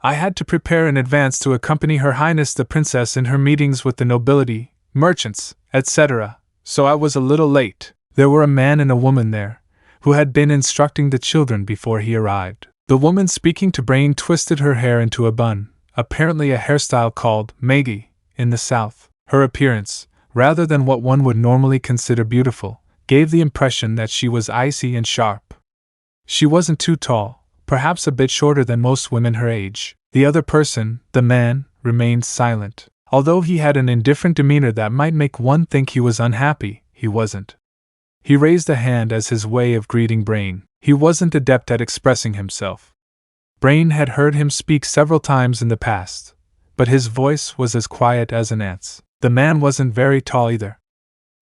I had to prepare in advance to accompany Her Highness the Princess in her meetings with the nobility, merchants, etc., so I was a little late. There were a man and a woman there, who had been instructing the children before he arrived. The woman speaking to Brain twisted her hair into a bun, apparently a hairstyle called Maggie in the South. Her appearance, rather than what one would normally consider beautiful, gave the impression that she was icy and sharp. She wasn't too tall, perhaps a bit shorter than most women her age. The other person, the man, remained silent. Although he had an indifferent demeanor that might make one think he was unhappy, he wasn't. He raised a hand as his way of greeting Brain. He wasn't adept at expressing himself. Brain had heard him speak several times in the past, but his voice was as quiet as an ant's. The man wasn't very tall either.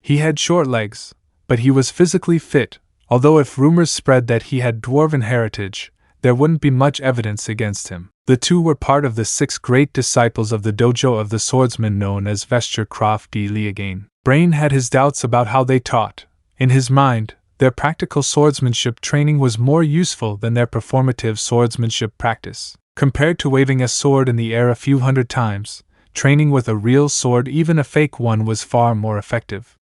He had short legs, but he was physically fit, although if rumors spread that he had dwarven heritage, there wouldn't be much evidence against him. The two were part of the 6 great disciples of the dojo of the swordsman known as Vesture Croft de Leogain. Brain had his doubts about how they taught. In his mind, their practical swordsmanship training was more useful than their performative swordsmanship practice. Compared to waving a sword in the air a few hundred times, training with a real sword, even a fake one, was far more effective.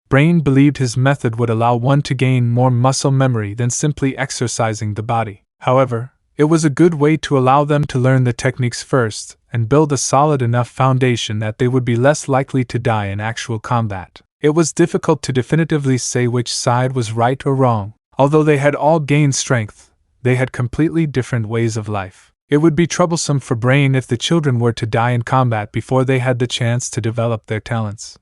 Brain believed his method would allow one to gain more muscle memory than simply exercising the body. However, it was a good way to allow them to learn the techniques first and build a solid enough foundation that they would be less likely to die in actual combat. It was difficult to definitively say which side was right or wrong. Although they had all gained strength, they had completely different ways of life. It would be troublesome for Brain if the children were to die in combat before they had the chance to develop their talents.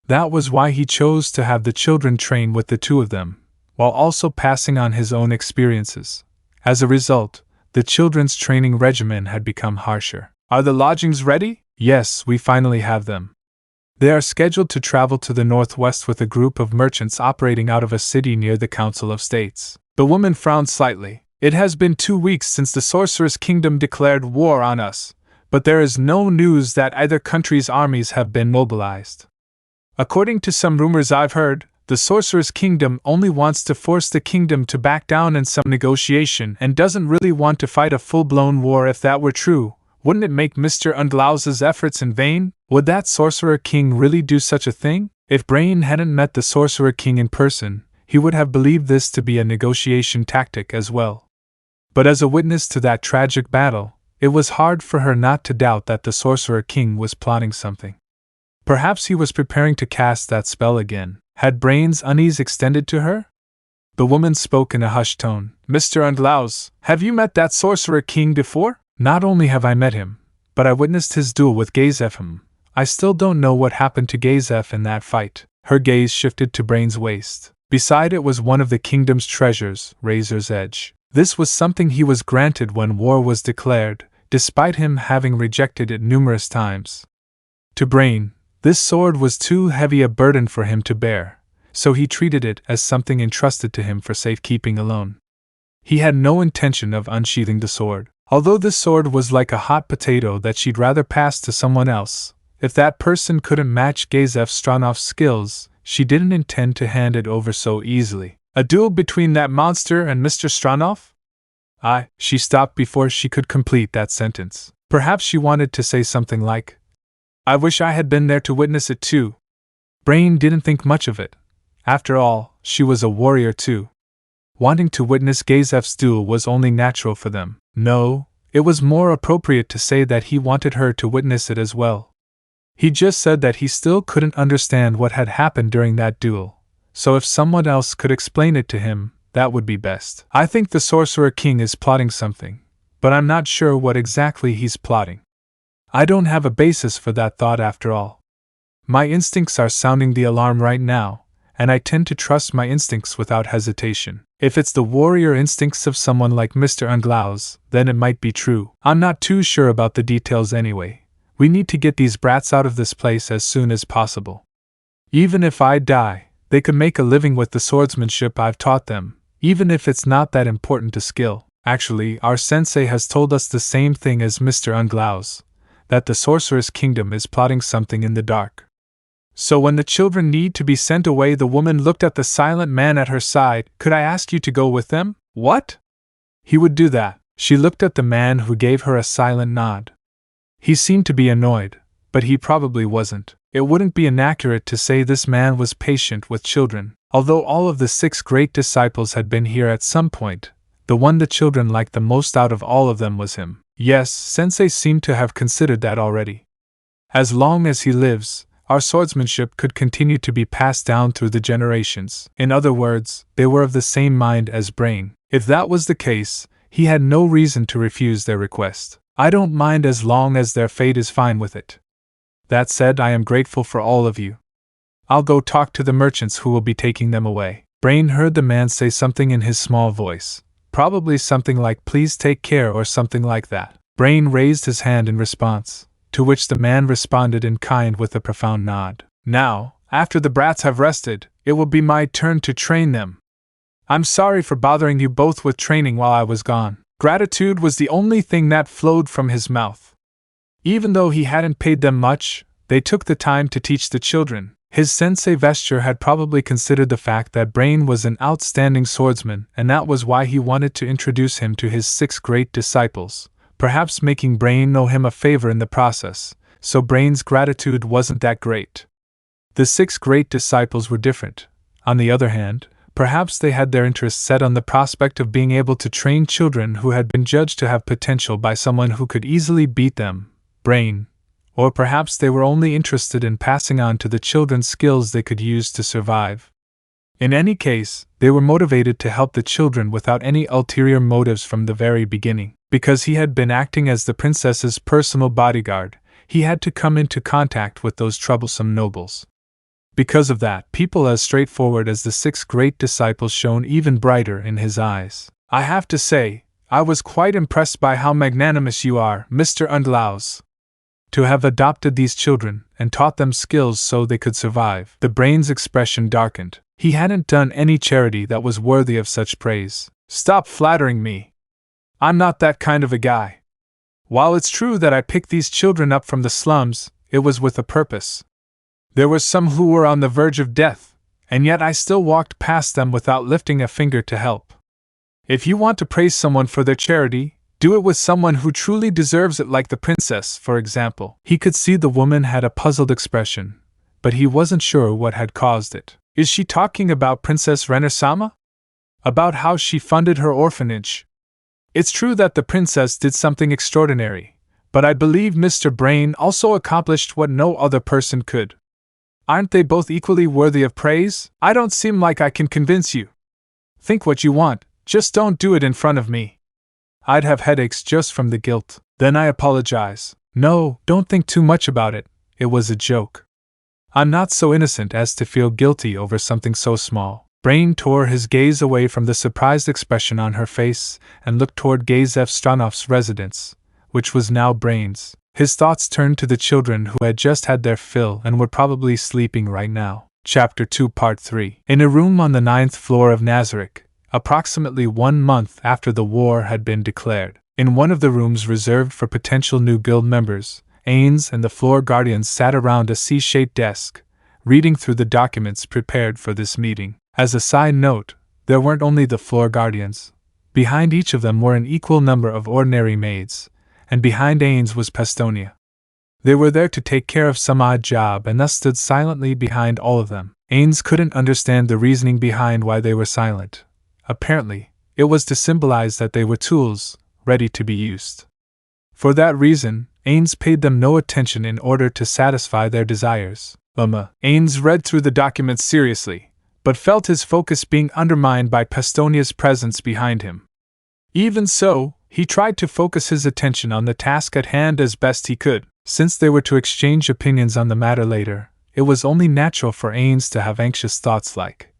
That was why he chose to have the children train with the two of them, while also passing on his own experiences. As a result, the children's training regimen had become harsher. Are the lodgings ready? Yes, we finally have them. They are scheduled to travel to the northwest with a group of merchants operating out of a city near the Council of States. The woman frowned slightly. It has been 2 weeks since the Sorcerous Kingdom declared war on us, but there is no news that either country's armies have been mobilized. According to some rumors I've heard, the Sorcerous Kingdom only wants to force the kingdom to back down in some negotiation and doesn't really want to fight a full-blown war. If that were true, wouldn't it make Mr. Undlaus's efforts in vain? Would that Sorcerer King really do such a thing? If Brain hadn't met the Sorcerer King in person, he would have believed this to be a negotiation tactic as well. But as a witness to that tragic battle, it was hard for her not to doubt that the Sorcerer King was plotting something. Perhaps he was preparing to cast that spell again. Had Brain's unease extended to her? The woman spoke in a hushed tone. Mr. Undlaus, have you met that Sorcerer King before? Not only have I met him, but I witnessed his duel with Kazze. I still don't know what happened to Kazze in that fight. Her gaze shifted to Brain's waist. Beside it was one of the kingdom's treasures, Razor's Edge. This was something he was granted when war was declared, despite him having rejected it numerous times. To Brain, this sword was too heavy a burden for him to bear, so he treated it as something entrusted to him for safekeeping alone. He had no intention of unsheathing the sword. Although this sword was like a hot potato that she'd rather pass to someone else, if that person couldn't match Kazze Stranov's skills, she didn't intend to hand it over so easily. A duel between that monster and Mr. Stranov? She stopped before she could complete that sentence. Perhaps she wanted to say something like, I wish I had been there to witness it too. Brain didn't think much of it. After all, she was a warrior too. Wanting to witness Kazze's duel was only natural for them. No, it was more appropriate to say that he wanted her to witness it as well. He just said that he still couldn't understand what had happened during that duel, so if someone else could explain it to him, that would be best. I think the Sorcerer King is plotting something, but I'm not sure what exactly he's plotting. I don't have a basis for that thought after all. My instincts are sounding the alarm right now, and I tend to trust my instincts without hesitation. If it's the warrior instincts of someone like Mr. Unglaus, then it might be true. I'm not too sure about the details anyway. We need to get these brats out of this place as soon as possible. Even if I die, they could make a living with the swordsmanship I've taught them, even if it's not that important to skill. Actually, our sensei has told us the same thing as Mr. Unglaus, that the Sorcerous Kingdom is plotting something in the dark. So when the children need to be sent away, the woman looked at the silent man at her side. Could I ask you to go with them? What? He would do that. She looked at the man who gave her a silent nod. He seemed to be annoyed, but he probably wasn't. It wouldn't be inaccurate to say this man was patient with children. Although all of the 6 great disciples had been here at some point, the one the children liked the most out of all of them was him. Yes, Sensei seemed to have considered that already. As long as he lives, our swordsmanship could continue to be passed down through the generations. In other words, they were of the same mind as Brain. If that was the case, he had no reason to refuse their request. I don't mind as long as their fate is fine with it. That said, I am grateful for all of you. I'll go talk to the merchants who will be taking them away. Brain heard the man say something in his small voice. Probably something like please take care or something like that. Brain raised his hand in response, to which the man responded in kind with a profound nod. Now, after the brats have rested, it will be my turn to train them. I'm sorry for bothering you both with training while I was gone. Gratitude was the only thing that flowed from his mouth. Even though he hadn't paid them much, they took the time to teach the children. His sensei Vesture had probably considered the fact that Brain was an outstanding swordsman, and that was why he wanted to introduce him to his 6 great disciples, perhaps making Brain know him a favor in the process, so Brain's gratitude wasn't that great. The 6 great disciples were different. On the other hand, perhaps they had their interests set on the prospect of being able to train children who had been judged to have potential by someone who could easily beat them, Brain. Or perhaps they were only interested in passing on to the children skills they could use to survive. In any case, they were motivated to help the children without any ulterior motives from the very beginning. Because he had been acting as the princess's personal bodyguard, he had to come into contact with those troublesome nobles. Because of that, people as straightforward as the 6 great disciples shone even brighter in his eyes. I have to say, I was quite impressed by how magnanimous you are, Mr. Unglaus. To have adopted these children and taught them skills so they could survive. The Brain's expression darkened. He hadn't done any charity that was worthy of such praise. Stop flattering me. I'm not that kind of a guy. While it's true that I picked these children up from the slums, it was with a purpose. There were some who were on the verge of death, and yet I still walked past them without lifting a finger to help. If you want to praise someone for their charity, do it with someone who truly deserves it, like the princess, for example. He could see the woman had a puzzled expression, but he wasn't sure what had caused it. Is she talking about Princess Renner-sama? About how she funded her orphanage? It's true that the princess did something extraordinary, but I believe Mr. Brain also accomplished what no other person could. Aren't they both equally worthy of praise? I don't seem like I can convince you. Think what you want, just don't do it in front of me. I'd have headaches just from the guilt. Then I apologize. No, don't think too much about it. It was a joke. I'm not so innocent as to feel guilty over something so small. Brain tore his gaze away from the surprised expression on her face and looked toward Gazef Stranov's residence, which was now Brain's. His thoughts turned to the children who had just had their fill and were probably sleeping right now. Chapter 2 Part 3. In a room on the 9th floor of Nazarick, approximately 1 month after the war had been declared, in one of the rooms reserved for potential new guild members, Ainz and the floor guardians sat around a C-shaped desk, reading through the documents prepared for this meeting. As a side note, there weren't only the floor guardians. Behind each of them were an equal number of ordinary maids, and behind Ainz was Pastonia. They were there to take care of some odd job and thus stood silently behind all of them. Ainz couldn't understand the reasoning behind why they were silent. Apparently, it was to symbolize that they were tools, ready to be used. For that reason, Ainz paid them no attention in order to satisfy their desires. Ainz read through the documents seriously, but felt his focus being undermined by Pastonia's presence behind him. Even so, he tried to focus his attention on the task at hand as best he could. Since they were to exchange opinions on the matter later, it was only natural for Ainz to have anxious thoughts like,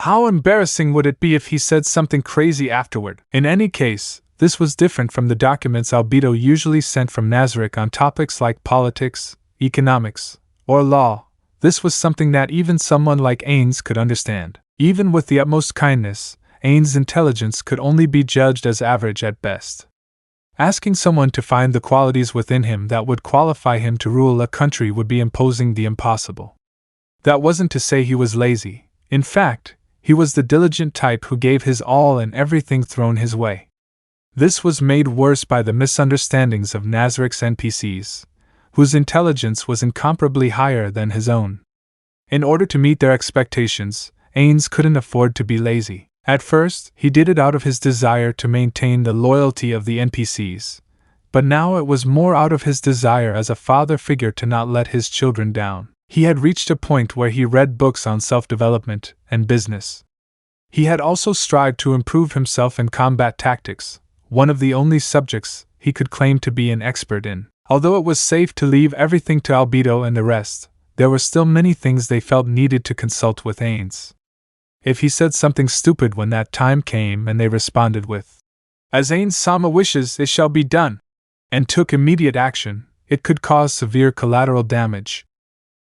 how embarrassing would it be if he said something crazy afterward? In any case, this was different from the documents Albedo usually sent from Nazarick on topics like politics, economics, or law. This was something that even someone like Ainz could understand. Even with the utmost kindness, Ainz's intelligence could only be judged as average at best. Asking someone to find the qualities within him that would qualify him to rule a country would be imposing the impossible. That wasn't to say he was lazy. In fact, he was the diligent type who gave his all in everything thrown his way. This was made worse by the misunderstandings of Nazarick's NPCs, whose intelligence was incomparably higher than his own. In order to meet their expectations, Ainz couldn't afford to be lazy. At first, he did it out of his desire to maintain the loyalty of the NPCs, but now it was more out of his desire as a father figure to not let his children down. He had reached a point where he read books on self-development and business. He had also strived to improve himself in combat tactics, one of the only subjects he could claim to be an expert in. Although it was safe to leave everything to Albedo and the rest, there were still many things they felt needed to consult with Ainz. If he said something stupid when that time came and they responded with, "As Ainz-sama wishes, it shall be done," and took immediate action, it could cause severe collateral damage.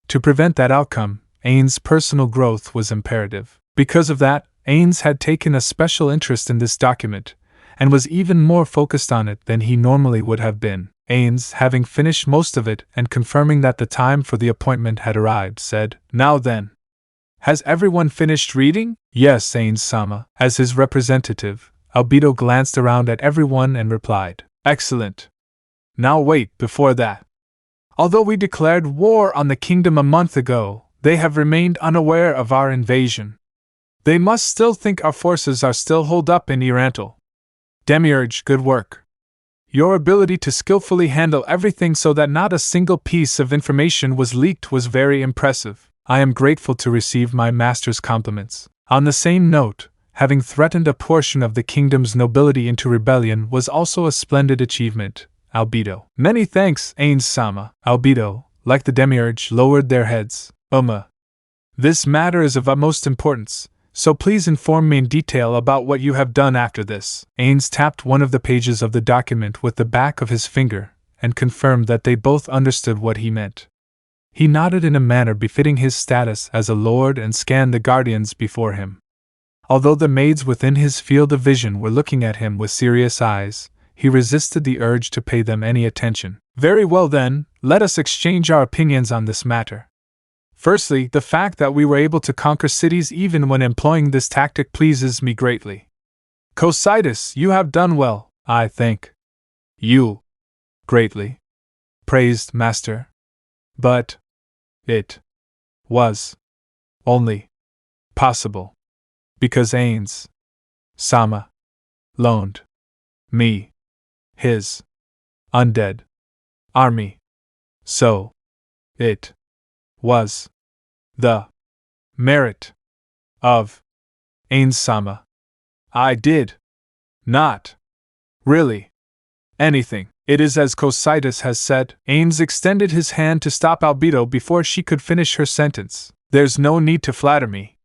To prevent that outcome, Ainz's personal growth was imperative. Because of that, Ainz had taken a special interest in this document, and was even more focused on it than he normally would have been. Ainz, having finished most of it and confirming that the time for the appointment had arrived, said, "Now then. Has everyone finished reading?" "Yes, Ainz-sama." As his representative, Albedo glanced around at everyone and replied, "Excellent. Now wait, before that. Although we declared war on the kingdom a month ago, they have remained unaware of our invasion. They must still think our forces are still holed up in Irantal. Demiurge, good work. Your ability to skillfully handle everything so that not a single piece of information was leaked was very impressive. I am grateful to receive my master's compliments." On the same note, having threatened a portion of the kingdom's nobility into rebellion was also a splendid achievement, Albedo. "Many thanks, Ainz-sama." Albedo, like the Demiurge, lowered their heads. This matter is of utmost importance, so please inform me in detail about what you have done after this." Ainz tapped one of the pages of the document with the back of his finger, and confirmed that they both understood what he meant. He nodded in a manner befitting his status as a lord and scanned the guardians before him. Although the maids within his field of vision were looking at him with serious eyes, he resisted the urge to pay them any attention. "Very well then, let us exchange our opinions on this matter. Firstly, the fact that we were able to conquer cities even when employing this tactic pleases me greatly. Kazze, you have done well, I thank you greatly," praised Master. "But it was only possible because Ainz-sama loaned me his undead army. So it was the merit of Ainz-sama. I did not really anything. It is as Kazze has said." Ainz extended his hand to stop Albedo before she could finish her sentence. "There's no need to flatter me.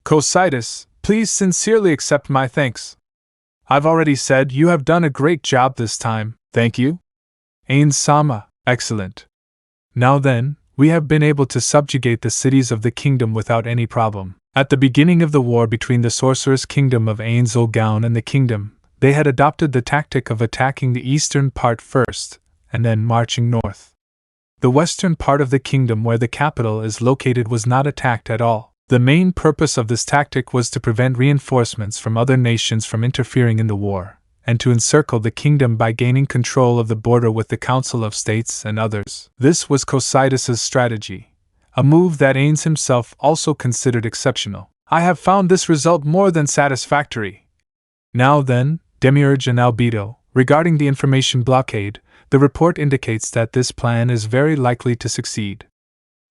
Kazze, please sincerely accept my thanks. I've already said you have done a great job this time, thank you. Ainz-sama, excellent. Now then, we have been able to subjugate the cities of the kingdom without any problem. At the beginning of the war between the Sorcerous Kingdom of Ainz Ooal Gown and the kingdom, they had adopted the tactic of attacking the eastern part first, and then marching north. The western part of the kingdom where the capital is located was not attacked at all. The main purpose of this tactic was to prevent reinforcements from other nations from interfering in the war, and to encircle the kingdom by gaining control of the border with the Council of States and others. This was Kazze's strategy, a move that Ainz himself also considered exceptional. "I have found this result more than satisfactory. Now then, Demiurge and Albedo, regarding the information blockade, the report indicates that this plan is very likely to succeed.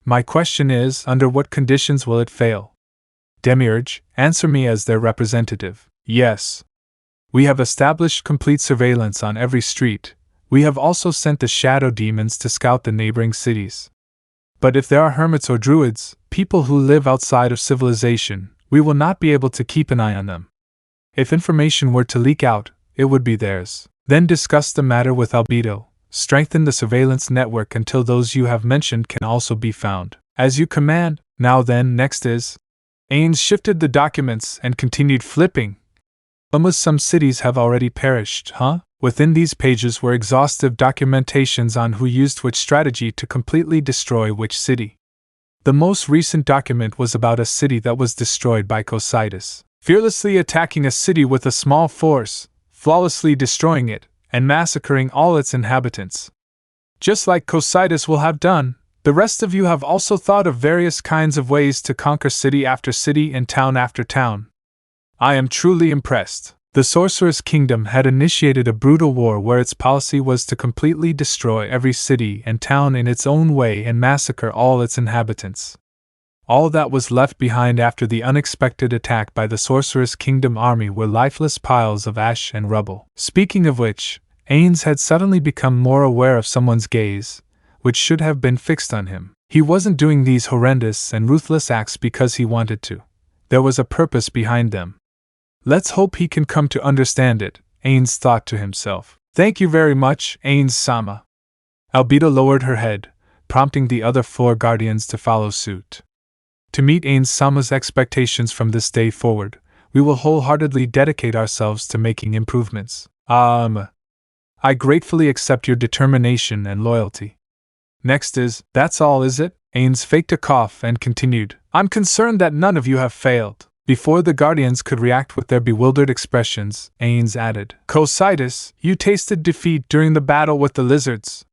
My question is, under what conditions will it fail? Demiurge, answer me as their representative." "Yes. We have established complete surveillance on every street. We have also sent the shadow demons to scout the neighboring cities. But if there are hermits or druids, people who live outside of civilization, we will not be able to keep an eye on them. If information were to leak out, it would be theirs. Then discuss the matter with Albedo. Strengthen the surveillance network until those you have mentioned can also be found. As you command. Now then, next is. Ainz shifted the documents and continued flipping. Almost some cities have already perished, huh? Within these pages were exhaustive documentations on who used which strategy to completely destroy which city. The most recent document was about a city that was destroyed by Kazze, fearlessly attacking a city with a small force, flawlessly destroying it, and massacring all its inhabitants. Just like Kazze will have done, the rest of you have also thought of various kinds of ways to conquer city after city and town after town. I am truly impressed. The Sorcerous Kingdom had initiated a brutal war where its policy was to completely destroy every city and town in its own way and massacre all its inhabitants. All that was left behind after the unexpected attack by the Sorcerous Kingdom army were lifeless piles of ash and rubble. Speaking of which, Ainz had suddenly become more aware of someone's gaze, which should have been fixed on him. He wasn't doing these horrendous and ruthless acts because he wanted to. There was a purpose behind them. Let's hope he can come to understand it, Ainz thought to himself. Thank you very much, Ainz-sama. Albedo lowered her head, prompting the other 4 guardians to follow suit. To meet Ainz-sama's expectations from this day forward, we will wholeheartedly dedicate ourselves to making improvements. I gratefully accept your determination and loyalty. Next is, that's all, is it? Ainz faked a cough and continued. I'm concerned that none of you have failed. Before the guardians could react with their bewildered expressions, Ainz added, Kazze, you tasted defeat during the battle with the lizards.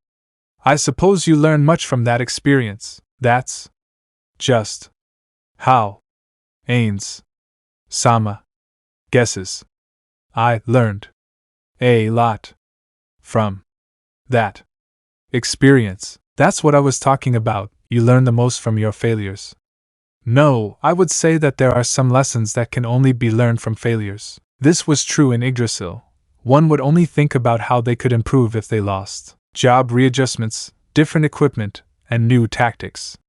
I suppose you learned much from that experience. That's just how Ainz-sama guesses. I learned a lot from that experience. That's what I was talking about. You learn the most from your failures. No, I would say that there are some lessons that can only be learned from failures. This was true in Yggdrasil. One would only think about how they could improve if they lost. Job readjustments, different equipment, and new tactics.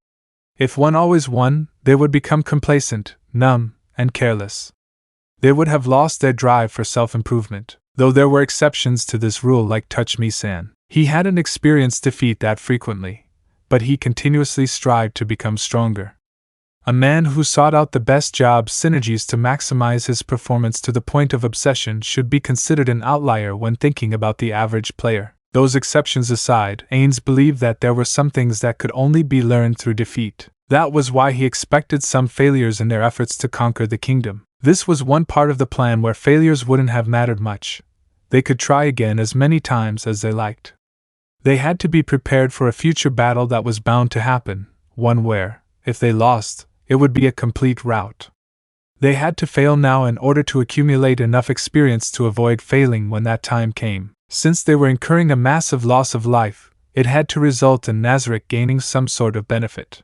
If one always won, they would become complacent, numb, and careless. They would have lost their drive for self-improvement, though there were exceptions to this rule like Touch Me-san. He hadn't experienced defeat that frequently, but he continuously strived to become stronger. A man who sought out the best job synergies to maximize his performance to the point of obsession should be considered an outlier when thinking about the average player. Those exceptions aside, Ainz believed that there were some things that could only be learned through defeat. That was why he expected some failures in their efforts to conquer the kingdom. This was one part of the plan where failures wouldn't have mattered much. They could try again as many times as they liked. They had to be prepared for a future battle that was bound to happen, one where, if they lost, it would be a complete rout. They had to fail now in order to accumulate enough experience to avoid failing when that time came. Since they were incurring a massive loss of life, it had to result in Nazarick gaining some sort of benefit.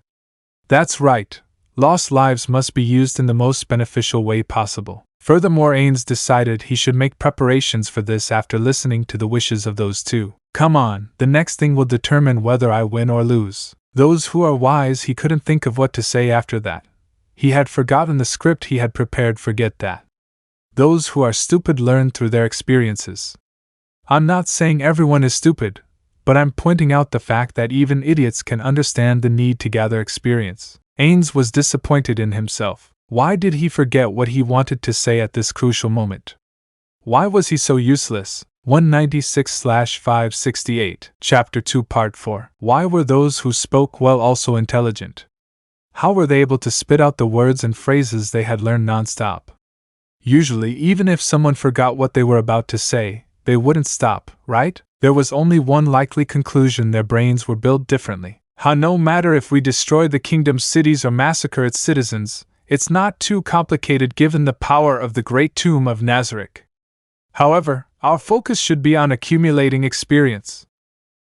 That's right, lost lives must be used in the most beneficial way possible. Furthermore, Ainz decided he should make preparations for this after listening to the wishes of those 2. Come on, the next thing will determine whether I win or lose. Those who are wise, he couldn't think of what to say after that. He had forgotten the script he had prepared, forget that. Those who are stupid learn through their experiences. I'm not saying everyone is stupid, but I'm pointing out the fact that even idiots can understand the need to gather experience. Ainz was disappointed in himself. Why did he forget what he wanted to say at this crucial moment? Why was he so useless? 196/568, Chapter 2, Part 4. Why were those who spoke well also intelligent? How were they able to spit out the words and phrases they had learned non-stop? Usually, even if someone forgot what they were about to say, they wouldn't stop, right? There was only one likely conclusion: their brains were built differently. How no matter if we destroy the kingdom's cities or massacre its citizens, it's not too complicated given the power of the great tomb of Nazarick. However, our focus should be on accumulating experience.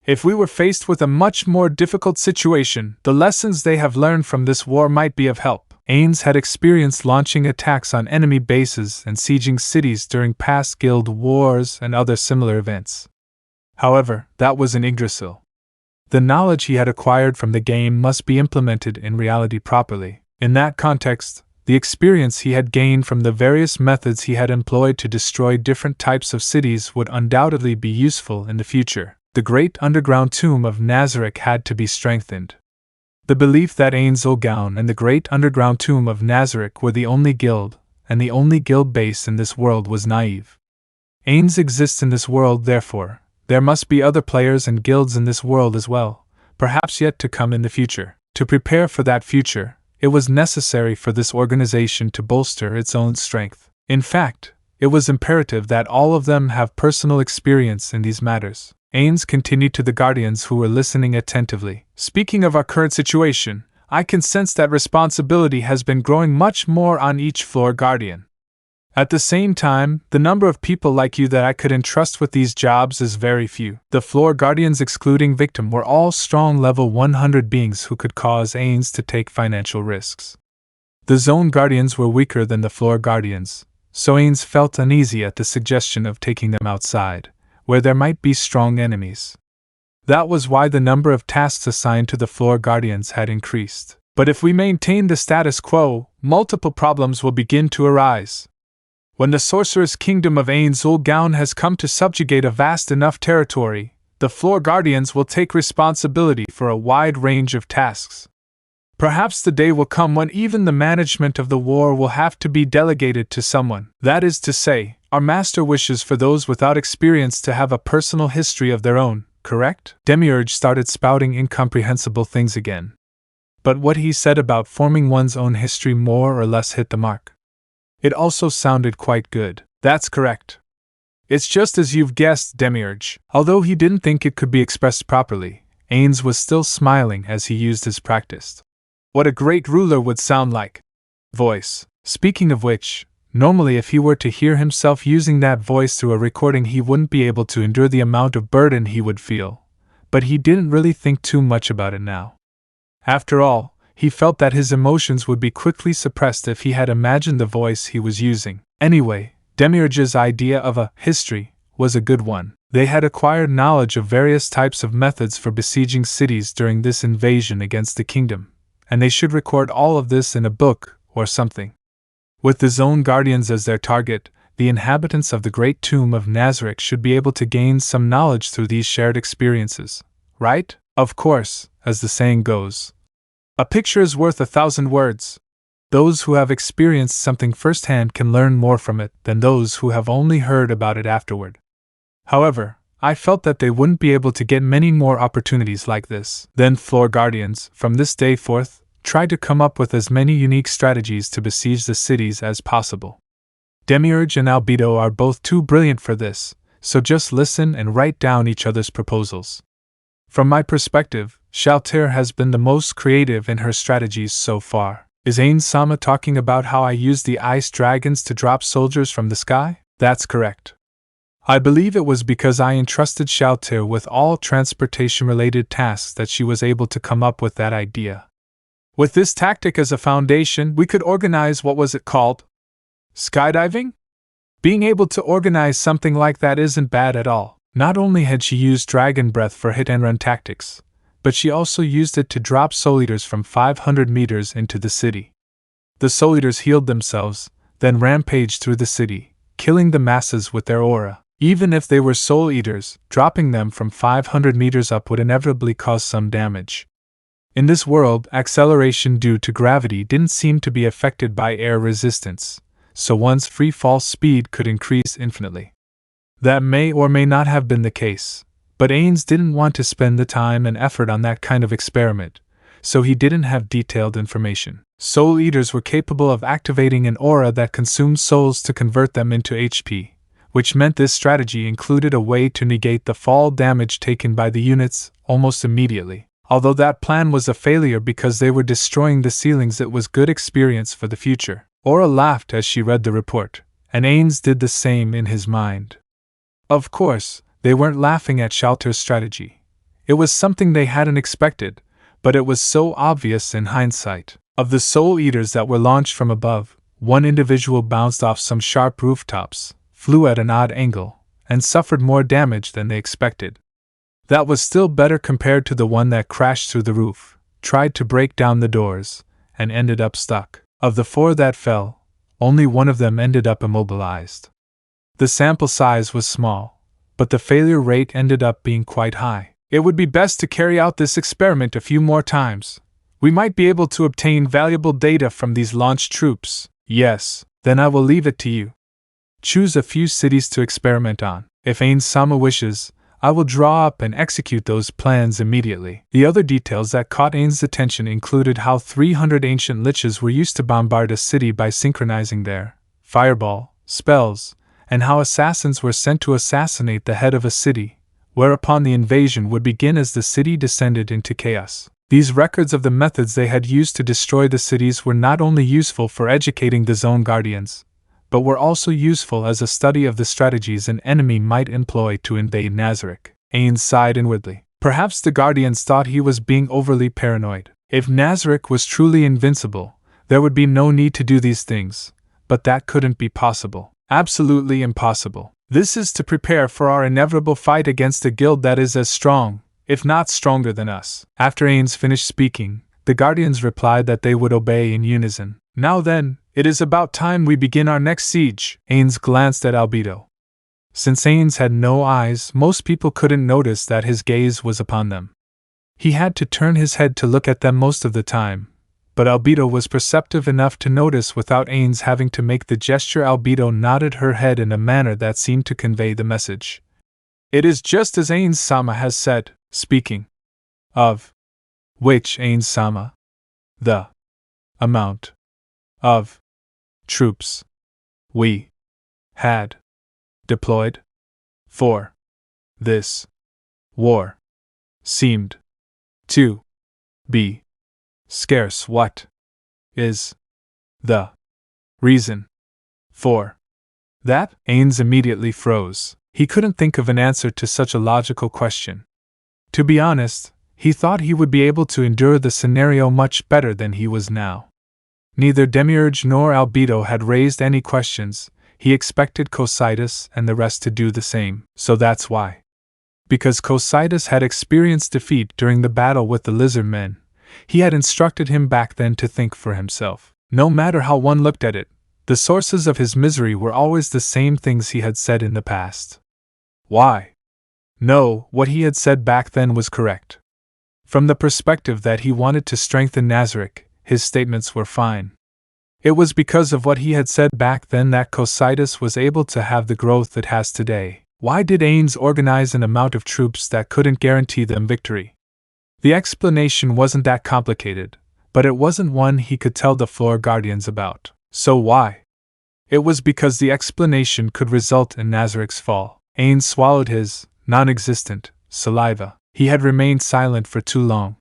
If we were faced with a much more difficult situation, the lessons they have learned from this war might be of help. Ainz had experienced launching attacks on enemy bases and sieging cities during past guild wars and other similar events. However, that was in Yggdrasil. The knowledge he had acquired from the game must be implemented in reality properly. In that context, the experience he had gained from the various methods he had employed to destroy different types of cities would undoubtedly be useful in the future. The great underground tomb of Nazarick had to be strengthened. The belief that Ainz Ooal Gown and the great underground tomb of Nazarick were the only guild, and the only guild base in this world, was naive. Ainz exists in this world, therefore there must be other players and guilds in this world as well, perhaps yet to come in the future. To prepare for that future, it was necessary for this organization to bolster its own strength. In fact, it was imperative that all of them have personal experience in these matters. Ainz continued to the guardians who were listening attentively. Speaking of our current situation, I can sense that responsibility has been growing much more on each floor guardian. At the same time, the number of people like you that I could entrust with these jobs is very few. The floor guardians, excluding Victim, were all strong level 100 beings who could cause Ainz to take financial risks. The zone guardians were weaker than the floor guardians, so Ainz felt uneasy at the suggestion of taking them outside, where there might be strong enemies. That was why the number of tasks assigned to the floor guardians had increased. But if we maintain the status quo, multiple problems will begin to arise. When the Sorcerous Kingdom of Ainz Ooal Gown has come to subjugate a vast enough territory, the floor guardians will take responsibility for a wide range of tasks. Perhaps the day will come when even the management of the war will have to be delegated to someone. That is to say, our master wishes for those without experience to have a personal history of their own, correct? Demiurge started spouting incomprehensible things again. But what he said about forming one's own history more or less hit the mark. It also sounded quite good. That's correct. It's just as you've guessed, Demiurge. Although he didn't think it could be expressed properly, Ainz was still smiling as he used his practice. What a great ruler would sound like. Voice. Speaking of which, normally if he were to hear himself using that voice through a recording, he wouldn't be able to endure the amount of burden he would feel. But he didn't really think too much about it now. After all, he felt that his emotions would be quickly suppressed if he had imagined the voice he was using. Anyway, Demiurge's idea of a history was a good one. They had acquired knowledge of various types of methods for besieging cities during this invasion against the kingdom, and they should record all of this in a book or something. With the Zone Guardians as their target, the inhabitants of the Great Tomb of Nazarick should be able to gain some knowledge through these shared experiences, right? Of course, as the saying goes, a picture is worth 1,000 words. Those who have experienced something firsthand can learn more from it than those who have only heard about it afterward. However, I felt that they wouldn't be able to get many more opportunities like this. Then floor guardians, from this day forth, tried to come up with as many unique strategies to besiege the cities as possible. Demiurge and Albedo are both too brilliant for this, so just listen and write down each other's proposals. From my perspective, Shaltir has been the most creative in her strategies so far. Is Ainz-sama talking about how I used the ice dragons to drop soldiers from the sky? That's correct. I believe it was because I entrusted Shaltir with all transportation-related tasks that she was able to come up with that idea. With this tactic as a foundation, we could organize what was it called? Skydiving? Being able to organize something like that isn't bad at all. Not only had she used Dragon Breath for hit-and-run tactics, but she also used it to drop Soul Eaters from 500 meters into the city. The Soul Eaters healed themselves, then rampaged through the city, killing the masses with their aura. Even if they were Soul Eaters, dropping them from 500 meters up would inevitably cause some damage. In this world, acceleration due to gravity didn't seem to be affected by air resistance, so one's free fall speed could increase infinitely. That may or may not have been the case, but Ainz didn't want to spend the time and effort on that kind of experiment, so he didn't have detailed information. Soul Eaters were capable of activating an aura that consumed souls to convert them into HP, which meant this strategy included a way to negate the fall damage taken by the units almost immediately. Although that plan was a failure because they were destroying the ceilings, it was good experience for the future. Aura laughed as she read the report, and Ainz did the same in his mind. Of course, they weren't laughing at Shaltir's strategy. It was something they hadn't expected, but it was so obvious in hindsight. Of the Soul Eaters that were launched from above, one individual bounced off some sharp rooftops, flew at an odd angle, and suffered more damage than they expected. That was still better compared to the one that crashed through the roof, tried to break down the doors, and ended up stuck. Of the 4 that fell, only one of them ended up immobilized. The sample size was small, but the failure rate ended up being quite high. It would be best to carry out this experiment a few more times. We might be able to obtain valuable data from these launched troops. Yes, then I will leave it to you. Choose a few cities to experiment on. If Ainz wishes, I will draw up and execute those plans immediately. The other details that caught Ainz's attention included how 300 ancient liches were used to bombard a city by synchronizing their fireball spells, and how assassins were sent to assassinate the head of a city, whereupon the invasion would begin as the city descended into chaos. These records of the methods they had used to destroy the cities were not only useful for educating the Zone Guardians, but were also useful as a study of the strategies an enemy might employ to invade Nazarick. Ainz sighed inwardly. Perhaps the Guardians thought he was being overly paranoid. If Nazarick was truly invincible, there would be no need to do these things, but that couldn't be possible. Absolutely impossible. This is to prepare for our inevitable fight against a guild that is as strong, if not stronger than us. After Ainz finished speaking, the Guardians replied that they would obey in unison. Now then, it is about time we begin our next siege. Ainz glanced at Albedo. Since Ainz had no eyes, most people couldn't notice that his gaze was upon them. He had to turn his head to look at them most of the time, but Albedo was perceptive enough to notice without Ainz having to make the gesture. Albedo nodded her head in a manner that seemed to convey the message. It is just as Ainz-sama has said, speaking of which Ainz-sama, the amount of troops we had deployed for this war seemed to be scarce. What is the reason for that? Ainz immediately froze. He couldn't think of an answer to such a logical question. To be honest, he thought he would be able to endure the scenario much better than he was now. Neither Demiurge nor Albedo had raised any questions. He expected Kazze and the rest to do the same. So that's why. Because Kazze had experienced defeat during the battle with the lizard men, he had instructed him back then to think for himself. No matter how one looked at it, the sources of his misery were always the same things he had said in the past. Why? No, what he had said back then was correct. From the perspective that he wanted to strengthen Nazarick, his statements were fine. It was because of what he had said back then that Kazze was able to have the growth it has today. Why did Ainz organize an amount of troops that couldn't guarantee them victory? The explanation wasn't that complicated, but it wasn't one he could tell the floor guardians about. So why? It was because the explanation could result in Nazarick's fall. Ainz swallowed his non-existent saliva. He had remained silent for too long.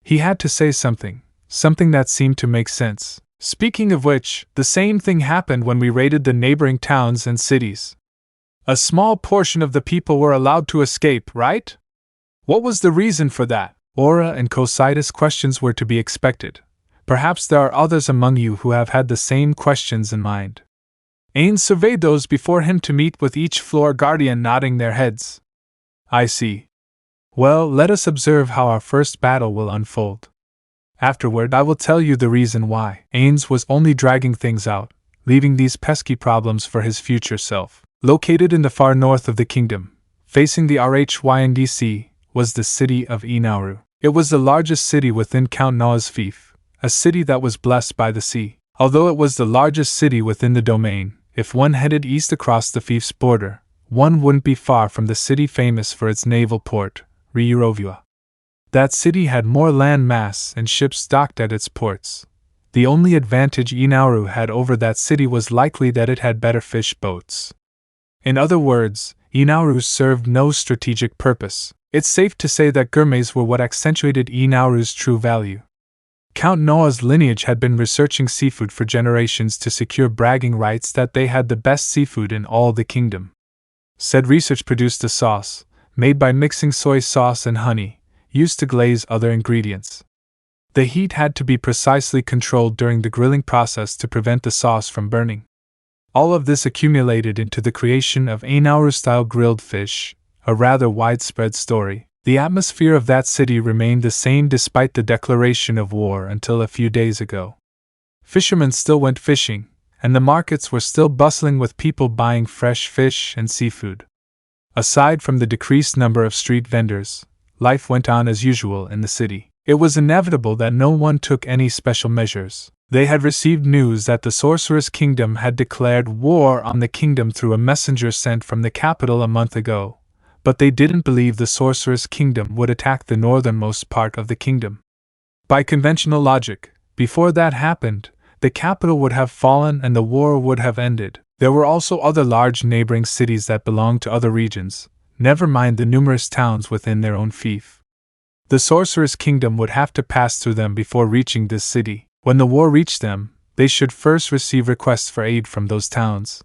He had to say something that seemed to make sense. Speaking of which, the same thing happened when we raided the neighboring towns and cities. A small portion of the people were allowed to escape, right? What was the reason for that? Aura and Kazze's questions were to be expected. Perhaps there are others among you who have had the same questions in mind. Ainz surveyed those before him to meet with each floor guardian nodding their heads. I see. Well, let us observe how our first battle will unfold. Afterward, I will tell you the reason why. Ainz was only dragging things out, leaving these pesky problems for his future self. Located in the far north of the kingdom, facing the Rhyndc, was the city of Ainz. It was the largest city within Count Noah's fief, a city that was blessed by the sea. Although it was the largest city within the domain, if one headed east across the fief's border, one wouldn't be far from the city famous for its naval port, Re-Estize. That city had more land mass and ships docked at its ports. The only advantage Ainz had over that city was likely that it had better fish boats. In other words, Ainz served no strategic purpose. It's safe to say that gourmets were what accentuated Ainz's true value. Count Noah's lineage had been researching seafood for generations to secure bragging rights that they had the best seafood in all the kingdom. Said research produced a sauce, made by mixing soy sauce and honey, used to glaze other ingredients. The heat had to be precisely controlled during the grilling process to prevent the sauce from burning. All of this accumulated into the creation of Ainz-style grilled fish, a rather widespread story. The atmosphere of that city remained the same despite the declaration of war until a few days ago. Fishermen still went fishing, and the markets were still bustling with people buying fresh fish and seafood. Aside from the decreased number of street vendors, life went on as usual in the city. It was inevitable that no one took any special measures. They had received news that the Sorcerous Kingdom had declared war on the kingdom through a messenger sent from the capital a month ago, but they didn't believe the Sorcerous Kingdom would attack the northernmost part of the kingdom. By conventional logic, before that happened, the capital would have fallen and the war would have ended. There were also other large neighboring cities that belonged to other regions, never mind the numerous towns within their own fief. The Sorcerous Kingdom would have to pass through them before reaching this city. When the war reached them, they should first receive requests for aid from those towns.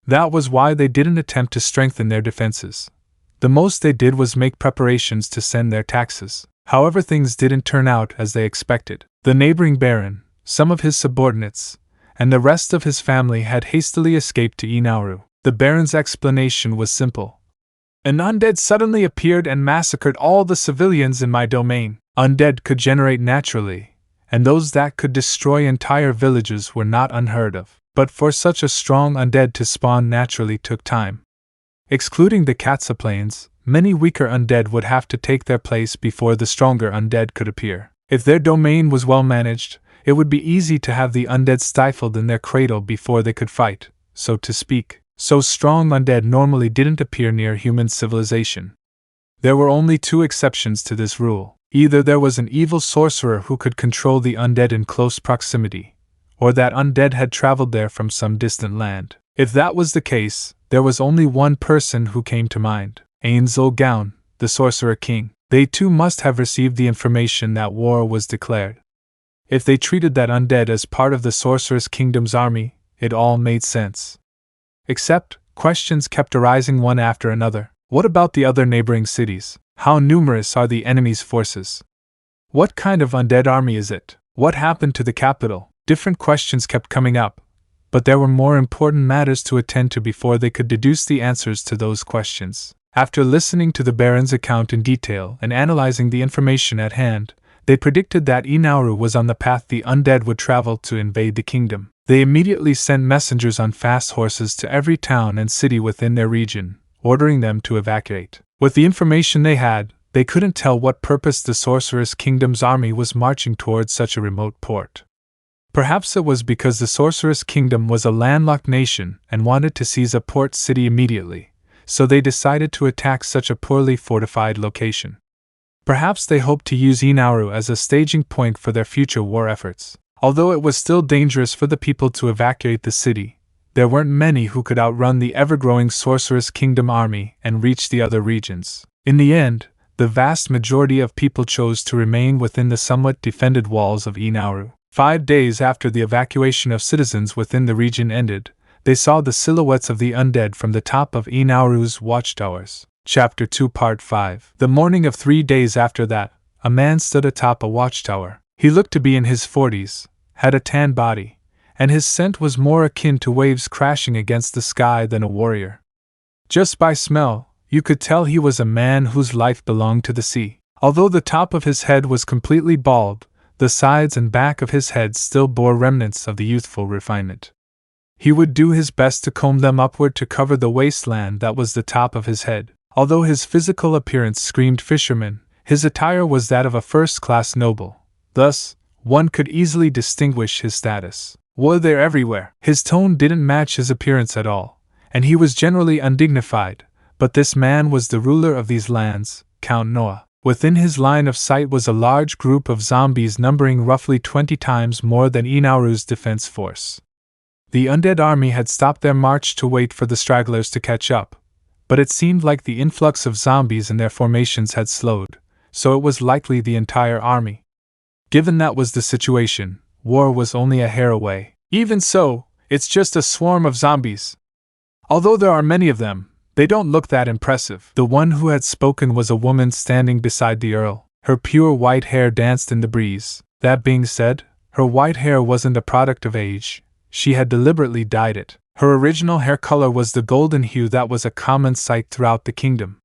That was why they didn't attempt to strengthen their defenses. The most they did was make preparations to send their taxes. However, things didn't turn out as they expected. The neighboring baron, some of his subordinates, and the rest of his family had hastily escaped to Ainz. The baron's explanation was simple. An undead suddenly appeared and massacred all the civilians in my domain. Undead could generate naturally, and those that could destroy entire villages were not unheard of. But for such a strong undead to spawn naturally took time. Excluding the Kazze Plains, many weaker undead would have to take their place before the stronger undead could appear. If their domain was well managed, it would be easy to have the undead stifled in their cradle before they could fight, so to speak. So strong undead normally didn't appear near human civilization. There were only two exceptions to this rule. Either there was an evil sorcerer who could control the undead in close proximity, or that undead had traveled there from some distant land. If that was the case, there was only one person who came to mind: Ainz Ooal Gown, the Sorcerer King. They too must have received the information that war was declared. If they treated that undead as part of the Sorcerous Kingdom's army, it all made sense. Except, questions kept arising one after another. What about the other neighboring cities? How numerous are the enemy's forces? What kind of undead army is it? What happened to the capital? Different questions kept coming up, but there were more important matters to attend to before they could deduce the answers to those questions. After listening to the Baron's account in detail and analyzing the information at hand, they predicted that Ainz was on the path the undead would travel to invade the kingdom. They immediately sent messengers on fast horses to every town and city within their region, ordering them to evacuate. With the information they had, they couldn't tell what purpose the Sorcerous Kingdom's army was marching towards such a remote port. Perhaps it was because the Sorcerous Kingdom was a landlocked nation and wanted to seize a port city immediately, so they decided to attack such a poorly fortified location. Perhaps they hoped to use Ainz as a staging point for their future war efforts. Although it was still dangerous for the people to evacuate the city, there weren't many who could outrun the ever-growing Sorcerous Kingdom army and reach the other regions. In the end, the vast majority of people chose to remain within the somewhat defended walls of Ainz. 5 days after the evacuation of citizens within the region ended, they saw the silhouettes of the undead from the top of Ainz's watchtowers. Chapter 2 Part 5. The morning of 3 days after that, a man stood atop a watchtower. He looked to be in his 40s, had a tan body, and his scent was more akin to waves crashing against the sky than a warrior. Just by smell, you could tell he was a man whose life belonged to the sea. Although the top of his head was completely bald, the sides and back of his head still bore remnants of the youthful refinement. He would do his best to comb them upward to cover the wasteland that was the top of his head. Although his physical appearance screamed fisherman, his attire was that of a first-class noble. Thus, one could easily distinguish his status. War there everywhere. His tone didn't match his appearance at all, and he was generally undignified, but this man was the ruler of these lands, Count Noah. Within his line of sight was a large group of zombies numbering roughly 20 times more than Ainz's defense force. The undead army had stopped their march to wait for the stragglers to catch up, but it seemed like the influx of zombies and their formations had slowed, so it was likely the entire army. Given that was the situation, war was only a hair away. Even so, it's just a swarm of zombies. Although there are many of them, they don't look that impressive. The one who had spoken was a woman standing beside the Earl. Her pure white hair danced in the breeze. That being said, her white hair wasn't a product of age. She had deliberately dyed it. Her original hair color was the golden hue that was a common sight throughout the kingdom.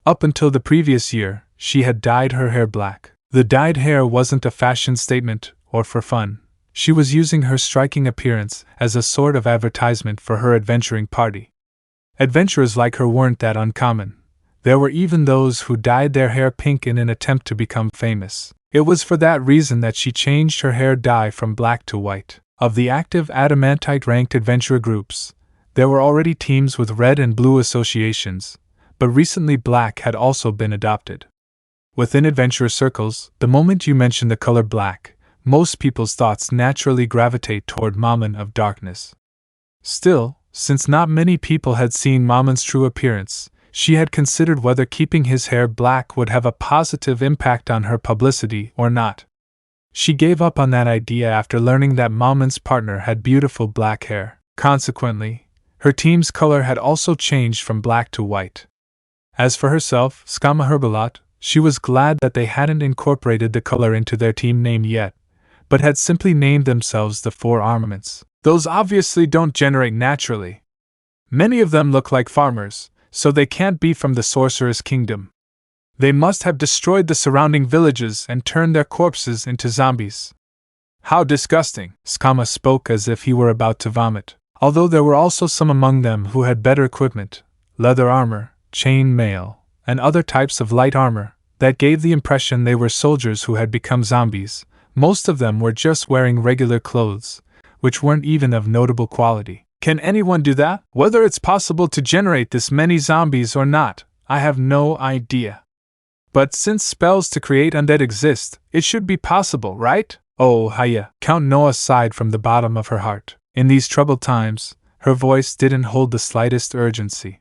Up until the previous year, she had dyed her hair black. The dyed hair wasn't a fashion statement or for fun. She was using her striking appearance as a sort of advertisement for her adventuring party. Adventurers like her weren't that uncommon. There were even those who dyed their hair pink in an attempt to become famous. It was for that reason that she changed her hair dye from black to white. Of the active adamantite-ranked adventurer groups, there were already teams with red and blue associations, but recently black had also been adopted. Within adventurer circles, the moment you mention the color black, most people's thoughts naturally gravitate toward Mammon of Darkness. Still, since not many people had seen Mammon's true appearance, she had considered whether keeping his hair black would have a positive impact on her publicity or not. She gave up on that idea after learning that Mammon's partner had beautiful black hair. Consequently, her team's color had also changed from black to white. As for herself, Skama Herbalot, she was glad that they hadn't incorporated the color into their team name yet, but had simply named themselves the Four Armaments. Those obviously don't generate naturally. Many of them look like farmers, so they can't be from the Sorcerous Kingdom. They must have destroyed the surrounding villages and turned their corpses into zombies. How disgusting! Skama spoke as if he were about to vomit. Although there were also some among them who had better equipment, leather armor, chain mail, and other types of light armor, that gave the impression they were soldiers who had become zombies. Most of them were just wearing regular clothes, which weren't even of notable quality. Can anyone do that? Whether it's possible to generate this many zombies or not, I have no idea. But since spells to create undead exist, it should be possible, right? Oh, hiya. Count Noah sighed from the bottom of her heart. In these troubled times, her voice didn't hold the slightest urgency.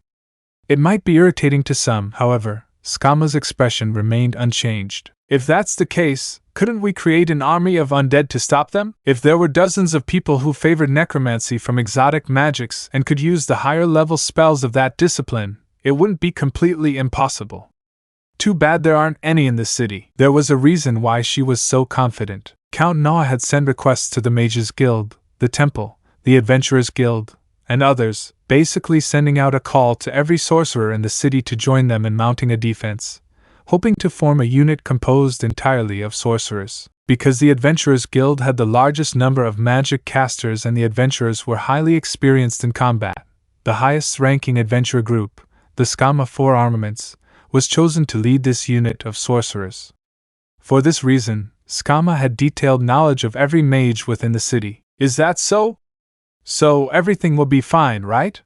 It might be irritating to some, however, Skama's expression remained unchanged. If that's the case, couldn't we create an army of undead to stop them? If there were dozens of people who favored necromancy from exotic magics and could use the higher level spells of that discipline, it wouldn't be completely impossible. Too bad there aren't any in the city. There was a reason why she was so confident. Count Noah had sent requests to the Mages Guild, the Temple, the Adventurers Guild, and others, basically sending out a call to every sorcerer in the city to join them in mounting a defense, hoping to form a unit composed entirely of sorcerers. Because the Adventurers Guild had the largest number of magic casters and the adventurers were highly experienced in combat, the highest-ranking adventurer group, the Skama Four Armaments, was chosen to lead this unit of sorcerers. For this reason, Skama had detailed knowledge of every mage within the city. Is that so? So everything will be fine, right?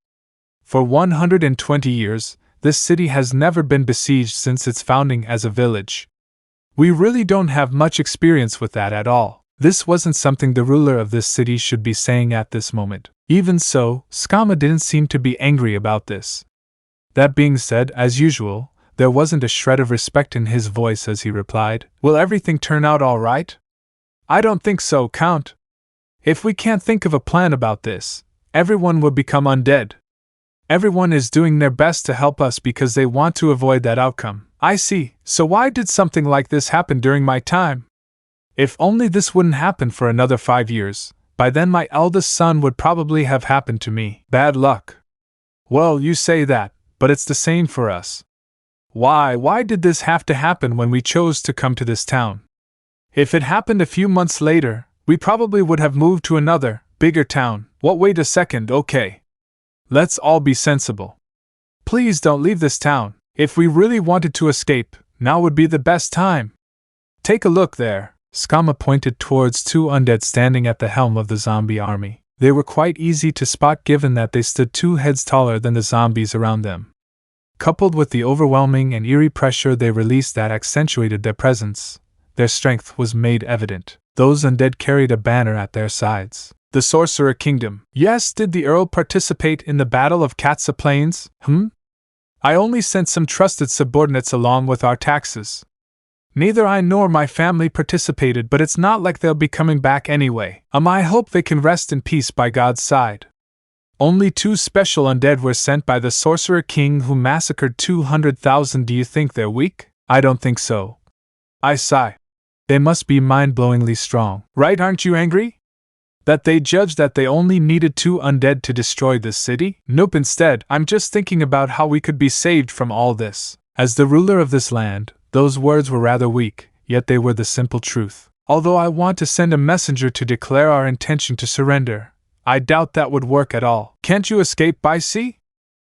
For 120 years, this city has never been besieged since its founding as a village. We really don't have much experience with that at all. This wasn't something the ruler of this city should be saying at this moment. Even so, Skama didn't seem to be angry about this. That being said, as usual, there wasn't a shred of respect in his voice as he replied, "Will everything turn out all right?" "I don't think so, Count. If we can't think of a plan about this, everyone will become undead. Everyone is doing their best to help us because they want to avoid that outcome." "I see. So why did something like this happen during my time? If only this wouldn't happen for another 5 years, by then my eldest son would probably have happened to me." "Bad luck." "Well, you say that, but it's the same for us. Why did this have to happen when we chose to come to this town? If it happened a few months later, we probably would have moved to another, bigger town. Wait a second, okay. Let's all be sensible. Please don't leave this town. If we really wanted to escape, now would be the best time. Take a look there." Skama pointed towards 2 undead standing at the helm of the zombie army. They were quite easy to spot given that they stood 2 heads taller than the zombies around them. Coupled with the overwhelming and eerie pressure they released that accentuated their presence, their strength was made evident. Those undead carried a banner at their sides. "The Sorcerer Kingdom." "Yes, did the Earl participate in the Battle of Kazze Plain? I only sent some trusted subordinates along with our taxes. Neither I nor my family participated, but it's not like they'll be coming back anyway. I hope they can rest in peace by God's side. Only 2 special undead were sent by the Sorcerer King who massacred 200,000. Do you think they're weak? I don't think so. I sigh. They must be mind-blowingly strong. Right, aren't you angry? That they judged that they only needed 2 undead to destroy this city? Nope, instead, I'm just thinking about how we could be saved from all this. As the ruler of this land, those words were rather weak, yet they were the simple truth. Although I want to send a messenger to declare our intention to surrender, I doubt that would work at all. Can't you escape by sea?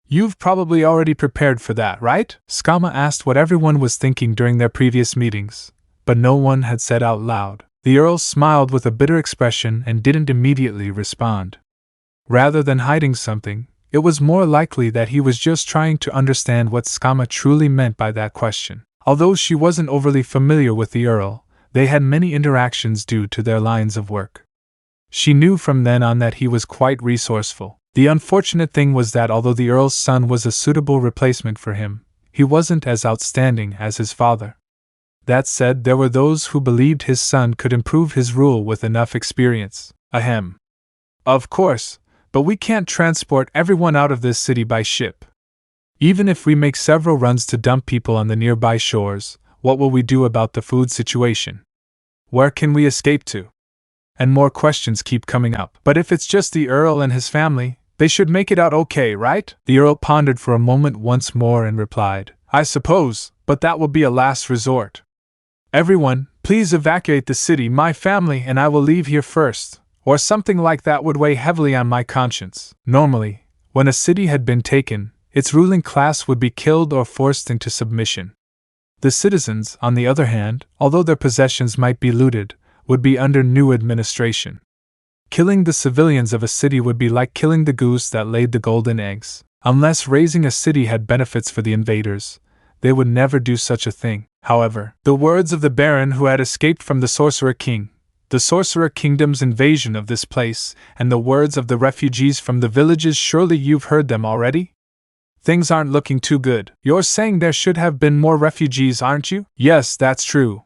You've probably already prepared for that, right? Skama asked what everyone was thinking during their previous meetings, but no one had said out loud. The Earl smiled with a bitter expression and didn't immediately respond. Rather than hiding something, it was more likely that he was just trying to understand what Skama truly meant by that question. Although she wasn't overly familiar with the Earl, they had many interactions due to their lines of work. She knew from then on that he was quite resourceful. The unfortunate thing was that although the Earl's son was a suitable replacement for him, he wasn't as outstanding as his father. That said, there were those who believed his son could improve his rule with enough experience. Ahem. Of course, but we can't transport everyone out of this city by ship. Even if we make several runs to dump people on the nearby shores, what will we do about the food situation? Where can we escape to? And more questions keep coming up. But if it's just the Earl and his family, they should make it out okay, right? The Earl pondered for a moment once more and replied, I suppose, but that will be a last resort. Everyone, please evacuate the city, my family and I will leave here first, or something like that would weigh heavily on my conscience. Normally, when a city had been taken, its ruling class would be killed or forced into submission. The citizens, on the other hand, although their possessions might be looted, would be under new administration. Killing the civilians of a city would be like killing the goose that laid the golden eggs. Unless raising a city had benefits for the invaders, they would never do such a thing. However, the words of the Baron who had escaped from the Sorcerer King, the Sorcerer Kingdom's invasion of this place, and the words of the refugees from the villages, surely you've heard them already? Things aren't looking too good. You're saying there should have been more refugees, aren't you? Yes, that's true,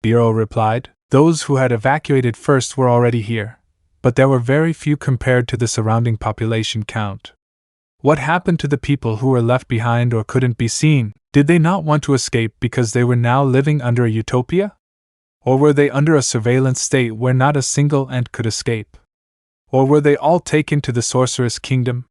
the Earl replied. Those who had evacuated first were already here, but there were very few compared to the surrounding population count. What happened to the people who were left behind or couldn't be seen? Did they not want to escape because they were now living under a utopia? Or were they under a surveillance state where not a single ant could escape? Or were they all taken to the Sorcerous Kingdom?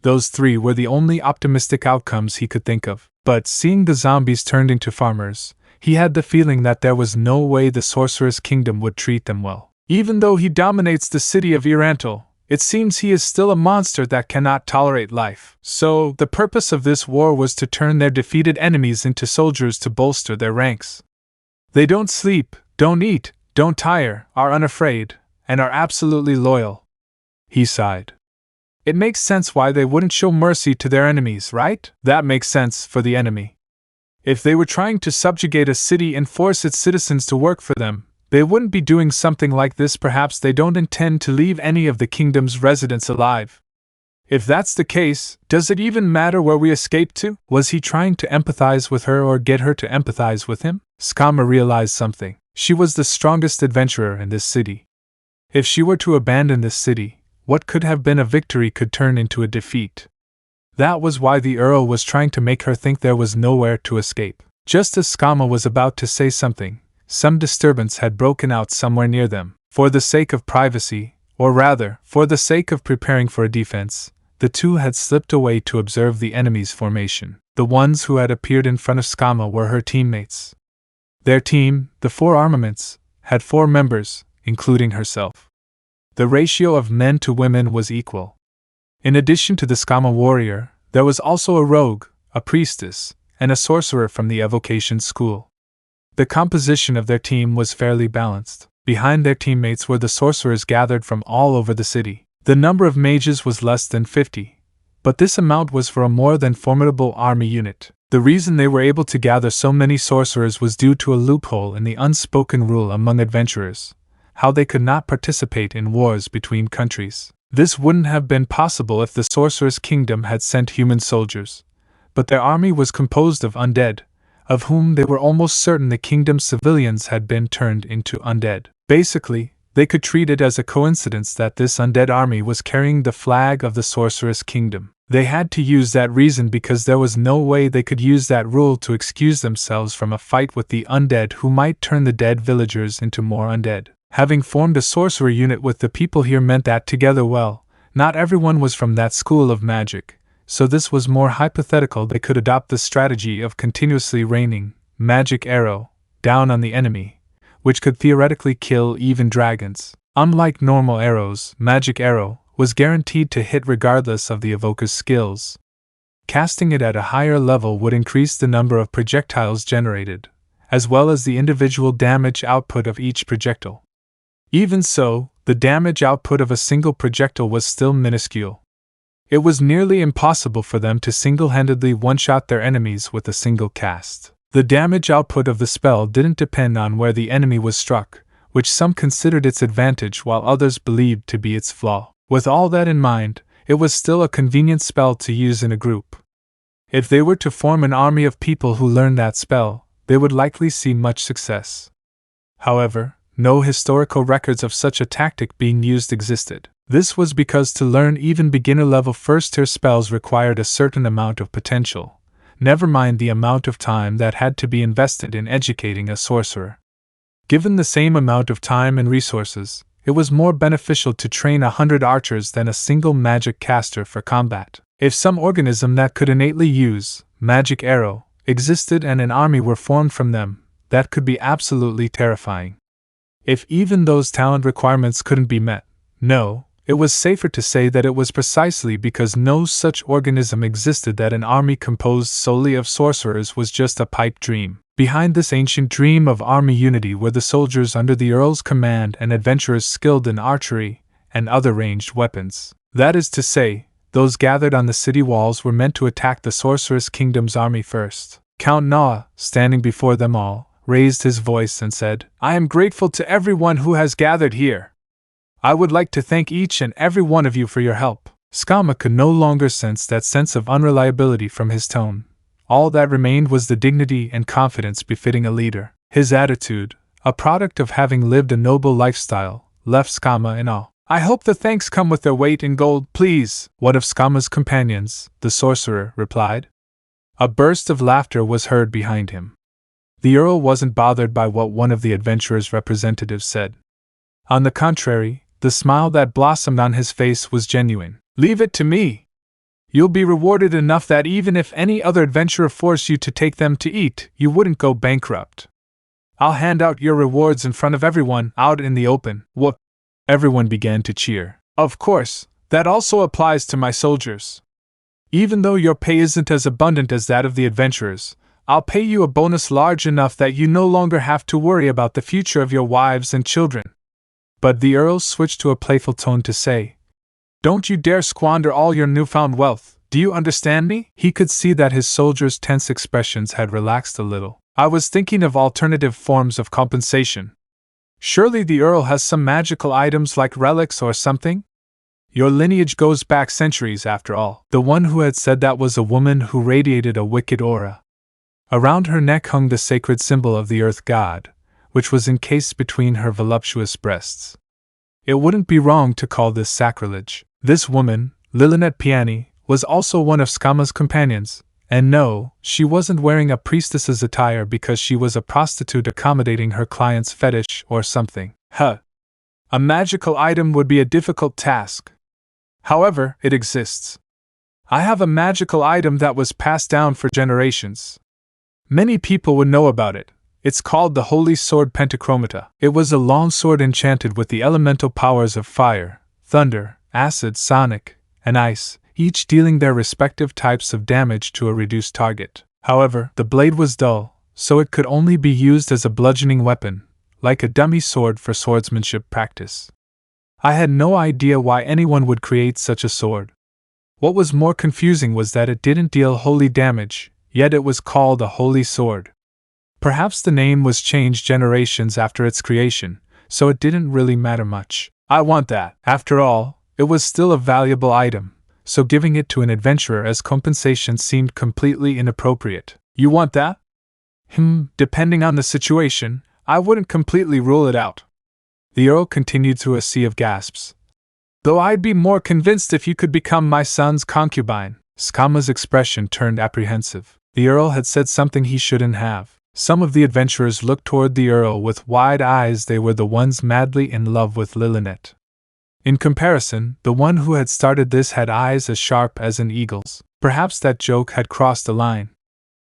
Those three were the only optimistic outcomes he could think of. But seeing the zombies turned into farmers, he had the feeling that there was no way the Sorcerous Kingdom would treat them well. Even though he dominates the city of Irantal, it seems he is still a monster that cannot tolerate life. So, the purpose of this war was to turn their defeated enemies into soldiers to bolster their ranks. They don't sleep, don't eat, don't tire, are unafraid, and are absolutely loyal. He sighed. It makes sense why they wouldn't show mercy to their enemies, right? That makes sense for the enemy. If they were trying to subjugate a city and force its citizens to work for them, they wouldn't be doing something like this. Perhaps they don't intend to leave any of the kingdom's residents alive. If that's the case, does it even matter where we escape to? Was he trying to empathize with her or get her to empathize with him? Skama realized something. She was the strongest adventurer in this city. If she were to abandon this city, what could have been a victory could turn into a defeat. That was why the Earl was trying to make her think there was nowhere to escape. Just as Skama was about to say something, some disturbance had broken out somewhere near them. For the sake of privacy, or rather, for the sake of preparing for a defense, the two had slipped away to observe the enemy's formation. The ones who had appeared in front of Skama were her teammates. Their team, the Four Armaments, had 4 members, including herself. The ratio of men to women was equal. In addition to the Skama warrior, there was also a rogue, a priestess, and a sorcerer from the evocation school. The composition of their team was fairly balanced. Behind their teammates were the sorcerers gathered from all over the city. The number of mages was less than 50, but this amount was for a more than formidable army unit. The reason they were able to gather so many sorcerers was due to a loophole in the unspoken rule among adventurers: how they could not participate in wars between countries. This wouldn't have been possible if the Sorcerous Kingdom had sent human soldiers, but their army was composed of undead, of whom they were almost certain the kingdom's civilians had been turned into undead. Basically, they could treat it as a coincidence that this undead army was carrying the flag of the Sorcerous Kingdom. They had to use that reason because there was no way they could use that rule to excuse themselves from a fight with the undead who might turn the dead villagers into more undead. Having formed a sorcerer unit with the people here meant that together, well, not everyone was from that school of magic, so this was more hypothetical. They could adopt the strategy of continuously raining magic arrow down on the enemy, which could theoretically kill even dragons. Unlike normal arrows, magic arrow was guaranteed to hit regardless of the evoker's skills. Casting it at a higher level would increase the number of projectiles generated, as well as the individual damage output of each projectile. Even so, the damage output of a single projectile was still minuscule. It was nearly impossible for them to single-handedly one-shot their enemies with a single cast. The damage output of the spell didn't depend on where the enemy was struck, which some considered its advantage while others believed to be its flaw. With all that in mind, it was still a convenient spell to use in a group. If they were to form an army of people who learned that spell, they would likely see much success. However, no historical records of such a tactic being used existed. This was because to learn even beginner-level first-tier spells required a certain amount of potential, never mind the amount of time that had to be invested in educating a sorcerer. Given the same amount of time and resources, it was more beneficial to train 100 archers than a single magic caster for combat. If some organism that could innately use magic arrow existed and an army were formed from them, that could be absolutely terrifying. If even those talent requirements couldn't be met, no, it was safer to say that it was precisely because no such organism existed that an army composed solely of sorcerers was just a pipe dream. Behind this ancient dream of army unity were the soldiers under the Earl's command and adventurers skilled in archery and other ranged weapons. That is to say, those gathered on the city walls were meant to attack the Sorcerous Kingdom's army first. Count Noah, standing before them all, raised his voice and said, "I am grateful to everyone who has gathered here. I would like to thank each and every one of you for your help." Skama could no longer sense that sense of unreliability from his tone. All that remained was the dignity and confidence befitting a leader. His attitude, a product of having lived a noble lifestyle, left Skama in awe. "I hope the thanks come with their weight in gold, please," one of Skama's companions, the sorcerer, replied. A burst of laughter was heard behind him. The Earl wasn't bothered by what one of the adventurers' representatives said. On the contrary, the smile that blossomed on his face was genuine. "Leave it to me. You'll be rewarded enough that even if any other adventurer forced you to take them to eat, you wouldn't go bankrupt. I'll hand out your rewards in front of everyone, out in the open." Whoop! Everyone began to cheer. "Of course, that also applies to my soldiers. Even though your pay isn't as abundant as that of the adventurers, I'll pay you a bonus large enough that you no longer have to worry about the future of your wives and children." But the Earl switched to a playful tone to say, "Don't you dare squander all your newfound wealth, do you understand me?" He could see that his soldiers' tense expressions had relaxed a little. "I was thinking of alternative forms of compensation. Surely the Earl has some magical items like relics or something? Your lineage goes back centuries after all." The one who had said that was a woman who radiated a wicked aura. Around her neck hung the sacred symbol of the Earth God, which was encased between her voluptuous breasts. It wouldn't be wrong to call this sacrilege. This woman, Lilinet Piani, was also one of Skama's companions, and no, she wasn't wearing a priestess's attire because she was a prostitute accommodating her client's fetish or something. A magical item would be a difficult task. However, it exists. I have a magical item that was passed down for generations. Many people would know about it. It's called the Holy Sword Pentachromata. It was a long sword enchanted with the elemental powers of fire, thunder, acid, sonic, and ice, each dealing their respective types of damage to a reduced target. However, the blade was dull, so it could only be used as a bludgeoning weapon, like a dummy sword for swordsmanship practice. I had no idea why anyone would create such a sword. What was more confusing was that it didn't deal holy damage, yet it was called a holy sword. Perhaps the name was changed generations after its creation, so it didn't really matter much. I want that. After all, it was still a valuable item, so giving it to an adventurer as compensation seemed completely inappropriate. You want that? Depending on the situation, I wouldn't completely rule it out. The Earl continued through a sea of gasps. Though I'd be more convinced if you could become my son's concubine. Skama's expression turned apprehensive. The Earl had said something he shouldn't have. Some of the adventurers looked toward the Earl with wide eyes. They were the ones madly in love with Lilinet. In comparison, the one who had started this had eyes as sharp as an eagle's. Perhaps that joke had crossed the line.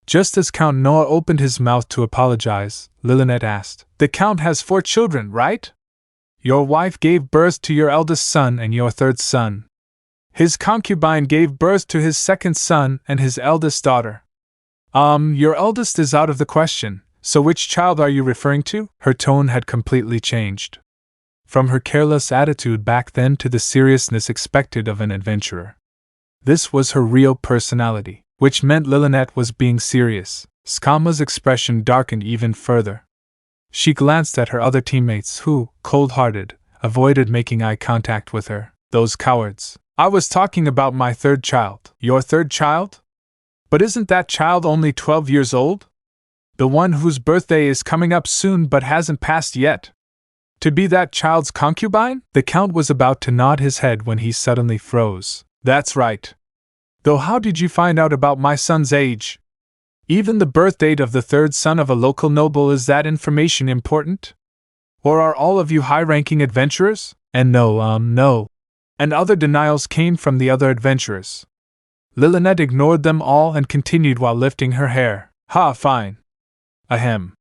Just as Count Noah opened his mouth to apologize, Lilynette asked, "The Count has 4 children, right? Your wife gave birth to your eldest son and your 3rd son. His concubine gave birth to his 2nd son and his eldest daughter. Your eldest is out of the question, so which child are you referring to?" Her tone had completely changed. From her careless attitude back then to the seriousness expected of an adventurer. This was her real personality, which meant Lilynette was being serious. Skama's expression darkened even further. She glanced at her other teammates who, cold-hearted, avoided making eye contact with her. Those cowards. "I was talking about my 3rd child." "Your 3rd child? But isn't that child only 12 years old? The one whose birthday is coming up soon but hasn't passed yet? To be that child's concubine?" The Count was about to nod his head when he suddenly froze. "That's right. Though how did you find out about my son's age? Even the birth date of the 3rd son of a local noble, is that information important? Or are all of you high-ranking adventurers?" And no. And other denials came from the other adventurers. Lilynette ignored them all and continued while lifting her hair. "Ha, fine. Ahem.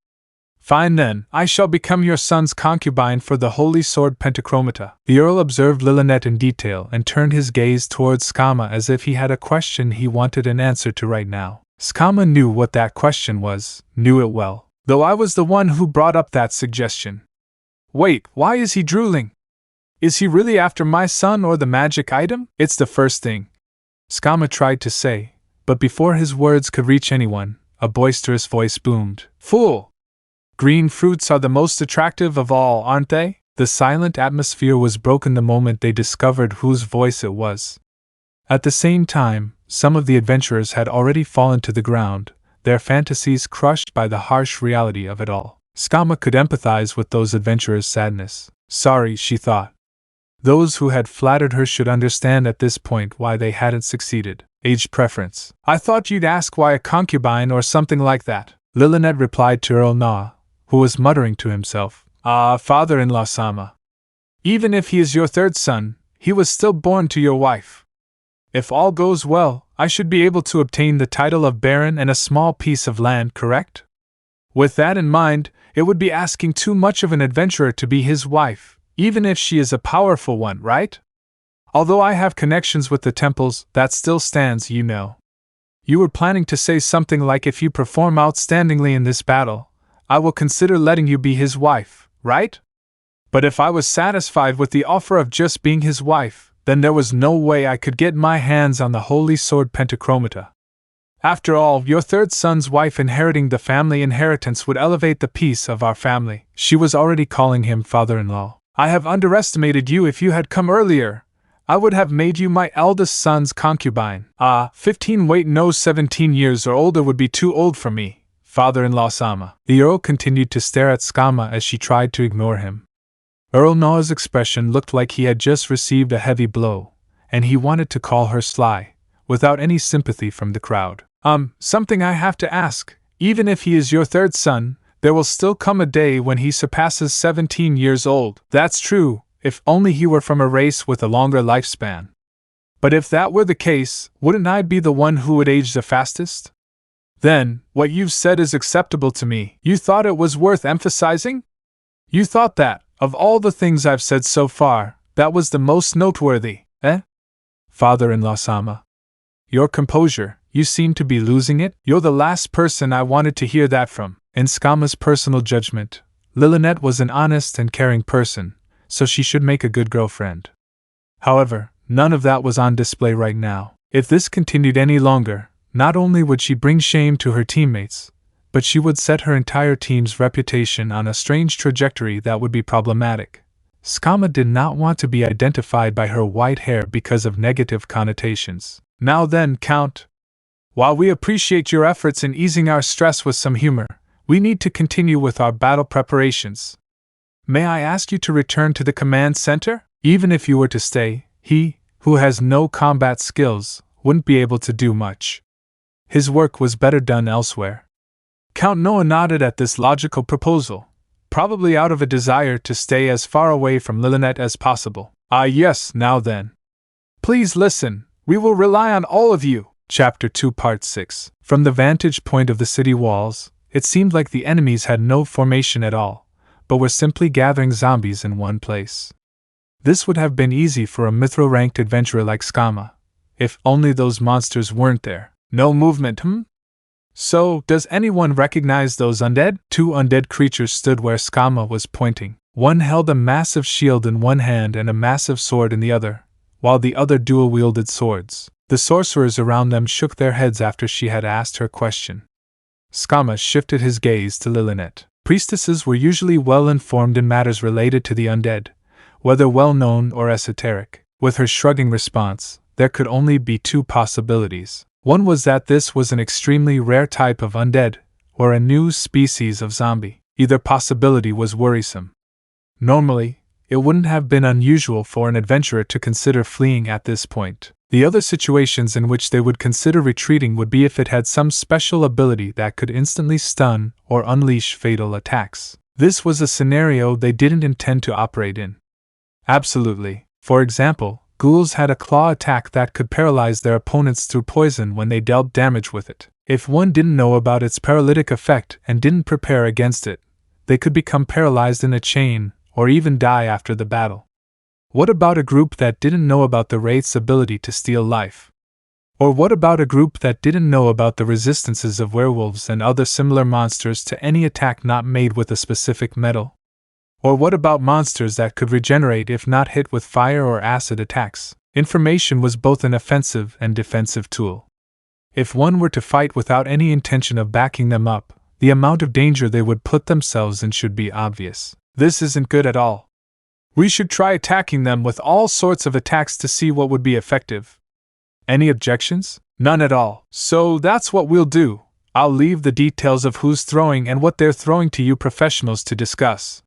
Fine then, I shall become your son's concubine for the Holy Sword Pentachromata." The Earl observed Lilynette in detail and turned his gaze towards Skama as if he had a question he wanted an answer to right now. Skama knew what that question was, knew it well. "Though I was the one who brought up that suggestion." "Wait, why is he drooling? Is he really after my son or the magic item?" "It's the first thing," Skama tried to say, but before his words could reach anyone, a boisterous voice boomed. "Fool! Green fruits are the most attractive of all, aren't they?" The silent atmosphere was broken the moment they discovered whose voice it was. At the same time, some of the adventurers had already fallen to the ground, their fantasies crushed by the harsh reality of it all. Skama could empathize with those adventurers' sadness. Sorry, she thought. Those who had flattered her should understand at this point why they hadn't succeeded. Age preference. "I thought you'd ask why a concubine or something like that," Lilynette replied to Earl Noah, who was muttering to himself. "Ah, father-in-law Sama. Even if he is your 3rd son, he was still born to your wife. If all goes well, I should be able to obtain the title of Baron and a small piece of land, correct? With that in mind, it would be asking too much of an adventurer to be his wife, even if she is a powerful one, right? Although I have connections with the temples, that still stands, you know." "You were planning to say something like, if you perform outstandingly in this battle, I will consider letting you be his wife, right? But if I was satisfied with the offer of just being his wife, then there was no way I could get my hands on the Holy Sword Pentachromata. After all, your 3rd son's wife inheriting the family inheritance would elevate the peace of our family." She was already calling him father-in-law. "I have underestimated you. If you had come earlier, I would have made you my eldest son's concubine." 15 wait no 17 years or older would be too old for me, father-in-law Sama." The Earl continued to stare at Skama as she tried to ignore him. Earl Noah's expression looked like he had just received a heavy blow, and he wanted to call her sly, without any sympathy from the crowd. Something I have to ask. Even if he is your 3rd son, there will still come a day when he surpasses 17 years old." "That's true, if only he were from a race with a longer lifespan. But if that were the case, wouldn't I be the one who would age the fastest?" "Then, what you've said is acceptable to me. You thought it was worth emphasizing? You thought that, of all the things I've said so far, that was the most noteworthy, eh?" "Father-in-law Sama. Your composure, you seem to be losing it." "You're the last person I wanted to hear that from." In Skama's personal judgment, Lilynette was an honest and caring person, so she should make a good girlfriend. However, none of that was on display right now. If this continued any longer, not only would she bring shame to her teammates, but she would set her entire team's reputation on a strange trajectory that would be problematic. Skama did not want to be identified by her white hair because of negative connotations. "Now then, Count. While we appreciate your efforts in easing our stress with some humor, we need to continue with our battle preparations. May I ask you to return to the command center? Even if you were to stay, he, who has no combat skills, wouldn't be able to do much. His work was better done elsewhere." Count Noah nodded at this logical proposal, probably out of a desire to stay as far away from Lilynette as possible. "Ah yes, now then. Please listen, we will rely on all of you. Chapter 2 Part 6. From the vantage point of the city walls, it seemed like the enemies had no formation at all, but were simply gathering zombies in one place. This would have been easy for a Mithro-ranked adventurer like Skama, if only those monsters weren't there. No movement, So, does anyone recognize those undead? Two undead creatures stood where Skama was pointing. One held a massive shield in one hand and a massive sword in the other, while the other dual-wielded swords. The sorcerers around them shook their heads after she had asked her question. Skama shifted his gaze to Lilinet. Priestesses were usually well-informed in matters related to the undead, whether well-known or esoteric. With her shrugging response, there could only be two possibilities. One was that this was an extremely rare type of undead, or a new species of zombie. Either possibility was worrisome. Normally, it wouldn't have been unusual for an adventurer to consider fleeing at this point. The other situations in which they would consider retreating would be if it had some special ability that could instantly stun or unleash fatal attacks. This was a scenario they didn't intend to operate in. Absolutely. For example, ghouls had a claw attack that could paralyze their opponents through poison when they dealt damage with it. If one didn't know about its paralytic effect and didn't prepare against it, they could become paralyzed in a chain, or even die after the battle. What about a group that didn't know about the wraith's ability to steal life? Or what about a group that didn't know about the resistances of werewolves and other similar monsters to any attack not made with a specific metal? Or what about monsters that could regenerate if not hit with fire or acid attacks? Information was both an offensive and defensive tool. If one were to fight without any intention of backing them up, the amount of danger they would put themselves in should be obvious. This isn't good at all. We should try attacking them with all sorts of attacks to see what would be effective. Any objections? None at all. So that's what we'll do. I'll leave the details of who's throwing and what they're throwing to you professionals to discuss.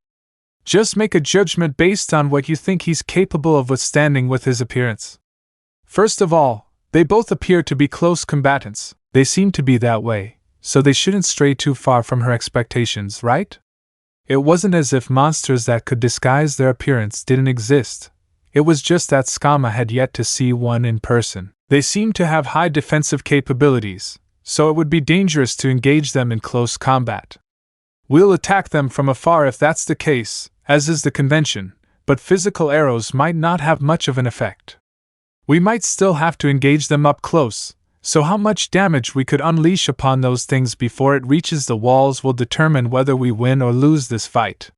Just make a judgment based on what you think he's capable of withstanding with his appearance. First of all, they both appear to be close combatants. They seem to be that way, so they shouldn't stray too far from her expectations, right? It wasn't as if monsters that could disguise their appearance didn't exist. It was just that Skama had yet to see one in person. They seemed to have high defensive capabilities, so it would be dangerous to engage them in close combat. We'll attack them from afar if that's the case, as is the convention, but physical arrows might not have much of an effect. We might still have to engage them up close, so how much damage we could unleash upon those things before it reaches the walls will determine whether we win or lose this fight.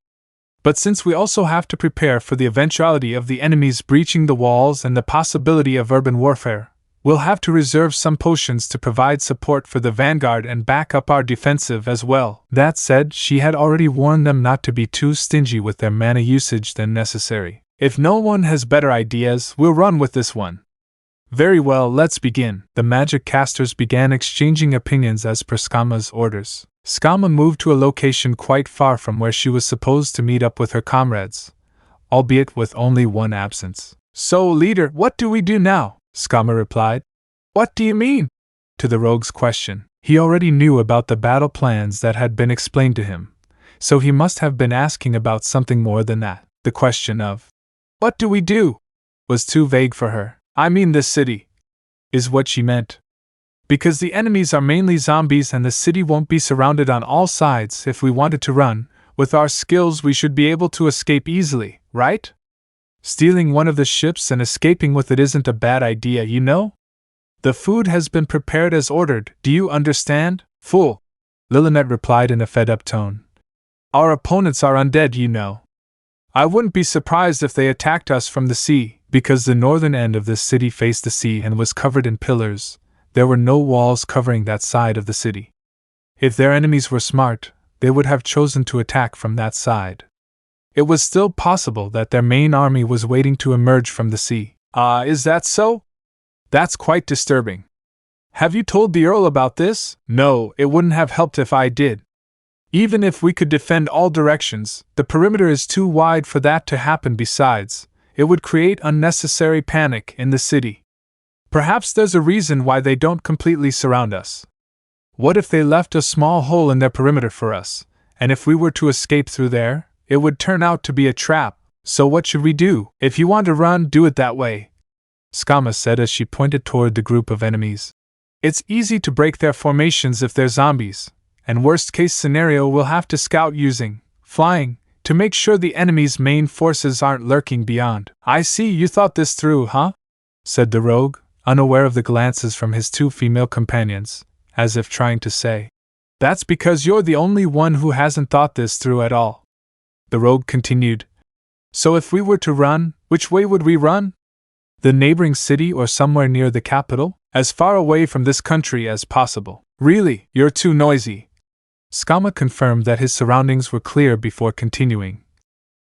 But since we also have to prepare for the eventuality of the enemies breaching the walls and the possibility of urban warfare, we'll have to reserve some potions to provide support for the vanguard and back up our defensive as well. That said, she had already warned them not to be too stingy with their mana usage than necessary. If no one has better ideas, we'll run with this one. Very well, let's begin. The magic casters began exchanging opinions as per Skama's orders. Skama moved to a location quite far from where she was supposed to meet up with her comrades, albeit with only one absence. So, leader, what do we do now? Skama replied. What do you mean? To the rogue's question. He already knew about the battle plans that had been explained to him, so he must have been asking about something more than that. The question of, what do we do? Was too vague for her. I mean this city, is what she meant. Because the enemies are mainly zombies and the city won't be surrounded on all sides. If we wanted to run, with our skills we should be able to escape easily, right? Stealing one of the ships and escaping with it isn't a bad idea, you know? The food has been prepared as ordered, do you understand? Fool! Lilinet replied in a fed-up tone. Our opponents are undead, you know. I wouldn't be surprised if they attacked us from the sea. Because the northern end of this city faced the sea and was covered in pillars, there were no walls covering that side of the city. If their enemies were smart, they would have chosen to attack from that side. It was still possible that their main army was waiting to emerge from the sea. Is that so? That's quite disturbing. Have you told the Earl about this? No, it wouldn't have helped if I did. Even if we could defend all directions, the perimeter is too wide for that to happen. Besides, it would create unnecessary panic in the city. Perhaps there's a reason why they don't completely surround us. What if they left a small hole in their perimeter for us, and if we were to escape through there, it would turn out to be a trap? So what should we do? If you want to run, do it that way, Skama said as she pointed toward the group of enemies. It's easy to break their formations if they're zombies, and worst case scenario we'll have to scout using flying to make sure the enemy's main forces aren't lurking beyond. I see you thought this through, huh? Said the rogue, unaware of the glances from his two female companions, as if trying to say, "That's because you're the only one who hasn't thought this through at all." The rogue continued, "So if we were to run, which way would we run? The neighboring city or somewhere near the capital? As far away from this country as possible." "Really, you're too noisy." Skama confirmed that his surroundings were clear before continuing.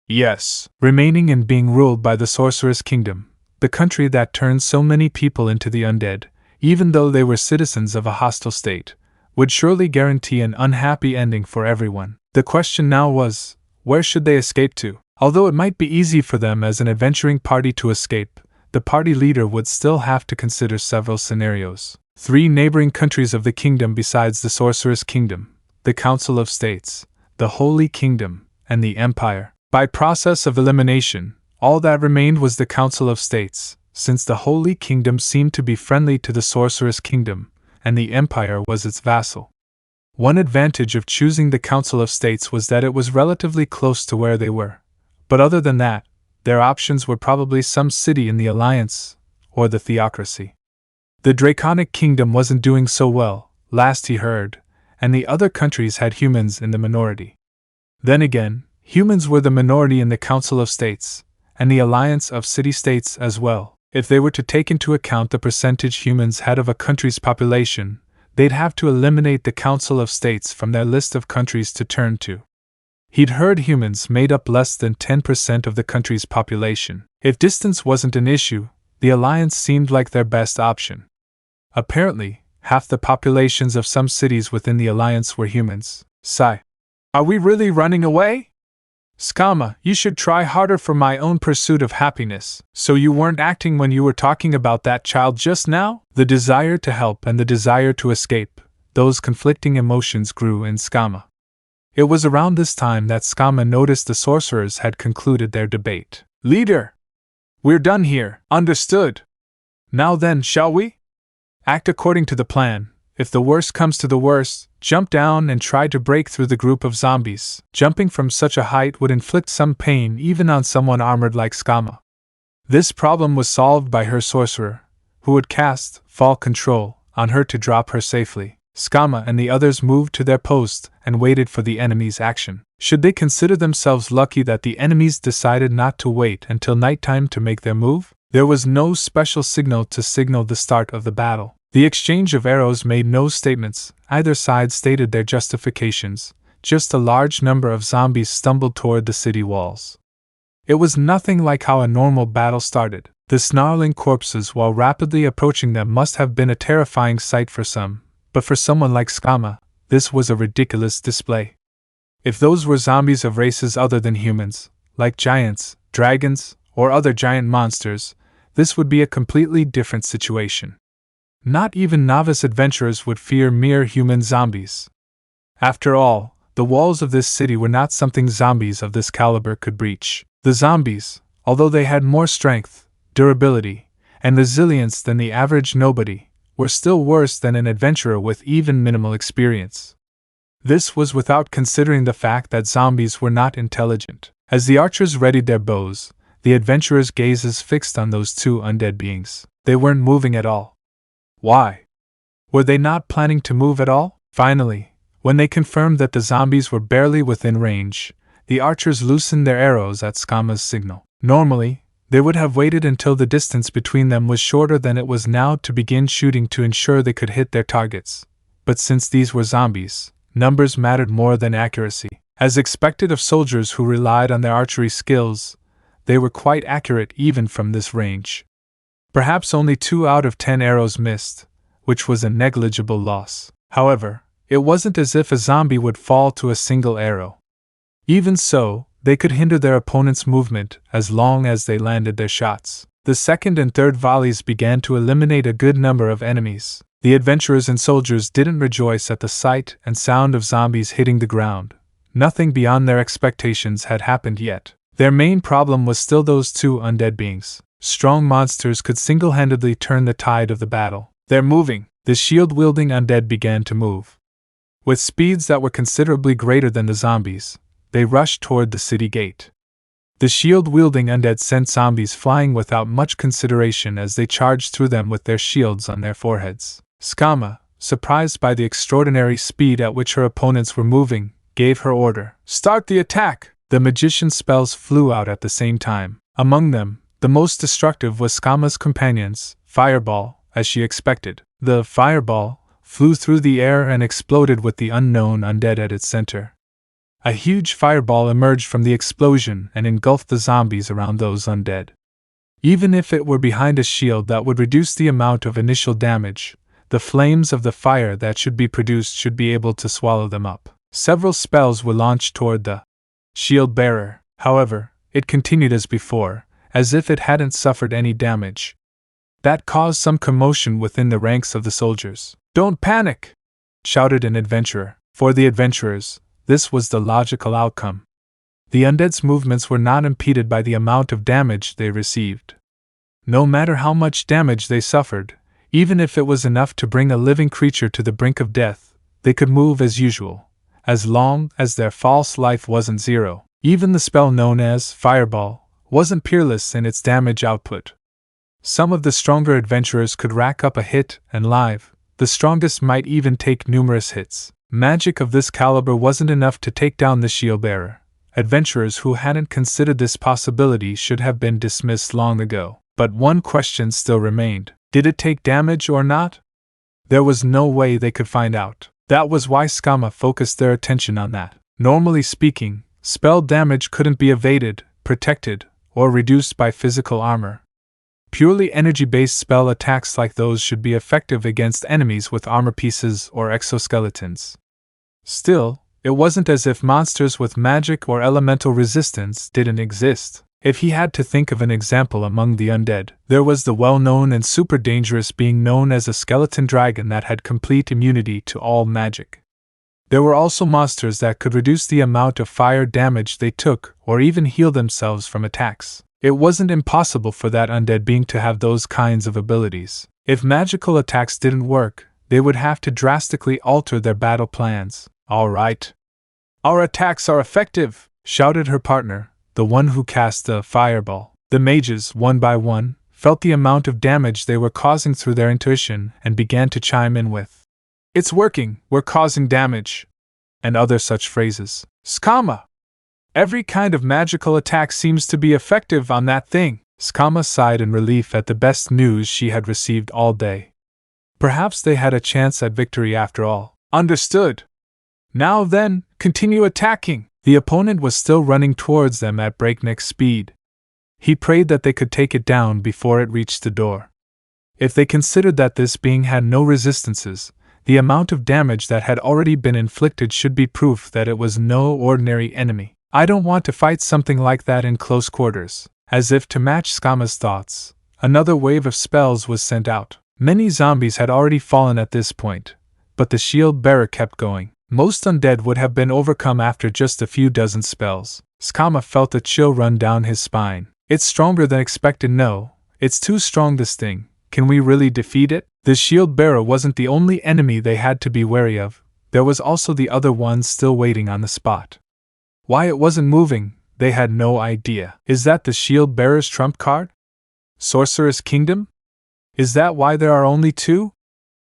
"Yes, remaining and being ruled by the Sorcerous Kingdom, the country that turned so many people into the undead, even though they were citizens of a hostile state, would surely guarantee an unhappy ending for everyone. The question now was, where should they escape to? Although it might be easy for them as an adventuring party to escape, the party leader would still have to consider several scenarios. 3 neighboring countries of the kingdom besides the Sorcerous Kingdom, the Council of States, the Holy Kingdom, and the Empire. By process of elimination, all that remained was the Council of States, since the Holy Kingdom seemed to be friendly to the Sorcerous Kingdom, and the Empire was its vassal. One advantage of choosing the Council of States was that it was relatively close to where they were, but other than that, their options were probably some city in the Alliance, or the Theocracy. The Draconic Kingdom wasn't doing so well, last he heard, and the other countries had humans in the minority. Then again, humans were the minority in the Council of States, and the Alliance of City-States as well. If they were to take into account the percentage humans had of a country's population, they'd have to eliminate the Council of States from their list of countries to turn to. He'd heard humans made up less than 10% of the country's population. If distance wasn't an issue, the Alliance seemed like their best option. Apparently, half the populations of some cities within the Alliance were humans. Sigh. Are we really running away? Skama, you should try harder for my own pursuit of happiness. So you weren't acting when you were talking about that child just now? The desire to help and the desire to escape, those conflicting emotions grew in Skama. It was around this time that Skama noticed the sorcerers had concluded their debate. Leader! We're done here, understood. Now then, shall we? Act according to the plan. If the worst comes to the worst, jump down and try to break through the group of zombies. Jumping from such a height would inflict some pain even on someone armored like Skama. This problem was solved by her sorcerer, who would cast Fall Control on her to drop her safely. Skama and the others moved to their post and waited for the enemy's action. Should they consider themselves lucky that the enemies decided not to wait until nighttime to make their move? There was no special signal to signal the start of the battle. The exchange of arrows made no statements, either side stated their justifications, just a large number of zombies stumbled toward the city walls. It was nothing like how a normal battle started. The snarling corpses while rapidly approaching them must have been a terrifying sight for some, but for someone like Skama, this was a ridiculous display. If those were zombies of races other than humans, like giants, dragons, or other giant monsters, this would be a completely different situation. Not even novice adventurers would fear mere human zombies. After all, the walls of this city were not something zombies of this caliber could breach. The zombies, although they had more strength, durability, and resilience than the average nobody, were still worse than an adventurer with even minimal experience. This was without considering the fact that zombies were not intelligent. As the archers readied their bows, the adventurers' gazes fixed on those 2 undead beings. They weren't moving at all. Why? Were they not planning to move at all? Finally, when they confirmed that the zombies were barely within range, the archers loosened their arrows at Skama's signal. Normally, they would have waited until the distance between them was shorter than it was now to begin shooting to ensure they could hit their targets. But since these were zombies, numbers mattered more than accuracy. As expected of soldiers who relied on their archery skills, they were quite accurate even from this range. Perhaps only 2 out of 10 arrows missed, which was a negligible loss. However, it wasn't as if a zombie would fall to a single arrow. Even so, they could hinder their opponent's movement as long as they landed their shots. The second and third volleys began to eliminate a good number of enemies. The adventurers and soldiers didn't rejoice at the sight and sound of zombies hitting the ground. Nothing beyond their expectations had happened yet. Their main problem was still those 2 undead beings. Strong monsters could single-handedly turn the tide of the battle. They're moving, the shield-wielding undead began to move. With speeds that were considerably greater than the zombies, they rushed toward the city gate. The shield-wielding undead sent zombies flying without much consideration as they charged through them with their shields on their foreheads. Skama, surprised by the extraordinary speed at which her opponents were moving, gave her order. "Start the attack!" The magician's spells flew out at the same time. Among them, the most destructive was Skama's companion's fireball, as she expected. The fireball flew through the air and exploded with the unknown undead at its center. A huge fireball emerged from the explosion and engulfed the zombies around those undead. Even if it were behind a shield that would reduce the amount of initial damage, the flames of the fire that should be produced should be able to swallow them up. Several spells were launched toward the shield bearer. However, it continued as before, as if it hadn't suffered any damage. That caused some commotion within the ranks of the soldiers. "Don't panic!" shouted an adventurer. For the adventurers, this was the logical outcome. The undead's movements were not impeded by the amount of damage they received. No matter how much damage they suffered, even if it was enough to bring a living creature to the brink of death, they could move as usual, as long as their false life wasn't zero. Even the spell known as Fireball wasn't peerless in its damage output. Some of the stronger adventurers could rack up a hit and live, the strongest might even take numerous hits. Magic of this caliber wasn't enough to take down the shield bearer. Adventurers who hadn't considered this possibility should have been dismissed long ago. But one question still remained. Did it take damage or not? There was no way they could find out. That was why Skama focused their attention on that. Normally speaking, spell damage couldn't be evaded, protected, or reduced by physical armor. Purely energy-based spell attacks like those should be effective against enemies with armor pieces or exoskeletons. Still, it wasn't as if monsters with magic or elemental resistance didn't exist. If he had to think of an example among the undead, there was the well-known and super dangerous being known as a skeleton dragon that had complete immunity to all magic. There were also monsters that could reduce the amount of fire damage they took or even heal themselves from attacks. It wasn't impossible for that undead being to have those kinds of abilities. If magical attacks didn't work, they would have to drastically alter their battle plans. "All right. Our attacks are effective!" shouted her partner, the one who cast the fireball. The mages, one by one, felt the amount of damage they were causing through their intuition and began to chime in with, "It's working, we're causing damage," and other such phrases. "Skama! Every kind of magical attack seems to be effective on that thing." Skama sighed in relief at the best news she had received all day. Perhaps they had a chance at victory after all. "Understood. Now then, continue attacking." The opponent was still running towards them at breakneck speed. He prayed that they could take it down before it reached the door. If they considered that this being had no resistances, the amount of damage that had already been inflicted should be proof that it was no ordinary enemy. "I don't want to fight something like that in close quarters." As if to match Skama's thoughts, another wave of spells was sent out. Many zombies had already fallen at this point, but the shield bearer kept going. Most undead would have been overcome after just a few dozen spells. Skama felt a chill run down his spine. "It's stronger than expected. No, it's too strong, this thing. Can we really defeat it?" The shield bearer wasn't the only enemy they had to be wary of. There was also the other one still waiting on the spot. Why it wasn't moving, they had no idea. Is that the shield bearer's trump card? Sorcerous Kingdom? Is that why there are only two?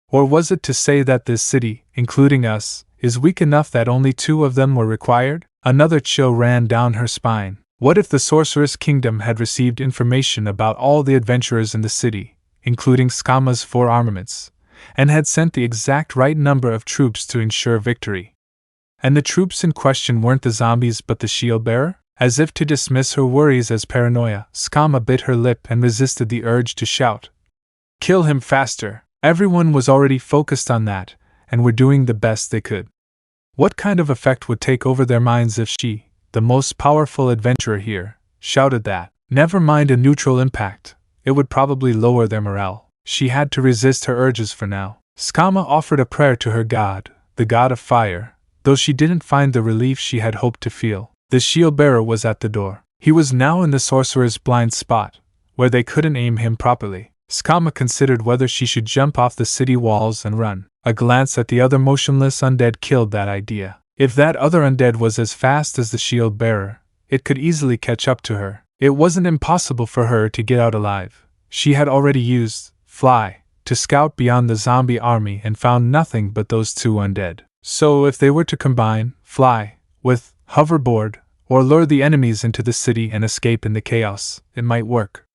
Or was it to say that this city, including us, is weak enough that only two of them were required? Another chill ran down her spine. What if the Sorcerous Kingdom had received information about all the adventurers in the city, including Skama's 4 armaments, and had sent the exact right number of troops to ensure victory? And the troops in question weren't the zombies but the shield bearer? As if to dismiss her worries as paranoia, Skama bit her lip and resisted the urge to shout, "Kill him faster!" Everyone was already focused on that, and were doing the best they could. What kind of effect would take over their minds if she, the most powerful adventurer here, shouted that? Never mind a neutral impact, it would probably lower their morale. She had to resist her urges for now. Skama offered a prayer to her god, the god of fire, though she didn't find the relief she had hoped to feel. The shield-bearer was at the door. He was now in the sorcerer's blind spot, where they couldn't aim him properly. Skama considered whether she should jump off the city walls and run. A glance at the other motionless undead killed that idea. If that other undead was as fast as the shield bearer, it could easily catch up to her. It wasn't impossible for her to get out alive. She had already used Fly to scout beyond the zombie army and found nothing but those two undead. So if they were to combine Fly with Hoverboard, or lure the enemies into the city and escape in the chaos, it might work.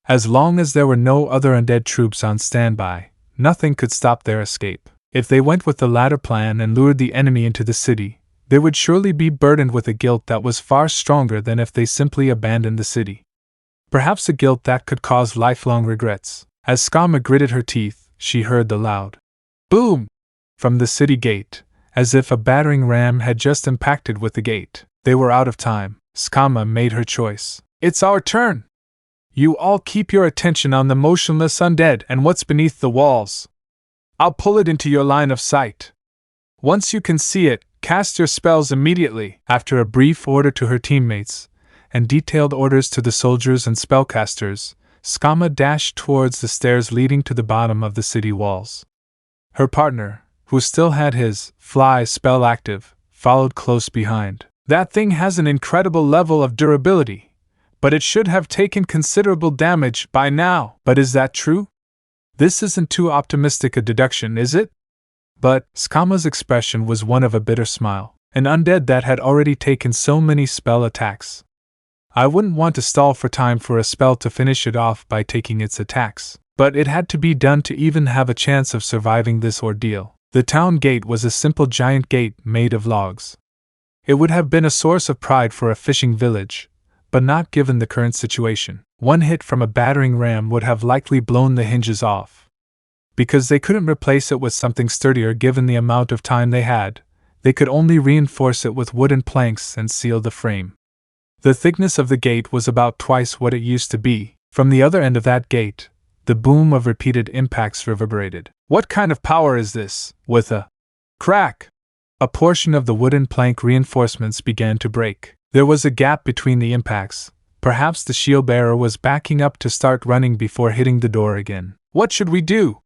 As long as there were no other undead troops on standby, nothing could stop their escape. If they went with the latter plan and lured the enemy into the city, they would surely be burdened with a guilt that was far stronger than if they simply abandoned the city. Perhaps a guilt that could cause lifelong regrets. As Skama gritted her teeth, she heard the loud boom from the city gate, as if a battering ram had just impacted with the gate. They were out of time. Skama made her choice. It's our turn! You all keep your attention on the motionless undead and what's beneath the walls. I'll pull it into your line of sight. Once you can see it, cast your spells immediately. After a brief order to her teammates, and detailed orders to the soldiers and spellcasters, Skama dashed towards the stairs leading to the bottom of the city walls. Her partner, who still had his Fly spell active, followed close behind. That thing has an incredible level of durability, but it should have taken considerable damage by now. But is that true? This isn't too optimistic a deduction, is it? But Skama's expression was one of a bitter smile. An undead that had already taken so many spell attacks. I wouldn't want to stall for time for a spell to finish it off by taking its attacks, but it had to be done to even have a chance of surviving this ordeal. The town gate was a simple giant gate made of logs. It would have been a source of pride for a fishing village, but not given the current situation. One hit from a battering ram would have likely blown the hinges off. Because they couldn't replace it with something sturdier given the amount of time they had, they could only reinforce it with wooden planks and seal the frame. The thickness of the gate was about twice what it used to be. From the other end of that gate, the boom of repeated impacts reverberated. What kind of power is this? With a crack, a portion of the wooden plank reinforcements began to break. There was a gap between the impacts. Perhaps the shield bearer was backing up to start running before hitting the door again. What should we do?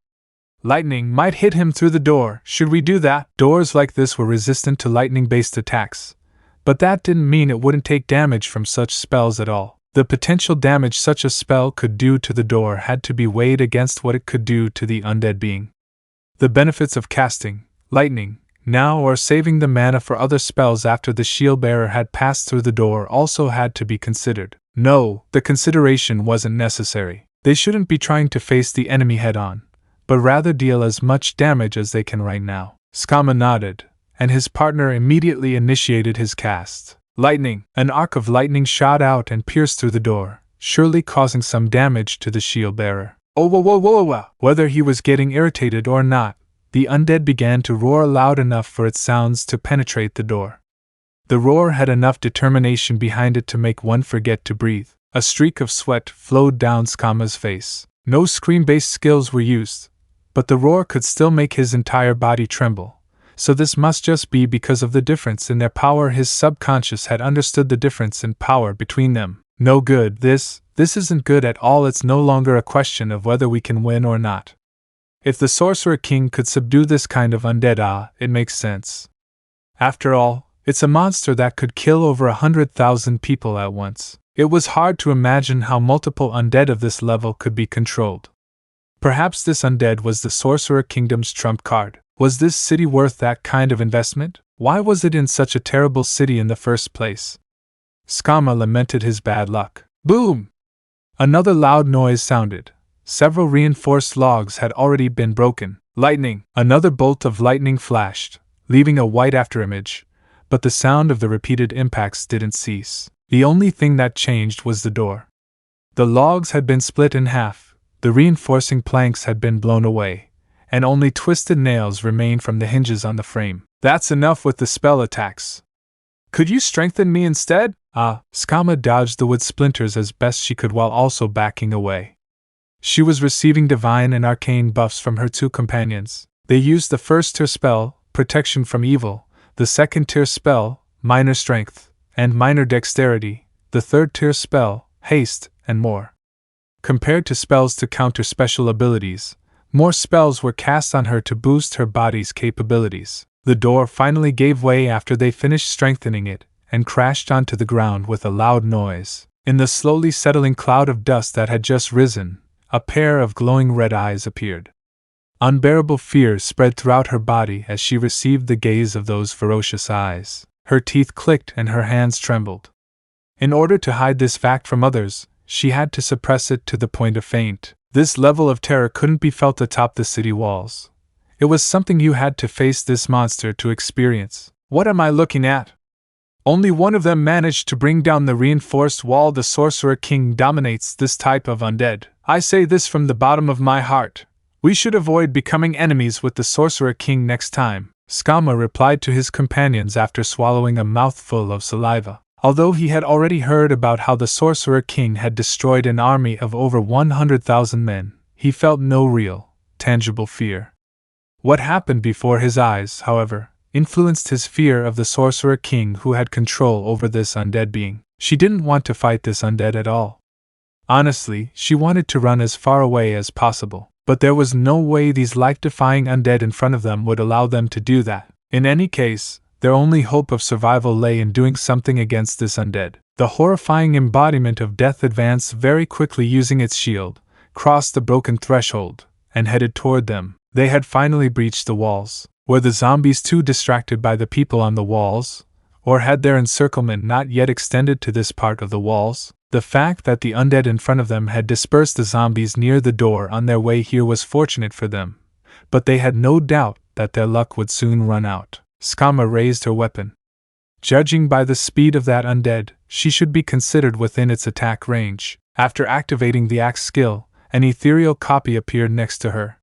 Lightning might hit him through the door. Should we do that? Doors like this were resistant to lightning-based attacks, but that didn't mean it wouldn't take damage from such spells at all. The potential damage such a spell could do to the door had to be weighed against what it could do to the undead being. The benefits of casting lightning now or saving the mana for other spells after the shield bearer had passed through the door also had to be considered. No, the consideration wasn't necessary. They shouldn't be trying to face the enemy head-on, but rather deal as much damage as they can right now. Skama nodded, and his partner immediately initiated his cast. Lightning! An arc of lightning shot out and pierced through the door, surely causing some damage to the shield bearer. Oh, whoa, whoa, whoa, whoa! Whether he was getting irritated or not, the undead began to roar loud enough for its sounds to penetrate the door. The roar had enough determination behind it to make one forget to breathe. A streak of sweat flowed down Skama's face. No scream-based skills were used, but the roar could still make his entire body tremble. So this must just be because of the difference in their power. His subconscious had understood the difference in power between them. No good, this isn't good at all. It's no longer a question of whether we can win or not. If the Sorcerer King could subdue this kind of undead, it makes sense. After all, it's a monster that could kill over 100,000 people at once. It was hard to imagine how multiple undead of this level could be controlled. Perhaps this undead was the Sorcerer Kingdom's trump card. Was this city worth that kind of investment? Why was it in such a terrible city in the first place? Skama lamented his bad luck. Boom! Another loud noise sounded. Several reinforced logs had already been broken. Lightning! Another bolt of lightning flashed, leaving a white afterimage, but the sound of the repeated impacts didn't cease. The only thing that changed was the door. The logs had been split in half, the reinforcing planks had been blown away, and only twisted nails remained from the hinges on the frame. That's enough with the spell attacks. Could you strengthen me instead? Skama dodged the wood splinters as best she could while also backing away. She was receiving divine and arcane buffs from her two companions. They used the first-tier spell, Protection from Evil, the second-tier spell, Minor Strength, and Minor Dexterity, the third-tier spell, Haste, and more. Compared to spells to counter special abilities, more spells were cast on her to boost her body's capabilities. The door finally gave way after they finished strengthening it, and crashed onto the ground with a loud noise. In the slowly settling cloud of dust that had just risen, a pair of glowing red eyes appeared. Unbearable fear spread throughout her body as she received the gaze of those ferocious eyes. Her teeth clicked and her hands trembled. In order to hide this fact from others, she had to suppress it to the point of faint. This level of terror couldn't be felt atop the city walls. It was something you had to face this monster to experience. What am I looking at? Only one of them managed to bring down the reinforced wall. The Sorcerer King dominates this type of undead. I say this from the bottom of my heart. We should avoid becoming enemies with the Sorcerer King next time, Skama replied to his companions after swallowing a mouthful of saliva. Although he had already heard about how the Sorcerer King had destroyed an army of over 100,000 men, he felt no real, tangible fear. What happened before his eyes, however, influenced his fear of the Sorcerer King who had control over this undead being. She didn't want to fight this undead at all. Honestly, she wanted to run as far away as possible, but there was no way these life-defying undead in front of them would allow them to do that. In any case, their only hope of survival lay in doing something against this undead. The horrifying embodiment of death advanced very quickly using its shield, crossed the broken threshold, and headed toward them. They had finally breached the walls. Were the zombies too distracted by the people on the walls? Or had their encirclement not yet extended to this part of the walls? The fact that the undead in front of them had dispersed the zombies near the door on their way here was fortunate for them, but they had no doubt that their luck would soon run out. Skama raised her weapon. Judging by the speed of that undead, she should be considered within its attack range. After activating the axe skill, an ethereal copy appeared next to her.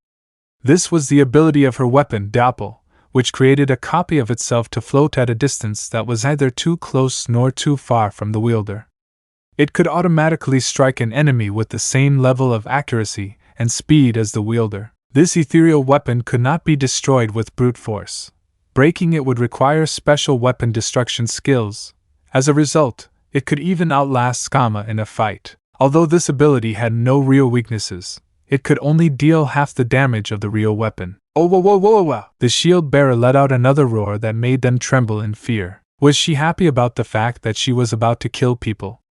This was the ability of her weapon, Doppel, which created a copy of itself to float at a distance that was neither too close nor too far from the wielder. It could automatically strike an enemy with the same level of accuracy and speed as the wielder. This ethereal weapon could not be destroyed with brute force. Breaking it would require special weapon destruction skills. As a result, it could even outlast Skama in a fight. Although this ability had no real weaknesses, it could only deal half the damage of the real weapon. Oh, whoa, whoa, whoa, whoa! The shield bearer let out another roar that made them tremble in fear. Was she happy about the fact that she was about to kill people?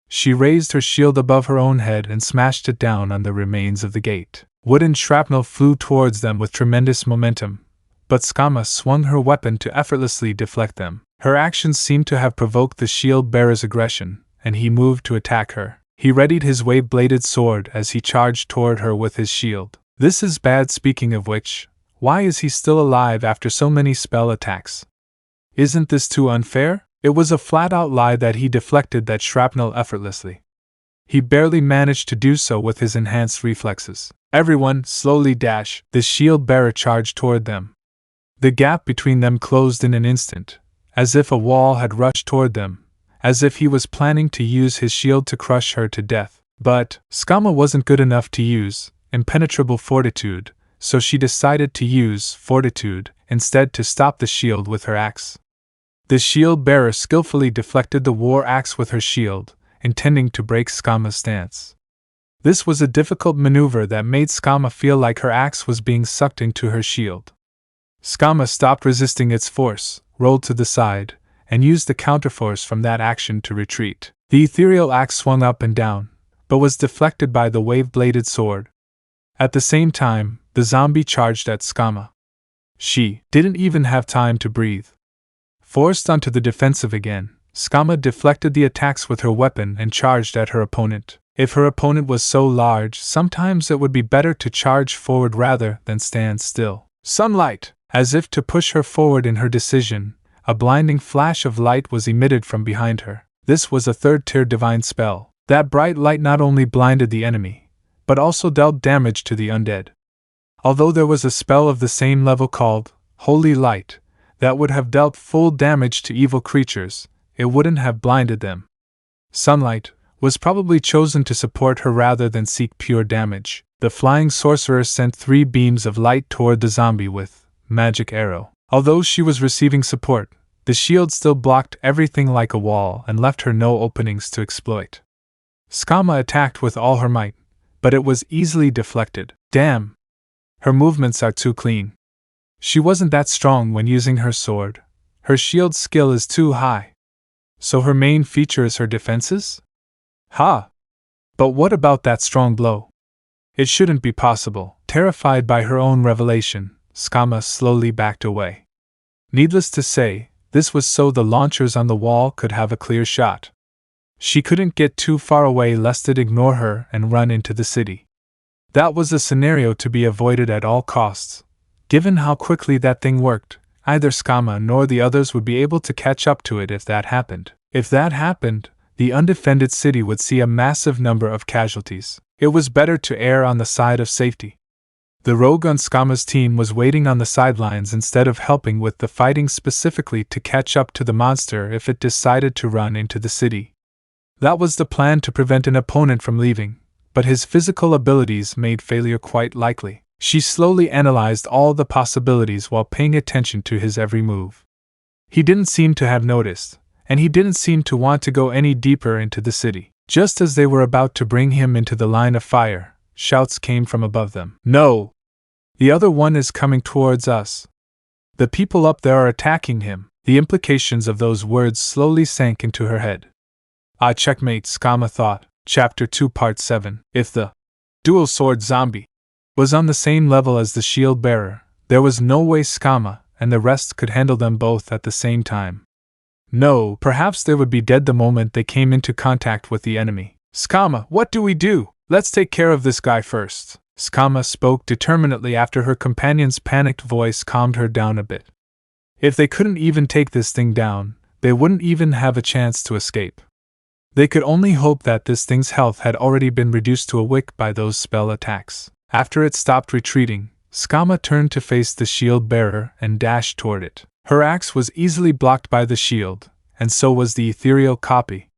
She raised her shield above her own head and smashed it down on the remains of the gate. Wooden shrapnel flew towards them with tremendous momentum, but Skama swung her weapon to effortlessly deflect them. Her actions seemed to have provoked the shield bearer's aggression, and he moved to attack her. He readied his wave-bladed sword as he charged toward her with his shield. This is bad. Speaking of which, why is he still alive after so many spell attacks? Isn't this too unfair? It was a flat-out lie that he deflected that shrapnel effortlessly. He barely managed to do so with his enhanced reflexes. Everyone, slowly dash! The shield bearer charged toward them. The gap between them closed in an instant, as if a wall had rushed toward them, as if he was planning to use his shield to crush her to death. But Skama wasn't good enough to use impenetrable fortitude, so she decided to use fortitude instead to stop the shield with her axe. The shield bearer skillfully deflected the war axe with her shield, intending to break Skama's stance. This was a difficult maneuver that made Skama feel like her axe was being sucked into her shield. Skama stopped resisting its force, rolled to the side, and used the counterforce from that action to retreat. The ethereal axe swung up and down, but was deflected by the wave-bladed sword. At the same time, the zombie charged at Skama. She didn't even have time to breathe. Forced onto the defensive again, Skama deflected the attacks with her weapon and charged at her opponent. If her opponent was so large, sometimes it would be better to charge forward rather than stand still. Sunlight! As if to push her forward in her decision, a blinding flash of light was emitted from behind her. This was a third-tier divine spell. That bright light not only blinded the enemy, but also dealt damage to the undead. Although there was a spell of the same level called Holy Light that would have dealt full damage to evil creatures, it wouldn't have blinded them. Sunlight was probably chosen to support her rather than seek pure damage. The flying sorcerer sent 3 beams of light toward the zombie with magic arrow. Although she was receiving support, the shield still blocked everything like a wall and left her no openings to exploit. Skama attacked with all her might, but it was easily deflected. Damn! Her movements are too clean. She wasn't that strong when using her sword. Her shield skill is too high. So her main feature is her defenses? Ha! But what about that strong blow? It shouldn't be possible. Terrified by her own revelation, Skama slowly backed away. Needless to say, this was so the launchers on the wall could have a clear shot. She couldn't get too far away lest it ignore her and run into the city. That was a scenario to be avoided at all costs. Given how quickly that thing worked, neither Skama nor the others would be able to catch up to it if that happened. If that happened, the undefended city would see a massive number of casualties. It was better to err on the side of safety. The rogue on Skama's team was waiting on the sidelines instead of helping with the fighting specifically to catch up to the monster if it decided to run into the city. That was the plan to prevent an opponent from leaving, but his physical abilities made failure quite likely. She slowly analyzed all the possibilities while paying attention to his every move. He didn't seem to have noticed, and he didn't seem to want to go any deeper into the city. Just as they were about to bring him into the line of fire, shouts came from above them. No! The other one is coming towards us. The people up there are attacking him. The implications of those words slowly sank into her head. Ah, checkmate, Skama thought. Chapter 2 Part 7. If the dual sword zombie was on the same level as the shield bearer, there was no way Skama and the rest could handle them both at the same time. No, perhaps they would be dead the moment they came into contact with the enemy. Skama, what do we do? Let's take care of this guy first. Skama spoke determinedly after her companion's panicked voice calmed her down a bit. If they couldn't even take this thing down, they wouldn't even have a chance to escape. They could only hope that this thing's health had already been reduced to a wick by those spell attacks. After it stopped retreating, Skama turned to face the shield bearer and dashed toward it. Her axe was easily blocked by the shield, and so was the ethereal copy.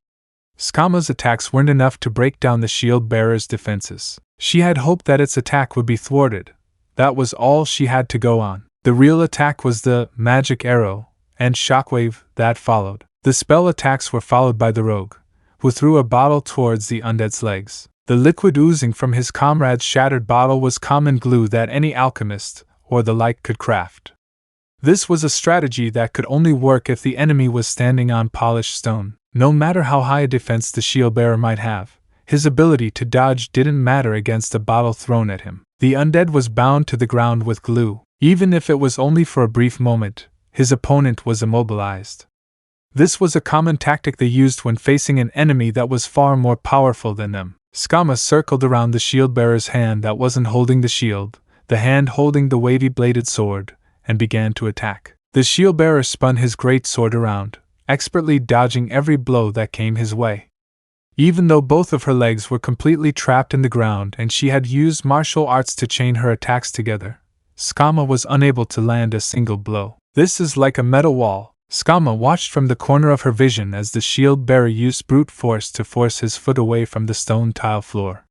Skama's attacks weren't enough to break down the shield bearer's defenses. She had hoped that its attack would be thwarted. That was all she had to go on. The real attack was the magic arrow and shockwave that followed. The spell attacks were followed by the rogue, who threw a bottle towards the undead's legs. The liquid oozing from his comrade's shattered bottle was common glue that any alchemist or the like could craft. This was a strategy that could only work if the enemy was standing on polished stone. No matter how high a defense the shield bearer might have, his ability to dodge didn't matter against a bottle thrown at him. The undead was bound to the ground with glue. Even if it was only for a brief moment, his opponent was immobilized. This was a common tactic they used when facing an enemy that was far more powerful than them. Skama circled around the shield bearer's hand that wasn't holding the shield, the hand holding the wavy bladed sword, and began to attack. The shield bearer spun his great sword around, expertly dodging every blow that came his way. Even though both of her legs were completely trapped in the ground and she had used martial arts to chain her attacks together, Skama was unable to land a single blow. This is like a metal wall. Skama watched from the corner of her vision as the shield bearer used brute force to force his foot away from the stone tile floor.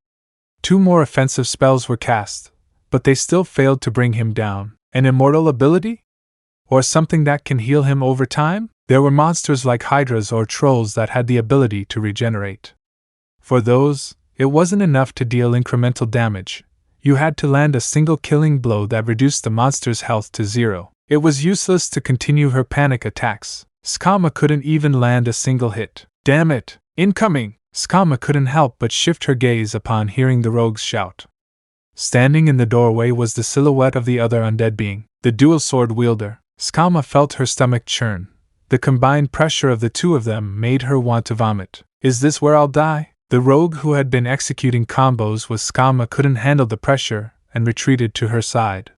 2 more offensive spells were cast, but they still failed to bring him down. An immortal ability? Or something that can heal him over time? There were monsters like hydras or trolls that had the ability to regenerate. For those, it wasn't enough to deal incremental damage. You had to land a single killing blow that reduced the monster's health to 0. It was useless to continue her panic attacks. Skama couldn't even land a single hit. Damn it! Incoming! Skama couldn't help but shift her gaze upon hearing the rogue's shout. Standing in the doorway was the silhouette of the other undead being, the dual sword wielder. Skama felt her stomach churn. The combined pressure of the two of them made her want to vomit. Is this where I'll die? The rogue who had been executing combos with Skama couldn't handle the pressure and retreated to her side.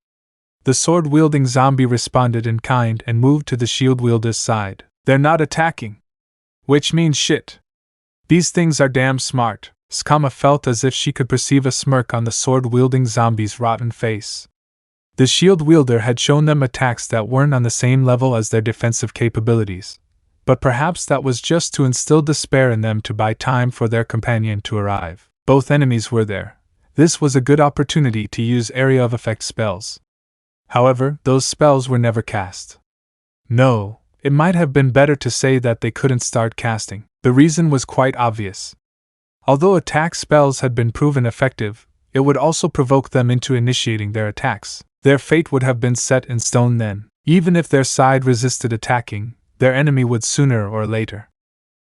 The sword-wielding zombie responded in kind and moved to the shield wielder's side. They're not attacking. Which means shit. These things are damn smart. Skama felt as if she could perceive a smirk on the sword-wielding zombie's rotten face. The shield wielder had shown them attacks that weren't on the same level as their defensive capabilities, but perhaps that was just to instill despair in them to buy time for their companion to arrive. Both enemies were there. This was a good opportunity to use area of effect spells. However, those spells were never cast. No, it might have been better to say that they couldn't start casting. The reason was quite obvious. Although attack spells had been proven effective, it would also provoke them into initiating their attacks. Their fate would have been set in stone then. Even if their side resisted attacking, their enemy would sooner or later.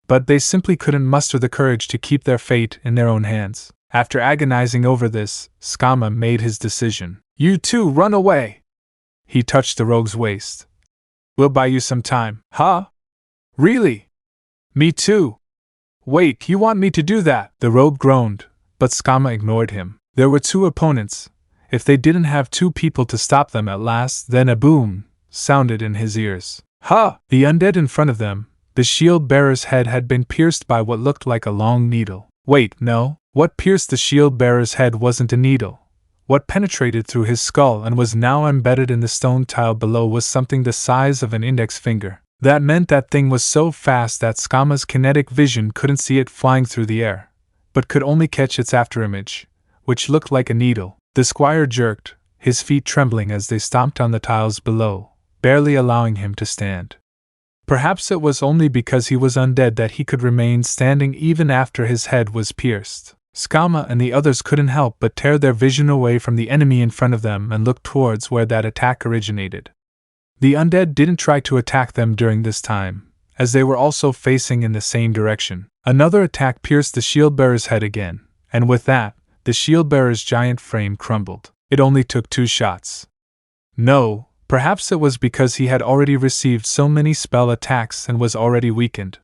But they simply couldn't muster the courage to keep their fate in their own hands. After agonizing over this, Skama made his decision. You two run away! He touched the rogue's waist. We'll buy you some time. Huh? Really? Me too. Wait, you want me to do that? The rogue groaned, but Skama ignored him. There were two opponents. If they didn't have two people to stop them at last, then a boom sounded in his ears. Huh! The undead in front of them, the shield bearer's head had been pierced by what looked like a long needle. Wait, no. What pierced the shield bearer's head wasn't a needle. What penetrated through his skull and was now embedded in the stone tile below was something the size of an index finger. That meant that thing was so fast that Skama's kinetic vision couldn't see it flying through the air, but could only catch its afterimage, which looked like a needle. The squire jerked, his feet trembling as they stomped on the tiles below, barely allowing him to stand. Perhaps it was only because he was undead that he could remain standing even after his head was pierced. Skama and the others couldn't help but tear their vision away from the enemy in front of them and look towards where that attack originated. The undead didn't try to attack them during this time, as they were also facing in the same direction. Another attack pierced the shield-bearer's head again, and with that, the shield-bearer's giant frame crumbled. It only took 2 shots. No, perhaps it was because he had already received so many spell attacks and was already weakened.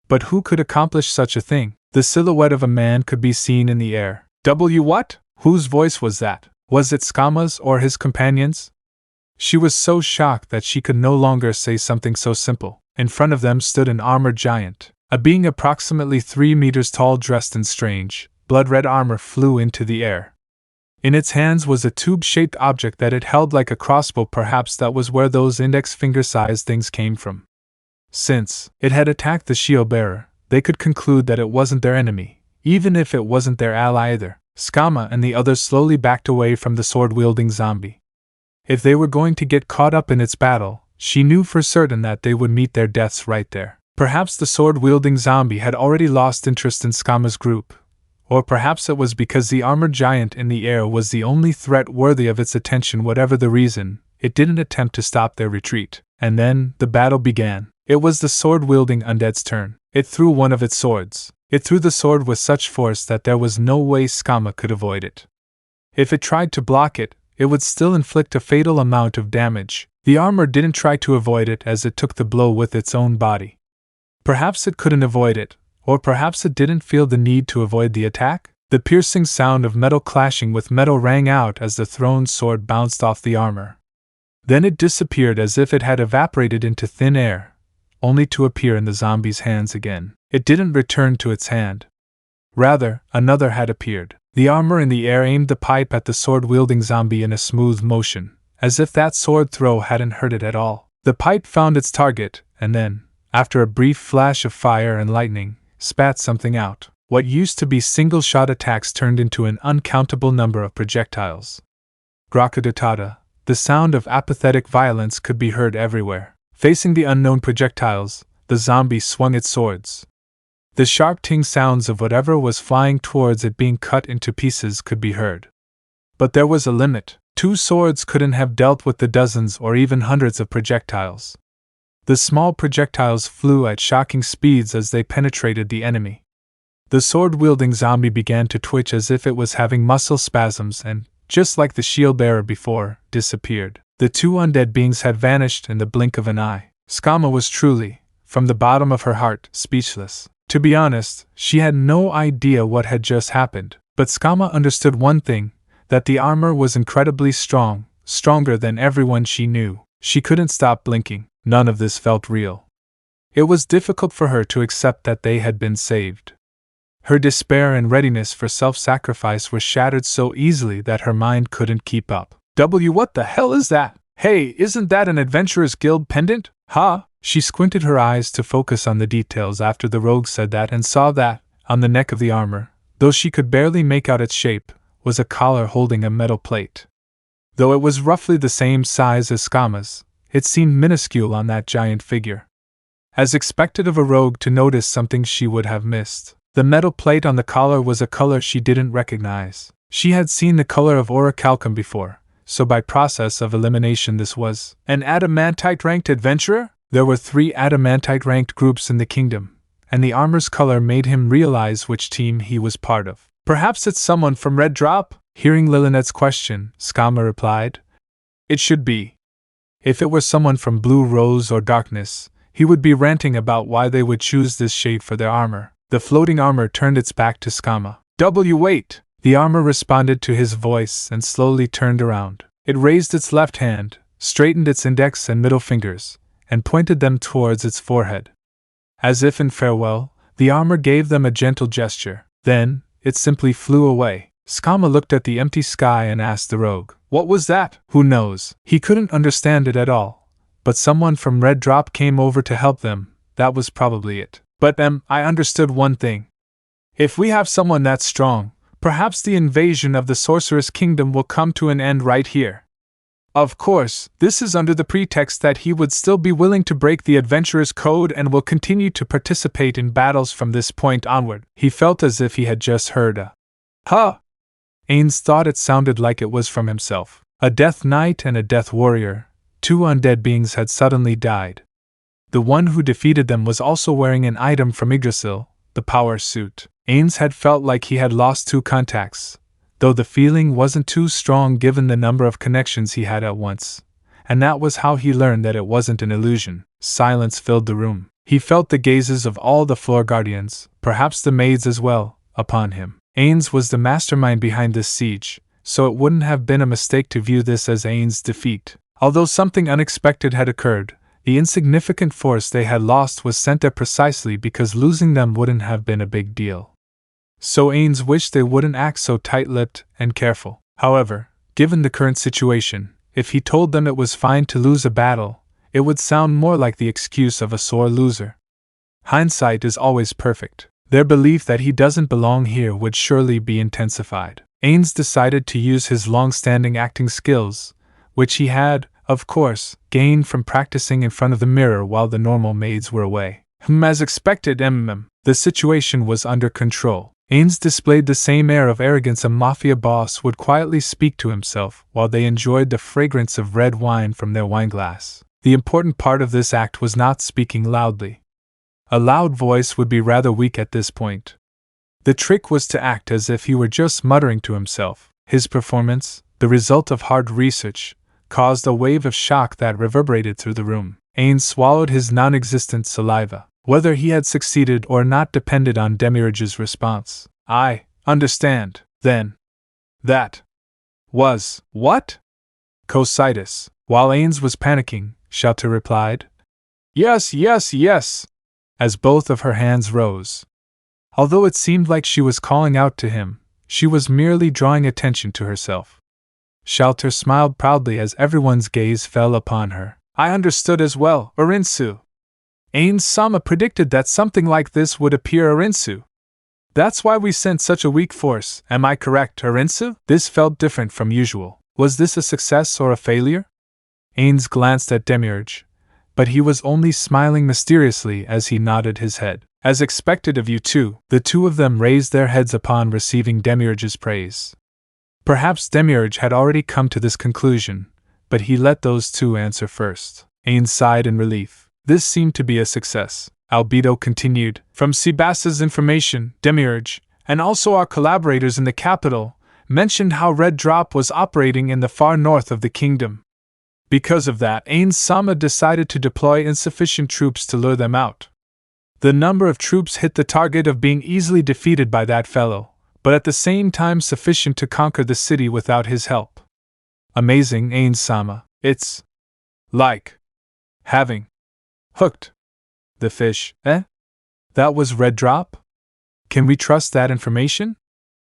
But who could accomplish such a thing? The silhouette of a man could be seen in the air. What? Whose voice was that? Was it Skama's or his companion's? She was so shocked that she could no longer say something so simple. In front of them stood an armored giant. A being approximately 3 meters tall dressed in strange, blood-red armor flew into the air. In its hands was a tube-shaped object that it held like a crossbow. Perhaps that was where those index finger-sized things came from. Since it had attacked the shield-bearer, they could conclude that it wasn't their enemy, even if it wasn't their ally either. Skama and the others slowly backed away from the sword-wielding zombie. If they were going to get caught up in its battle, she knew for certain that they would meet their deaths right there. Perhaps the sword-wielding zombie had already lost interest in Skama's group, or perhaps it was because the armored giant in the air was the only threat worthy of its attention. Whatever the reason, it didn't attempt to stop their retreat. And then, the battle began. It was the sword-wielding undead's turn. It threw one of its swords. It threw the sword with such force that there was no way Skama could avoid it. If it tried to block it, it would still inflict a fatal amount of damage. The armor didn't try to avoid it as it took the blow with its own body. Perhaps it couldn't avoid it, or perhaps it didn't feel the need to avoid the attack. The piercing sound of metal clashing with metal rang out as the thrown sword bounced off the armor. Then it disappeared as if it had evaporated into thin air, only to appear in the zombie's hands again. It didn't return to its hand. Rather, another had appeared. The armor in the air aimed the pipe at the sword-wielding zombie in a smooth motion, as if that sword throw hadn't hurt it at all. The pipe found its target, and then, after a brief flash of fire and lightning, spat something out. What used to be single-shot attacks turned into an uncountable number of projectiles. Grakadatata, the sound of apathetic violence could be heard everywhere. Facing the unknown projectiles, the zombie swung its swords. The sharp ting sounds of whatever was flying towards it being cut into pieces could be heard. But there was a limit. 2 swords couldn't have dealt with the dozens or even hundreds of projectiles. The small projectiles flew at shocking speeds as they penetrated the enemy. The sword-wielding zombie began to twitch as if it was having muscle spasms and, just like the shield-bearer before, disappeared. The 2 undead beings had vanished in the blink of an eye. Skama was truly, from the bottom of her heart, speechless. To be honest, she had no idea what had just happened, but Skama understood one thing, that the armor was incredibly strong, stronger than everyone she knew. She couldn't stop blinking. None of this felt real. It was difficult for her to accept that they had been saved. Her despair and readiness for self-sacrifice were shattered so easily that her mind couldn't keep up. What the hell is that? Hey, isn't that an Adventurers Guild pendant? Huh? She squinted her eyes to focus on the details after the rogue said that and saw that, on the neck of the armor, though she could barely make out its shape, was a collar holding a metal plate. Though it was roughly the same size as Skama's, it seemed minuscule on that giant figure. As expected of a rogue to notice something she would have missed, the metal plate on the collar was a color she didn't recognize. She had seen the color of orichalcum before, so by process of elimination this was an adamantite-ranked adventurer? There were 3 adamantite-ranked groups in the kingdom, and the armor's color made him realize which team he was part of. Perhaps it's someone from Red Drop? Hearing Lillinet's question, Skama replied, it should be. If it were someone from Blue Rose or Darkness, he would be ranting about why they would choose this shade for their armor. The floating armor turned its back to Skama. Wait! The armor responded to his voice and slowly turned around. It raised its left hand, straightened its index and middle fingers, and pointed them towards its forehead. As if in farewell, the armor gave them a gentle gesture. Then, it simply flew away. Skama looked at the empty sky and asked the rogue, what was that? Who knows? He couldn't understand it at all. But someone from Red Drop came over to help them, that was probably it. But I understood one thing. If we have someone that strong, perhaps the invasion of the Sorcerous Kingdom will come to an end right here. Of course, this is under the pretext that he would still be willing to break the adventurer's code and will continue to participate in battles from this point onward. He felt as if he had just heard a "Huh!" Ainz thought it sounded like it was from himself. A Death Knight and a Death Warrior, 2 undead beings had suddenly died. The one who defeated them was also wearing an item from Yggdrasil, the power suit. Ainz had felt like he had lost 2 contacts, though the feeling wasn't too strong given the number of connections he had at once, and that was how he learned that it wasn't an illusion. Silence filled the room. He felt the gazes of all the floor guardians, perhaps the maids as well, upon him. Ainz was the mastermind behind this siege, so it wouldn't have been a mistake to view this as Ainz's defeat. Although something unexpected had occurred, the insignificant force they had lost was sent there precisely because losing them wouldn't have been a big deal. So Ainz wished they wouldn't act so tight-lipped and careful. However, given the current situation, if he told them it was fine to lose a battle, it would sound more like the excuse of a sore loser. Hindsight is always perfect. Their belief that he doesn't belong here would surely be intensified. Ainz decided to use his long-standing acting skills, which he had, of course, gained from practicing in front of the mirror while the normal maids were away. As expected, the situation was under control. Ainz displayed the same air of arrogance a mafia boss would quietly speak to himself while they enjoyed the fragrance of red wine from their wineglass. The important part of this act was not speaking loudly. A loud voice would be rather weak at this point. The trick was to act as if he were just muttering to himself. His performance, the result of hard research, caused a wave of shock that reverberated through the room. Ainz swallowed his non-existent saliva. Whether he had succeeded or not depended on Demiurge's response. I understand, then. That was what? Cositis. While Ainz was panicking, Shelter replied, Yes, as both of her hands rose. Although it seemed like she was calling out to him, she was merely drawing attention to herself. Shelter smiled proudly as everyone's gaze fell upon her. I understood as well, Arinsu. Ainz Sama predicted that something like this would appear, Arinsu. That's why we sent such a weak force, am I correct, Arinsu? This felt different from usual. Was this a success or a failure? Ainz glanced at Demiurge, but he was only smiling mysteriously as he nodded his head. As expected of you two, the two of them raised their heads upon receiving Demiurge's praise. Perhaps Demiurge had already come to this conclusion, but he let those two answer first. Ainz sighed in relief. This seemed to be a success. Albedo continued, From Sebasta's information, Demiurge, and also our collaborators in the capital, mentioned how Red Drop was operating in the far north of the kingdom. Because of that, Ainz Sama decided to deploy insufficient troops to lure them out. The number of troops hit the target of being easily defeated by that fellow, but at the same time sufficient to conquer the city without his help. Amazing, Ainz Sama. It's like having hooked the fish, eh? That was Red Drop? Can we trust that information?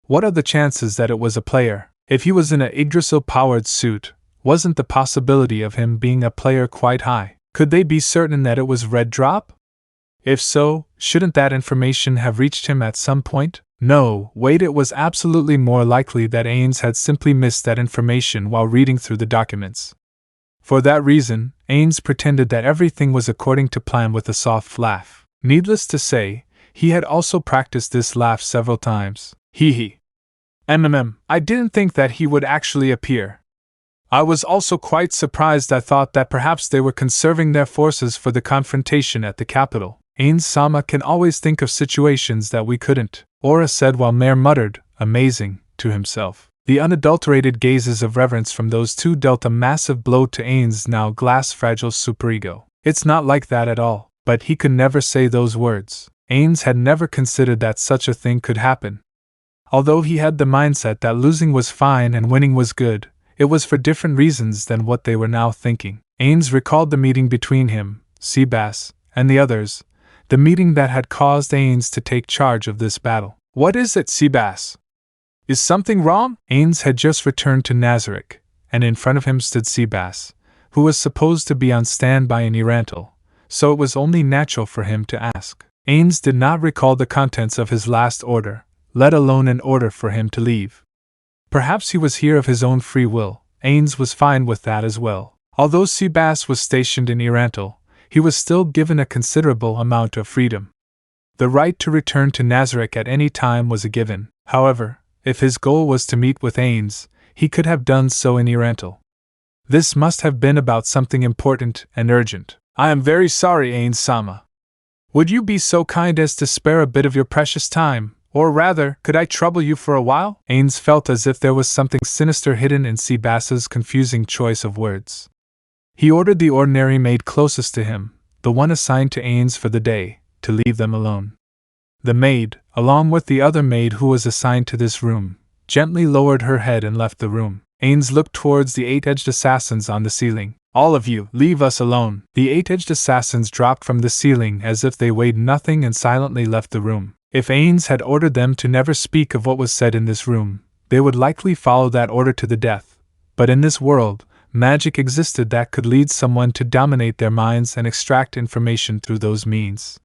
What are the chances that it was a player? If he was in a Yggdrasil-powered suit, wasn't the possibility of him being a player quite high? Could they be certain that it was Red Drop? If so, shouldn't that information have reached him at some point? No, wait, it was absolutely more likely that Ainz had simply missed that information while reading through the documents. For that reason, Ainz pretended that everything was according to plan with a soft laugh. Needless to say, he had also practiced this laugh several times. Hee hee. I didn't think that he would actually appear. I was also quite surprised. I thought that perhaps they were conserving their forces for the confrontation at the capital. Ainz can always think of situations that we couldn't, Aura said while Mare muttered, amazing, to himself. The unadulterated gazes of reverence from those two dealt a massive blow to Ainz' now glass-fragile superego. It's not like that at all, but he could never say those words. Ainz had never considered that such a thing could happen. Although he had the mindset that losing was fine and winning was good, it was for different reasons than what they were now thinking. Ainz recalled the meeting between him, Seabass, and the others, the meeting that had caused Ainz to take charge of this battle. What is it, Seabass? Is something wrong? Ainz had just returned to Nazarick, and in front of him stood Seabass, who was supposed to be on standby in Erantil, so it was only natural for him to ask. Ainz did not recall the contents of his last order, let alone an order for him to leave. Perhaps he was here of his own free will. Ainz was fine with that as well. Although Seabass was stationed in Erantil, he was still given a considerable amount of freedom. The right to return to Nazarick at any time was a given. However, if his goal was to meet with Ainz, he could have done so in Erantil. This must have been about something important and urgent. I am very sorry, Ainz-sama. Would you be so kind as to spare a bit of your precious time? Or rather, could I trouble you for a while? Ainz felt as if there was something sinister hidden in Seabass's confusing choice of words. He ordered the ordinary maid closest to him, the one assigned to Ainz for the day, to leave them alone. The maid, along with the other maid who was assigned to this room, gently lowered her head and left the room. Ainz looked towards the eight-edged assassins on the ceiling. All of you, leave us alone. The eight-edged assassins dropped from the ceiling as if they weighed nothing and silently left the room. If Ainz had ordered them to never speak of what was said in this room, they would likely follow that order to the death. But in this world, magic existed that could lead someone to dominate their minds and extract information through those means.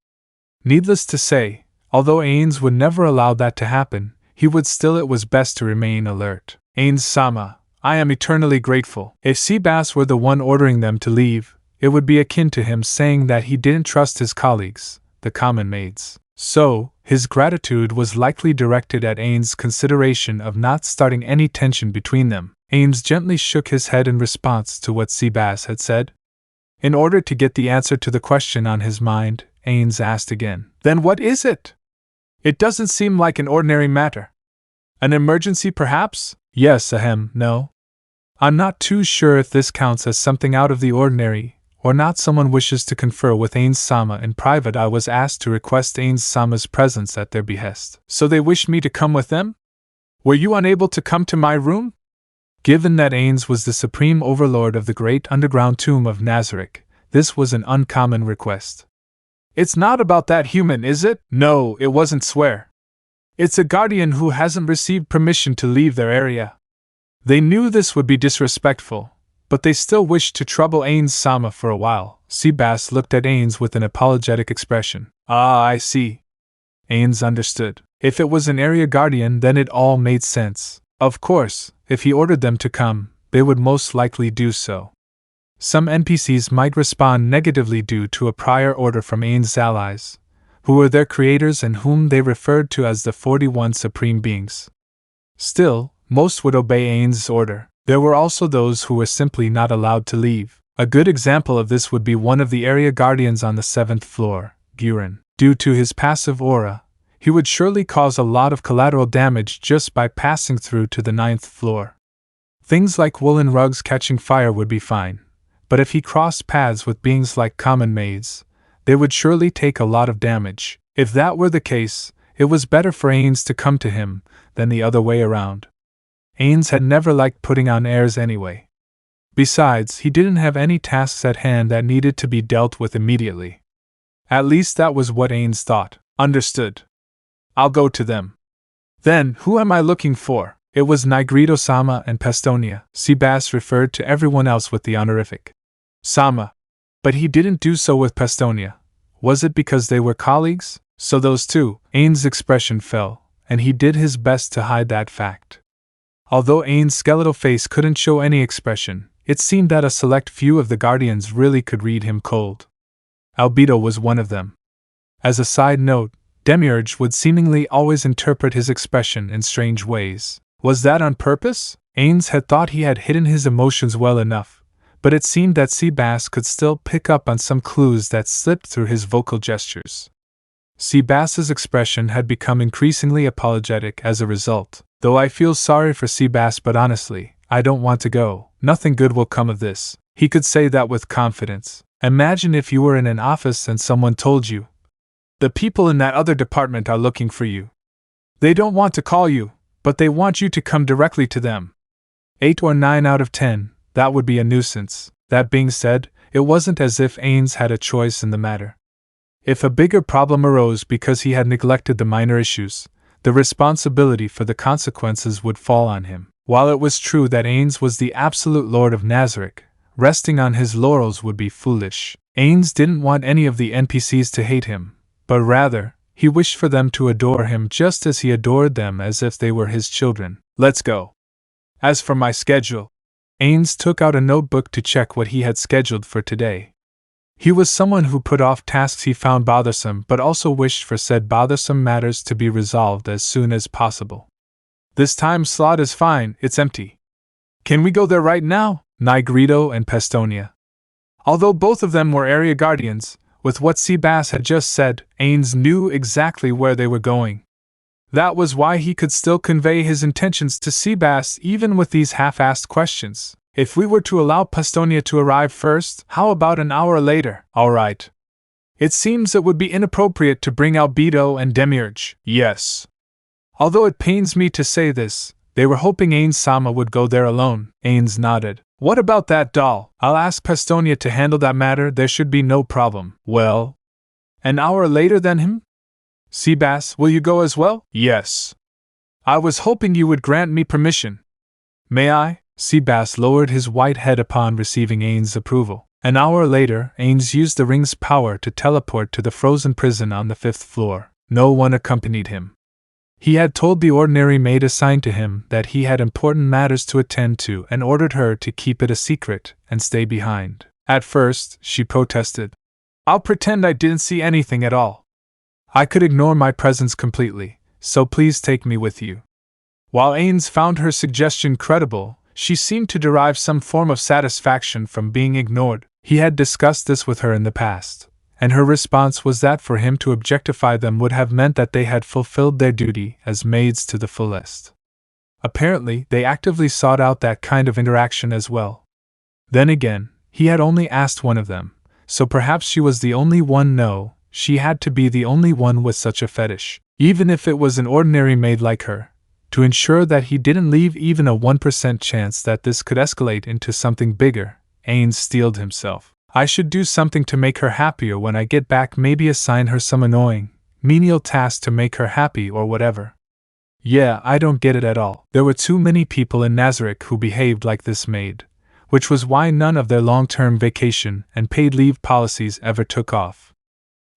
Needless to say, although Ainz would never allow that to happen, he would still it was best to remain alert. Ainz-sama, I am eternally grateful. If Seabass were the one ordering them to leave, it would be akin to him saying that he didn't trust his colleagues, the common maids. So, his gratitude was likely directed at Ainz's consideration of not starting any tension between them. Ainz gently shook his head in response to what Seabass had said. In order to get the answer to the question on his mind, Ainz asked again, Then what is it? It doesn't seem like an ordinary matter. An emergency, perhaps? Yes, no. I'm not too sure if this counts as something out of the ordinary, or not. Someone wishes to confer with Ainz-sama in private. I was asked to request Ainz-sama's presence at their behest. So they wished me to come with them? Were you unable to come to my room? Given that Ainz was the supreme overlord of the great underground tomb of Nazarick, this was an uncommon request. It's not about that human, is it? No, it wasn't. Swear. It's a guardian who hasn't received permission to leave their area. They knew this would be disrespectful, but they still wished to trouble Ainz-sama for a while. Seabass looked at Ainz with an apologetic expression. Ah, I see. Ainz understood. If it was an area guardian, then it all made sense. Of course, if he ordered them to come, they would most likely do so. Some NPCs might respond negatively due to a prior order from Ainz's allies, who were their creators and whom they referred to as the 41 Supreme Beings. Still, most would obey Ainz's order. There were also those who were simply not allowed to leave. A good example of this would be one of the area guardians on the 7th floor, Guren. Due to his passive aura, he would surely cause a lot of collateral damage just by passing through to the 9th floor. Things like woolen rugs catching fire would be fine, but if he crossed paths with beings like common maids, they would surely take a lot of damage. If that were the case, it was better for Ainz to come to him than the other way around. Ainz had never liked putting on airs anyway. Besides, he didn't have any tasks at hand that needed to be dealt with immediately. At least that was what Ainz thought. Understood. I'll go to them. Then, who am I looking for? It was Nigredo-sama and Pestonia. Seabass referred to everyone else with the honorific Sama. But he didn't do so with Pestonia. Was it because they were colleagues? So those two. Ainz's expression fell, and he did his best to hide that fact. Although Ainz's skeletal face couldn't show any expression, it seemed that a select few of the Guardians really could read him cold. Albedo was one of them. As a side note, Demiurge would seemingly always interpret his expression in strange ways. Was that on purpose? Ainz had thought he had hidden his emotions well enough, but it seemed that Seabass could still pick up on some clues that slipped through his vocal gestures. Seabass's expression had become increasingly apologetic as a result. Though I feel sorry for Seabass, but honestly, I don't want to go. Nothing good will come of this. He could say that with confidence. Imagine if you were in an office and someone told you, "The people in that other department are looking for you. They don't want to call you, but they want you to come directly to them." 8 or 9 out of 10, that would be a nuisance. That being said, it wasn't as if Ainz had a choice in the matter. If a bigger problem arose because he had neglected the minor issues, the responsibility for the consequences would fall on him. While it was true that Ainz was the absolute lord of Nazarick, resting on his laurels would be foolish. Ainz didn't want any of the NPCs to hate him, but rather, he wished for them to adore him just as he adored them, as if they were his children. Let's go. As for my schedule, Ainz took out a notebook to check what he had scheduled for today. He was someone who put off tasks he found bothersome, but also wished for said bothersome matters to be resolved as soon as possible. This time slot is fine, it's empty. Can we go there right now? Nigredo and Pestonia. Although both of them were area guardians, with what Seabass had just said, Ainz knew exactly where they were going. That was why he could still convey his intentions to Seabass even with these half-assed questions. If we were to allow Pestonia to arrive first, how about an hour later? All right. It seems it would be inappropriate to bring Albedo and Demiurge. Yes. Although it pains me to say this, they were hoping Ainz-sama would go there alone. Ainz nodded. What about that doll? I'll ask Pestonia to handle that matter, there should be no problem. Well, an hour later than him? Seabass, will you go as well? Yes. I was hoping you would grant me permission. May I? Seabass lowered his white head upon receiving Ainz's approval. An hour later, Ainz used the ring's power to teleport to the frozen prison on the 5th floor. No one accompanied him. He had told the ordinary maid assigned to him that he had important matters to attend to and ordered her to keep it a secret and stay behind. At first, she protested. I'll pretend I didn't see anything at all. I could ignore my presence completely, so please take me with you. While Ainz found her suggestion credible, she seemed to derive some form of satisfaction from being ignored. He had discussed this with her in the past, and her response was that for him to objectify them would have meant that they had fulfilled their duty as maids to the fullest. Apparently, they actively sought out that kind of interaction as well. Then again, he had only asked one of them, so perhaps she was the only one. No, she had to be the only one with such a fetish. Even if it was an ordinary maid like her, to ensure that he didn't leave even a 1% chance that this could escalate into something bigger, Ainz steeled himself. I should do something to make her happier when I get back, maybe assign her some annoying, menial task to make her happy or whatever. Yeah, I don't get it at all. There were too many people in Nazarick who behaved like this maid, which was why none of their long-term vacation and paid leave policies ever took off.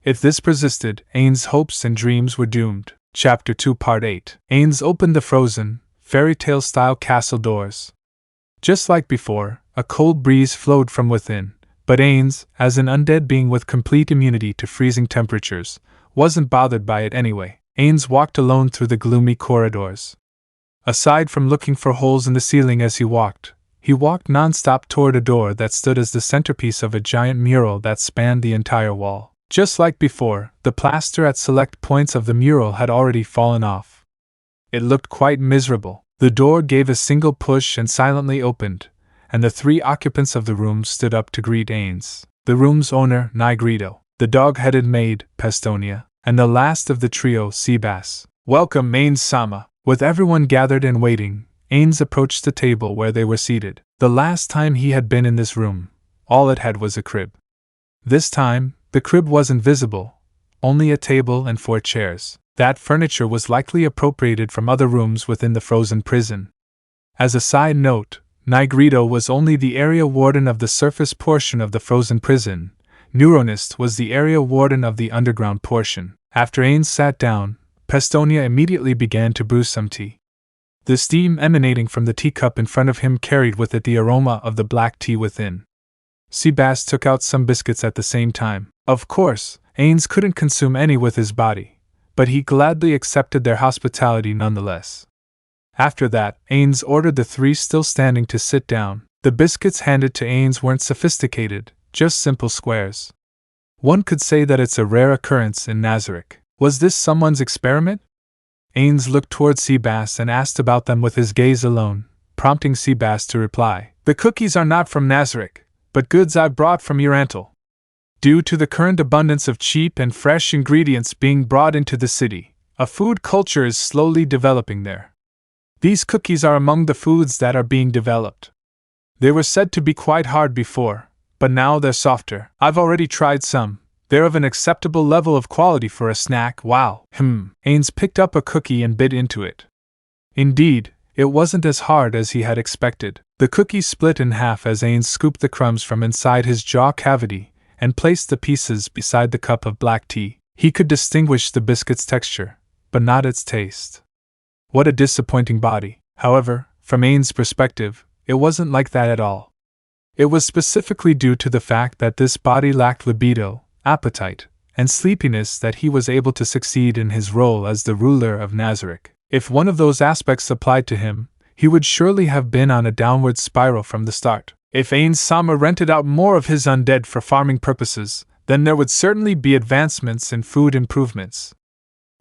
If this persisted, Ainz's hopes and dreams were doomed. Chapter 2 Part 8. Ainz opened the frozen, fairy tale-style castle doors. Just like before, a cold breeze flowed from within, but Ainz, as an undead being with complete immunity to freezing temperatures, wasn't bothered by it anyway. Ainz walked alone through the gloomy corridors. Aside from looking for holes in the ceiling as he walked non-stop toward a door that stood as the centerpiece of a giant mural that spanned the entire wall. Just like before, the plaster at select points of the mural had already fallen off. It looked quite miserable. The door gave a single push and silently opened, and the 3 occupants of the room stood up to greet Ainz. The room's owner, Nigredo, the dog-headed maid, Pestonia, and the last of the trio, Seabass. Welcome, Ainz-sama. With everyone gathered and waiting, Ainz approached the table where they were seated. The last time he had been in this room, all it had was a crib. This time, the crib wasn't visible, only a table and 4 chairs. That furniture was likely appropriated from other rooms within the frozen prison. As a side note, Nigredo was only the area warden of the surface portion of the frozen prison. Neuronist was the area warden of the underground portion. After Ainz sat down, Pestonia immediately began to brew some tea. The steam emanating from the teacup in front of him carried with it the aroma of the black tea within. Seabass took out some biscuits at the same time. Of course, Ainz couldn't consume any with his body, but he gladly accepted their hospitality nonetheless. After that, Ainz ordered the three still standing to sit down. The biscuits handed to Ainz weren't sophisticated, just simple squares. One could say that it's a rare occurrence in Nazarick. Was this someone's experiment? Ainz looked toward Seabass and asked about them with his gaze alone, prompting Seabass to reply. The cookies are not from Nazarick, but goods I brought from Urantal. Due to the current abundance of cheap and fresh ingredients being brought into the city, a food culture is slowly developing there. These cookies are among the foods that are being developed. They were said to be quite hard before, but now they're softer. I've already tried some. They're of an acceptable level of quality for a snack. Wow. Ainz picked up a cookie and bit into it. Indeed, it wasn't as hard as he had expected. The cookie split in half as Ainz scooped the crumbs from inside his jaw cavity and placed the pieces beside the cup of black tea. He could distinguish the biscuit's texture, but not its taste. What a disappointing body. However, from Ainz's perspective, it wasn't like that at all. It was specifically due to the fact that this body lacked libido, appetite, and sleepiness that he was able to succeed in his role as the ruler of Nazarick. If one of those aspects applied to him, he would surely have been on a downward spiral from the start. If Ainz Sama rented out more of his undead for farming purposes, then there would certainly be advancements in food improvements.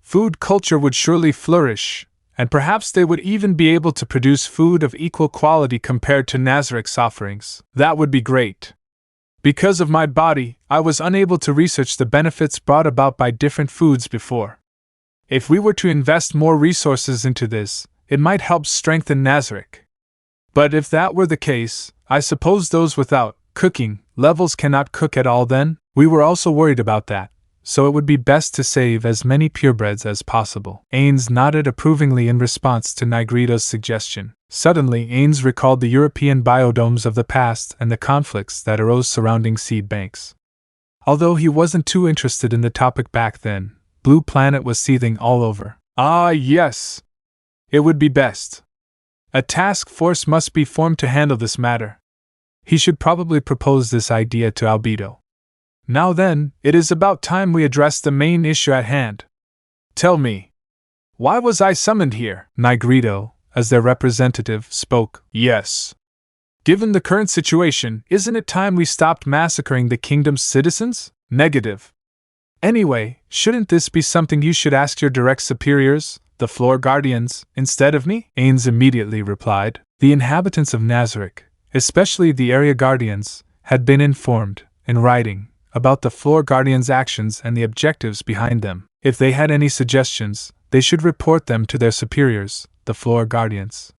Food culture would surely flourish, and perhaps they would even be able to produce food of equal quality compared to Nazarick's offerings. That would be great. Because of my body, I was unable to research the benefits brought about by different foods before. If we were to invest more resources into this, it might help strengthen Nazarick. But if that were the case, I suppose those without cooking levels cannot cook at all then? We were also worried about that, so it would be best to save as many purebreds as possible. Ainz nodded approvingly in response to Nigredo's suggestion. Suddenly, Ainz recalled the European biodomes of the past and the conflicts that arose surrounding seed banks. Although he wasn't too interested in the topic back then, Blue Planet was seething all over. Ah, yes! It would be best. A task force must be formed to handle this matter. He should probably propose this idea to Albedo. Now then, it is about time we address the main issue at hand. Tell me, why was I summoned here? Nigredo, as their representative, spoke. Yes. Given the current situation, isn't it time we stopped massacring the kingdom's citizens? Negative. Anyway, shouldn't this be something you should ask your direct superiors, the floor guardians, instead of me? Ainz immediately replied. The inhabitants of Nazarick, especially the area guardians, had been informed, in writing, about the floor guardians' actions and the objectives behind them. If they had any suggestions, they should report them to their superiors, the floor guardians.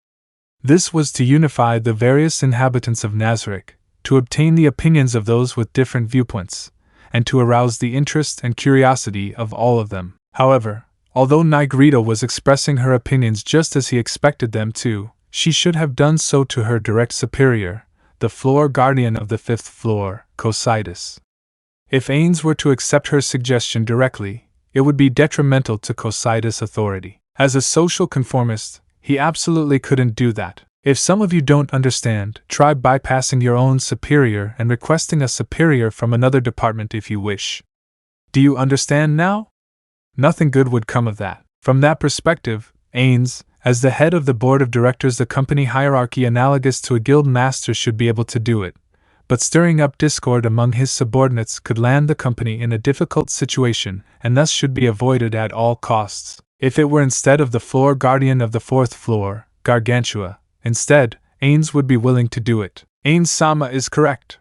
This was to unify the various inhabitants of Nazarick, to obtain the opinions of those with different viewpoints, and to arouse the interest and curiosity of all of them. However, although Nigredo was expressing her opinions just as he expected them to, she should have done so to her direct superior, the floor guardian of the fifth floor, Cocytus. If Ainz were to accept her suggestion directly, it would be detrimental to Cocytus' authority. As a social conformist, he absolutely couldn't do that. If some of you don't understand, try bypassing your own superior and requesting a superior from another department if you wish. Do you understand now? Nothing good would come of that. From that perspective, Ainz, as the head of the board of directors, the company hierarchy analogous to a guild master, should be able to do it. But stirring up discord among his subordinates could land the company in a difficult situation and thus should be avoided at all costs. If it were instead of the floor guardian of the fourth floor, Gargantua, instead, Ainz would be willing to do it. Ainz Sama is correct.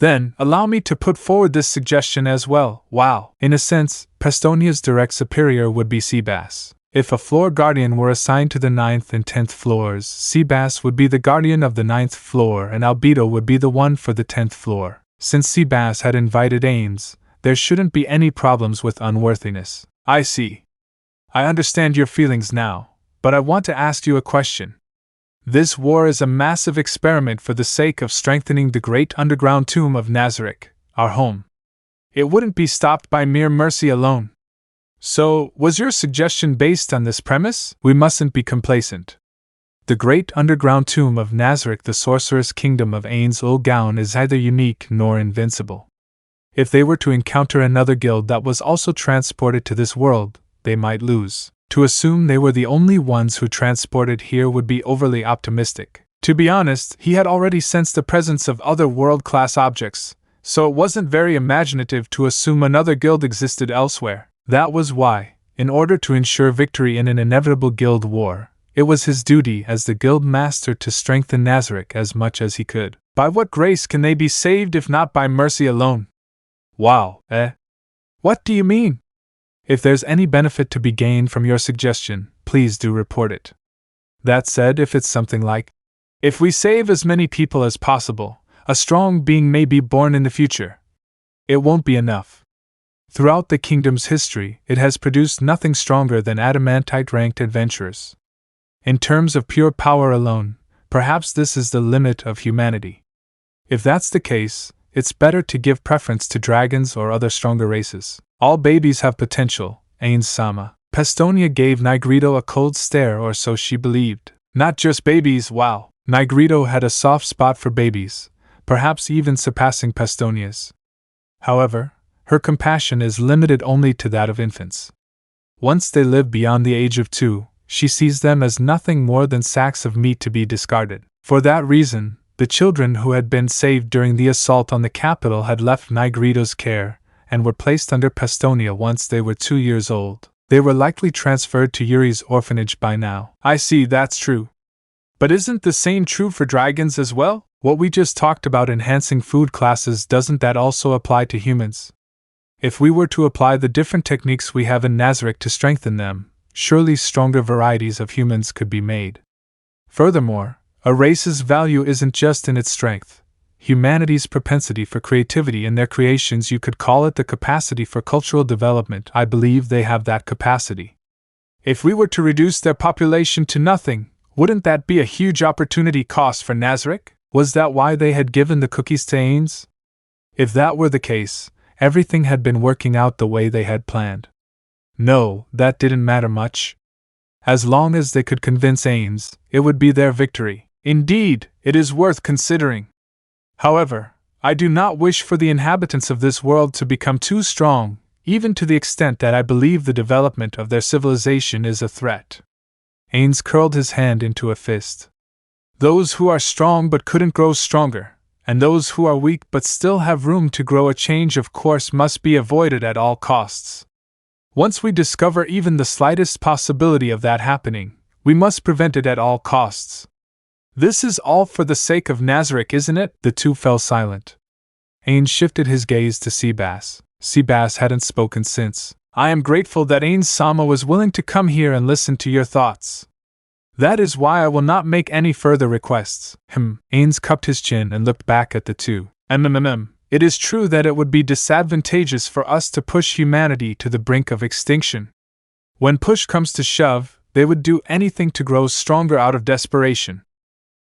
Then, allow me to put forward this suggestion as well. Wow. In a sense, Prestonia's direct superior would be Seabass. If a floor guardian were assigned to the 9th and 10th floors, Seabass would be the guardian of the 9th floor and Albedo would be the one for the 10th floor. Since Seabass had invited Ainz, there shouldn't be any problems with unworthiness. I see. I understand your feelings now, but I want to ask you a question. This war is a massive experiment for the sake of strengthening the great underground tomb of Nazarick, our home. It wouldn't be stopped by mere mercy alone. So, was your suggestion based on this premise? We mustn't be complacent. The great underground tomb of Nazarick, the Sorcerous Kingdom of Ainz Ooal Gown, is neither unique nor invincible. If they were to encounter another guild that was also transported to this world, they might lose. To assume they were the only ones who transported here would be overly optimistic. To be honest, he had already sensed the presence of other world-class objects, so it wasn't very imaginative to assume another guild existed elsewhere. That was why, in order to ensure victory in an inevitable guild war, it was his duty as the guild master to strengthen Nazarick as much as he could. By what grace can they be saved if not by mercy alone? Wow, eh? What do you mean? If there's any benefit to be gained from your suggestion, please do report it. That said, if it's something like, if we save as many people as possible, a strong being may be born in the future. It won't be enough. Throughout the kingdom's history, it has produced nothing stronger than adamantite-ranked adventurers. In terms of pure power alone, perhaps this is the limit of humanity. If that's the case, it's better to give preference to dragons or other stronger races. All babies have potential, Ainz-sama. Pestonia gave Negrito a cold stare, or so she believed. Not just babies, wow. Negrito had a soft spot for babies, perhaps even surpassing Pestonia's. However, her compassion is limited only to that of infants. Once they live beyond the age of 2, she sees them as nothing more than sacks of meat to be discarded. For that reason, the children who had been saved during the assault on the capital had left Negrito's care, and were placed under Pestonia once they were 2 years old. They were likely transferred to Yuri's orphanage by now. I see, that's true. But isn't the same true for dragons as well? What we just talked about enhancing food classes, doesn't that also apply to humans? If we were to apply the different techniques we have in Nazarick to strengthen them, surely stronger varieties of humans could be made. Furthermore, a race's value isn't just in its strength. Humanity's propensity for creativity in their creations, you could call it the capacity for cultural development. I believe they have that capacity. If we were to reduce their population to nothing, wouldn't that be a huge opportunity cost for Nazarick? Was that why they had given the cookies to Ainz? If that were the case, everything had been working out the way they had planned. No, that didn't matter much. As long as they could convince Ainz, it would be their victory. Indeed, it is worth considering. However, I do not wish for the inhabitants of this world to become too strong, even to the extent that I believe the development of their civilization is a threat. Ainz curled his hand into a fist. Those who are strong but couldn't grow stronger, and those who are weak but still have room to grow a change of course must be avoided at all costs. Once we discover even the slightest possibility of that happening, we must prevent it at all costs. This is all for the sake of Nazarick, isn't it? The two fell silent. Ainz shifted his gaze to Seabass. Seabass hadn't spoken since. I am grateful that Ainz-sama was willing to come here and listen to your thoughts. That is why I will not make any further requests. Ainz cupped his chin and looked back at the two. It is true that it would be disadvantageous for us to push humanity to the brink of extinction. When push comes to shove, they would do anything to grow stronger out of desperation.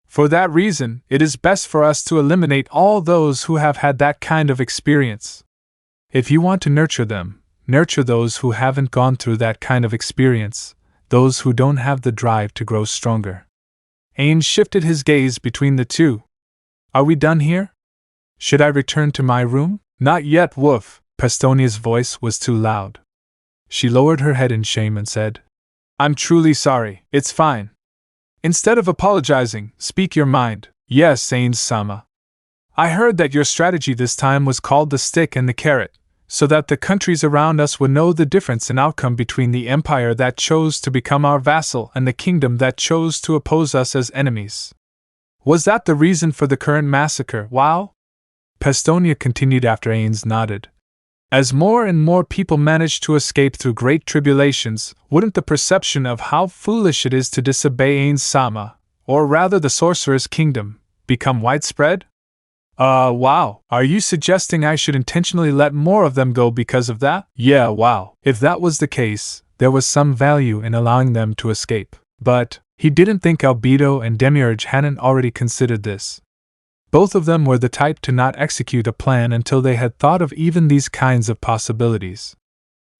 For that reason, it is best for us to eliminate all those who have had that kind of experience. If you want to nurture them, nurture those who haven't gone through that kind of experience, those who don't have the drive to grow stronger. Ainz shifted his gaze between the two. Are we done here? Should I return to my room? Not yet, Woof. Pestonia's voice was too loud. She lowered her head in shame and said, I'm truly sorry. It's fine. Instead of apologizing, speak your mind. Yes, Ainz-sama. I heard that your strategy this time was called the stick and the carrot, so that the countries around us would know the difference in outcome between the empire that chose to become our vassal and the kingdom that chose to oppose us as enemies. Was that the reason for the current massacre? Wow? Pestonia continued after Ainz nodded. As more and more people manage to escape through great tribulations, wouldn't the perception of how foolish it is to disobey Ainz-sama, or rather the Sorcerous Kingdom, become widespread? Wow. Are you suggesting I should intentionally let more of them go because of that? Yeah, wow. If that was the case, there was some value in allowing them to escape. But he didn't think Albedo and Demiurge hadn't already considered this. Both of them were the type to not execute a plan until they had thought of even these kinds of possibilities.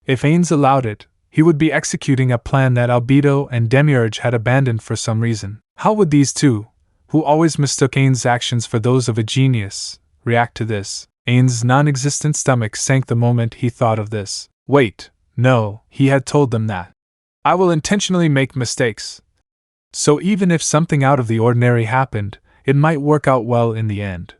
If Ainz allowed it, he would be executing a plan that Albedo and Demiurge had abandoned for some reason. How would these two, who always mistook Ainz's actions for those of a genius, react to this? Ainz's non-existent stomach sank the moment he thought of this. Wait, no, he had told them that. I will intentionally make mistakes. So even if something out of the ordinary happened, it might work out well in the end.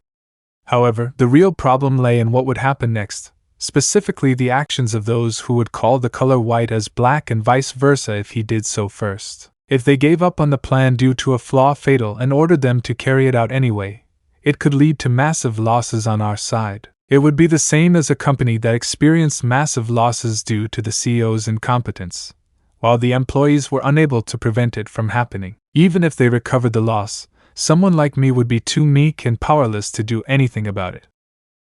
However, the real problem lay in what would happen next, specifically the actions of those who would call the color white as black and vice versa if he did so first. If they gave up on the plan due to a flaw fatal and ordered them to carry it out anyway, it could lead to massive losses on our side. It would be the same as a company that experienced massive losses due to the CEO's incompetence, while the employees were unable to prevent it from happening. Even if they recovered the loss, someone like me would be too meek and powerless to do anything about it.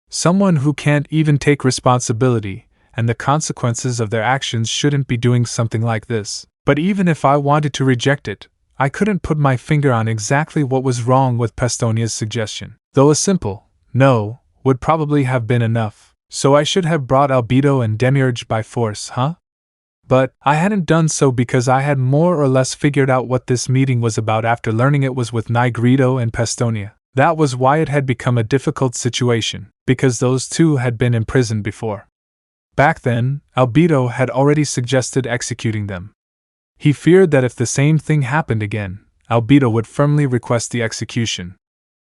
Someone who can't even take responsibility, and the consequences of their actions shouldn't be doing something like this. But even if I wanted to reject it, I couldn't put my finger on exactly what was wrong with Pestonia's suggestion, though a simple no would probably have been enough. So I should have brought Albedo and Demiurge by force, huh? But I hadn't done so because I had more or less figured out what this meeting was about after learning it was with Nigredo and Pestonia. That was why it had become a difficult situation, because those two had been imprisoned before. Back then, Albedo had already suggested executing them. He feared that if the same thing happened again, Albedo would firmly request the execution.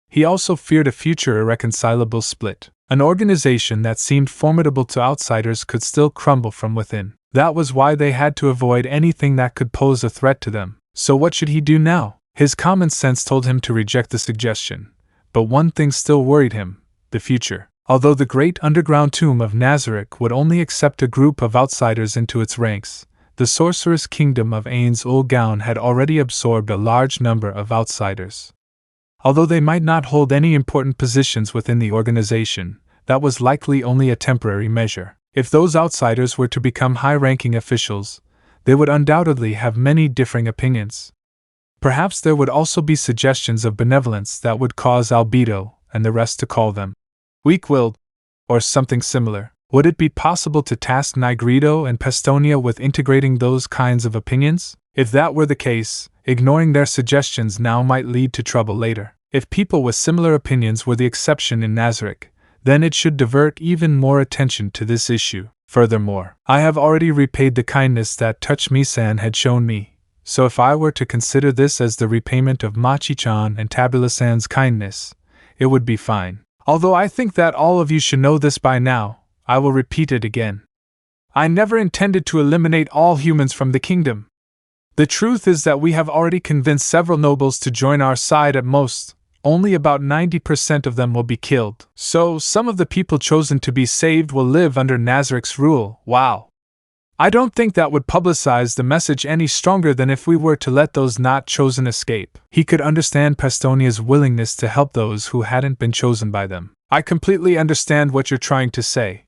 He also feared a future irreconcilable split. An organization that seemed formidable to outsiders could still crumble from within. That was why they had to avoid anything that could pose a threat to them. So what should he do now? His common sense told him to reject the suggestion. But one thing still worried him: the future. Although the great underground tomb of Nazarick would only accept a group of outsiders into its ranks, the Sorcerous Kingdom of Ainz Ooal Gown had already absorbed a large number of outsiders. Although they might not hold any important positions within the organization, that was likely only a temporary measure. If those outsiders were to become high-ranking officials, they would undoubtedly have many differing opinions. Perhaps there would also be suggestions of benevolence that would cause Albedo and the rest to call them weak-willed, or something similar. Would it be possible to task Nigredo and Pestonia with integrating those kinds of opinions? If that were the case, ignoring their suggestions now might lead to trouble later. If people with similar opinions were the exception in Nazarick, then it should divert even more attention to this issue. Furthermore, I have already repaid the kindness that Touch-Me-san had shown me, so if I were to consider this as the repayment of Machi-chan and Tabula-san's kindness, it would be fine. Although I think that all of you should know this by now, I will repeat it again. I never intended to eliminate all humans from the kingdom. The truth is that we have already convinced several nobles to join our side. At most, only about 90% of them will be killed. So, some of the people chosen to be saved will live under Nazarick's rule. Wow. I don't think that would publicize the message any stronger than if we were to let those not chosen escape. He could understand Pestonia's willingness to help those who hadn't been chosen by them. I completely understand what you're trying to say.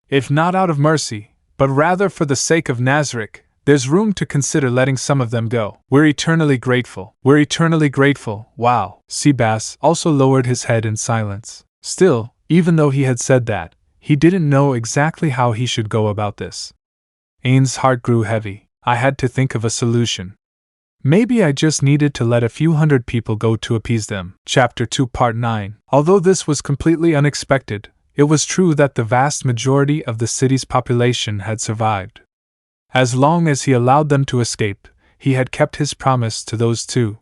If not out of mercy, but rather for the sake of Nazarick, there's room to consider letting some of them go. We're eternally grateful. We're eternally grateful. Wow. Seabass also lowered his head in silence. Still, even though he had said that, he didn't know exactly how he should go about this. Ainz's heart grew heavy. I had to think of a solution. Maybe I just needed to let a few hundred people go to appease them. Chapter 2 Part 9. Although this was completely unexpected, it was true that the vast majority of the city's population had survived. As long as he allowed them to escape, he had kept his promise to those two.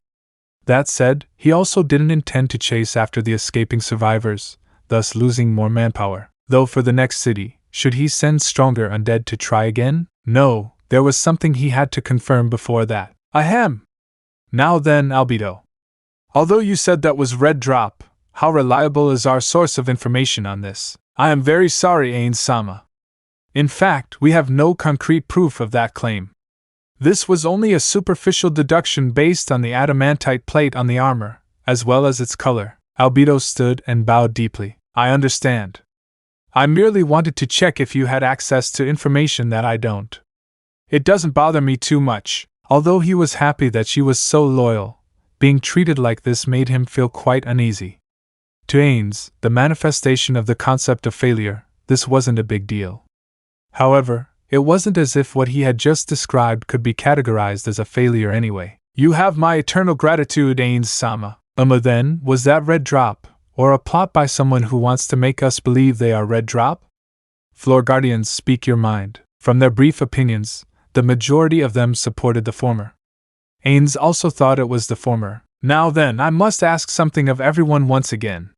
That said, he also didn't intend to chase after the escaping survivors, thus losing more manpower. Though for the next city, should he send stronger undead to try again? No, there was something he had to confirm before that. Ahem! Now then, Albedo. Although you said that was Red Drop, how reliable is our source of information on this? I am very sorry, Ainz-sama. In fact, we have no concrete proof of that claim. This was only a superficial deduction based on the adamantite plate on the armor, as well as its color. Albedo stood and bowed deeply. I understand. I merely wanted to check if you had access to information that I don't. It doesn't bother me too much. Although he was happy that she was so loyal, being treated like this made him feel quite uneasy. To Ainz, the manifestation of the concept of failure, this wasn't a big deal. However, it wasn't as if what he had just described could be categorized as a failure anyway. You have my eternal gratitude, Ainz-sama. Then, was that Red Drop, or a plot by someone who wants to make us believe they are Red Drop? Floor Guardians, speak your mind. From their brief opinions, the majority of them supported the former. Ainz also thought it was the former. Now then, I must ask something of everyone once again.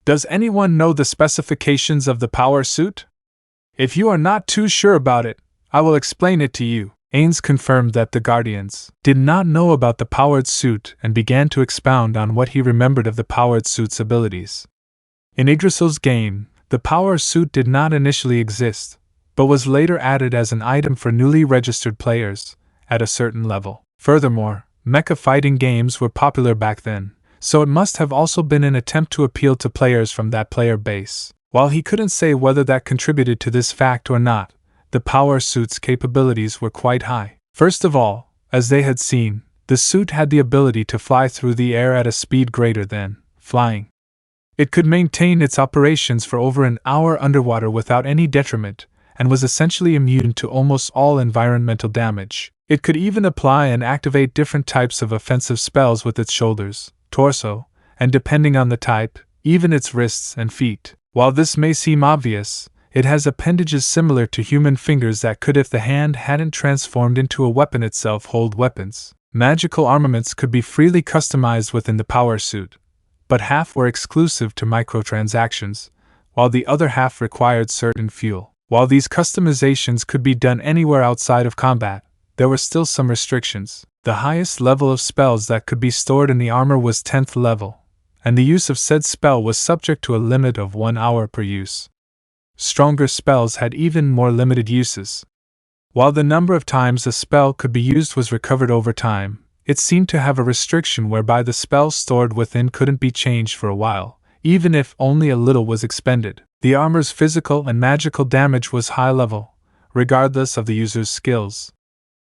Does anyone know the specifications of the power suit? If you are not too sure about it, I will explain it to you. Ainz confirmed that the Guardians did not know about the powered suit and began to expound on what he remembered of the powered suit's abilities. In Yggdrasil's game, the power suit did not initially exist, but was later added as an item for newly registered players at a certain level. Furthermore, mecha fighting games were popular back then, so it must have also been an attempt to appeal to players from that player base. While he couldn't say whether that contributed to this fact or not, the power suit's capabilities were quite high. First of all, as they had seen, the suit had the ability to fly through the air at a speed greater than flying. It could maintain its operations for over an hour underwater without any detriment, and was essentially immune to almost all environmental damage. It could even apply and activate different types of offensive spells with its shoulders, torso, and depending on the type, even its wrists and feet. While this may seem obvious, it has appendages similar to human fingers that could, if the hand hadn't transformed into a weapon itself, hold weapons. Magical armaments could be freely customized within the power suit, but half were exclusive to microtransactions, while the other half required certain fuel. While these customizations could be done anywhere outside of combat, there were still some restrictions. The highest level of spells that could be stored in the armor was 10th level, and the use of said spell was subject to a limit of 1 hour per use. Stronger spells had even more limited uses. While the number of times a spell could be used was recovered over time, it seemed to have a restriction whereby the spell stored within couldn't be changed for a while, even if only a little was expended. The armor's physical and magical damage was high level, regardless of the user's skills.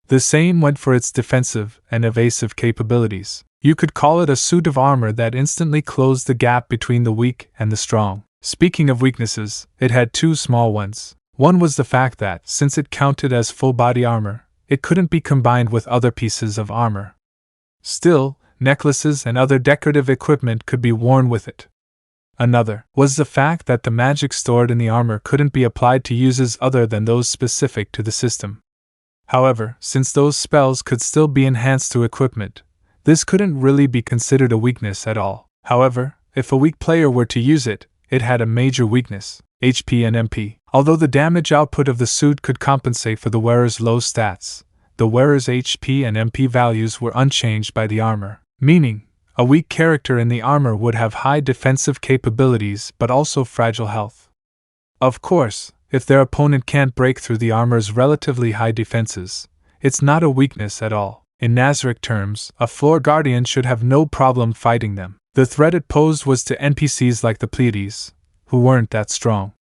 The same went for its defensive and evasive capabilities. You could call it a suit of armor that instantly closed the gap between the weak and the strong. Speaking of weaknesses, it had two small ones. One was the fact that, since it counted as full-body armor, it couldn't be combined with other pieces of armor. Still, necklaces and other decorative equipment could be worn with it. Another was the fact that the magic stored in the armor couldn't be applied to uses other than those specific to the system. However, since those spells could still be enhanced through equipment, this couldn't really be considered a weakness at all. However, if a weak player were to use it, it had a major weakness: HP and MP. Although the damage output of the suit could compensate for the wearer's low stats, the wearer's HP and MP values were unchanged by the armor, meaning a weak character in the armor would have high defensive capabilities but also fragile health. Of course, if their opponent can't break through the armor's relatively high defenses, it's not a weakness at all. In Nazarick terms, a floor guardian should have no problem fighting them. The threat it posed was to NPCs like the Pleiades, who weren't that strong.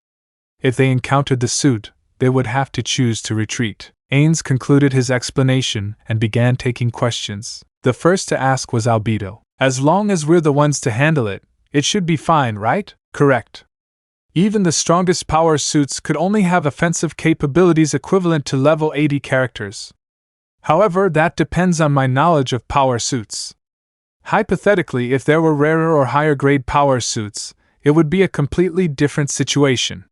If they encountered the suit, they would have to choose to retreat. Ainz concluded his explanation and began taking questions. The first to ask was Albedo. As long as we're the ones to handle it, it should be fine, right? Correct. Even the strongest power suits could only have offensive capabilities equivalent to level 80 characters. However, that depends on my knowledge of power suits. Hypothetically, if there were rarer or higher grade power suits, it would be a completely different situation.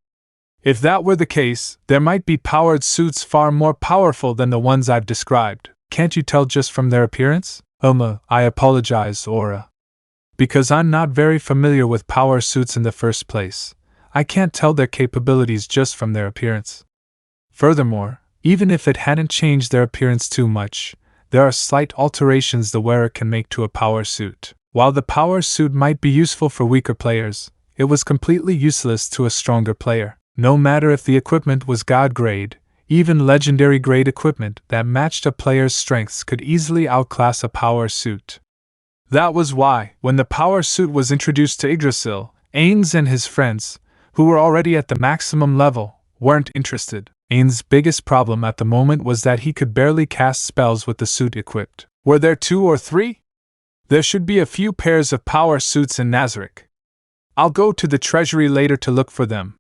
If that were the case, there might be powered suits far more powerful than the ones I've described. Can't you tell just from their appearance? I apologize, Aura. Because I'm not very familiar with power suits in the first place, I can't tell their capabilities just from their appearance. Furthermore, even if it hadn't changed their appearance too much, there are slight alterations the wearer can make to a power suit. While the power suit might be useful for weaker players, it was completely useless to a stronger player. No matter if the equipment was god grade, even legendary grade equipment that matched a player's strengths could easily outclass a power suit. That was why, when the power suit was introduced to Yggdrasil, Ainz and his friends, who were already at the maximum level, weren't interested. Ainz's biggest problem at the moment was that he could barely cast spells with the suit equipped. Were there 2 or 3? There should be a few pairs of power suits in Nazarick. I'll go to the treasury later to look for them.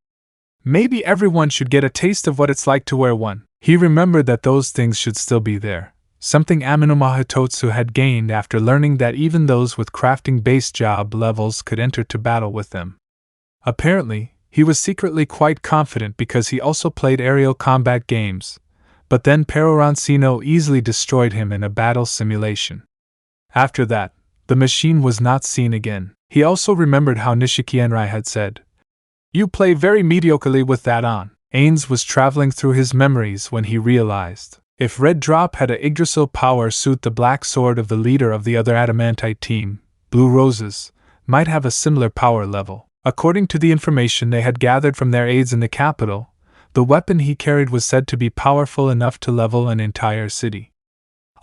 Maybe everyone should get a taste of what it's like to wear one. He remembered that those things should still be there, something Amino had gained after learning that even those with crafting base job levels could enter to battle with them. Apparently, he was secretly quite confident because he also played aerial combat games, but then Peroroncino easily destroyed him in a battle simulation. After that, the machine was not seen again. He also remembered how Nishikienrai had said, "You play very mediocrely with that on." Ainz was traveling through his memories when he realized, if Red Drop had a Yggdrasil power suit, the black sword of the leader of the other Adamantite team, Blue Roses, might have a similar power level. According to the information they had gathered from their aides in the capital, the weapon he carried was said to be powerful enough to level an entire city.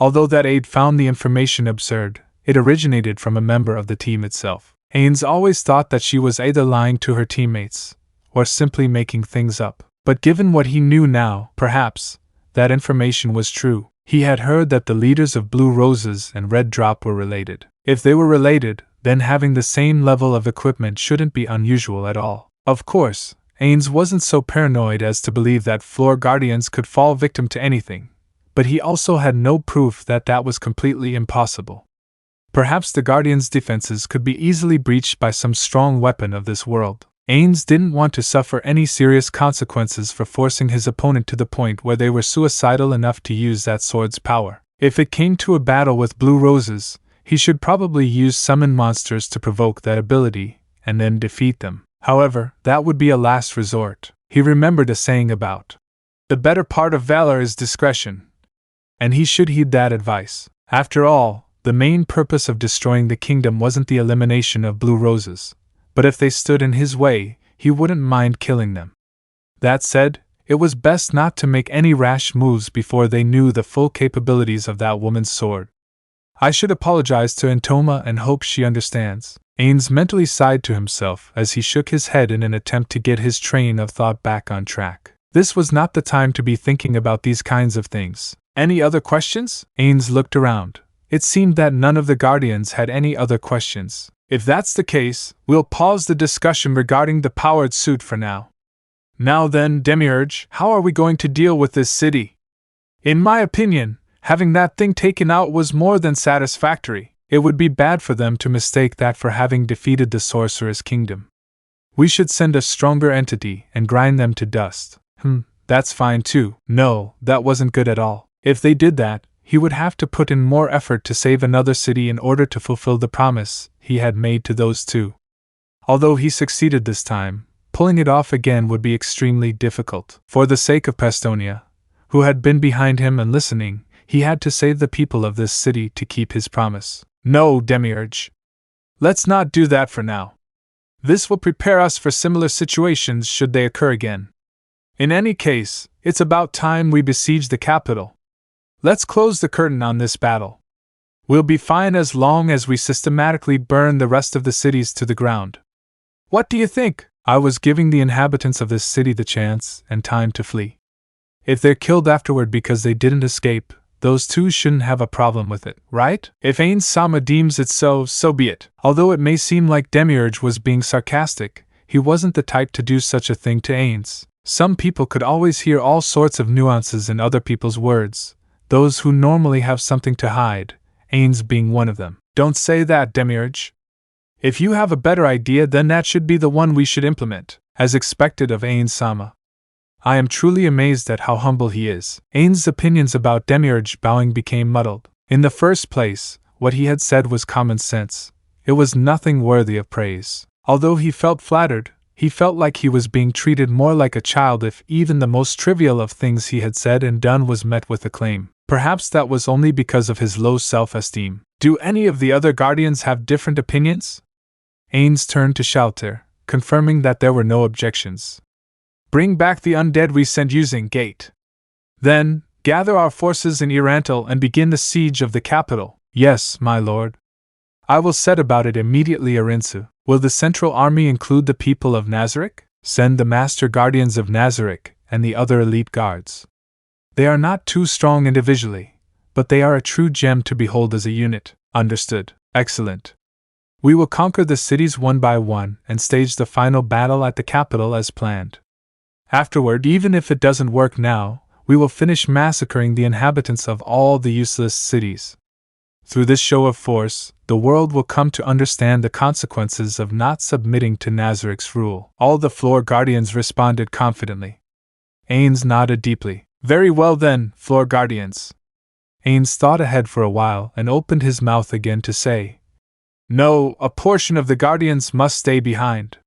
Although that aide found the information absurd, it originated from a member of the team itself. Ainz always thought that she was either lying to her teammates, or simply making things up. But given what he knew now, perhaps, that information was true. He had heard that the leaders of Blue Roses and Red Drop were related. If they were related, then having the same level of equipment shouldn't be unusual at all. Of course, Ainz wasn't so paranoid as to believe that floor guardians could fall victim to anything, but he also had no proof that that was completely impossible. Perhaps the guardians' defenses could be easily breached by some strong weapon of this world. Ainz didn't want to suffer any serious consequences for forcing his opponent to the point where they were suicidal enough to use that sword's power. If it came to a battle with Blue Roses, he should probably use summon monsters to provoke that ability, and then defeat them. However, that would be a last resort. He remembered a saying about, "The better part of valor is discretion," and he should heed that advice. After all, the main purpose of destroying the kingdom wasn't the elimination of Blue Roses, but if they stood in his way, he wouldn't mind killing them. That said, it was best not to make any rash moves before they knew the full capabilities of that woman's sword. "I should apologize to Antoma and hope she understands." Ainz mentally sighed to himself as he shook his head in an attempt to get his train of thought back on track. This was not the time to be thinking about these kinds of things. "Any other questions?" Ainz looked around. It seemed that none of the guardians had any other questions. "If that's the case, we'll pause the discussion regarding the powered suit for now. Now then, Demiurge, how are we going to deal with this city? In my opinion, having that thing taken out was more than satisfactory. It would be bad for them to mistake that for having defeated the Sorcerous Kingdom. We should send a stronger entity and grind them to dust." That's fine too." No, that wasn't good at all. If they did that, he would have to put in more effort to save another city in order to fulfill the promise he had made to those two. Although he succeeded this time, pulling it off again would be extremely difficult. For the sake of Pastonia, who had been behind him and listening, he had to save the people of this city to keep his promise. "No, Demiurge. Let's not do that for now. This will prepare us for similar situations should they occur again. In any case, it's about time we besiege the capital. Let's close the curtain on this battle. We'll be fine as long as we systematically burn the rest of the cities to the ground. What do you think?" "I was giving the inhabitants of this city the chance and time to flee. If they're killed afterward because they didn't escape, those two shouldn't have a problem with it, right? If Ainz-sama deems it so, so be it." Although it may seem like Demiurge was being sarcastic, he wasn't the type to do such a thing to Ainz. Some people could always hear all sorts of nuances in other people's words, those who normally have something to hide, Ainz being one of them. "Don't say that, Demiurge. If you have a better idea, then that should be the one we should implement, as expected of Ainz-sama. I am truly amazed at how humble he is." Ainz's opinions about Demiurge bowing became muddled. In the first place, what he had said was common sense. It was nothing worthy of praise. Although he felt flattered, he felt like he was being treated more like a child if even the most trivial of things he had said and done was met with acclaim. Perhaps that was only because of his low self-esteem. "Do any of the other guardians have different opinions?" Ainz turned to Shalter, confirming that there were no objections. "Bring back the undead we sent using Gate. Then, gather our forces in Irantal and begin the siege of the capital." "Yes, my lord. I will set about it immediately, Arinsu." "Will the central army include the people of Nazarick?" "Send the master guardians of Nazarick and the other elite guards. They are not too strong individually, but they are a true gem to behold as a unit." "Understood." "Excellent. We will conquer the cities one by one and stage the final battle at the capital as planned. Afterward, even if it doesn't work now, we will finish massacring the inhabitants of all the useless cities. Through this show of force, the world will come to understand the consequences of not submitting to Nazarick's rule." All the floor guardians responded confidently. Ainz nodded deeply. Very well then, Floor Guardians. Ainz thought ahead for a while and opened his mouth again to say, No, a portion of the Guardians must stay behind.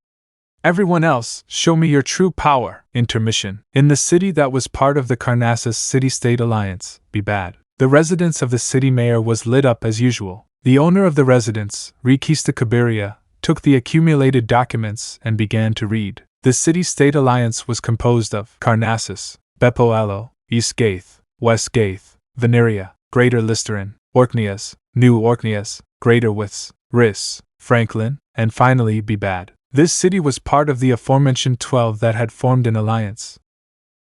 Everyone else, show me your true power. Intermission. In the city that was part of the Carnassus City-State Alliance, Bebad, the residence of the city mayor was lit up as usual. The owner of the residence, Re-Estize Kingdom, took the accumulated documents and began to read. The City-State Alliance was composed of Carnassus, Bepoalo, East Gaith, West Gaith, Veneria, Greater Listerin, Orkneys, New Orkneys, Greater Withs, Riss, Franklin, and finally Bebad. This city was part of the aforementioned 12 that had formed an alliance.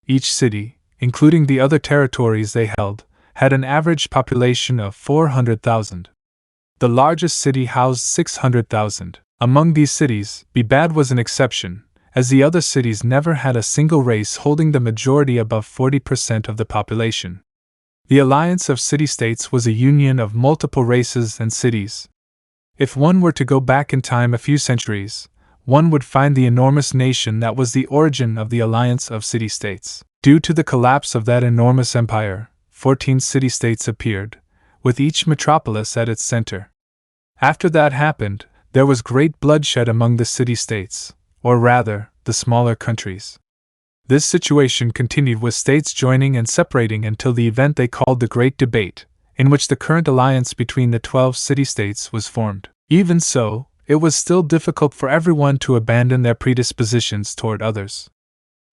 Each city, including the other territories they held, had an average population of 400,000. The largest city housed 600,000. Among these cities, Bebad was an exception, as the other cities never had a single race holding the majority above 40% of the population. The alliance of city-states was a union of multiple races and cities. If one were to go back in time a few centuries, one would find the enormous nation that was the origin of the alliance of city-states. Due to the collapse of that enormous empire, 14 city-states appeared, with each metropolis at its center. After that happened, there was great bloodshed among the city-states, or rather, the smaller countries. This situation continued with states joining and separating until the event they called the Great Debate, in which the current alliance between the 12 city-states was formed. Even so, it was still difficult for everyone to abandon their predispositions toward others.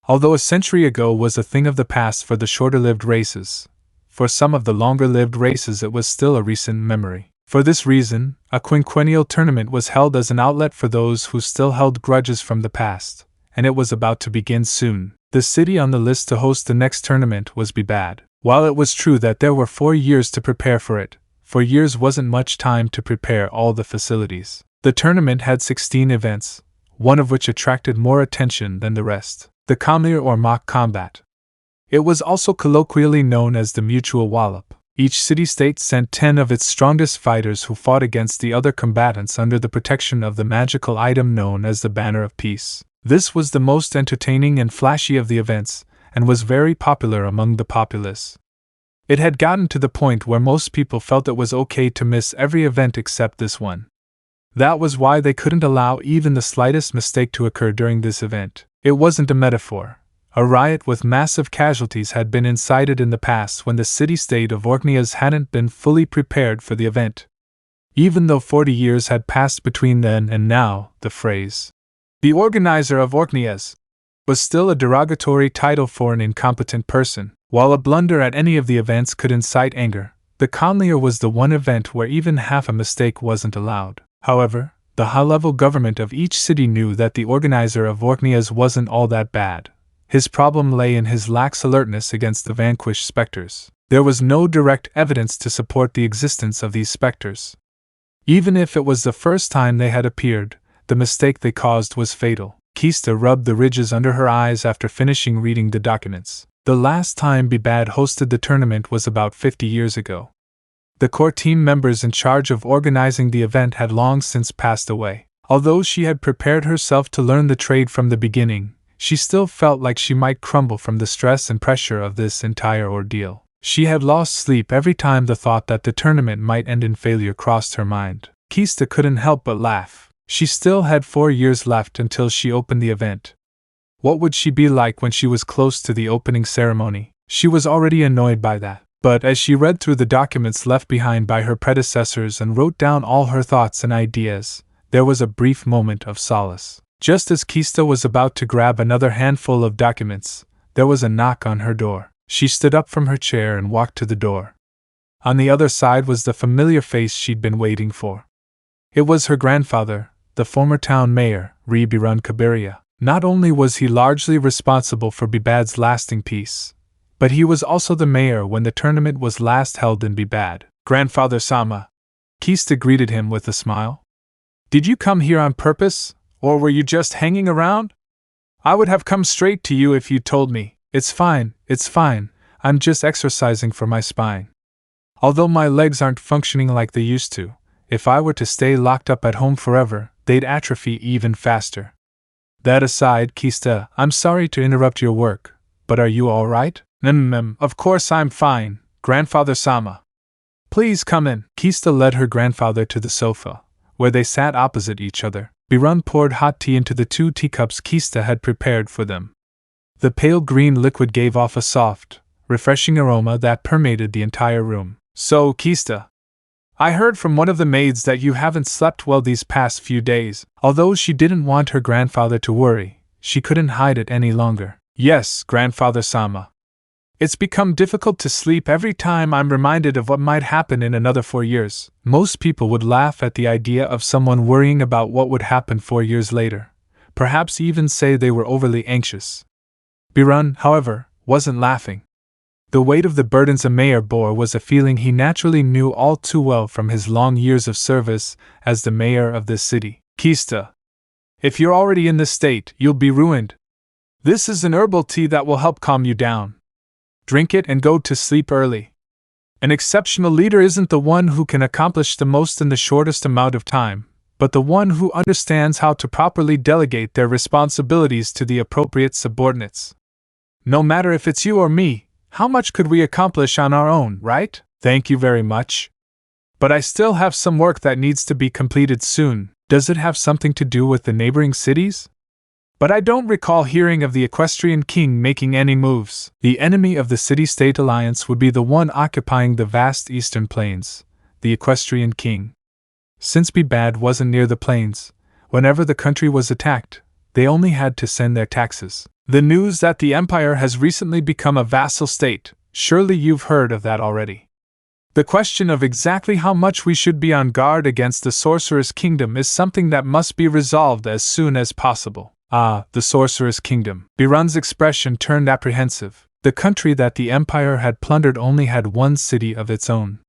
Although a century ago was a thing of the past for the shorter-lived races, for some of the longer-lived races it was still a recent memory. For this reason, a quinquennial tournament was held as an outlet for those who still held grudges from the past, and it was about to begin soon. The city on the list to host the next tournament was Bebad. While it was true that there were 4 years to prepare for it, 4 years wasn't much time to prepare all the facilities. The tournament had 16 events, one of which attracted more attention than the rest: the Kamlir or mock combat. It was also colloquially known as the mutual wallop. Each city-state sent 10 of its strongest fighters who fought against the other combatants under the protection of the magical item known as the Banner of Peace. This was the most entertaining and flashy of the events, and was very popular among the populace. It had gotten to the point where most people felt it was okay to miss every event except this one. That was why they couldn't allow even the slightest mistake to occur during this event. It wasn't a metaphor. A riot with massive casualties had been incited in the past when the city-state of Orkneys hadn't been fully prepared for the event. Even though 40 years had passed between then and now, the phrase, "the organizer of Orkneys," was still a derogatory title for an incompetent person. While a blunder at any of the events could incite anger, the Kamlir was the one event where even half a mistake wasn't allowed. However, the high-level government of each city knew that the organizer of Orkneys wasn't all that bad. His problem lay in his lax alertness against the vanquished specters. There was no direct evidence to support the existence of these specters. Even if it was the first time they had appeared, the mistake they caused was fatal. Kista rubbed the ridges under her eyes after finishing reading the documents. The last time Bebad hosted the tournament was about 50 years ago. The core team members in charge of organizing the event had long since passed away. Although she had prepared herself to learn the trade from the beginning, she still felt like she might crumble from the stress and pressure of this entire ordeal. She had lost sleep every time the thought that the tournament might end in failure crossed her mind. Kista couldn't help but laugh. She still had 4 years left until she opened the event. What would she be like when she was close to the opening ceremony? She was already annoyed by that. But as she read through the documents left behind by her predecessors and wrote down all her thoughts and ideas, there was a brief moment of solace. Just as Kista was about to grab another handful of documents, there was a knock on her door. She stood up from her chair and walked to the door. On the other side was the familiar face she'd been waiting for. It was her grandfather, the former town mayor, Re-Estize Kingdom. Not only was he largely responsible for Bebad's lasting peace, but he was also the mayor when the tournament was last held in Bebad. "Grandfather Sama," Kista greeted him with a smile. "Did you come here on purpose, or were you just hanging around? I would have come straight to you if you'd told me." It's fine, I'm just exercising for my spine. Although my legs aren't functioning like they used to, if I were to stay locked up at home forever, they'd atrophy even faster." That aside, Kista, I'm sorry to interrupt your work, but are you all right? Of course I'm fine, Grandfather Sama. Please come in. Kista led her grandfather to the sofa, where they sat opposite each other. Birun poured hot tea into the 2 teacups Kista had prepared for them. The pale green liquid gave off a soft, refreshing aroma that permeated the entire room. So, Kista, I heard from one of the maids that you haven't slept well these past few days. Although she didn't want her grandfather to worry, she couldn't hide it any longer. Yes, Grandfather Sama. It's become difficult to sleep every time I'm reminded of what might happen in another 4 years. Most people would laugh at the idea of someone worrying about what would happen 4 years later, perhaps even say they were overly anxious. Birun, however, wasn't laughing. The weight of the burdens a mayor bore was a feeling he naturally knew all too well from his long years of service as the mayor of this city. Kista, if you're already in this state, you'll be ruined. This is an herbal tea that will help calm you down. Drink it and go to sleep early. An exceptional leader isn't the one who can accomplish the most in the shortest amount of time, but the one who understands how to properly delegate their responsibilities to the appropriate subordinates. No matter if it's you or me, how much could we accomplish on our own, right? Thank you very much. But I still have some work that needs to be completed soon. Does it have something to do with the neighboring cities? But I don't recall hearing of the Equestrian King making any moves. The enemy of the city-state alliance would be the one occupying the vast eastern plains, the Equestrian King. Since Bebad wasn't near the plains, whenever the country was attacked, they only had to send their taxes. The news that the Empire has recently become a vassal state, surely you've heard of that already. The question of exactly how much we should be on guard against the Sorcerous Kingdom is something that must be resolved as soon as possible. Ah, the Sorcerous Kingdom. Birun's expression turned apprehensive. The country that the Empire had plundered only had one city of its own.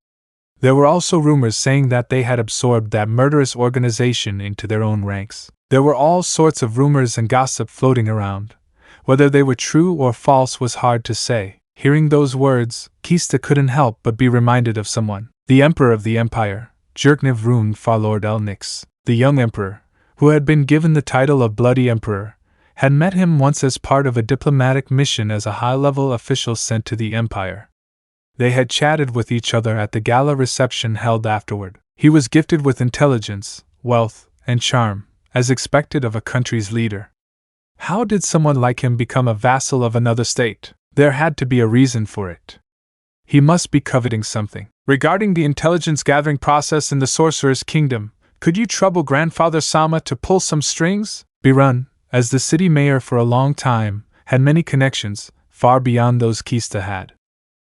There were also rumors saying that they had absorbed that murderous organization into their own ranks. There were all sorts of rumors and gossip floating around. Whether they were true or false was hard to say. Hearing those words, Kista couldn't help but be reminded of someone. The Emperor of the Empire, Jerkniv Rune Farlord Elnix, the young Emperor, who had been given the title of Bloody Emperor, had met him once as part of a diplomatic mission as a high-level official sent to the Empire. They had chatted with each other at the gala reception held afterward. He was gifted with intelligence, wealth, and charm, as expected of a country's leader. How did someone like him become a vassal of another state? There had to be a reason for it. He must be coveting something. Regarding the intelligence-gathering process in the Sorcerer's Kingdom, could you trouble Grandfather Sama to pull some strings? Birun, as the city mayor for a long time, had many connections, far beyond those Kista had.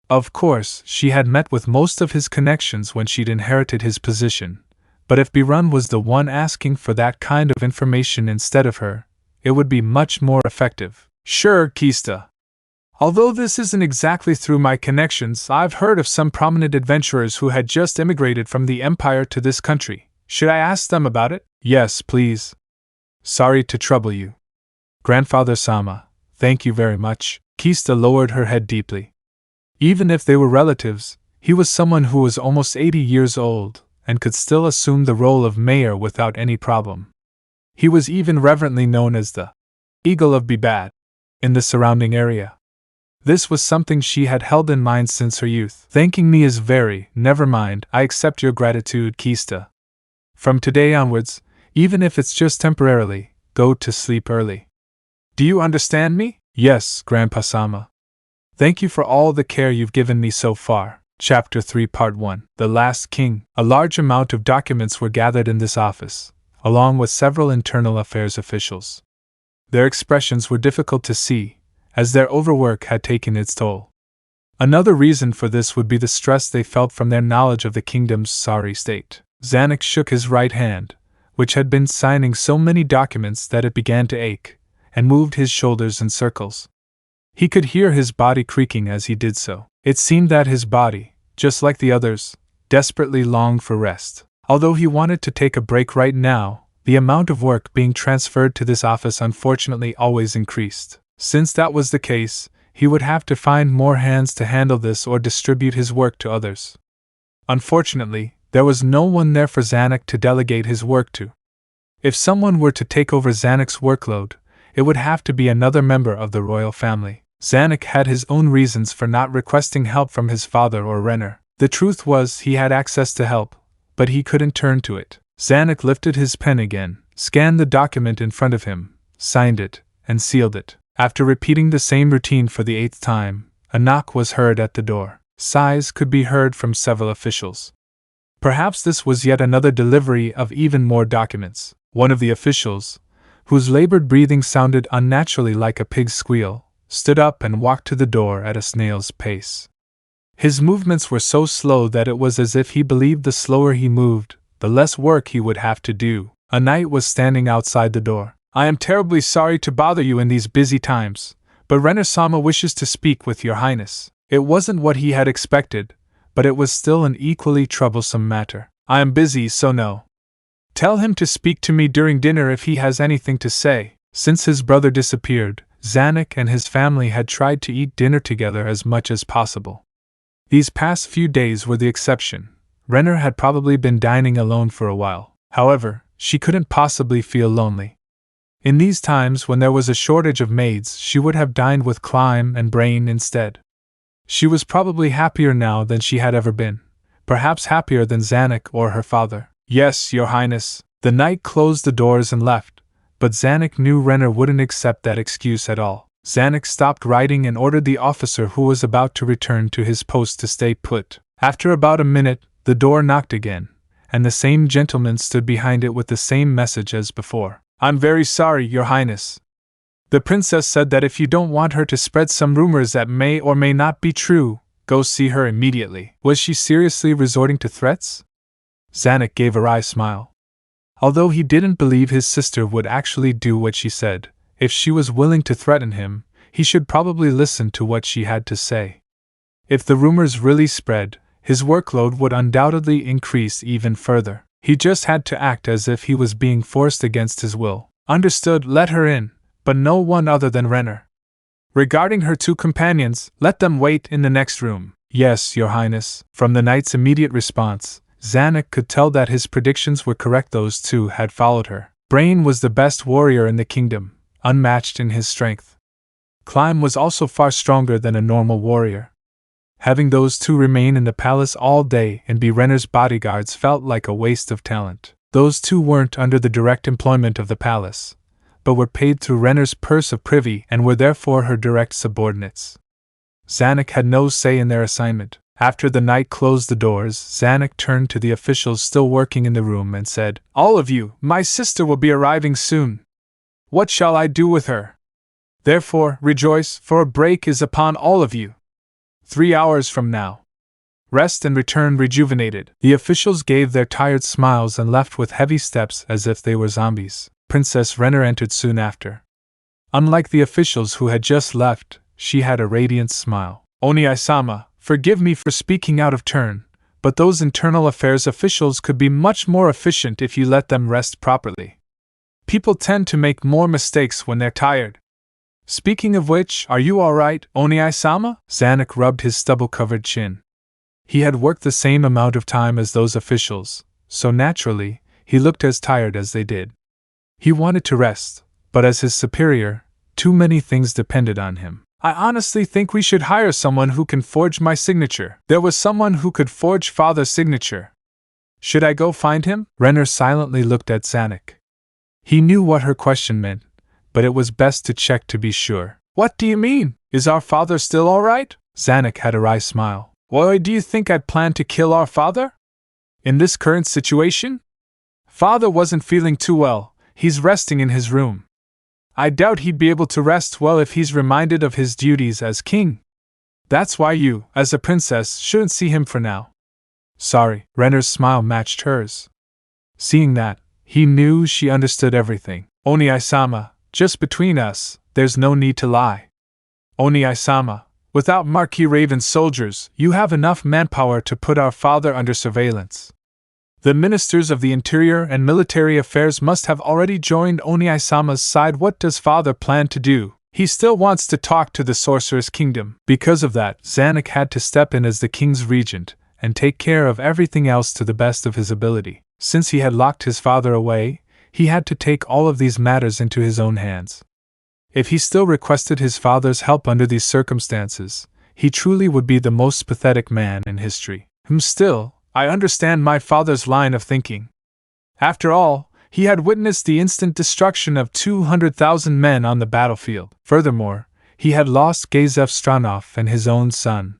Of course, she had met with most of his connections when she'd inherited his position, but if Birun was the one asking for that kind of information instead of her, it would be much more effective. Sure, Kista. Although this isn't exactly through my connections, I've heard of some prominent adventurers who had just immigrated from the Empire to this country. Should I ask them about it? Yes, please. Sorry to trouble you. Grandfather Sama, thank you very much. Kista lowered her head deeply. Even if they were relatives, he was someone who was almost 80 years old, and could still assume the role of mayor without any problem. He was even reverently known as the Eagle of Bebad in the surrounding area. This was something she had held in mind since her youth. Thanking me is very, never mind, I accept your gratitude, Kista. From today onwards, even if it's just temporarily, go to sleep early. Do you understand me? Yes, Grandpa Sama. Thank you for all the care you've given me so far. Chapter 3 Part 1 The Last King. A large amount of documents were gathered in this office, along with several internal affairs officials. Their expressions were difficult to see, as their overwork had taken its toll. Another reason for this would be the stress they felt from their knowledge of the kingdom's sorry state. Zanack shook his right hand, which had been signing so many documents that it began to ache, and moved his shoulders in circles. He could hear his body creaking as he did so. It seemed that his body, just like the others, desperately longed for rest. Although he wanted to take a break right now, the amount of work being transferred to this office unfortunately always increased. Since that was the case, he would have to find more hands to handle this or distribute his work to others. Unfortunately, there was no one there for Zanack to delegate his work to. If someone were to take over Zanack's workload, it would have to be another member of the royal family. Zanack had his own reasons for not requesting help from his father or Renner. The truth was he had access to help, but he couldn't turn to it. Zanack lifted his pen again, scanned the document in front of him, signed it, and sealed it. After repeating the same routine for the 8th time, a knock was heard at the door. Sighs could be heard from several officials. Perhaps this was yet another delivery of even more documents. One of the officials, whose labored breathing sounded unnaturally like a pig's squeal, stood up and walked to the door at a snail's pace. His movements were so slow that it was as if he believed the slower he moved, the less work he would have to do. A knight was standing outside the door. "I am terribly sorry to bother you in these busy times, but Renner-sama wishes to speak with your highness." It wasn't what he had expected, but it was still an equally troublesome matter. "I am busy, so no. Tell him to speak to me during dinner if he has anything to say." Since his brother disappeared, Zanack and his family had tried to eat dinner together as much as possible. These past few days were the exception. Renner had probably been dining alone for a while. However, she couldn't possibly feel lonely. In these times when there was a shortage of maids, she would have dined with Clyme and Brain instead. She was probably happier now than she had ever been, perhaps happier than Zanack or her father. "Yes, your highness." The knight closed the doors and left, but Zanack knew Renner wouldn't accept that excuse at all. Zanack stopped writing and ordered the officer who was about to return to his post to stay put. After about a minute, the door knocked again, and the same gentleman stood behind it with the same message as before. "I'm very sorry, your highness. The princess said that if you don't want her to spread some rumors that may or may not be true, go see her immediately." Was she seriously resorting to threats? Zanack gave a wry smile. Although he didn't believe his sister would actually do what she said, if she was willing to threaten him, he should probably listen to what she had to say. If the rumors really spread, his workload would undoubtedly increase even further. He just had to act as if he was being forced against his will. "Understood, let her in, but no one other than Renner. Regarding her 2 companions, let them wait in the next room." "Yes, your highness." From the knight's immediate response, Zanack could tell that his predictions were correct. Those 2 had followed her. Brain was the best warrior in the kingdom, unmatched in his strength. Clyme was also far stronger than a normal warrior. Having those 2 remain in the palace all day and be Renner's bodyguards felt like a waste of talent. Those 2 weren't under the direct employment of the palace, but were paid through Renner's purse of privy and were therefore her direct subordinates. Zanack had no say in their assignment. After the knight closed the doors, Zanack turned to the officials still working in the room and said, "All of you, my sister will be arriving soon. What shall I do with her? Therefore, rejoice, for a break is upon all of you. 3 hours from now. Rest and return rejuvenated." The officials gave their tired smiles and left with heavy steps as if they were zombies. Princess Renner entered soon after. Unlike the officials who had just left, she had a radiant smile. "Oni-sama, forgive me for speaking out of turn, but those internal affairs officials could be much more efficient if you let them rest properly. People tend to make more mistakes when they're tired. Speaking of which, are you alright, Oni-sama?" Zanack rubbed his stubble-covered chin. He had worked the same amount of time as those officials, so naturally, he looked as tired as they did. He wanted to rest, but as his superior, too many things depended on him. "I honestly think we should hire someone who can forge my signature." "There was someone who could forge Father's signature. Should I go find him?" Renner silently looked at Zanack. He knew what her question meant, but it was best to check to be sure. "What do you mean? Is our father still alright?" Zanack had a wry smile. "Why do you think I'd plan to kill our father? In this current situation? Father wasn't feeling too well, he's resting in his room. I doubt he'd be able to rest well if he's reminded of his duties as king. That's why you, as a princess, shouldn't see him for now." "Sorry." Renner's smile matched hers. Seeing that, he knew she understood everything. "Oni-sama, just between us, there's no need to lie. Oni-sama, without Marquis Raven's soldiers, you have enough manpower to put our father under surveillance. The ministers of the Interior and Military Affairs must have already joined Oni-sama's side. What does father plan to do? He still wants to talk to the Sorcerous Kingdom." Because of that, Zanack had to step in as the king's regent and take care of everything else to the best of his ability. Since he had locked his father away, he had to take all of these matters into his own hands. If he still requested his father's help under these circumstances, he truly would be the most pathetic man in history. Still, I understand my father's line of thinking. After all, he had witnessed the instant destruction of 200,000 men on the battlefield. Furthermore, he had lost Kazze Plain and his own son.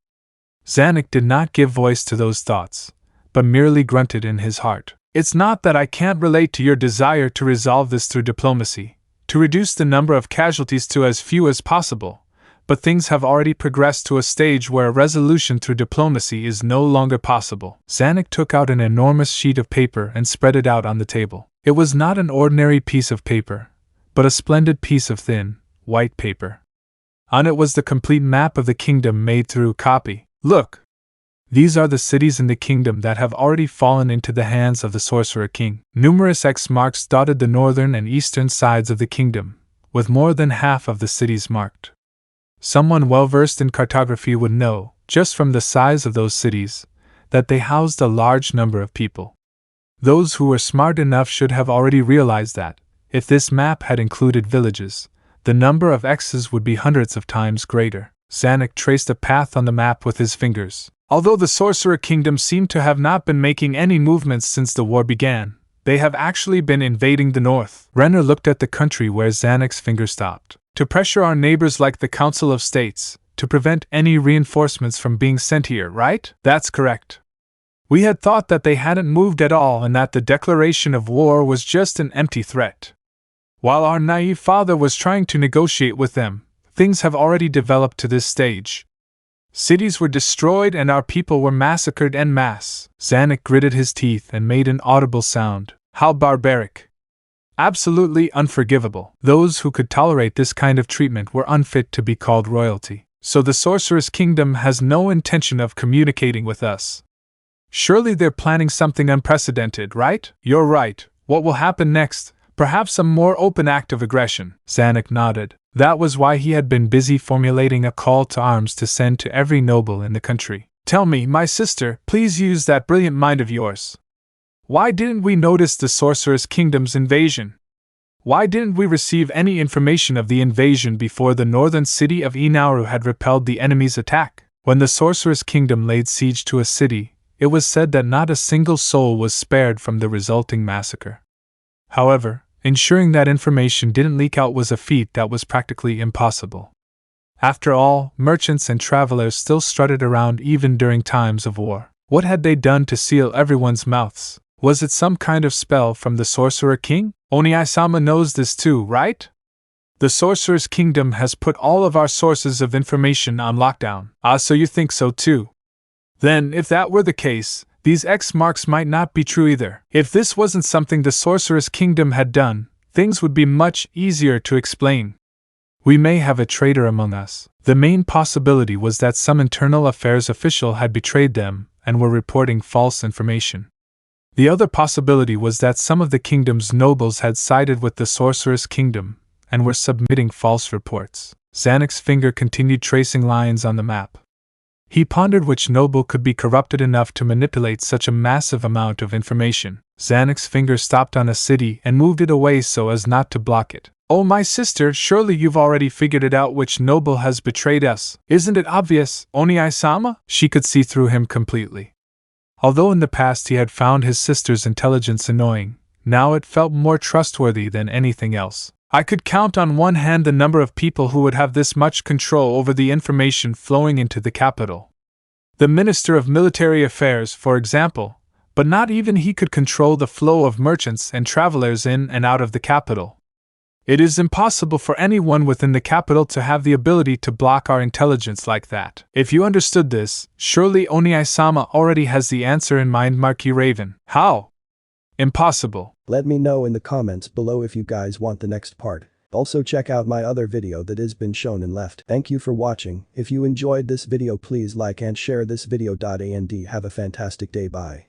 Zanack did not give voice to those thoughts, but merely grunted in his heart. It's not that I can't relate to your desire to resolve this through diplomacy, to reduce the number of casualties to as few as possible, but things have already progressed to a stage where a resolution through diplomacy is no longer possible. Zanack took out an enormous sheet of paper and spread it out on the table. It was not an ordinary piece of paper, but a splendid piece of thin, white paper. On it was the complete map of the kingdom made through copy. Look! These are the cities in the kingdom that have already fallen into the hands of the Sorcerer King. Numerous X marks dotted the northern and eastern sides of the kingdom, with more than half of the cities marked. Someone well-versed in cartography would know, just from the size of those cities, that they housed a large number of people. Those who were smart enough should have already realized that, if this map had included villages, the number of X's would be hundreds of times greater. Zanack traced a path on the map with his fingers. Although the Sorcerer Kingdom seemed to have not been making any movements since the war began, they have actually been invading the north. Renner looked at the country where Zanack's finger stopped. To pressure our neighbors like the Council of States, to prevent any reinforcements from being sent here, right? That's correct. We had thought that they hadn't moved at all and that the declaration of war was just an empty threat. While our naive father was trying to negotiate with them, things have already developed to this stage. Cities were destroyed and our people were massacred en masse. Zanack gritted his teeth and made an audible sound. How barbaric! Absolutely unforgivable. Those who could tolerate this kind of treatment were unfit to be called royalty. So the Sorcerous Kingdom has no intention of communicating with us. Surely they're planning something unprecedented, right? You're right. What will happen next? Perhaps a more open act of aggression. Zanack nodded. That was why he had been busy formulating a call to arms to send to every noble in the country. Tell me, my sister, please use that brilliant mind of yours. Why didn't we notice the Sorcerous Kingdom's invasion? Why didn't we receive any information of the invasion before the northern city of Ainz had repelled the enemy's attack? When the Sorcerous Kingdom laid siege to a city, it was said that not a single soul was spared from the resulting massacre. However, ensuring that information didn't leak out was a feat that was practically impossible. After all, merchants and travelers still strutted around even during times of war. What had they done to seal everyone's mouths? Was it some kind of spell from the Sorcerer King? Oni-sama knows this too, right? The Sorcerer's Kingdom has put all of our sources of information on lockdown. Ah, so you think so too? Then, if that were the case, these X marks might not be true either. If this wasn't something the Sorcerous Kingdom had done, things would be much easier to explain. We may have a traitor among us. The main possibility was that some internal affairs official had betrayed them and were reporting false information. The other possibility was that some of the kingdom's nobles had sided with the Sorcerous Kingdom and were submitting false reports. Zanack's finger continued tracing lines on the map. He pondered which noble could be corrupted enough to manipulate such a massive amount of information. Zanack's finger stopped on a city and moved it away so as not to block it. Oh, my sister, surely you've already figured it out which noble has betrayed us. Isn't it obvious, Oni-sama? She could see through him completely. Although in the past he had found his sister's intelligence annoying, now it felt more trustworthy than anything else. I could count on one hand the number of people who would have this much control over the information flowing into the capital. The Minister of Military Affairs, for example, but not even he could control the flow of merchants and travelers in and out of the capital. It is impossible for anyone within the capital to have the ability to block our intelligence like that. If you understood this, surely Oni-sama already has the answer in mind, Marquis Raven. How? Impossible. Let me know in the comments below if you guys want the next part. Also check out my other video that has been shown and left. Thank you for watching. If you enjoyed this video, please like and share this video. And have a fantastic day. Bye.